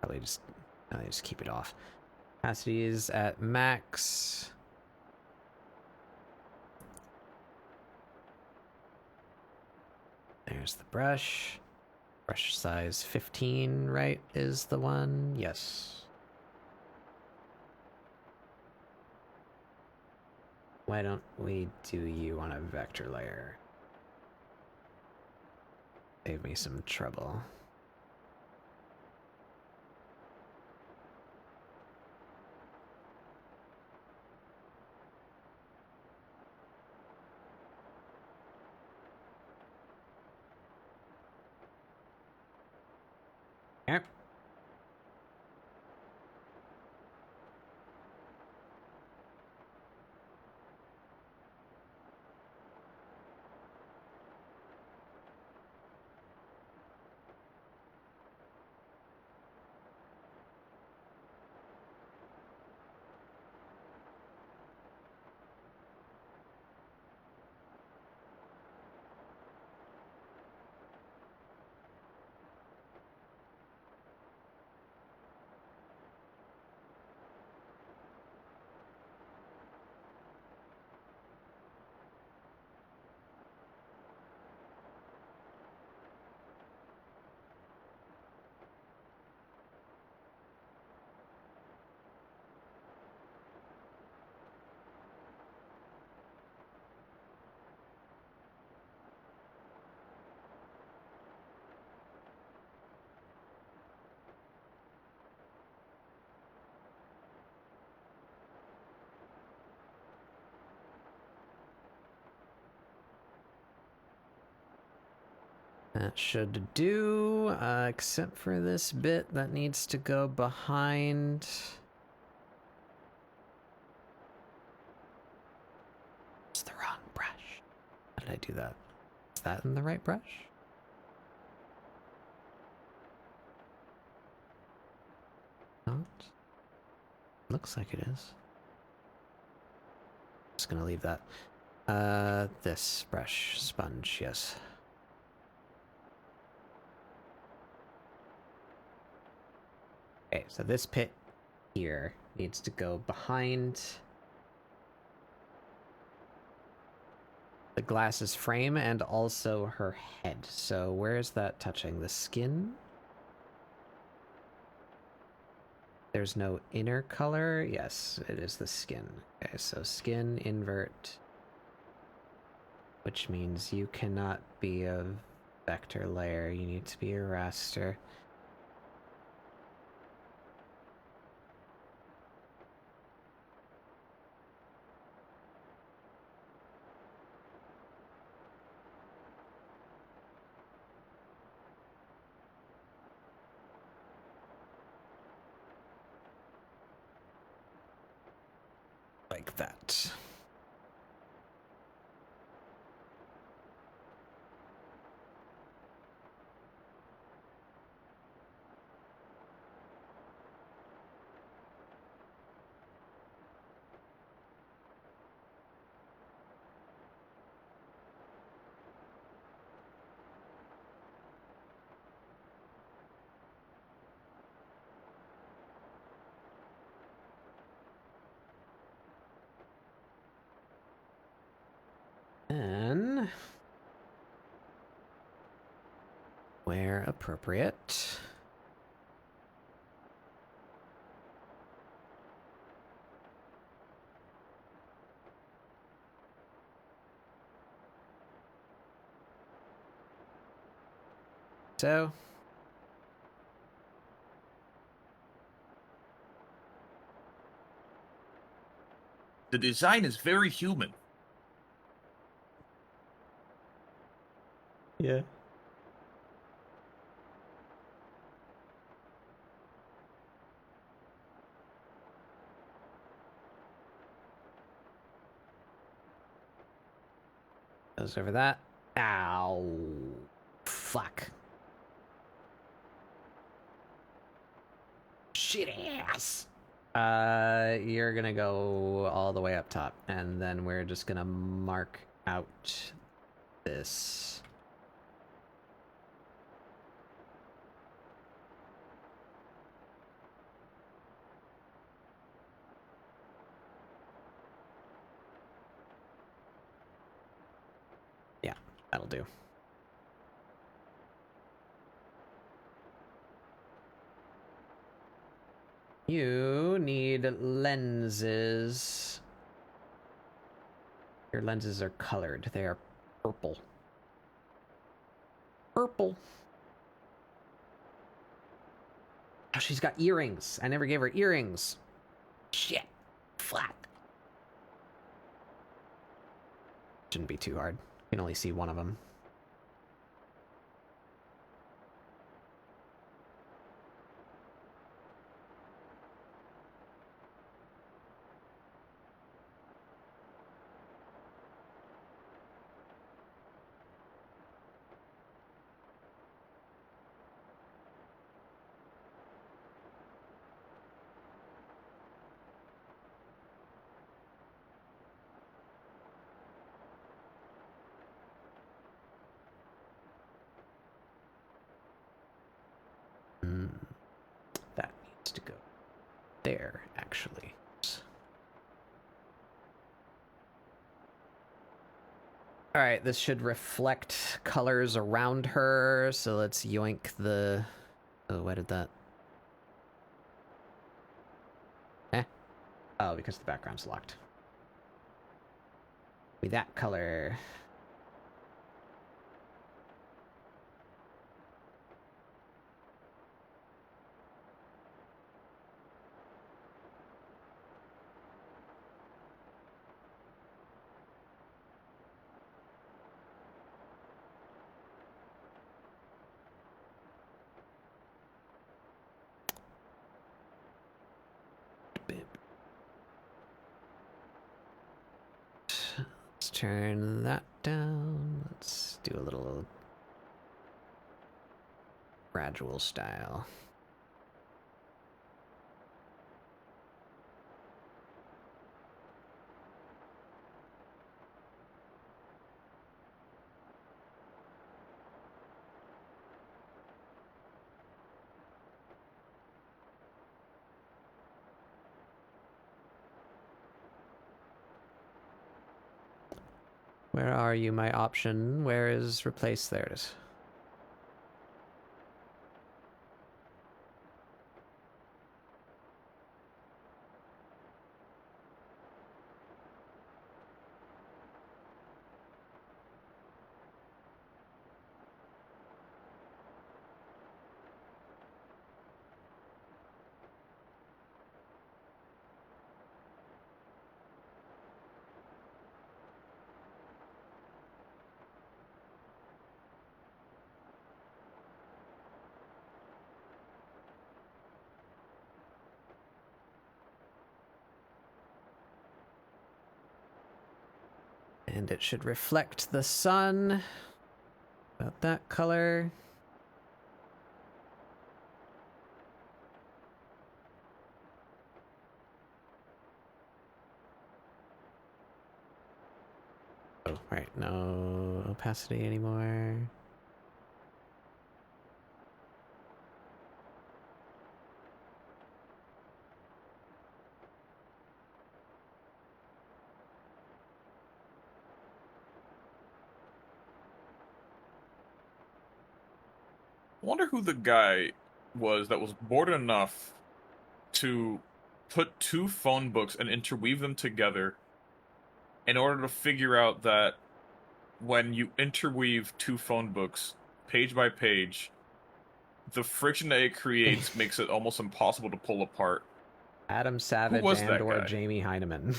Probably just keep it off. Opacity is at max. There's the brush. Brush size 15, right, is the one? Yes. Why don't we do you on a vector layer? Save me some trouble. Yep. That should do, except for this bit that needs to go behind. It's the wrong brush. How did I do that? Is that in the right brush? Not. Looks like it is. Just gonna leave that. This brush, sponge, yes. Okay, so this pit here needs to go behind the glass's frame and also her head. So where is that touching? The skin? There's no inner color? Yes, it is the skin. Okay, so skin, invert. Which means you cannot be a vector layer. You need to be a raster. Like that. Then, where appropriate, so The design is very human. yeah. Goes over that. Ow. Fuck. Shit ass. You're gonna go all the way up top, and then we're just gonna mark out this. Yeah, that'll do. You need lenses. Your lenses are colored. They are purple. Purple. Oh, she's got earrings. I never gave her earrings. Shit. Fuck. Shouldn't be too hard. You can only see one of them. That needs to go there, actually. Alright, this should reflect colors around her, so let's yoink the... Oh, why did that... Oh, because the background's locked. Be that color. Let's turn that down. Let's do a little gradual style. Where are you, my option? Where is replace? There it is. And it should reflect the sun. About that color. Oh, right, no opacity anymore. I wonder who the guy was that was bored enough to put two phone books and interweave them together in order to figure out that when you interweave two phone books page by page, the friction that it creates makes it almost impossible to pull apart. Adam Savage was and that or guy? Jamie Heineman.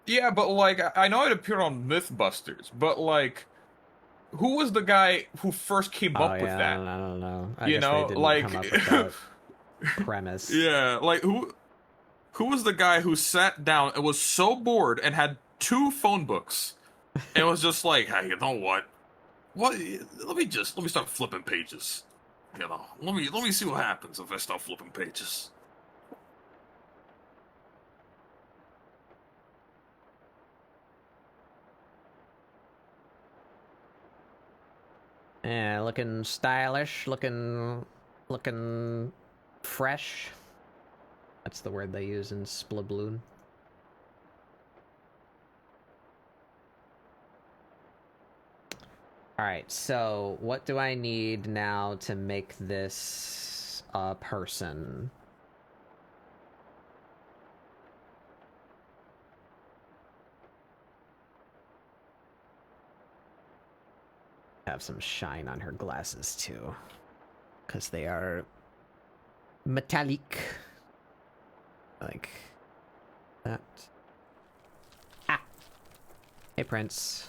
Yeah, but like I know it appeared on Mythbusters, but like who was the guy who first came Oh up yeah, with that? I don't know. I You guess they know, didn't like come up with that premise. yeah, like who was the guy who sat down and was so bored and had two phone books and was just like, hey, you know what? Let me start flipping pages. You know, let me see what happens if I start flipping pages. Yeah, looking stylish, looking fresh. That's the word they use in Splabloon. Alright, so what do I need now to make this a person? Have some shine on her glasses too, because they are metallic, like that. Ah! Hey, Prince.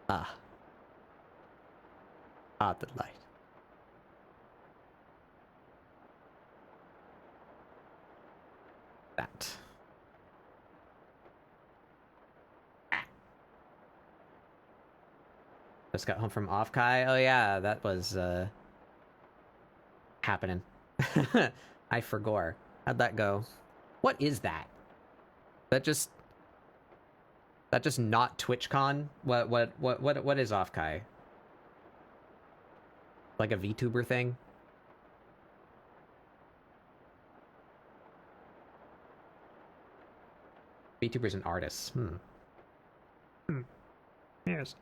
Ah. Ah, the light. That. Just got home from Offkai. Oh yeah, that was happening. I forgot. How'd that go? What is that? That just not TwitchCon? What is Offkai? Like a VTuber thing? VTubers and artists. Yes.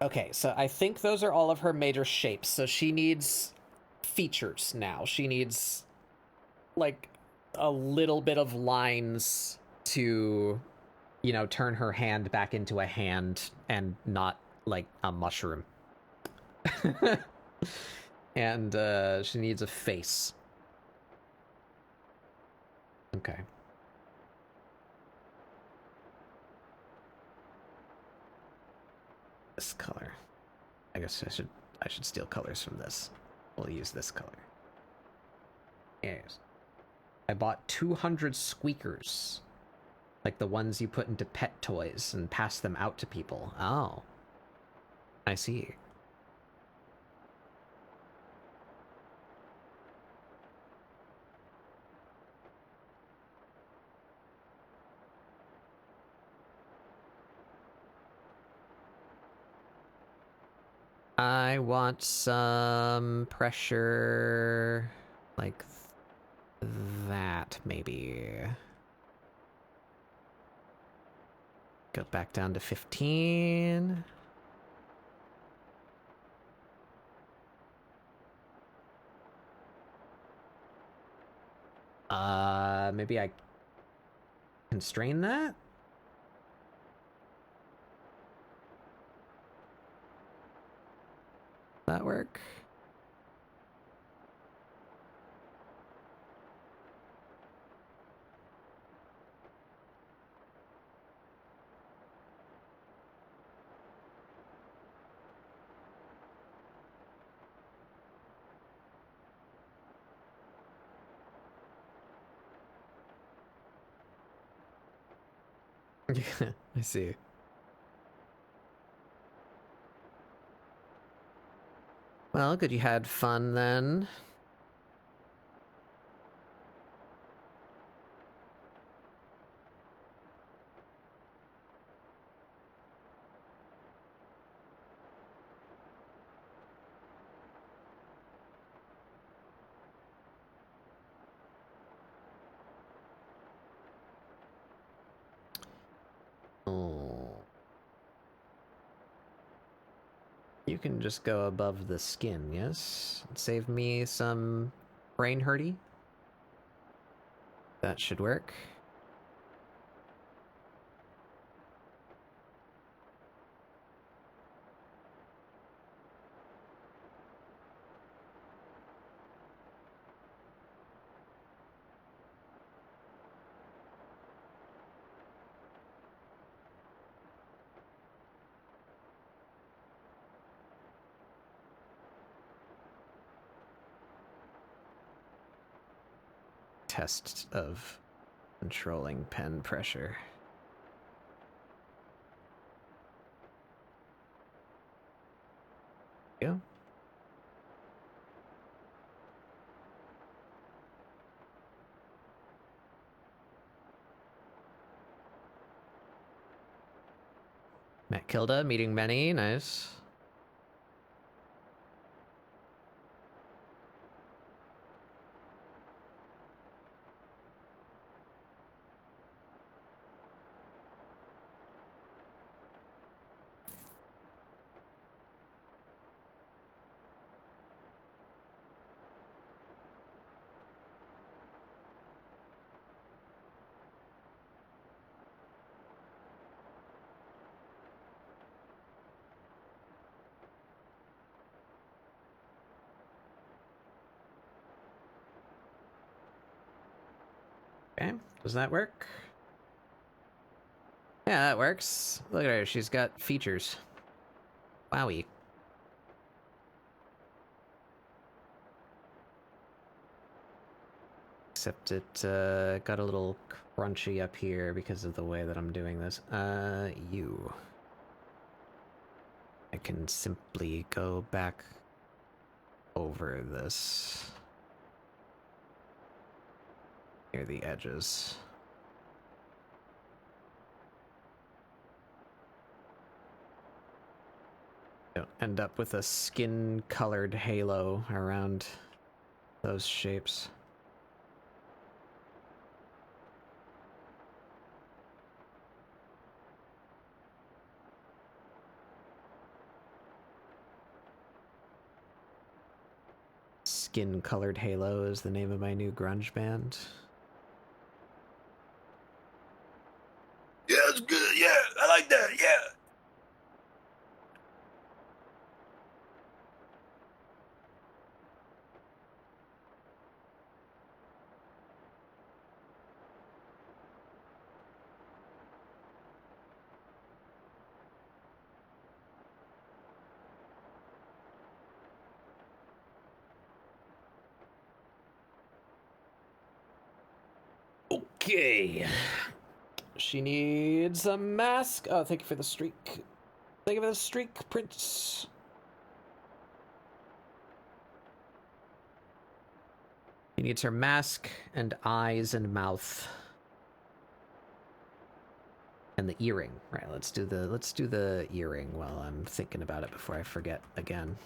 Okay, so I think those are all of her major shapes. So she needs features now. She needs like a little bit of lines to, you know, turn her hand back into a hand and not like a mushroom. And she needs a face. Okay. This color. I guess I I should steal colors from this. We'll use this color. Yes. I bought 200 squeakers. Like the ones you put into pet toys and pass them out to people. Oh. I see. I want some pressure like that, maybe. Go back down to 15. Maybe I constrain that? That work? Yeah, I see. Well, good you had fun then. Oh. You can just go above the skin, yes? Save me some brain hurty. That should work. Test of controlling pen pressure. Yeah. Matt Kilda, meeting many, nice. Okay, does that work? Yeah, that works. Look at her, she's got features. Wowie. Except it got a little crunchy up here because of the way that I'm doing this. You. I can simply go back over this. Near the edges. Don't end up with a skin-colored halo around those shapes. Skin-colored halo is the name of my new grunge band. Yeah, that's good. Yeah, I like that. Yeah. Okay. She needs a mask. Oh, thank you for the streak. Thank you for the streak, Prince. She needs her mask and eyes and mouth. And the earring. Right, let's do the earring while I'm thinking about it before I forget again.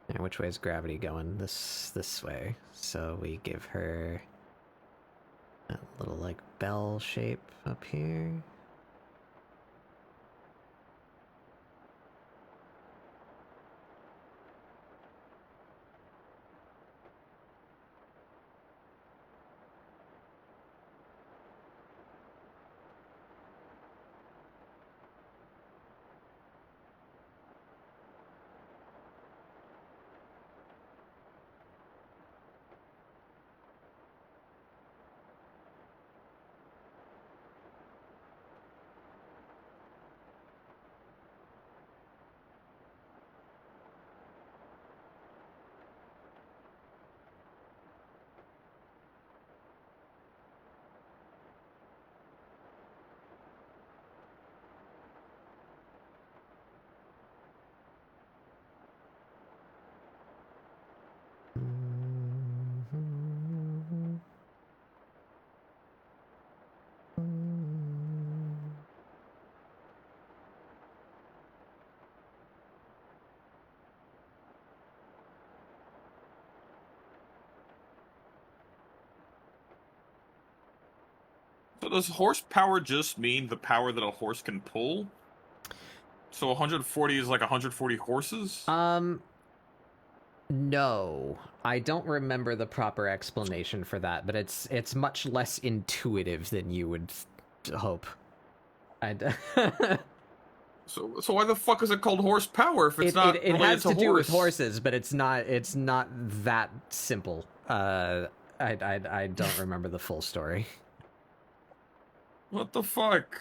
And which way is gravity going? This way. So we give her a little like bell shape up here. So does horsepower just mean the power that a horse can pull? So 140 is like 140 horses? No. I don't remember the proper explanation for that, but it's much less intuitive than you would hope. So why the fuck is it called horsepower if it's not it related has to do with horse? horses, but it's not that simple. I don't remember the full story. What the fuck?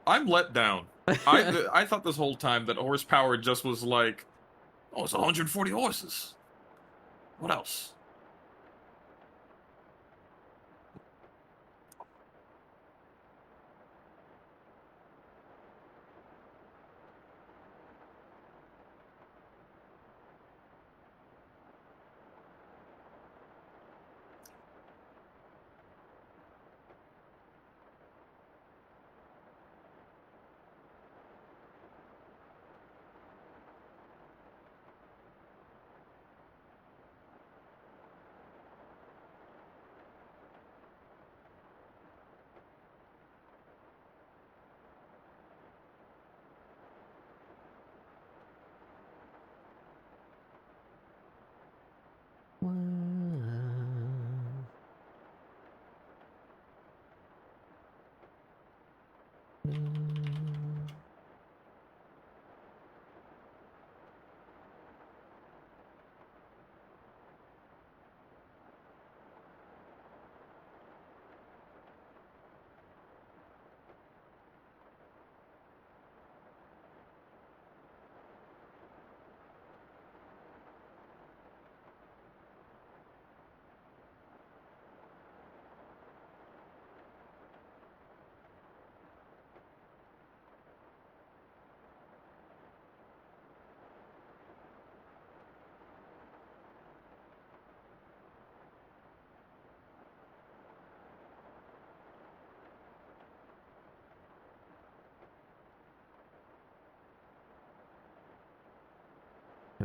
I'm let down. I thought this whole time that horsepower just was like, oh, it's 140 horses. What else?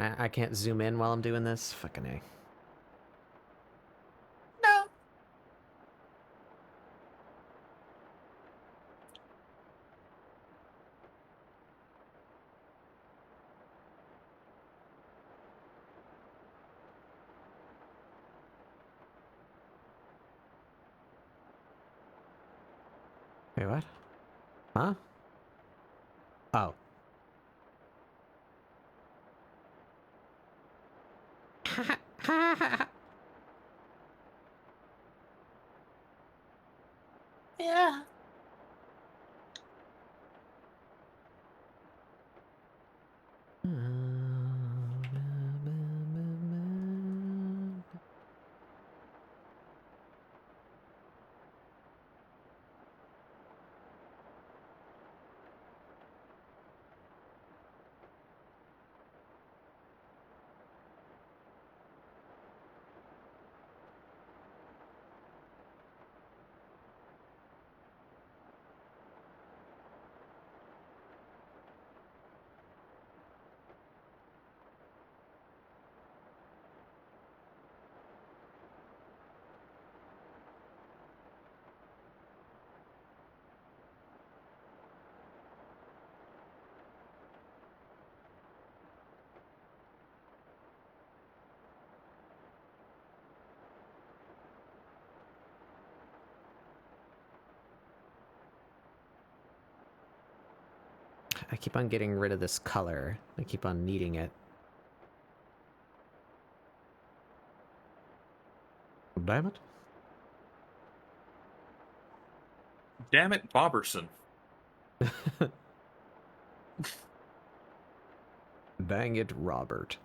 I can't zoom in while I'm doing this? Fucking A. No. Wait, what? Huh? Oh. Yeah. I keep on getting rid of this color. I keep on needing it. Damn it. Damn it, Bobberson. Dang it, Robert.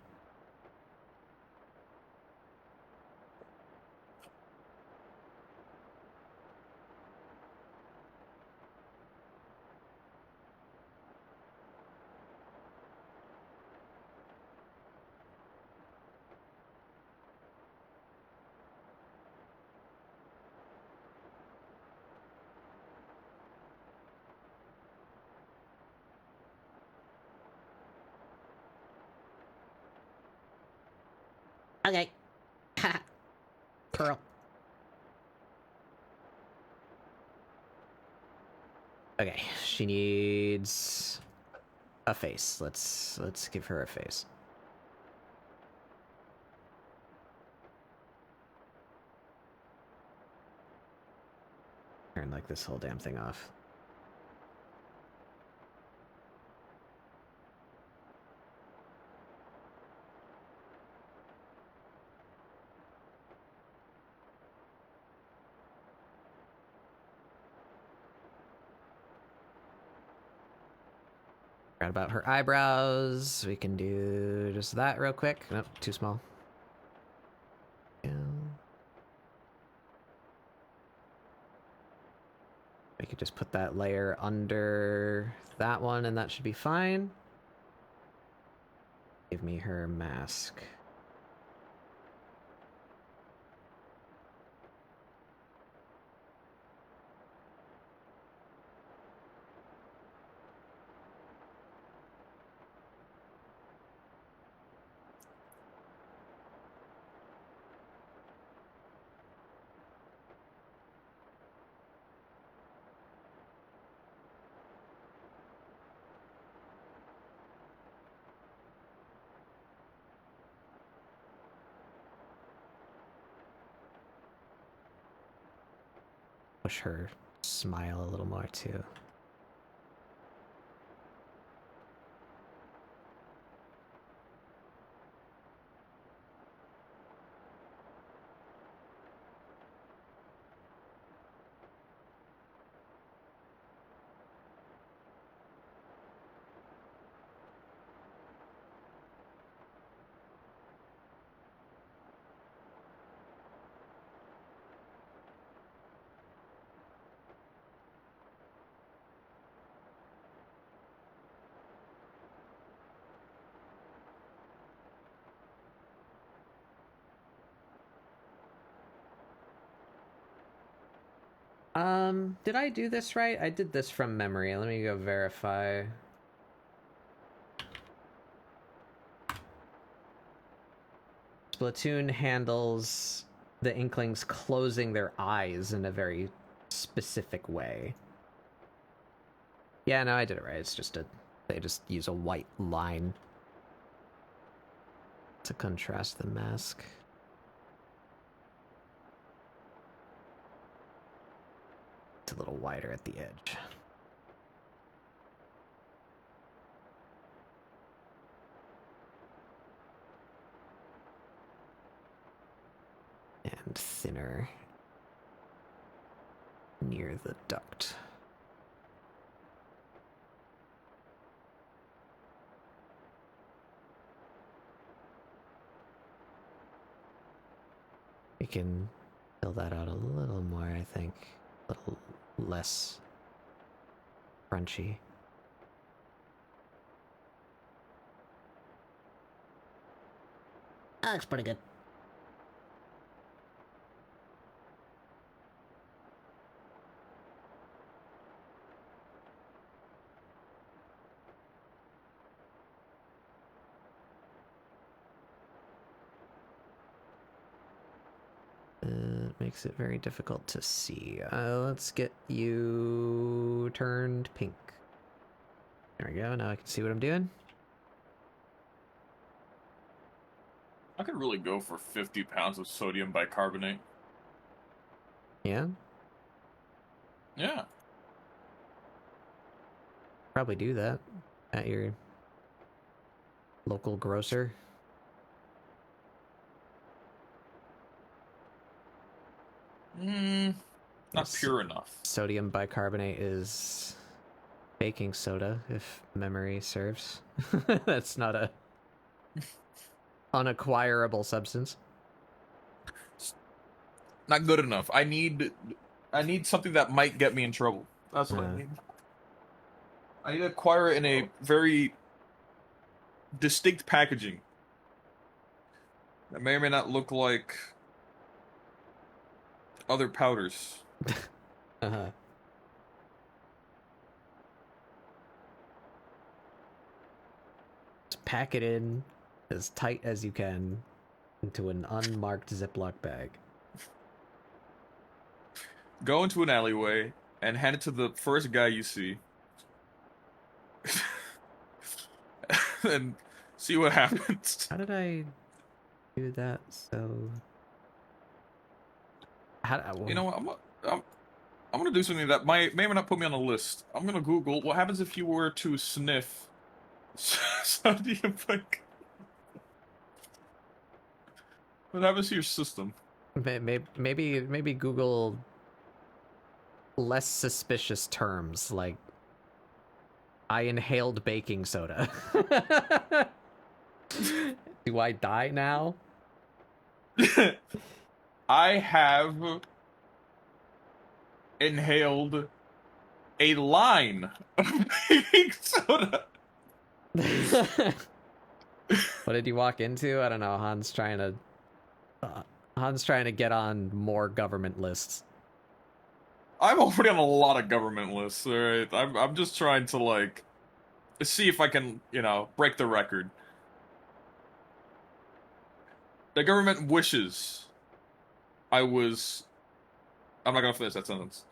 Okay. Ha. Pearl. Okay, she needs a face. Let's give her a face. Turn like this whole damn thing off. Forgot about her eyebrows. We can do just that real quick. Nope, too small. Yeah. We could just put that layer under that one and that should be fine. Give me her mask. Push her smile a little more too. Did I do this right? I did this from memory. Let me go verify. Splatoon handles the Inklings closing their eyes in a very specific way. Yeah, no, I did it right. It's just they just use a white line to contrast the mask. It's a little wider at the edge. And thinner near the duct. We can fill that out a little more, I think. A little less crunchy. That looks pretty good. It makes it very difficult to see. Let's get you turned pink. There we go. Now I can see what I'm doing. I could really go for 50 pounds of sodium bicarbonate. Yeah, Yeah. probably do that at your local grocer. Not Yes. pure enough. Sodium bicarbonate is baking soda, if memory serves. That's not a unacquirable substance. Not good enough. I need something that might get me in trouble. That's what I need. I need to acquire it in a very distinct packaging. That may or may not look like other powders. Uh-huh. Just pack it in as tight as you can into an unmarked Ziploc bag. Go into an alleyway and hand it to the first guy you see. And see what happens. How did I do that? So, You know what? I'm gonna do something that may or may not put me on a list. I'm gonna Google what happens if you were to sniff sodium bicarbonate. What happens to your system? maybe Google less suspicious terms like I inhaled baking soda. Do I die now? I have inhaled a line of baking soda. What did you walk into? I don't know. Han's trying to get on more government lists. I'm already on a lot of government lists, alright? I'm just trying to, like, see if I can, break the record. The government wishes I'm not gonna finish that sentence.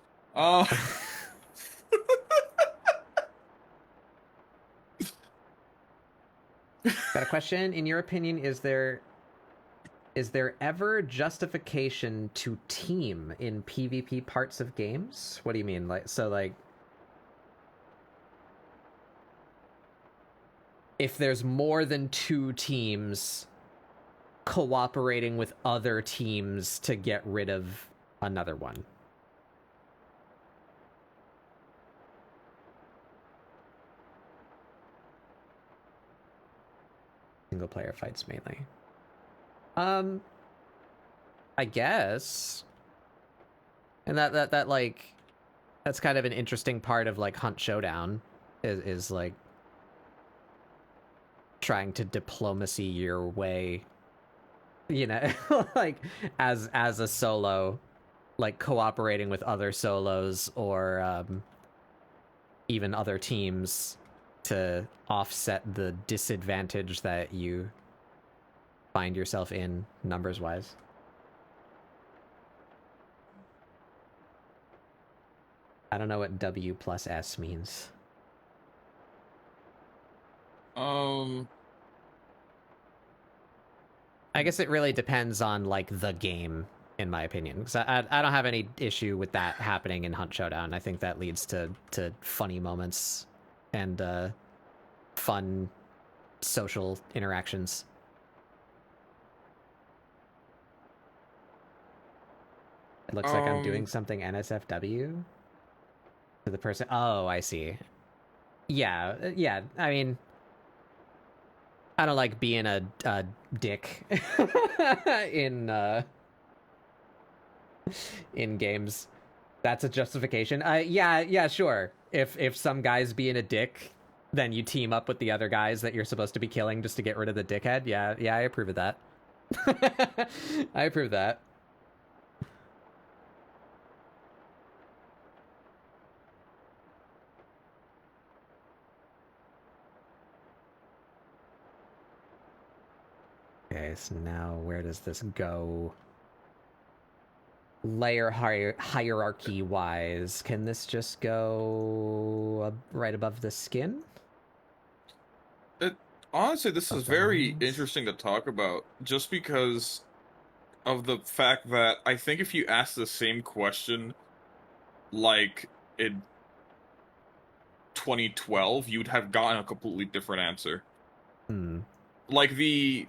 Got a question. In your opinion, is there ever justification to team in PvP parts of games? What do you mean? Like, if there's more than two teams cooperating with other teams to get rid of another one. Single player fights mainly. I guess. And that like that's kind of an interesting part of like Hunt Showdown is like trying to diplomacy your way, like as a solo, like cooperating with other solos or even other teams to offset the disadvantage that you find yourself in numbers wise. I don't know what W plus S means. I guess it really depends on like the game, in my opinion. Because I don't have any issue with that happening in Hunt Showdown. I think that leads to funny moments and fun social interactions. It looks like I'm doing something NSFW to the person. Oh, I see. Yeah, yeah. I mean, I don't like being a dick in games. That's a justification. Yeah, sure. If some guy's being a dick, then you team up with the other guys that you're supposed to be killing just to get rid of the dickhead. Yeah, I approve of that. I approve that. Okay, so now where does this go? Layer hierarchy wise, can this just go right above the skin? Honestly, this is very interesting to talk about, just because of the fact that I think if you ask the same question, like in 2012, you'd have gotten a completely different answer. Like the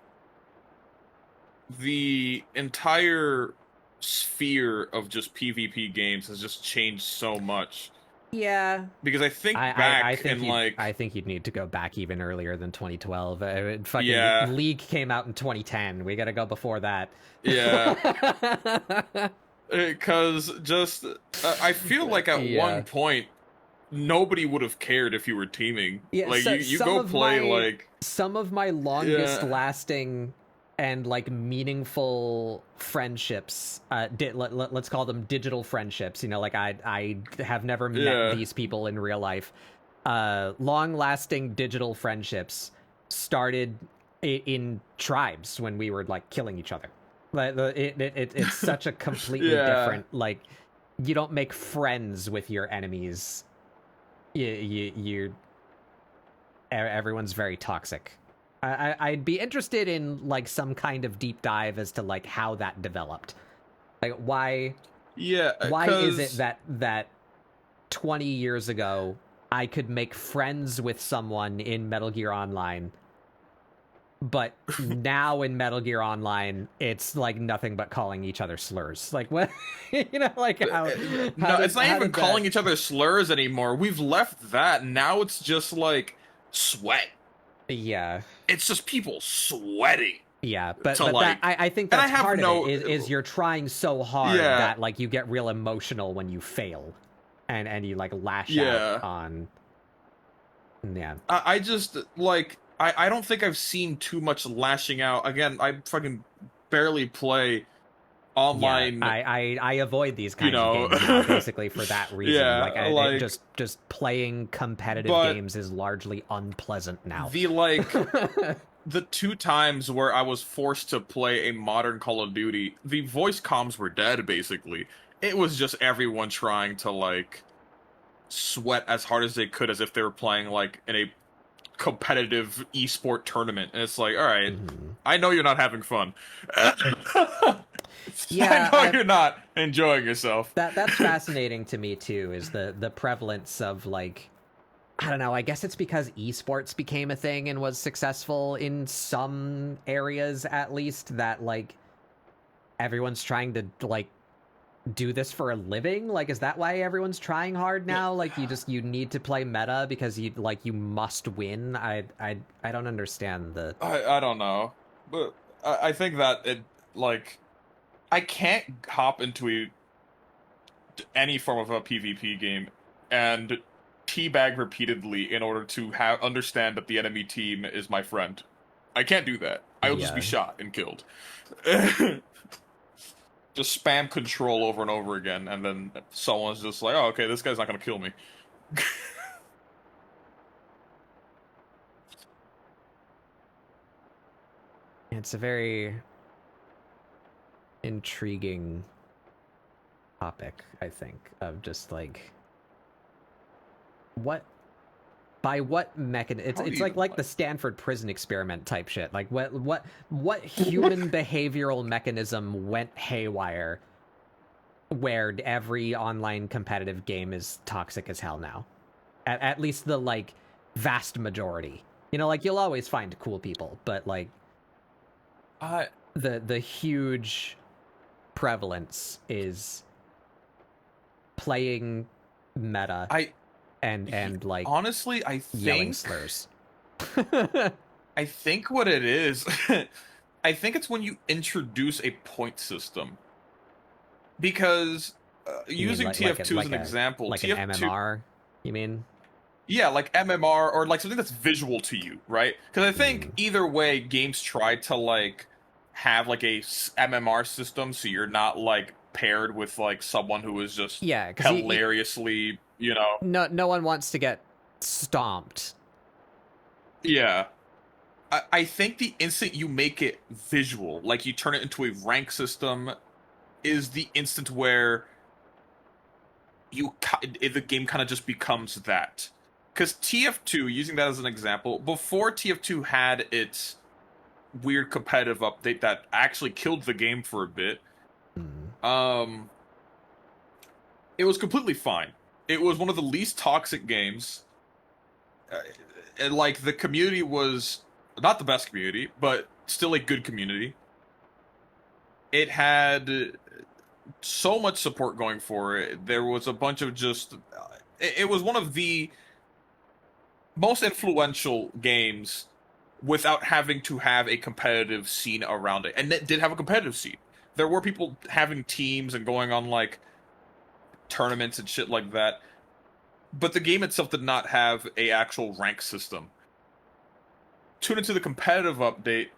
entire sphere of just PvP games has just changed so much. Yeah, because I think I think you'd need to go back even earlier than 2012. Fucking yeah. League came out in 2010. We gotta go before that. Yeah. Because just I feel like at one point nobody would have cared if you were teaming. Yeah, like so, you go play like some of my longest lasting and like meaningful friendships, let's call them digital friendships. You know, like I have never met these people in real life. Long lasting digital friendships started in tribes when we were like killing each other. It's such a completely different, like, you don't make friends with your enemies. Everyone's very toxic. I'd be interested in like some kind of deep dive as to like how that developed. Like why is it that 20 years ago I could make friends with someone in Metal Gear Online, but now in Metal Gear Online, it's like nothing but calling each other slurs. Like what, you know, like how no, it's not even calling each other slurs anymore. We've left that. Now it's just like sweat. Yeah, it's just people sweating. Yeah, but like, I think that's part of it is you're trying so hard that like you get real emotional when you fail, and you like lash out on. Yeah, I just like I don't think I've seen too much lashing out. Again, I fucking barely play online. Yeah, I avoid these kinds of games now, basically for that reason. Like just playing competitive games is largely unpleasant now. The like the 2 times where I was forced to play a modern Call of Duty, the voice comms were dead, basically. It was just everyone trying to like sweat as hard as they could as if they were playing like in a competitive esport tournament. And it's like, all right, I know you're not having fun. Yeah, I know you're not enjoying yourself. That's fascinating to me too, is the prevalence of like, I don't know, I guess it's because esports became a thing and was successful in some areas at least, that like everyone's trying to like do this for a living. Like, is that why everyone's trying hard now? Like you need to play meta because you must win. I don't understand the I don't know, but I think that it like I can't hop into any form of a PvP game and teabag repeatedly in order to understand that the enemy team is my friend. I can't do that. I'll just be shot and killed. Just spam control over and over again, and then someone's just like, oh, okay, this guy's not gonna kill me. Yeah, it's a very intriguing topic, I think, of just like what mechanism. It's like the Stanford prison experiment type shit. Like what human behavioral mechanism went haywire where every online competitive game is toxic as hell now? At least the like vast majority. You know, like you'll always find cool people, but like the huge prevalence is playing meta and like honestly, I yelling think slurs. I think what it is, I think it's when you introduce a point system. Because using TF2 as an example, like TF2, an MMR, you mean? Yeah, like MMR or like something that's visual to you, right? Because I think either way, games try to like have like a MMR system, so you're not like paired with like someone who is just hilariously, you know. No one wants to get stomped. Yeah. I think the instant you make it visual, like you turn it into a rank system, is the instant where the game kind of just becomes that. Because TF2, using that as an example, before TF2 had its weird competitive update that actually killed the game for a bit, it was completely fine. It was one of the least toxic games. And like the community was not the best community, but still a good community. It had so much support going for it. There was a bunch of just... It was one of the most influential games without having to have a competitive scene around it. And it did have a competitive scene. There were people having teams and going on, like, tournaments and shit like that. But the game itself did not have a actual rank system. Tune into the competitive update,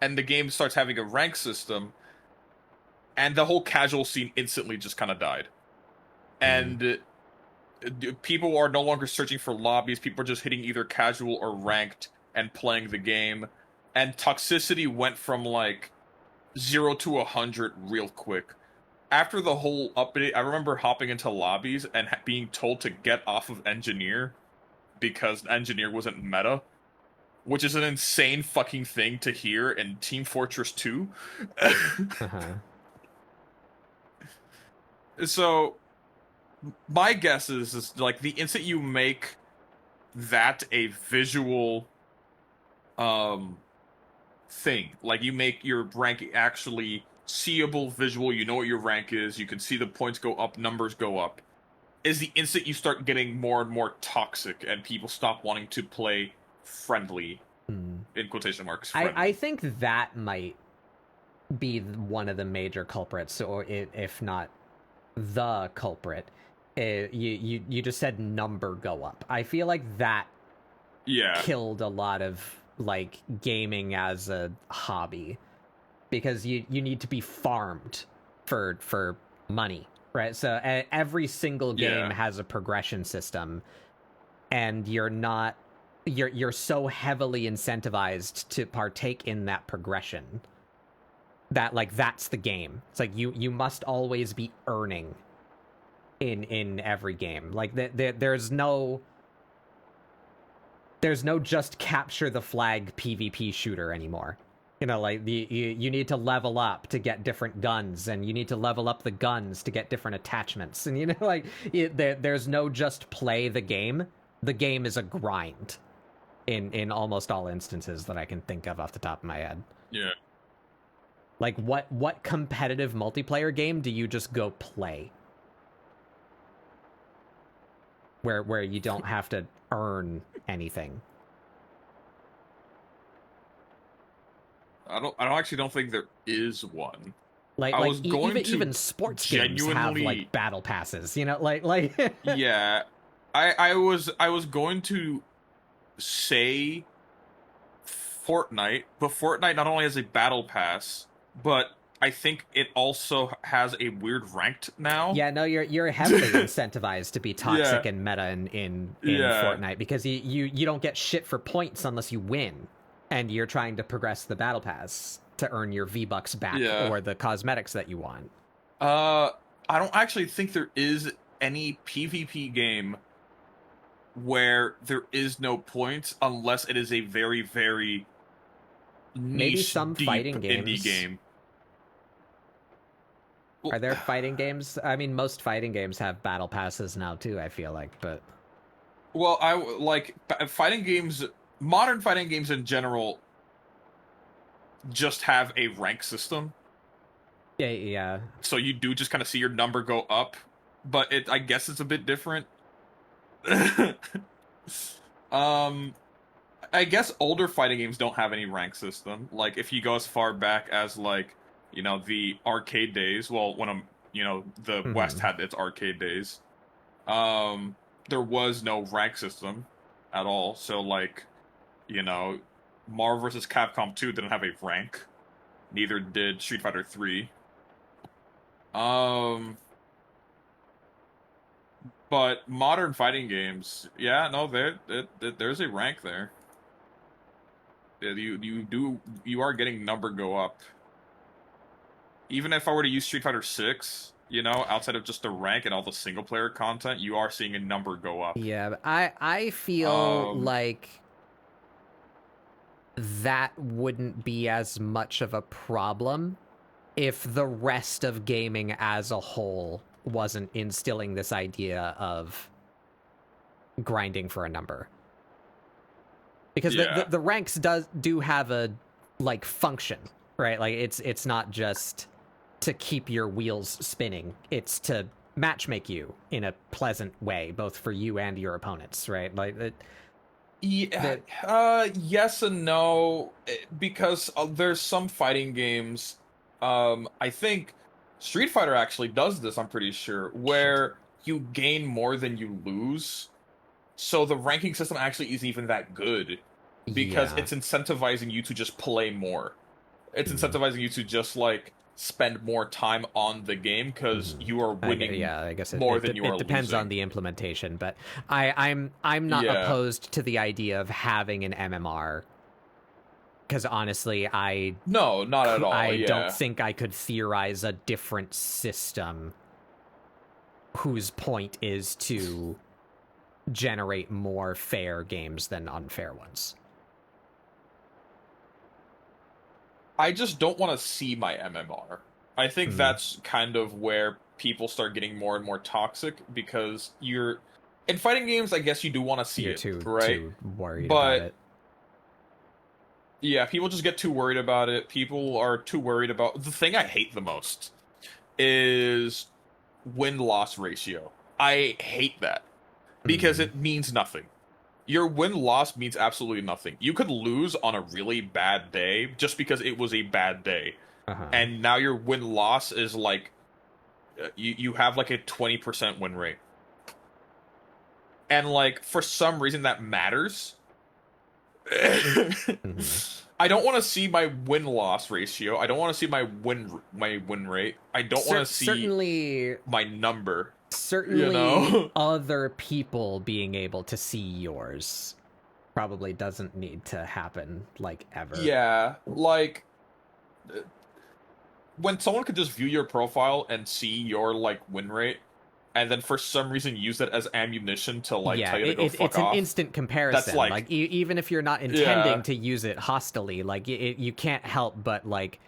and the game starts having a rank system, and the whole casual scene instantly just kind of died. And people are no longer searching for lobbies. People are just hitting either casual or ranked and playing the game. And toxicity went from like 0 to 100 real quick. After the whole update, I remember hopping into lobbies and being told to get off of Engineer because Engineer wasn't meta, which is an insane fucking thing to hear in Team Fortress 2. So, my guess is like the instant you make that a visual thing, like you make your rank actually seeable, visual, you know what your rank is, you can see the points go up, numbers go up, is the instant you start getting more and more toxic and people stop wanting to play friendly, in quotation marks. I think that might be one of the major culprits, or if not the culprit. You just said number go up. I feel like that killed a lot of like gaming as a hobby, because you need to be farmed for money, right? So every single game has a progression system, and you're so heavily incentivized to partake in that progression that like that's the game. It's like you must always be earning in every game. Like there's no just capture the flag PvP shooter anymore. You know, like you need to level up to get different guns, and you need to level up the guns to get different attachments, and you know, like there's no just play the game. The game is a grind in almost all instances that I can think of off the top of my head. Yeah. Like what competitive multiplayer game do you just go play? Where you don't have to earn anything. I don't think there is one. Even sports games have like battle passes, you know, like yeah. I was going to say Fortnite, but Fortnite not only has a battle pass, but I think it also has a weird ranked now. Yeah, no, you're heavily incentivized to be toxic and meta in Fortnite, because you don't get shit for points unless you win, and you're trying to progress the battle pass to earn your V-Bucks back Yeah. or the cosmetics that you want. I don't actually think there is any PvP game where there is no points unless it is a very, very niche, Maybe some deep fighting indie games. game. Are there fighting games? I mean, most fighting games have battle passes now too, I feel like, but Well, fighting games, modern fighting games in general, just have a rank system. yeah. So you do just kind of see your number go up, but I guess it's a bit different. I guess older fighting games don't have any rank system. Like if you go as far back as like, you know, the arcade days, well, when the West had its arcade days, there was no rank system at all. So like, you know, Marvel vs. Capcom 2 didn't have a rank. Neither did Street Fighter 3. But modern fighting games, yeah, no, there's a rank there. Yeah, you are getting number go up. Even if I were to use Street Fighter 6, you know, outside of just the rank and all the single player content, you are seeing a number go up. Yeah, but I feel like that wouldn't be as much of a problem if the rest of gaming as a whole wasn't instilling this idea of grinding for a number. Because the ranks do have a like function, right? Like it's not just to keep your wheels spinning. It's to matchmake you in a pleasant way, both for you and your opponents, right? Like yes and no, because there's some fighting games. I think Street Fighter actually does this. I'm pretty sure where you gain more than you lose. So the ranking system actually isn't even that good because it's incentivizing you to just play more. It's incentivizing you to just like spend more time on the game because you are winning. I guess more than you are It depends losing. on the implementation, but I'm not opposed to the idea of having an MMR. Because honestly, No, not at all. I don't think I could theorize a different system whose point is to generate more fair games than unfair ones. I just don't want to see my MMR. I think that's kind of where people start getting more and more toxic because in fighting games, I guess you do want to see You're it, too worried but about it. Yeah, people just get too worried about it. People are too worried about... The thing I hate the most is win-loss ratio. I hate that because it means nothing. Your win-loss means absolutely nothing. You could lose on a really bad day just because it was a bad day. And now your win-loss is like... You have like a 20% win rate. And like, for some reason that matters... I don't want to see my win-loss ratio. I don't want to see my win rate. I don't want to see my number. Certainly, you know? Other people being able to see yours probably doesn't need to happen like ever. Yeah, like when someone could just view your profile and see your like win rate, and then for some reason use that as ammunition to like tell you to go fuck it's off. An instant comparison. That's like even if you're not intending to use it hostily, like you can't help but like,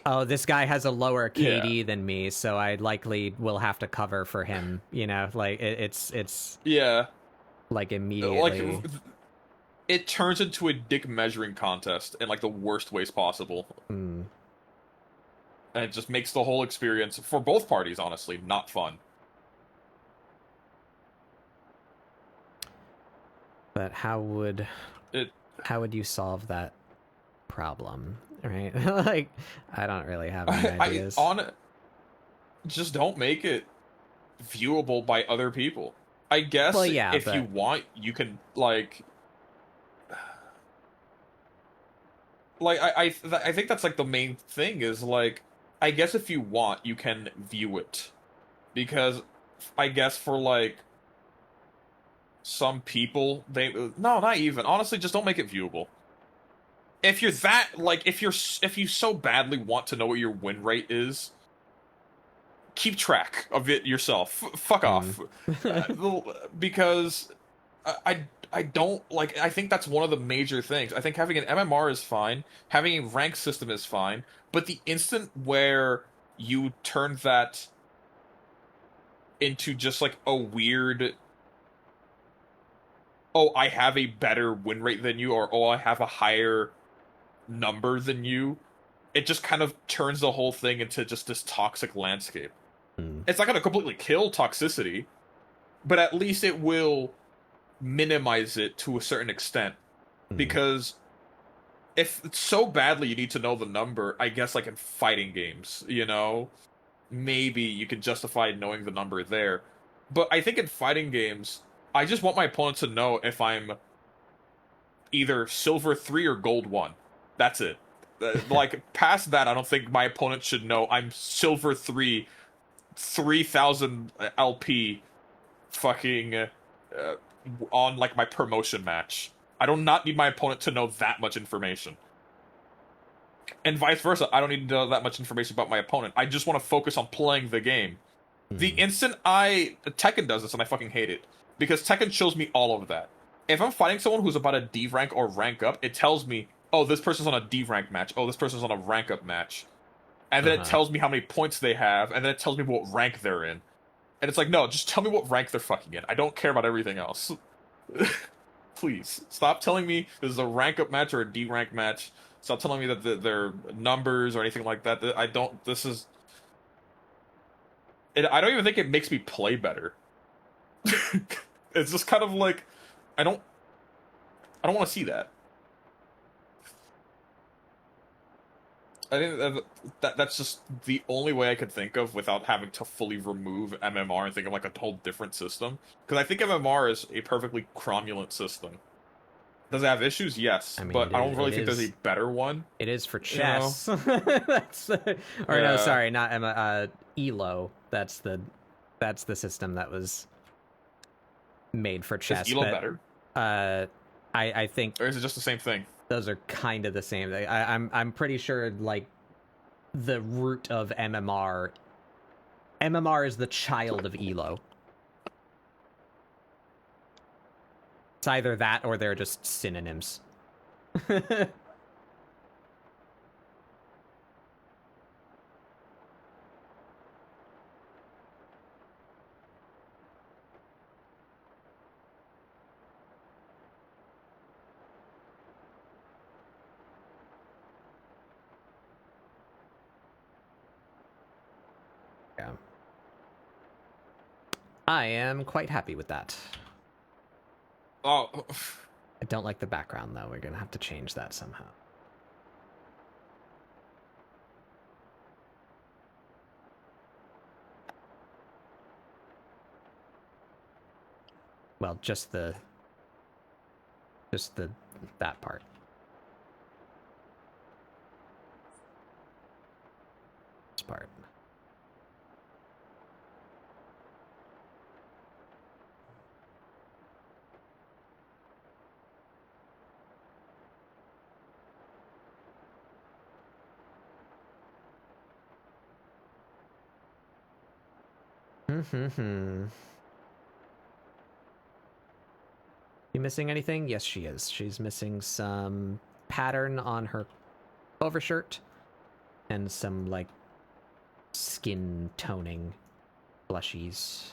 oh, this guy has a lower KD than me, so I likely will have to cover for him. You know, like it's like immediately. Like it turns into a dick measuring contest in like the worst ways possible. And it just makes the whole experience for both parties, honestly, not fun. But how would you solve that problem, right? Like, I don't really have any ideas. Just don't make it viewable by other people. I guess if you want, you can like I think that's like the main thing is like I guess if you want, you can view it because I guess for like some people, not even. Honestly, just don't make it viewable. if you're that like if you so badly want to know what your win rate is, keep track of it yourself. Fuck off, because I don't like. I think that's one of the major things. I think having an MMR is fine, having a rank system is fine, but the instant where you turn that into just like a weird, oh, I have a better win rate than you, or oh, I have a higher number than you, it just kind of turns the whole thing into just this toxic landscape. It's not going to completely kill toxicity, but at least it will minimize it to a certain extent. Because if it's so badly you need to know the number, I guess like in fighting games, you know, maybe you could justify knowing the number there. But I think in fighting games, I just want my opponent to know if I'm either silver 3 or gold 1. That's it. Like, past that, I don't think my opponent should know I'm silver 3, 3,000 LP, fucking, on, like, my promotion match. I do not need my opponent to know that much information. And vice versa, I don't need to know that much information about my opponent. I just want to focus on playing the game. The instant Tekken does this, and I fucking hate it, because Tekken shows me all of that. If I'm fighting someone who's about to D rank or rank up, it tells me, oh, this person's on a D rank match. Oh, this person's on a rank up match. And then it tells me how many points they have, and then it tells me what rank they're in. And it's like, no, just tell me what rank they're fucking in. I don't care about everything else. Please, stop telling me this is a rank up match or a D rank match. Stop telling me that their numbers or anything like that. I don't, this is... I don't even think it makes me play better. It's just kind of like, I don't want to see that. I think that's just the only way I could think of without having to fully remove MMR and think of like a whole different system. Because I think MMR is a perfectly cromulent system. Does it have issues? Yes, I mean, but I don't really think there's a better one. It is for chess. You know? That's no, sorry, not ELO. That's the system that was made for chess. Is ELO better? I think, or is it just the same thing? Those are kind of the same thing. I'm pretty sure like the root of MMR is the child of ELO. It's either that or they're just synonyms. Yeah. I am quite happy with that. Oh. I don't like the background, though. We're going to have to change that somehow. Well, just that part. This part. You missing anything? Yes, she is. She's missing some pattern on her overshirt and some, like, skin toning blushies.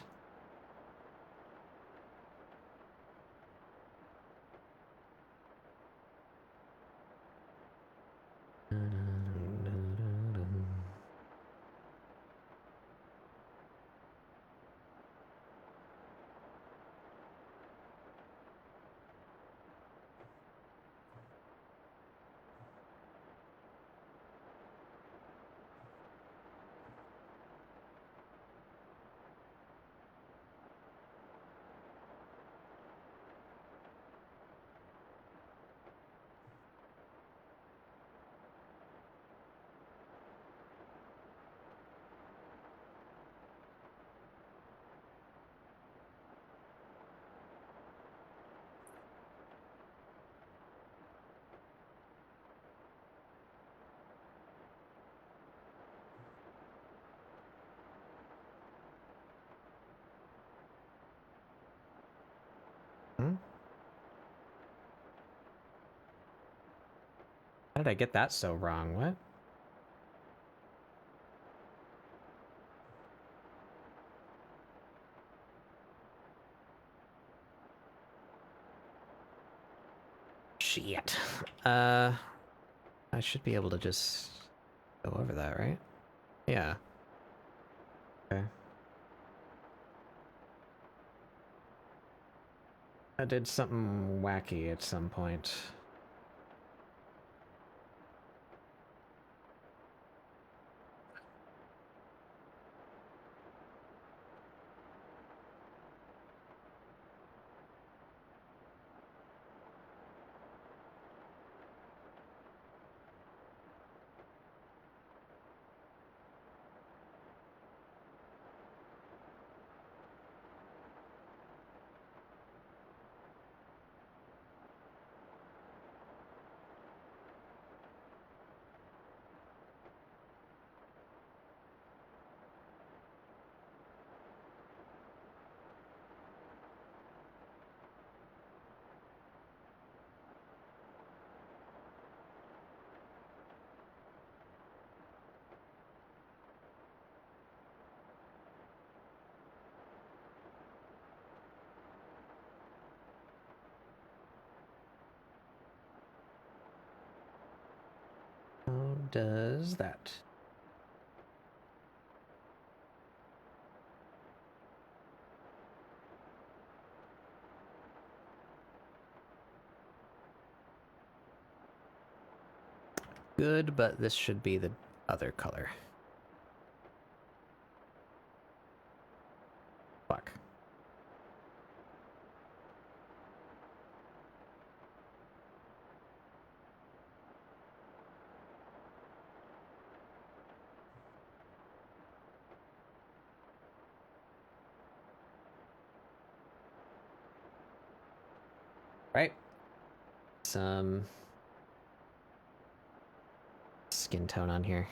How did I get that so wrong? What? Shit. I should be able to just go over that, right? Yeah. Okay. I did something wacky at some point. How does that? Good, but this should be the other color. Fuck. Right. Some skin tone on here.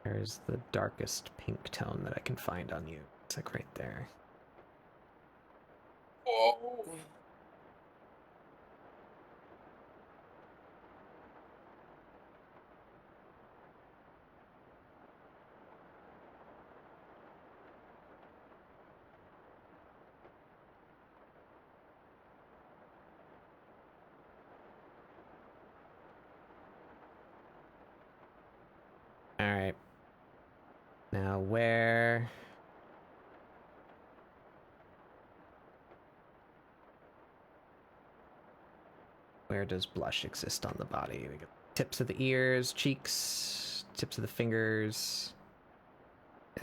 There's the darkest pink tone that I can find on you. It's like right there. Whoa. All right. Now where does blush exist on the body? We got tips of the ears, cheeks, tips of the fingers. Yeah.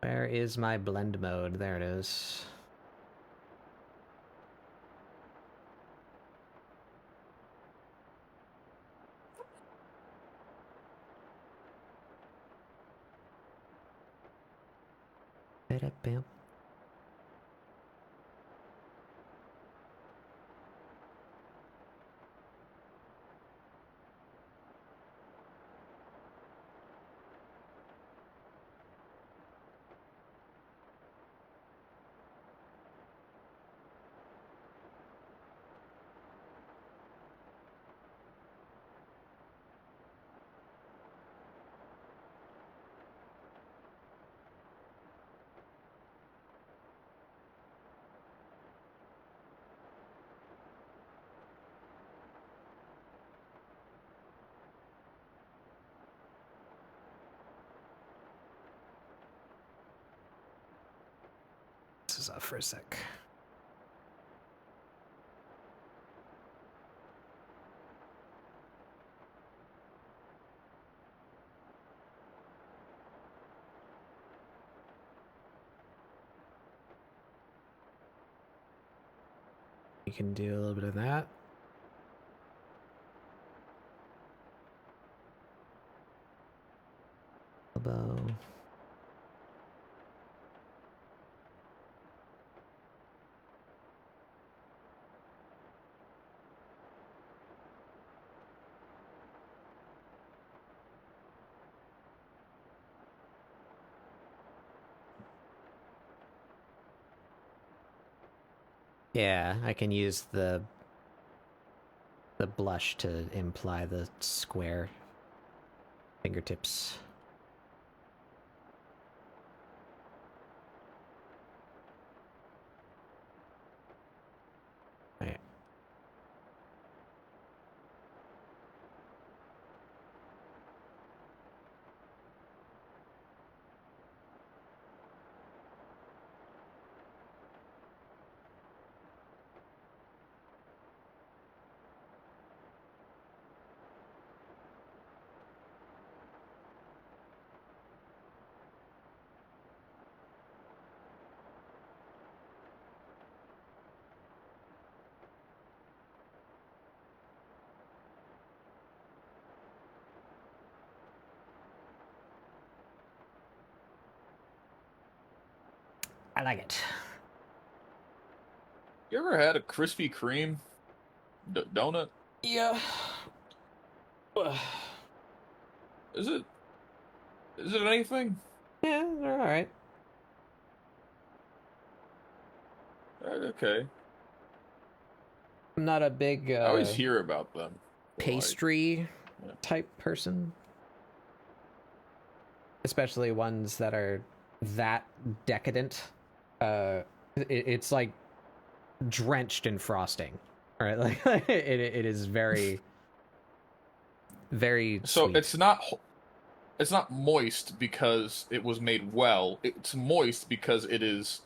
Where is my blend mode? There it is. Ba-da-bam. This is off for a sec. You can do a little bit of that. Elbow. Yeah, I can use the blush to imply the square fingertips. Right. I like it. You ever had a Krispy Kreme donut? Yeah. Is it anything? Yeah, they're all right. Okay. I'm not a big I always hear about them. pastry Yeah. type person, especially ones that are that decadent. It's like drenched in frosting, right? Like it is very, very. So sweet. it's not moist because it was made well. It's moist because it is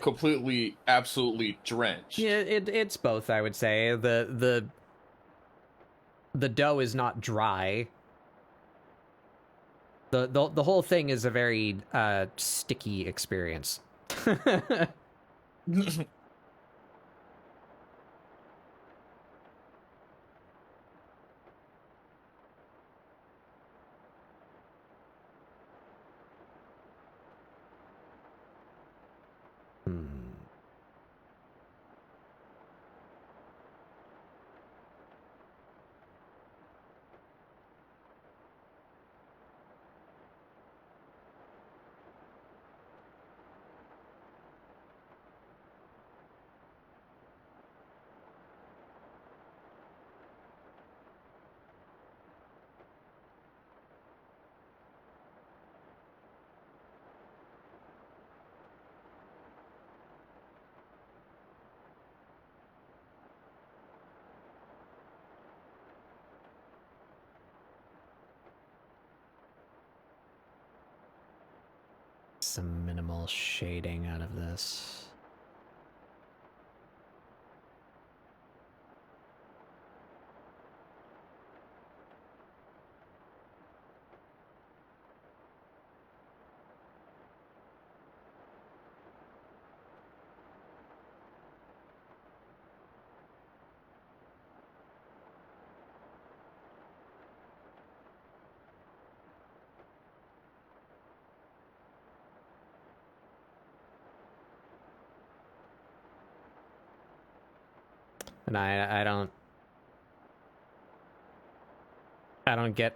completely, absolutely drenched. Yeah, it's both. I would say the dough is not dry. The whole thing is a very sticky experience. Hmm. Some minimal shading out of this. And I don't get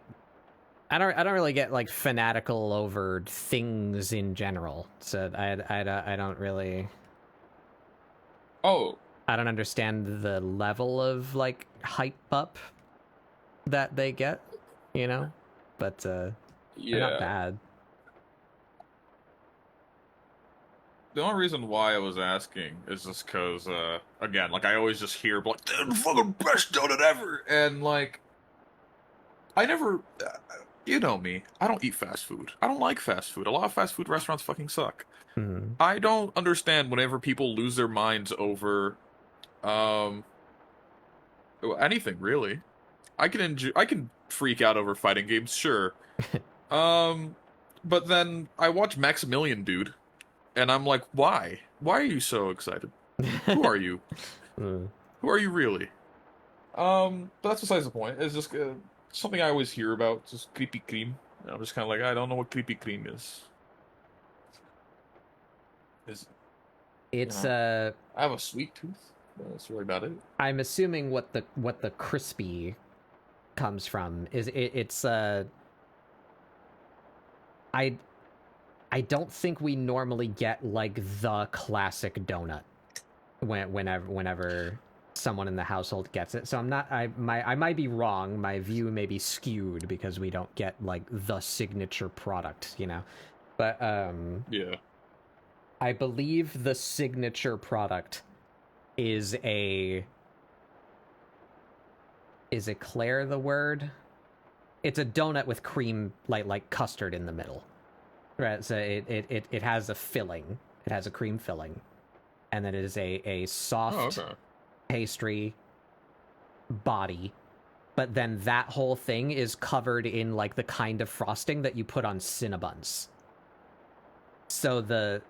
I don't really get like fanatical over things in general. So I don't really Oh, I don't understand the level of like hype up that they get, you know? But they're not bad. The only reason why I was asking is just because, again, like I always just hear, like, the fucking best donut ever, and like, I never, you know me, I don't eat fast food. I don't like fast food. A lot of fast food restaurants fucking suck. Mm-hmm. I don't understand whenever people lose their minds over, anything really. I can freak out over fighting games, sure. But then I watch Maximilian Dude, and I'm like, why? Why are you so excited? Who are you? Mm. Who are you really? But that's besides the point. It's just something I always hear about. Just creepy cream. And I'm just kind of like, I don't know what creepy cream is. It's I have a sweet tooth. That's really about it. I'm assuming what the crispy comes from is it's I don't think we normally get like the classic donut whenever someone in the household gets it. So I might be wrong. My view may be skewed because we don't get like the signature product, you know. But Yeah. I believe the signature product is eclair the word? It's a donut with cream like custard in the middle. Right, so it has a filling. It has a cream filling. And then it is a soft pastry body. But then that whole thing is covered in like the kind of frosting that you put on Cinnabons. So the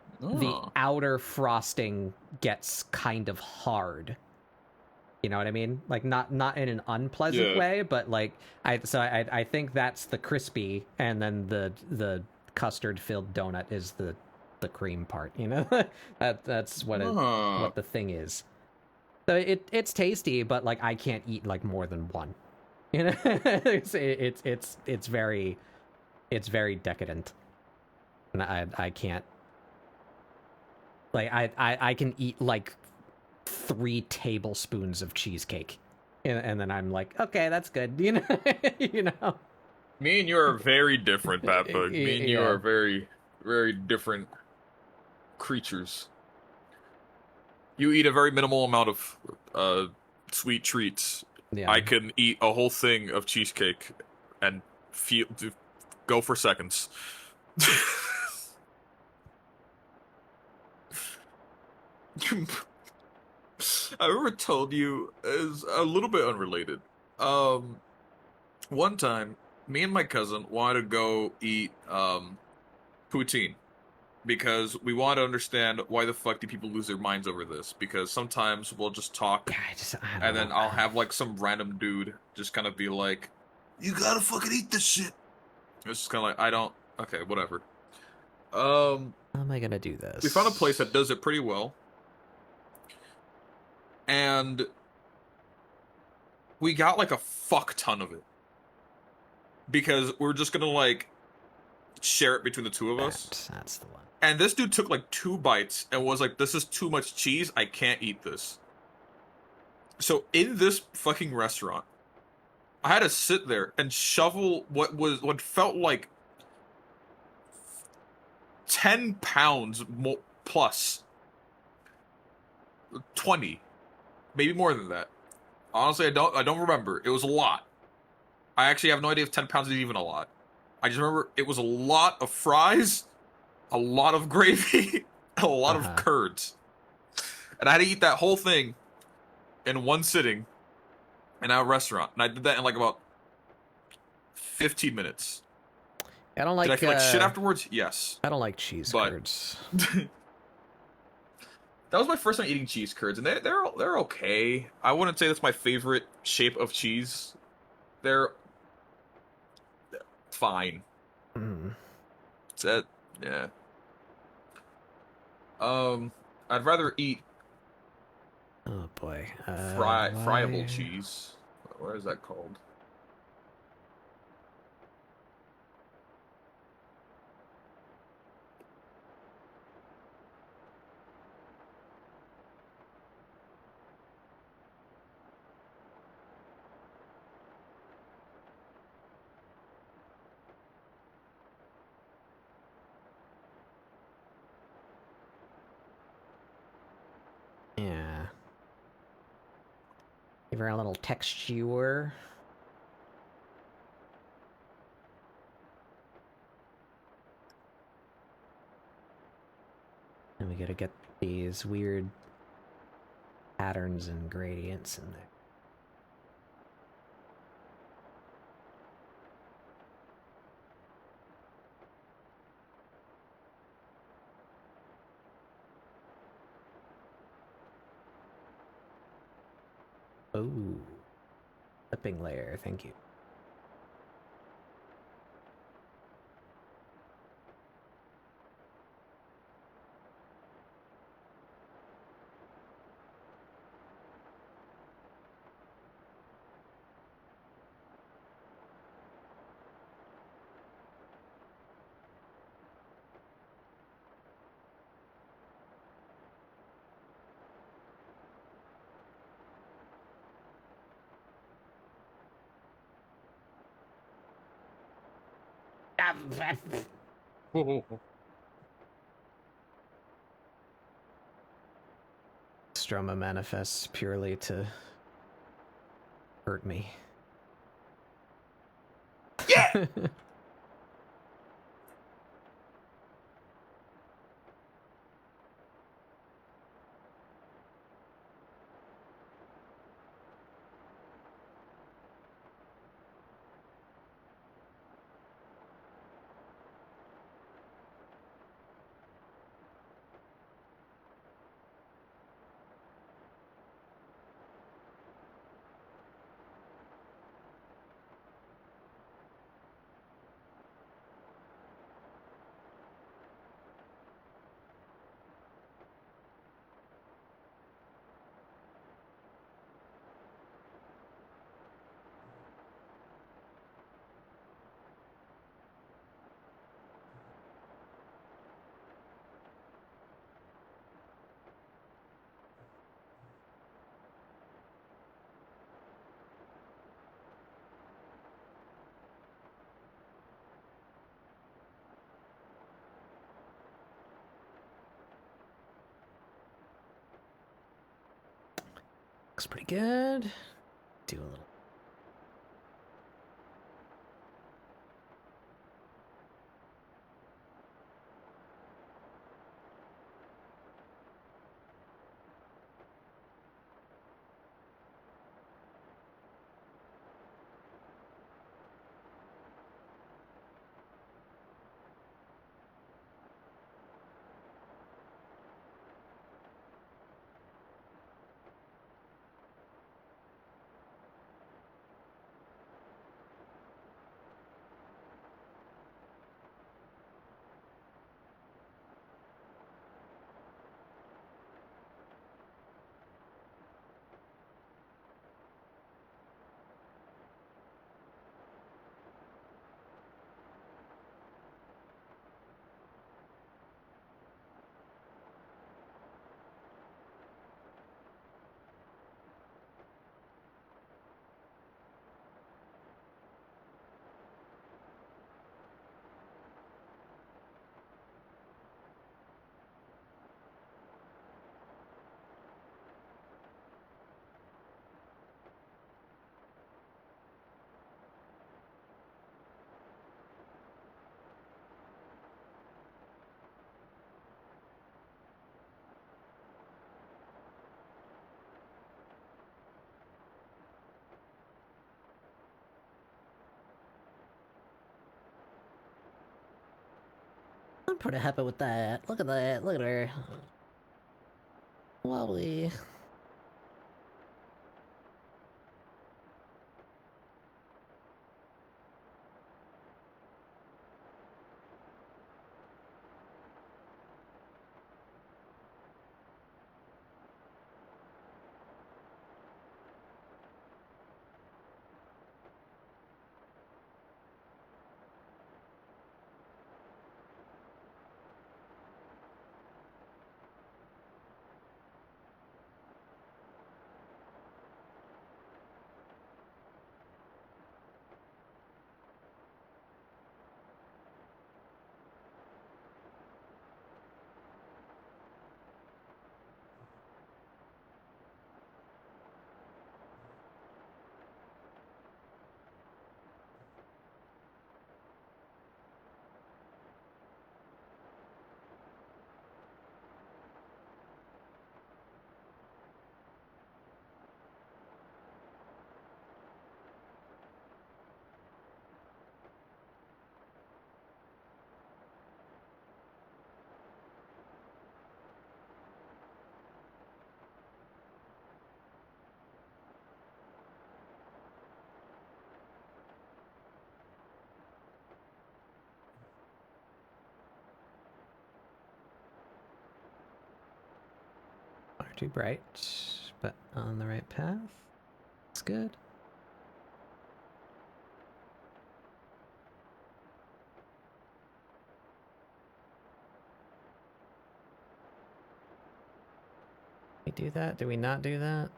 outer frosting gets kind of hard. You know what I mean? Like not in an unpleasant way, but like I think that's the crispy, and then the custard filled donut is the cream part. You know, that's what what the thing is. So it's tasty, but like I can't eat like more than one. You know, it's very decadent, and I can't. Like I can eat like 3 tablespoons of cheesecake, and then I'm like, okay, that's good. You know, you know. Me and you are very different, Batbug. Me and you are very, very different creatures. You eat a very minimal amount of sweet treats. Yeah. I can eat a whole thing of cheesecake and go for seconds. I ever told you is a little bit unrelated. One time, me and my cousin wanted to go eat poutine because we want to understand why the fuck do people lose their minds over this. Because sometimes we'll just talk, I and then I'll have like some random dude just kind of be like, You gotta fucking eat this shit. it's just kind of like I don't. Okay, whatever. How am I gonna do this? We found a place that does it pretty well. And we got like a fuck ton of it. Because we're just gonna like share it between the two of us. That's the one. And this dude took like 2 bites and was like, this is too much cheese, I can't eat this. So in this fucking restaurant, I had to sit there and shovel what felt like 10 pounds plus 20, maybe more than that. Honestly, I don't remember. It was a lot. I actually have no idea if 10 pounds is even a lot. I just remember it was a lot of fries, a lot of gravy, a lot of curds. And I had to eat that whole thing in one sitting in our restaurant. And I did that in like about 15 minutes. I don't like. Did I feel like shit afterwards? Yes. I don't like cheese curds. That was my first time eating cheese curds, and they're okay. I wouldn't say that's my favorite shape of cheese. They're fine. That's it. Yeah. I'd rather eat Oh boy. friable cheese. What is that called? Yeah. Give her a little texture. And we gotta get these weird patterns and gradients in there. Oh, clipping layer. Thank you. Stroma manifests purely to hurt me. Yeah! Looks pretty good. Do a little. I'm pretty happy with that. Look at that. Look at her. Lovely. Water too bright, but on the right path. It's good. We do that? Do we not do that?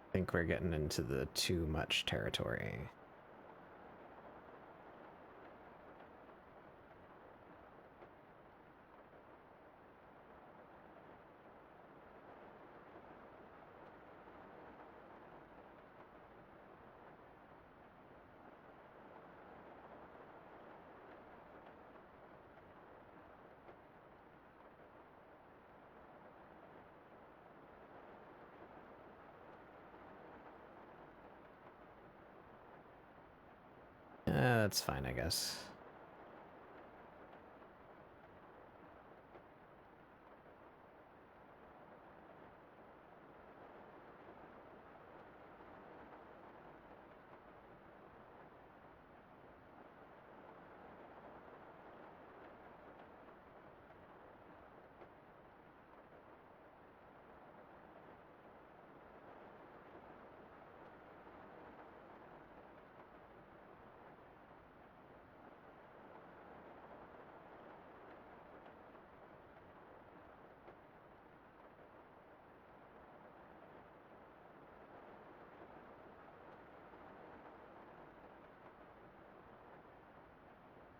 I think we're getting into the too much territory. That's fine, I guess.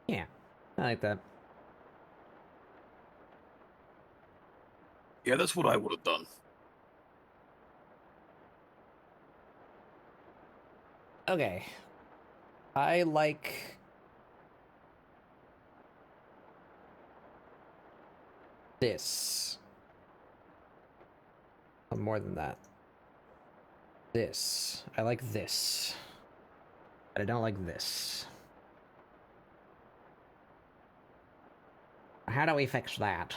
Yeah, I like that. Yeah, that's what I would have done. Okay. I like this. Oh, more than that. This. I like this. But I don't like this. How do we fix that?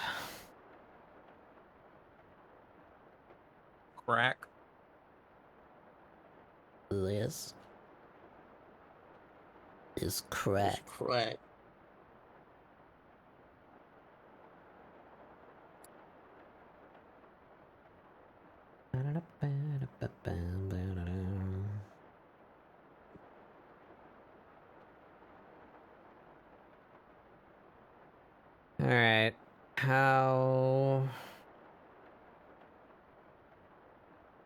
Crack. This is crack. Crack. Alright. How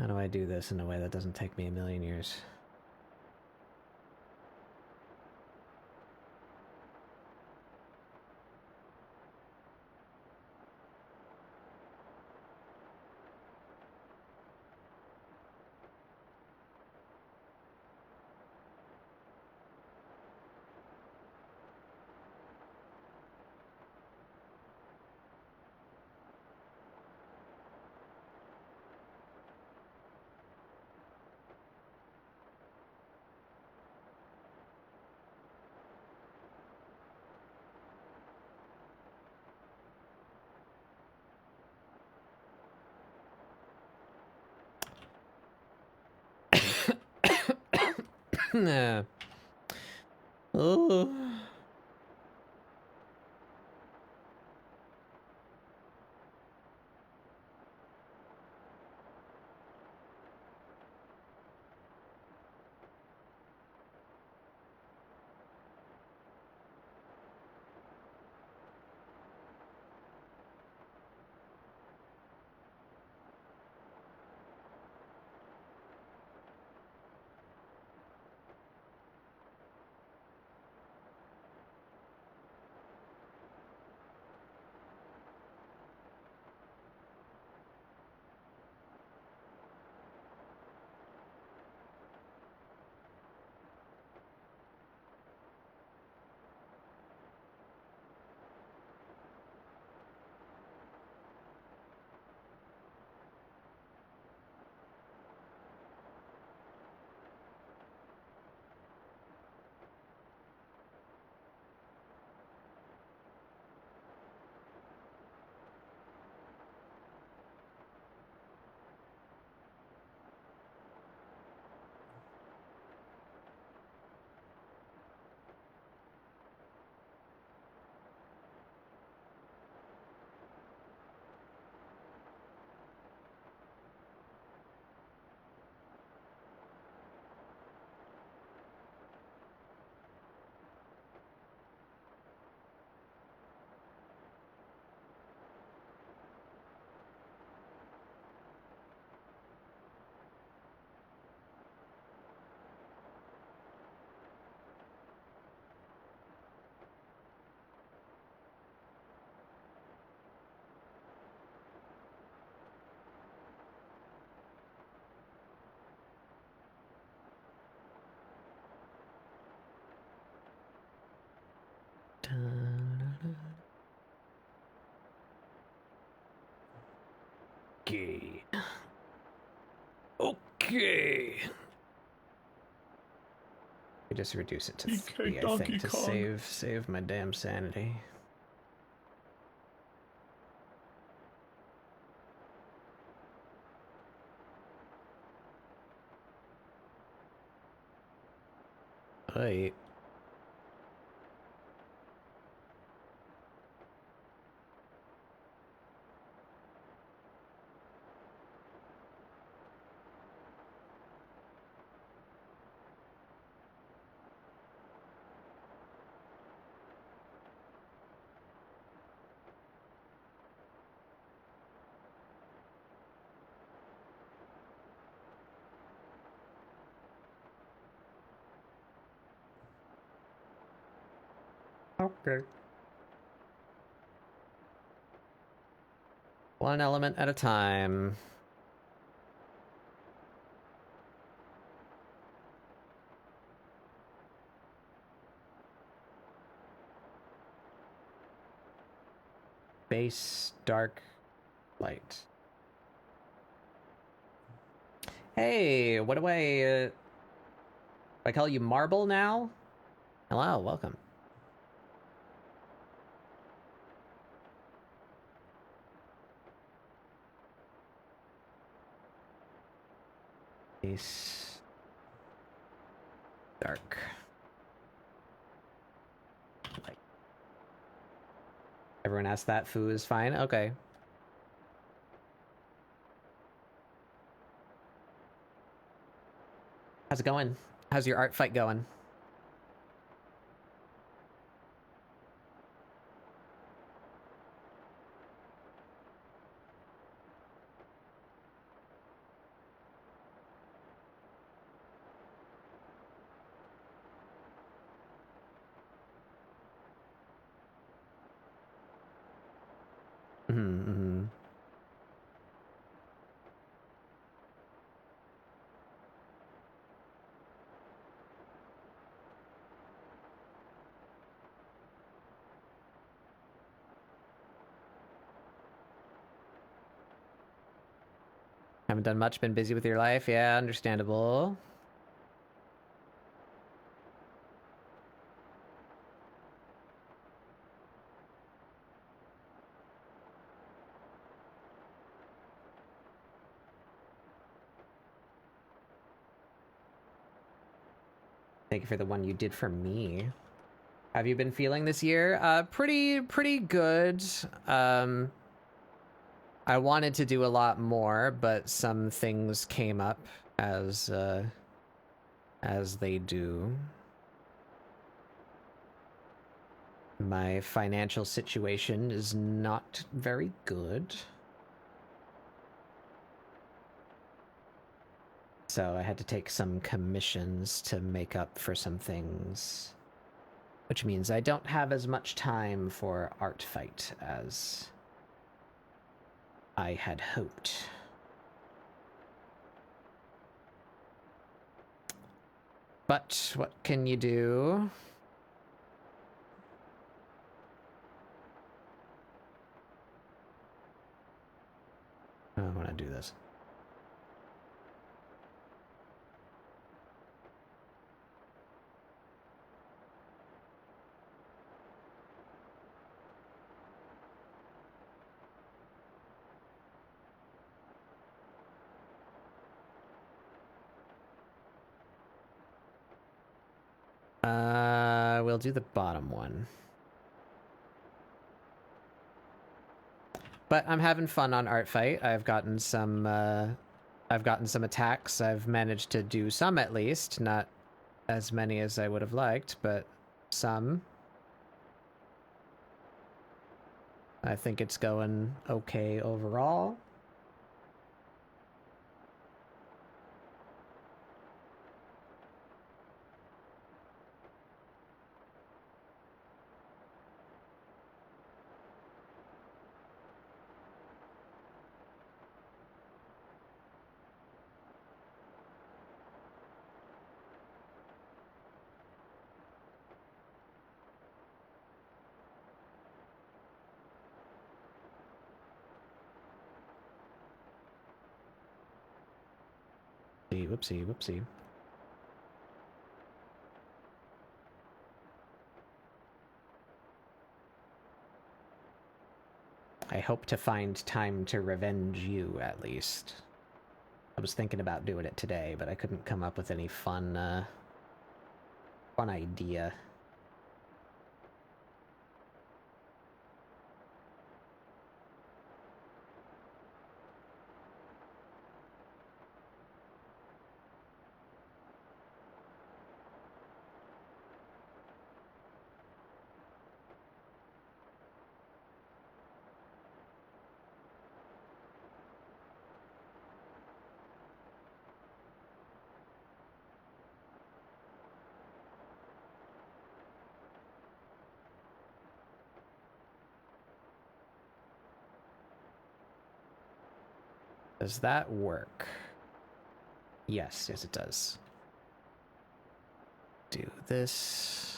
do I do this in a way that doesn't take me a million years? Nah. Oh. Okay. Okay. I just reduce it to DK 3, I Donkey think, to Kong. save my damn sanity. Hey. Okay. One element at a time. Base, dark, light. Hey, what do I call you Marble now? Hello, welcome. Base, dark, light. Everyone asked that. Foo is fine. Okay. How's it going? How's your art fight going? Mm-hmm. Haven't done much, been busy with your life. Yeah, understandable. Thank you for the one you did for me. Have you been feeling this year? Pretty good. I wanted to do a lot more, but some things came up as they do. My financial situation is not very good. So I had to take some commissions to make up for some things. Which means I don't have as much time for Artfight as I had hoped. But what can you do? I want to do this. We'll do the bottom one. But I'm having fun on Artfight. I've gotten some attacks. I've managed to do some at least, not as many as I would have liked, but some. I think it's going okay overall. Whoopsie, whoopsie. I hope to find time to revenge you, at least. I was thinking about doing it today, but I couldn't come up with any fun idea. Does that work? Yes, yes it does. Do this.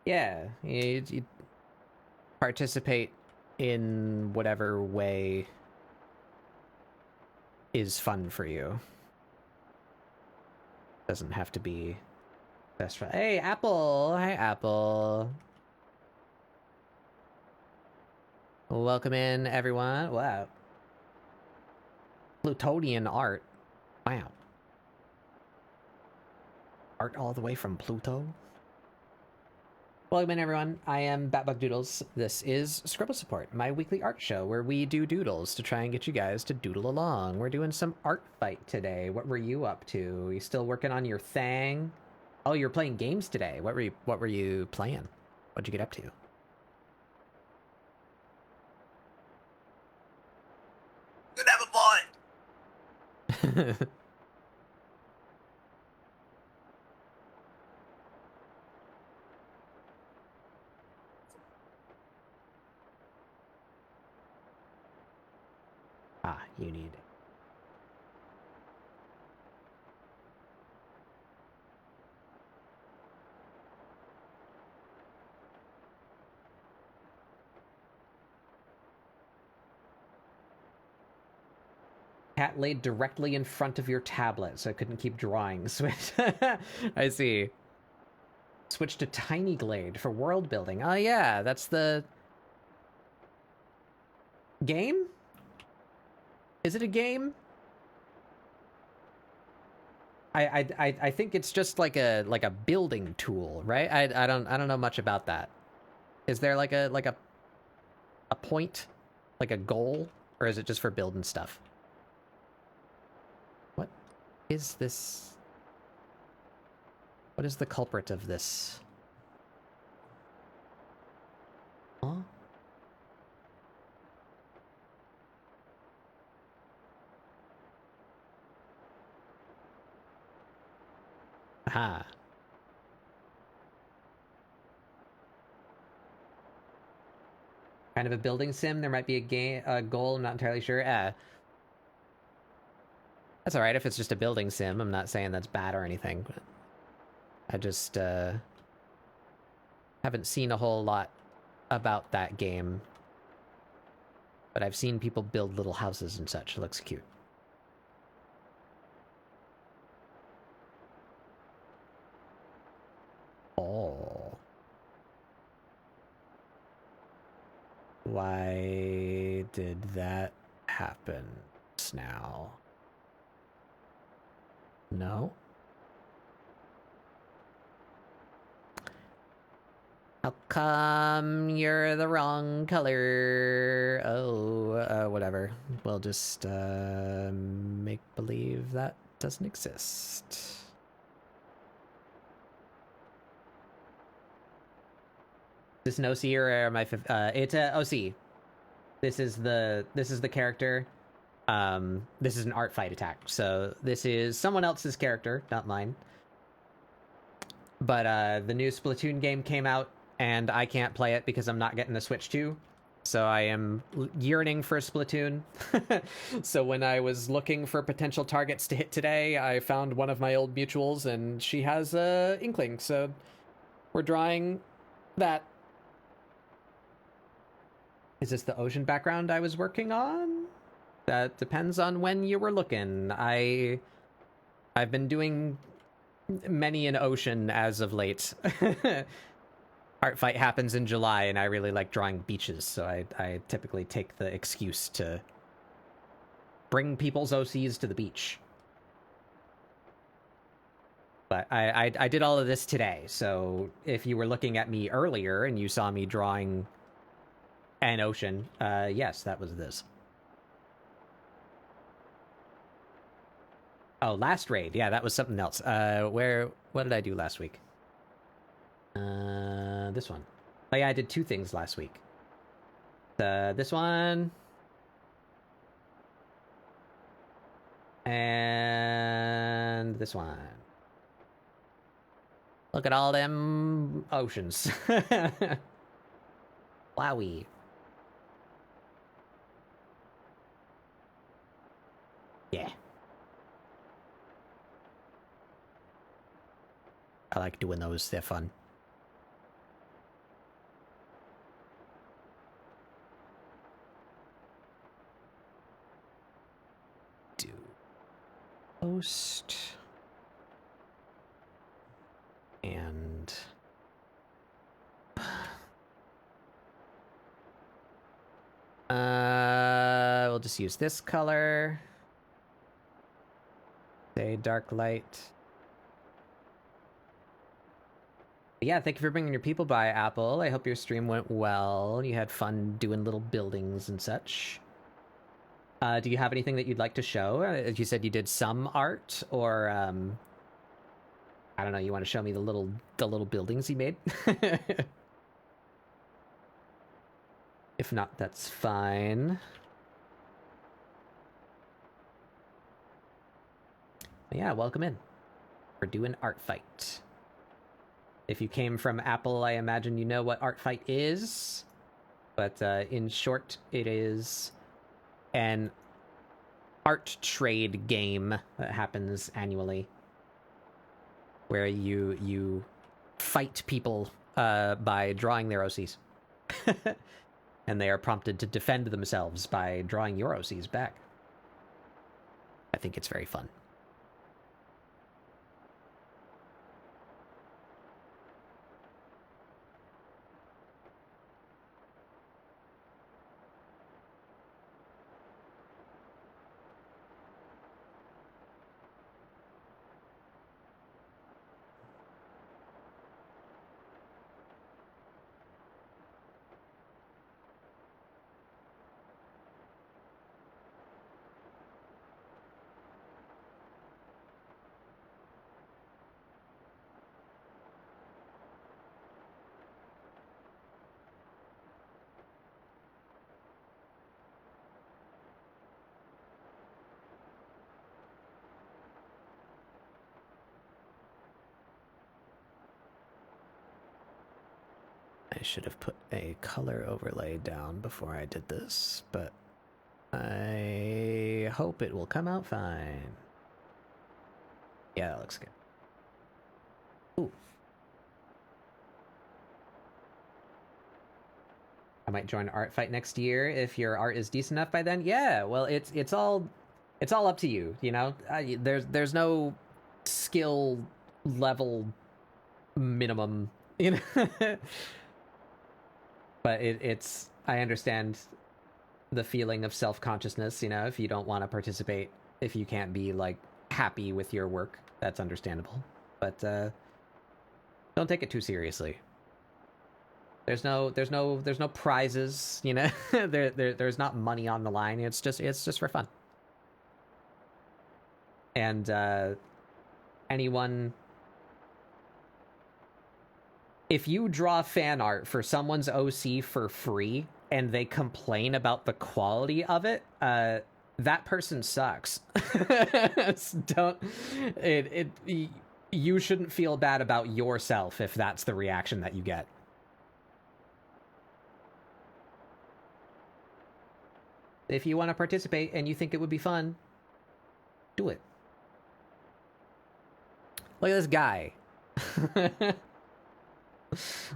Yeah, you participate in whatever way is fun for you. Doesn't have to be best friend. Hey, Apple! Hi, Apple. Welcome in, everyone. Wow. Plutonian art. Wow. Art all the way from Pluto? Welcome in, everyone. I am Batbug Doodles. This is ScribbleSupport, my weekly art show where we do doodles to try and get you guys to doodle along. We're doing some Artfight today. What were you up to? You still working on your thing? Oh, you're playing games today. What were you playing? What'd you get up to? You never bought it. Ah, you need... Cat laid directly in front of your tablet, so I couldn't keep drawing. Switch. I see. Switch to Tiny Glade for world building. Oh yeah, that's the game? Is it a game? I think it's just like a building tool, right? I don't know much about that. Is there like a point, like a goal, or is it just for building stuff? What is this? What is the culprit of this? Huh? Aha. Kind of a building sim. There might be a goal. I'm not entirely sure. That's all right if it's just a building sim. I'm not saying that's bad or anything. But I just haven't seen a whole lot about that game. But I've seen people build little houses and such. It looks cute. Oh. Why did that happen now? No? How come you're the wrong color? Oh, whatever. We'll just make believe that doesn't exist. Is this an OC or am I... it's a OC. this is the character. This is an Artfight attack, so this is someone else's character, not mine. But the new Splatoon game came out, and I can't play it because I'm not getting the Switch 2. So I am yearning for Splatoon. So when I was looking for potential targets to hit today, I found one of my old mutuals, and she has a Inkling, so we're drawing that. Is this the ocean background I was working on? That depends on when you were looking. I've been doing many an ocean as of late. Artfight happens in July, and I really like drawing beaches, so I typically take the excuse to bring people's OCs to the beach. But I did all of this today, so if you were looking at me earlier and you saw me drawing an ocean, yes, that was this. Oh, last raid. Yeah, that was something else. What did I do last week? This one. Oh yeah, I did two things last week. This one. And this one. Look at all them oceans. Wowie. Yeah. I like doing those, they're fun. Do post and we'll just use this color. Say dark light. Yeah, thank you for bringing your people by, Apple. I hope your stream went well. You had fun doing little buildings and such. Do you have anything that you'd like to show? You said you did some art, or I don't know. You want to show me the little buildings you made? If not, that's fine. But yeah, welcome in. We're doing Artfight. If you came from Apple, I imagine you know what Artfight is. But in short, it is an art trade game that happens annually, where you fight people by drawing their OCs. And they are prompted to defend themselves by drawing your OCs back. I think it's very fun. I should have put a color overlay down before I did this, but I hope it will come out fine. Yeah, that looks good. Ooh. I might join Artfight next year if your art is decent enough by then. Yeah, well, it's all up to you. You know, there's no skill level minimum. You know. But it's I understand the feeling of self-consciousness, you know, if you don't want to participate, if you can't be like happy with your work, that's understandable. But don't take it too seriously. There's no prizes, you know. There's not money on the line. It's just for fun. And anyone, if you draw fan art for someone's OC for free, and they complain about the quality of it, that person sucks. Don't you shouldn't feel bad about yourself if that's the reaction that you get. If you want to participate and you think it would be fun, do it. Look at this guy. Look at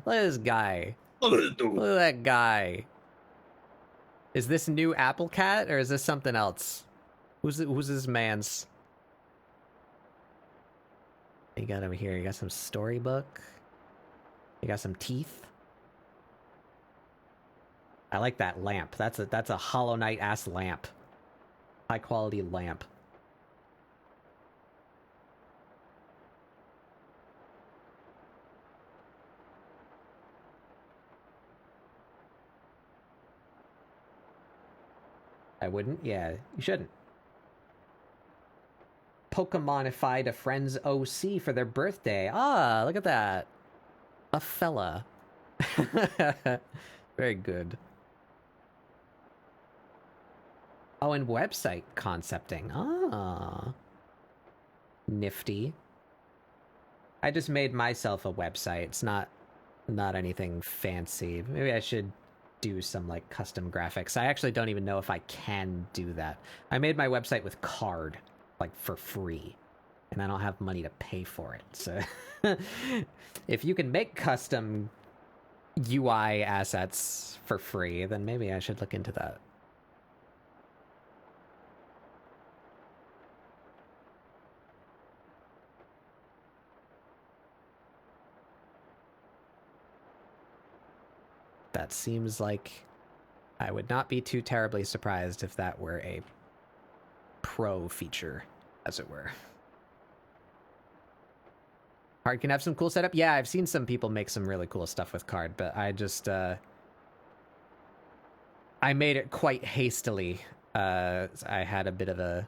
this guy. Look at that guy. Is this new Apple Cat or is this something else? Who's this man's? You got over here. You got some storybook. You got some teeth. I like that lamp. That's a Hollow Knight ass lamp. High quality lamp. I wouldn't? Yeah, you shouldn't. Pokemonified a friend's OC for their birthday. Ah, look at that. A fella. Very good. Oh, and website concepting. Ah. Nifty. I just made myself a website. It's not anything fancy. Maybe I should do some like custom graphics. I actually don't even know if I can do that. I made my website with Card, like for free, and I don't have money to pay for it. So if you can make custom UI assets for free, then maybe I should look into that. That seems like I would not be too terribly surprised if that were a pro feature, as it were. Card can have some cool setup. Yeah, I've seen some people make some really cool stuff with Card, but I just I made it quite hastily. I had a bit of a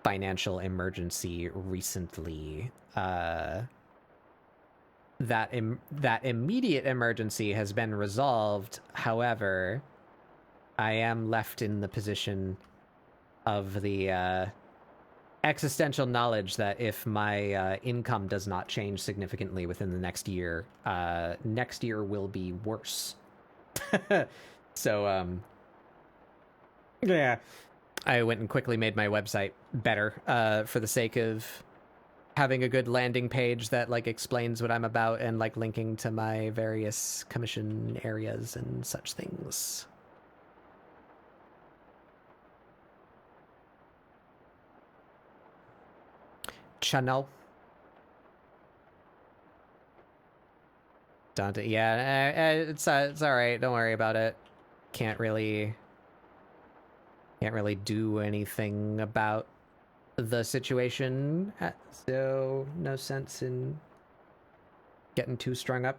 financial emergency recently. That immediate emergency has been resolved. However, I am left in the position of the existential knowledge that if my income does not change significantly within the next year will be worse. So, yeah, I went and quickly made my website better for the sake of having a good landing page that like explains what I'm about and like linking to my various commission areas and such things. Channel. Dante, yeah, it's all right. Don't worry about it. Can't really do anything about the situation, so no sense in getting too strung up.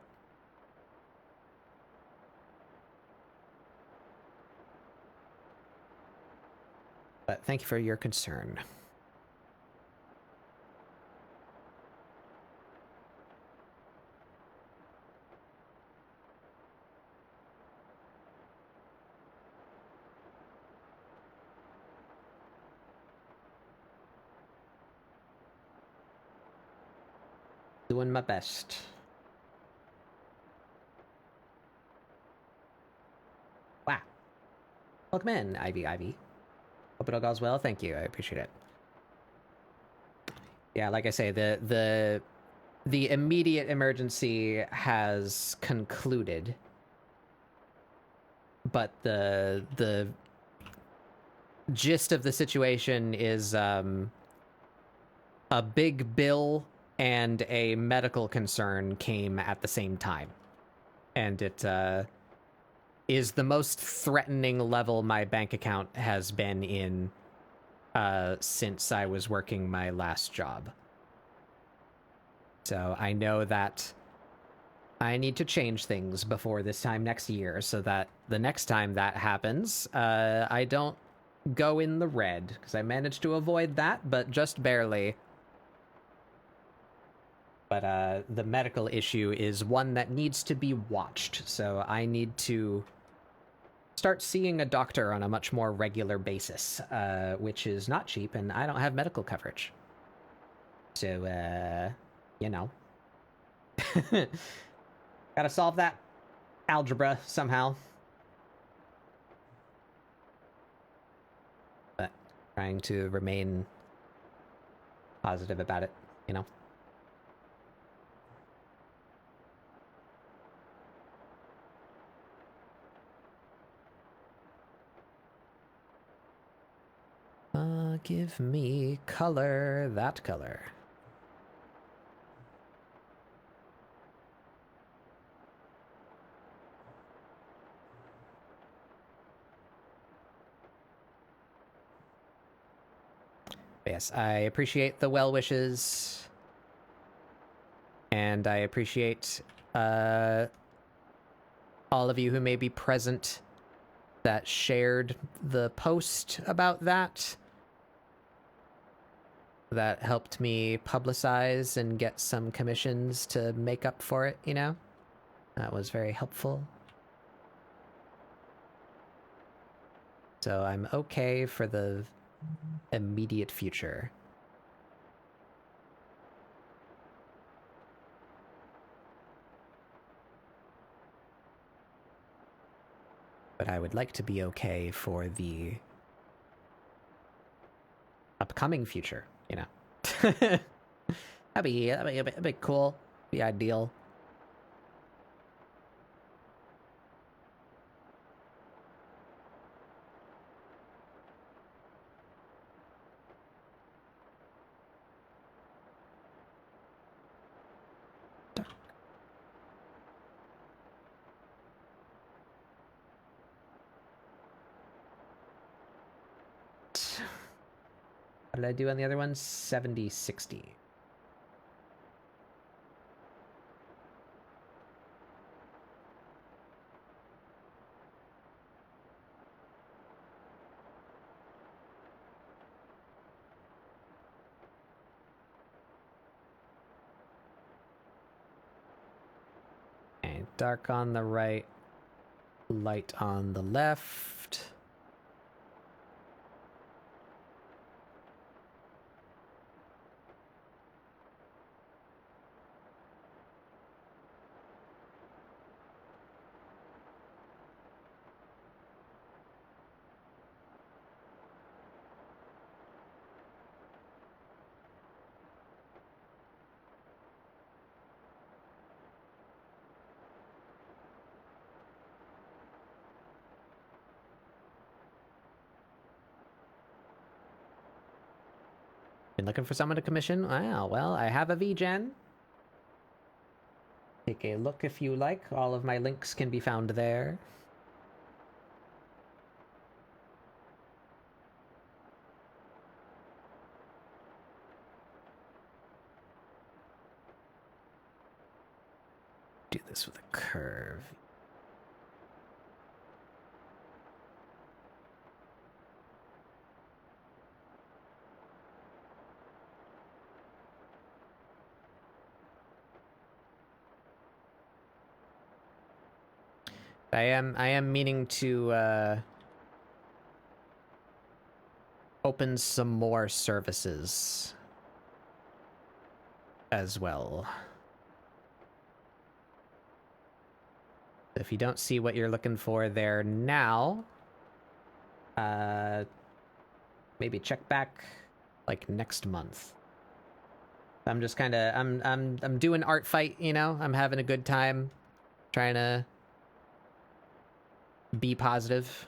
But thank you for your concern. Doing my best. Wow. Welcome in, Ivy. Hope it all goes well. Thank you. I appreciate it. Yeah, like I say, the immediate emergency has concluded, but the gist of the situation is a big bill and a medical concern came at the same time. And it is the most threatening level my bank account has been in since I was working my last job. So I know that I need to change things before this time next year so that the next time that happens, I don't go in the red, because I managed to avoid that, but just barely. But the medical issue is one that needs to be watched, so I need to start seeing a doctor on a much more regular basis, which is not cheap, and I don't have medical coverage. So, you know. Gotta solve that algebra somehow. But trying to remain positive about it, you know? Give me color, that color. Yes, I appreciate the well wishes. And I appreciate all of you who may be present that shared the post about that. That helped me publicize and get some commissions to make up for it, you know? That was very helpful. So I'm okay for the immediate future. But I would like to be okay for the upcoming future, you know. that'd be cool. Be ideal. What did I do on the other one? 70, 60. And dark on the right, light on the left. Been looking for someone to commission? Wow, well, I have a VGen. Take a look if you like. All of my links can be found there. Do this with a curve. I am meaning to open some more services as well. If you don't see what you're looking for there now, maybe check back like next month. I'm just kind of I'm doing Artfight, you know. I'm having a good time, trying to be positive.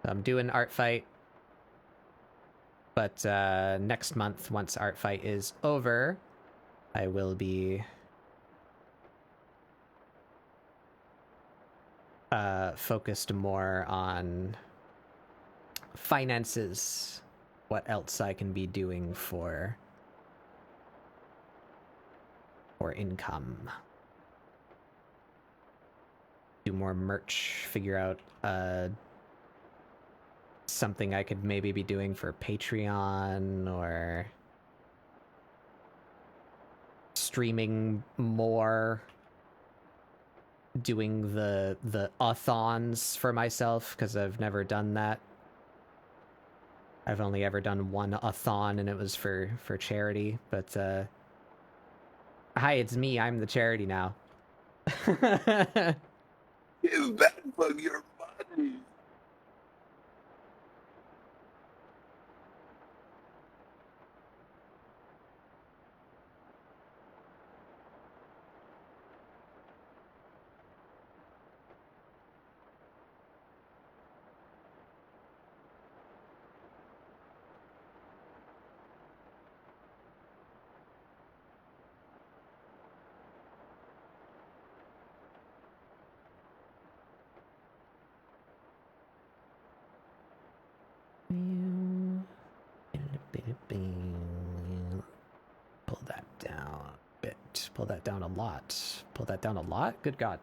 I'm doing Artfight, but next month, once Artfight is over, I will be focused more on finances, what else I can be doing for income. Do more merch, figure out something I could maybe be doing for Patreon, or streaming more, doing the a-thons for myself, because I've never done that. I've only ever done one a-thon, and it was for charity. But hi, it's me. I'm the charity now. Give Batbug your money. Pull that down a bit. Pull that down a lot. Pull that down a lot? Good God.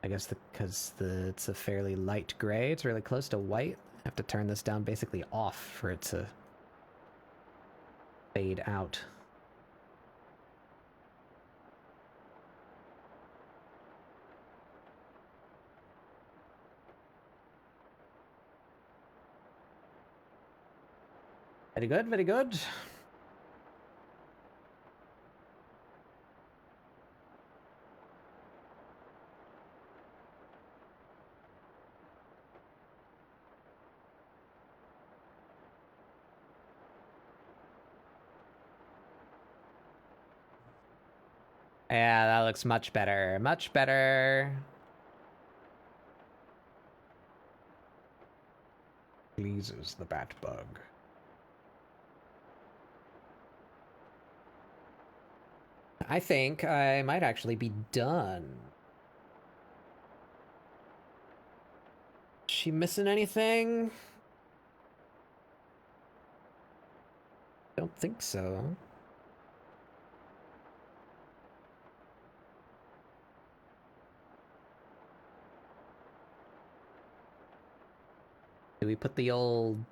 I guess because it's a fairly light gray. It's really close to white. I have to turn this down basically off for it to fade out. Very good, very good. Yeah, that looks much better. Much better. Pleases the bat bug. I think I might actually be done. Is she missing anything? Don't think so. Do we put the old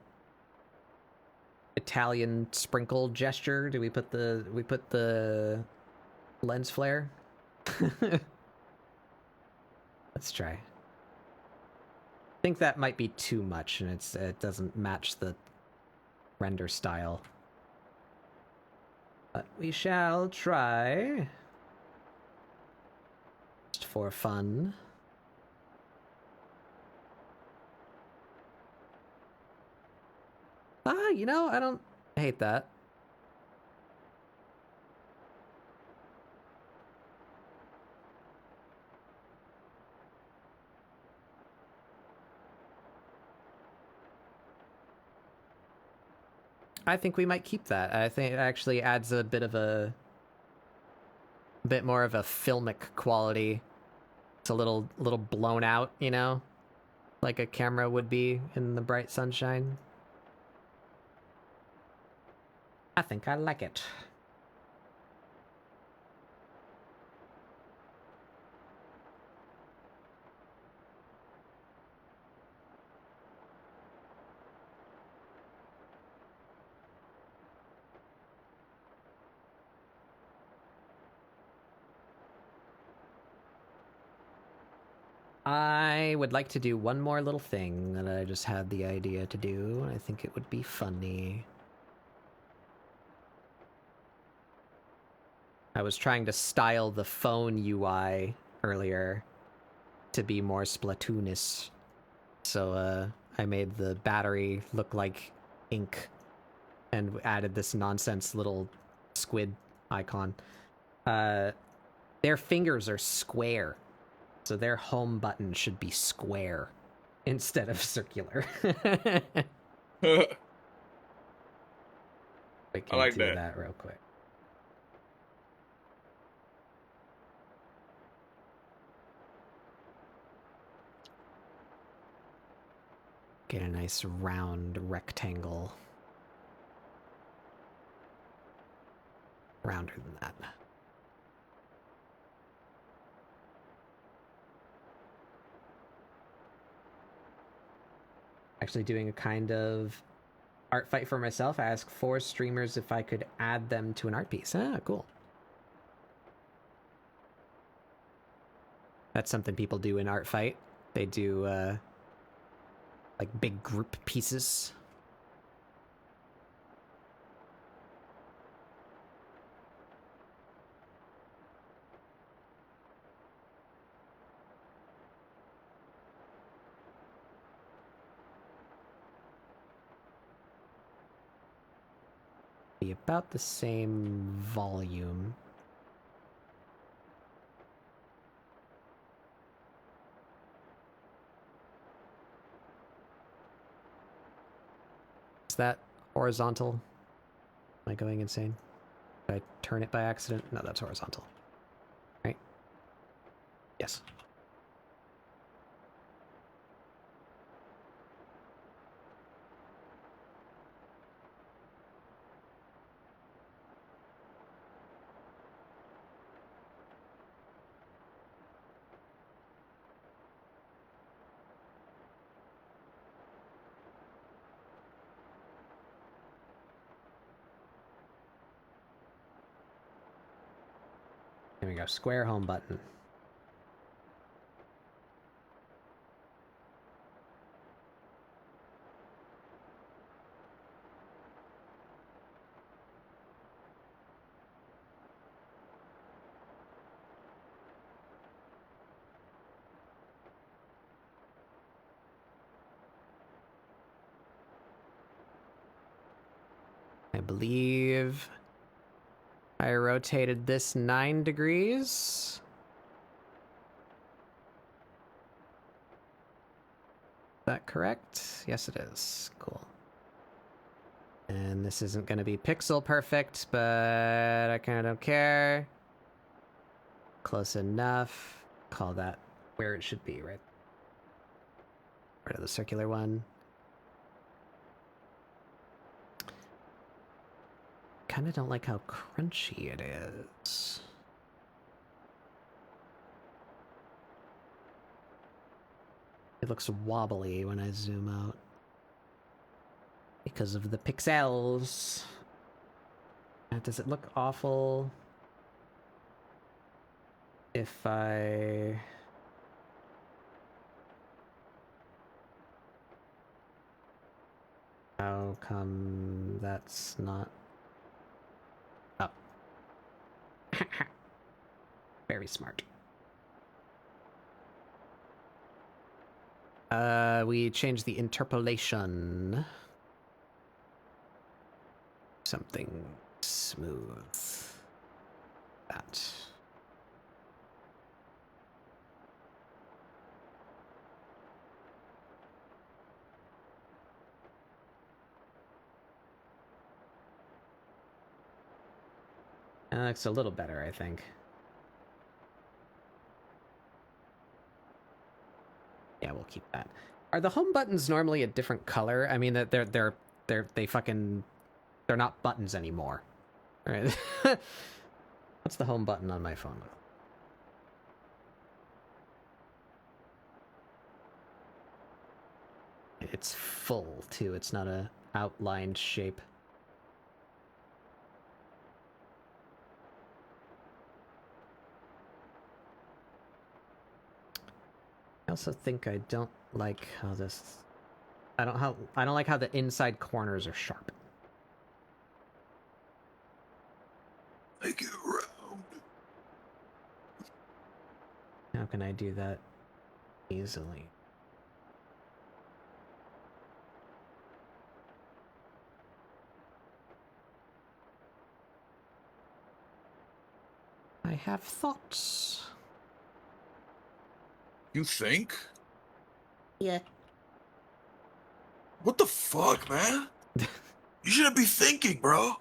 Italian sprinkle gesture? Do we put the lens flare? Let's try. I think that might be too much, and it doesn't match the render style. But we shall try. Just for fun. You know, I don't hate that. I think we might keep that. I think it actually adds a bit more of a filmic quality. It's a little blown out, you know, like a camera would be in the bright sunshine. I think I like it. I would like to do one more little thing that I just had the idea to do. I think it would be funny. I was trying to style the phone UI earlier to be more Splatoonish. So I made the battery look like ink and added this nonsense little squid icon. Their fingers are square, so their home button should be square instead of circular. We can I like do that. real quick. Get a nice round rectangle. Rounder than that. Actually doing a kind of art fight for myself. I asked 4 streamers if I could add them to an art piece. Ah, cool. That's something people do in Artfight. They do, like, big group pieces. Be about the same volume. Is that horizontal? Am I going insane? Did I turn it by accident? No, that's horizontal. Right? Yes. There we go. Square home button. I believe I rotated this 9 degrees. Is that correct? Yes, it is. Cool. And this isn't going to be pixel perfect, but I kind of don't care. Close enough. Call that where it should be, right? Rid of the circular one. Kind of don't like how crunchy it is. It looks wobbly when I zoom out. Because of the pixels. Does it look awful if I... How come that's not... Oh. Very smart. We changed the interpolation. Something smooth. That. That looks a little better, I think. Yeah, we'll keep that. Are the home buttons normally a different color? I mean, that they're not buttons anymore. All right. What's the home button on my phone? It's full too. It's not a outlined shape. I also think I don't like how this... I don't like how the inside corners are sharp. Make it round. How can I do that easily? I have thoughts. You think? Yeah. What the fuck, man? You shouldn't be thinking, bro.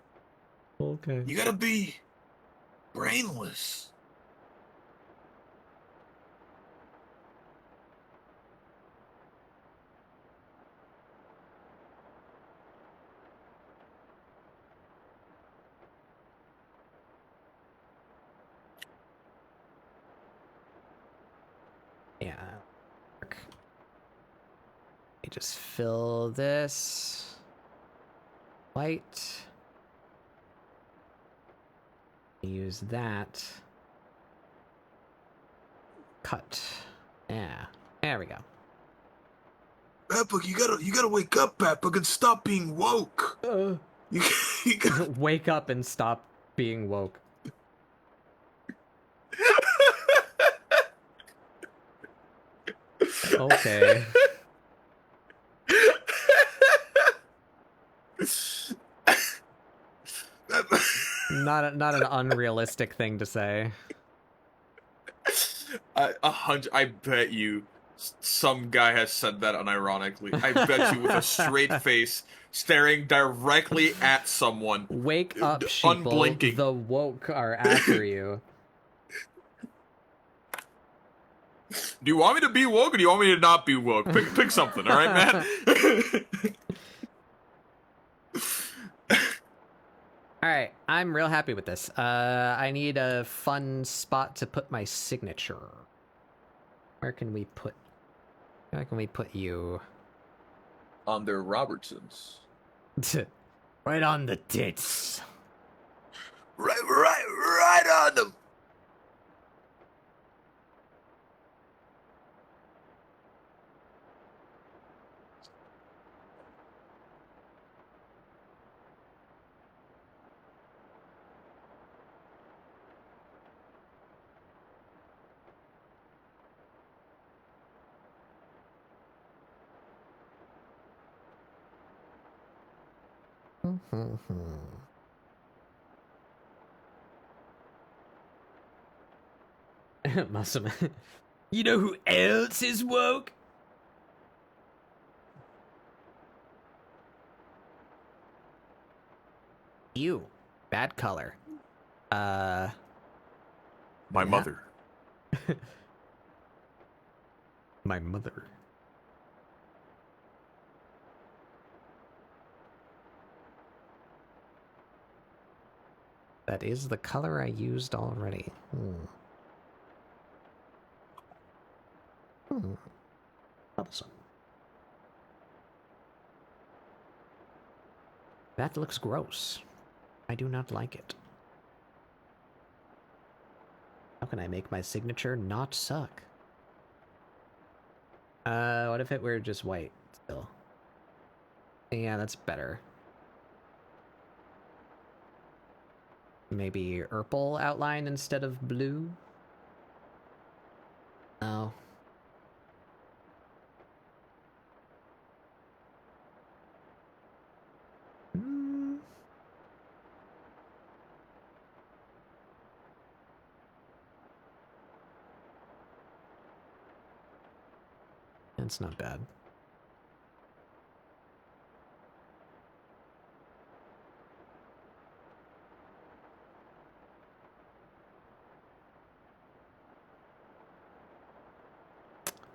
Okay. You gotta be brainless. Yeah. Let me just fill this white. Use that. cut. Yeah, there we go. Batbook, you gotta wake up, Batbook, and stop being woke. You gotta... Wake up and stop being woke. Okay. Not an unrealistic thing to say. I bet you some guy has said that unironically. I bet you with a straight face, staring directly at someone. Wake up, sheeple. Unblinking. The woke are after you. Do you want me to be woke or do you want me to not be woke? Pick something, all right, man? Alright, I'm real happy with this. I need a fun spot to put my signature. Where can we put you? On their Robertsons. Right on the tits. Right on them. Muscle. You know who else is woke? You. Bad color. My Yeah. mother. My mother. That is the color I used already. Troublesome. That looks gross. I do not like it. How can I make my signature not suck? What if it were just white still? Yeah, that's better. Maybe purple outline instead of blue? Oh. That's not bad.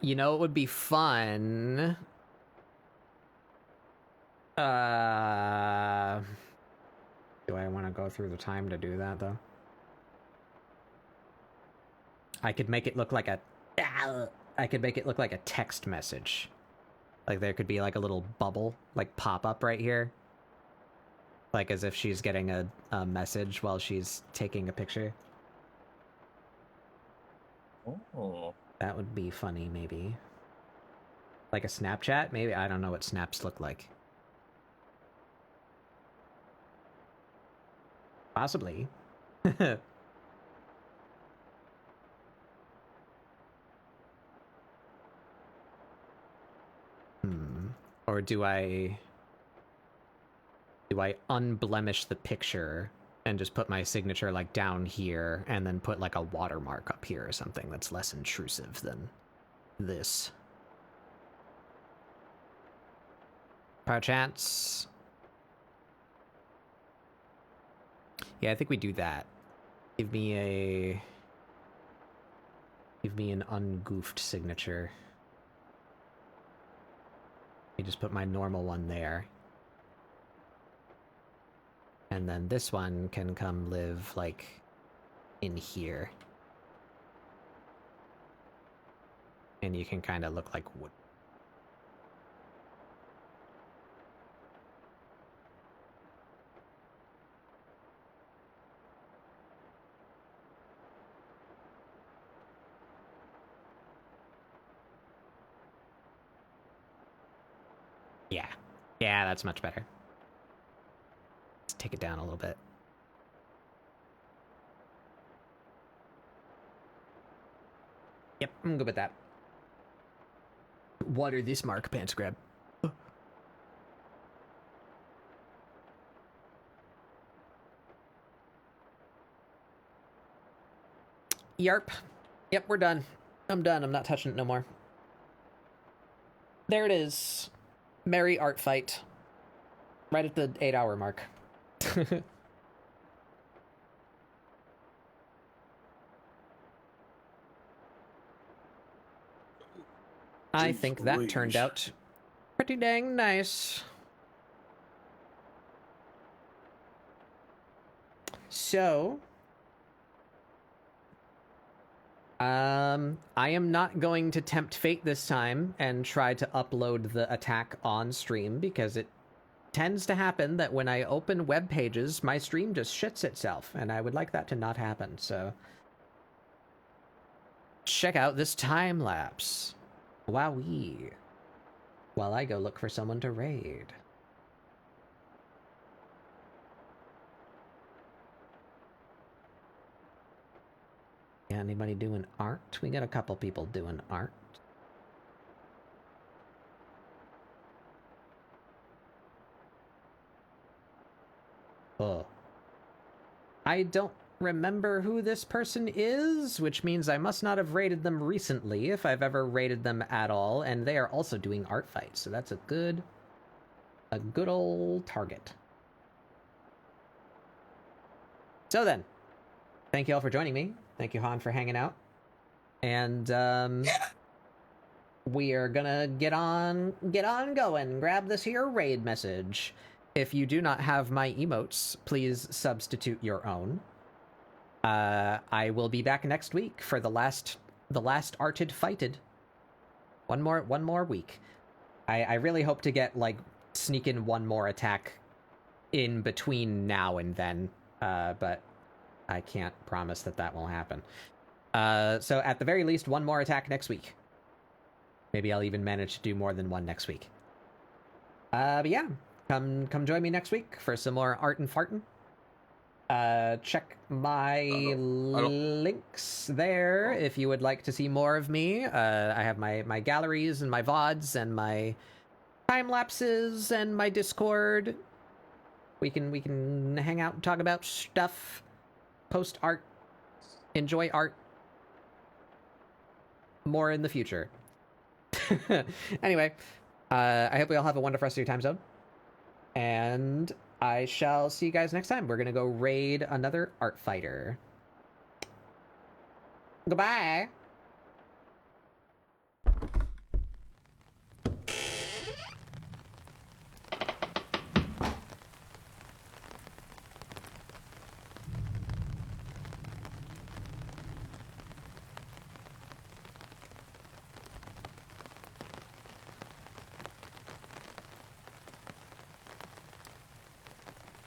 You know, it would be fun. Do I want to go through the time to do that, though? I could make it look like a... I could make it look like a text message. Like, there could be, like, a little bubble, like, pop up right here. Like, as if she's getting a message while she's taking a picture. Oh. That would be funny, maybe. Like a Snapchat? Maybe? I don't know what snaps look like. Possibly. Or do I unblemish the picture and just put my signature like down here and then put like a watermark up here or something that's less intrusive than this? Perchance. Yeah, I think we do that. Give me an ungoofed signature. I just put my normal one there. And then this one can come live, like, in here. And you can kind of look like wood. Yeah, that's much better. Let's take it down a little bit. Yep, I'm good with that. Water this mark, pants grab. Yarp. Yep, we're done. I'm done. I'm not touching it no more. There it is. Merry Artfight. Right at the 8-hour mark. I think that turned out pretty dang nice. So, I am not going to tempt fate this time and try to upload the attack on stream because it tends to happen that when I open web pages, my stream just shits itself, and I would like that to not happen. So, check out this time lapse. Wowee. While I go look for someone to raid. Yeah, anybody doing art? We got a couple people doing art. Oh. I don't remember who this person is, which means I must not have rated them recently, if I've ever rated them at all, and they are also doing Artfight, so that's a good old target. So then, thank you all for joining me. Thank you, Han, for hanging out. And, we are gonna get on going. Grab this here raid message. If you do not have my emotes, please substitute your own. I will be back next week for the last arted fighted. One more week. I really hope to get, like, sneak in one more attack in between now and then, but I can't promise that will happen. So at the very least, one more attack next week. Maybe I'll even manage to do more than one next week. But yeah, come join me next week for some more art and fartin'. Check my links there if you would like to see more of me. I have my galleries and my VODs and my time lapses and my Discord. We can hang out and talk about stuff, post art, enjoy art more in the future. Anyway, I hope we all have a wonderful rest of your time zone. And I shall see you guys next time. We're going to go raid another art fighter. Goodbye.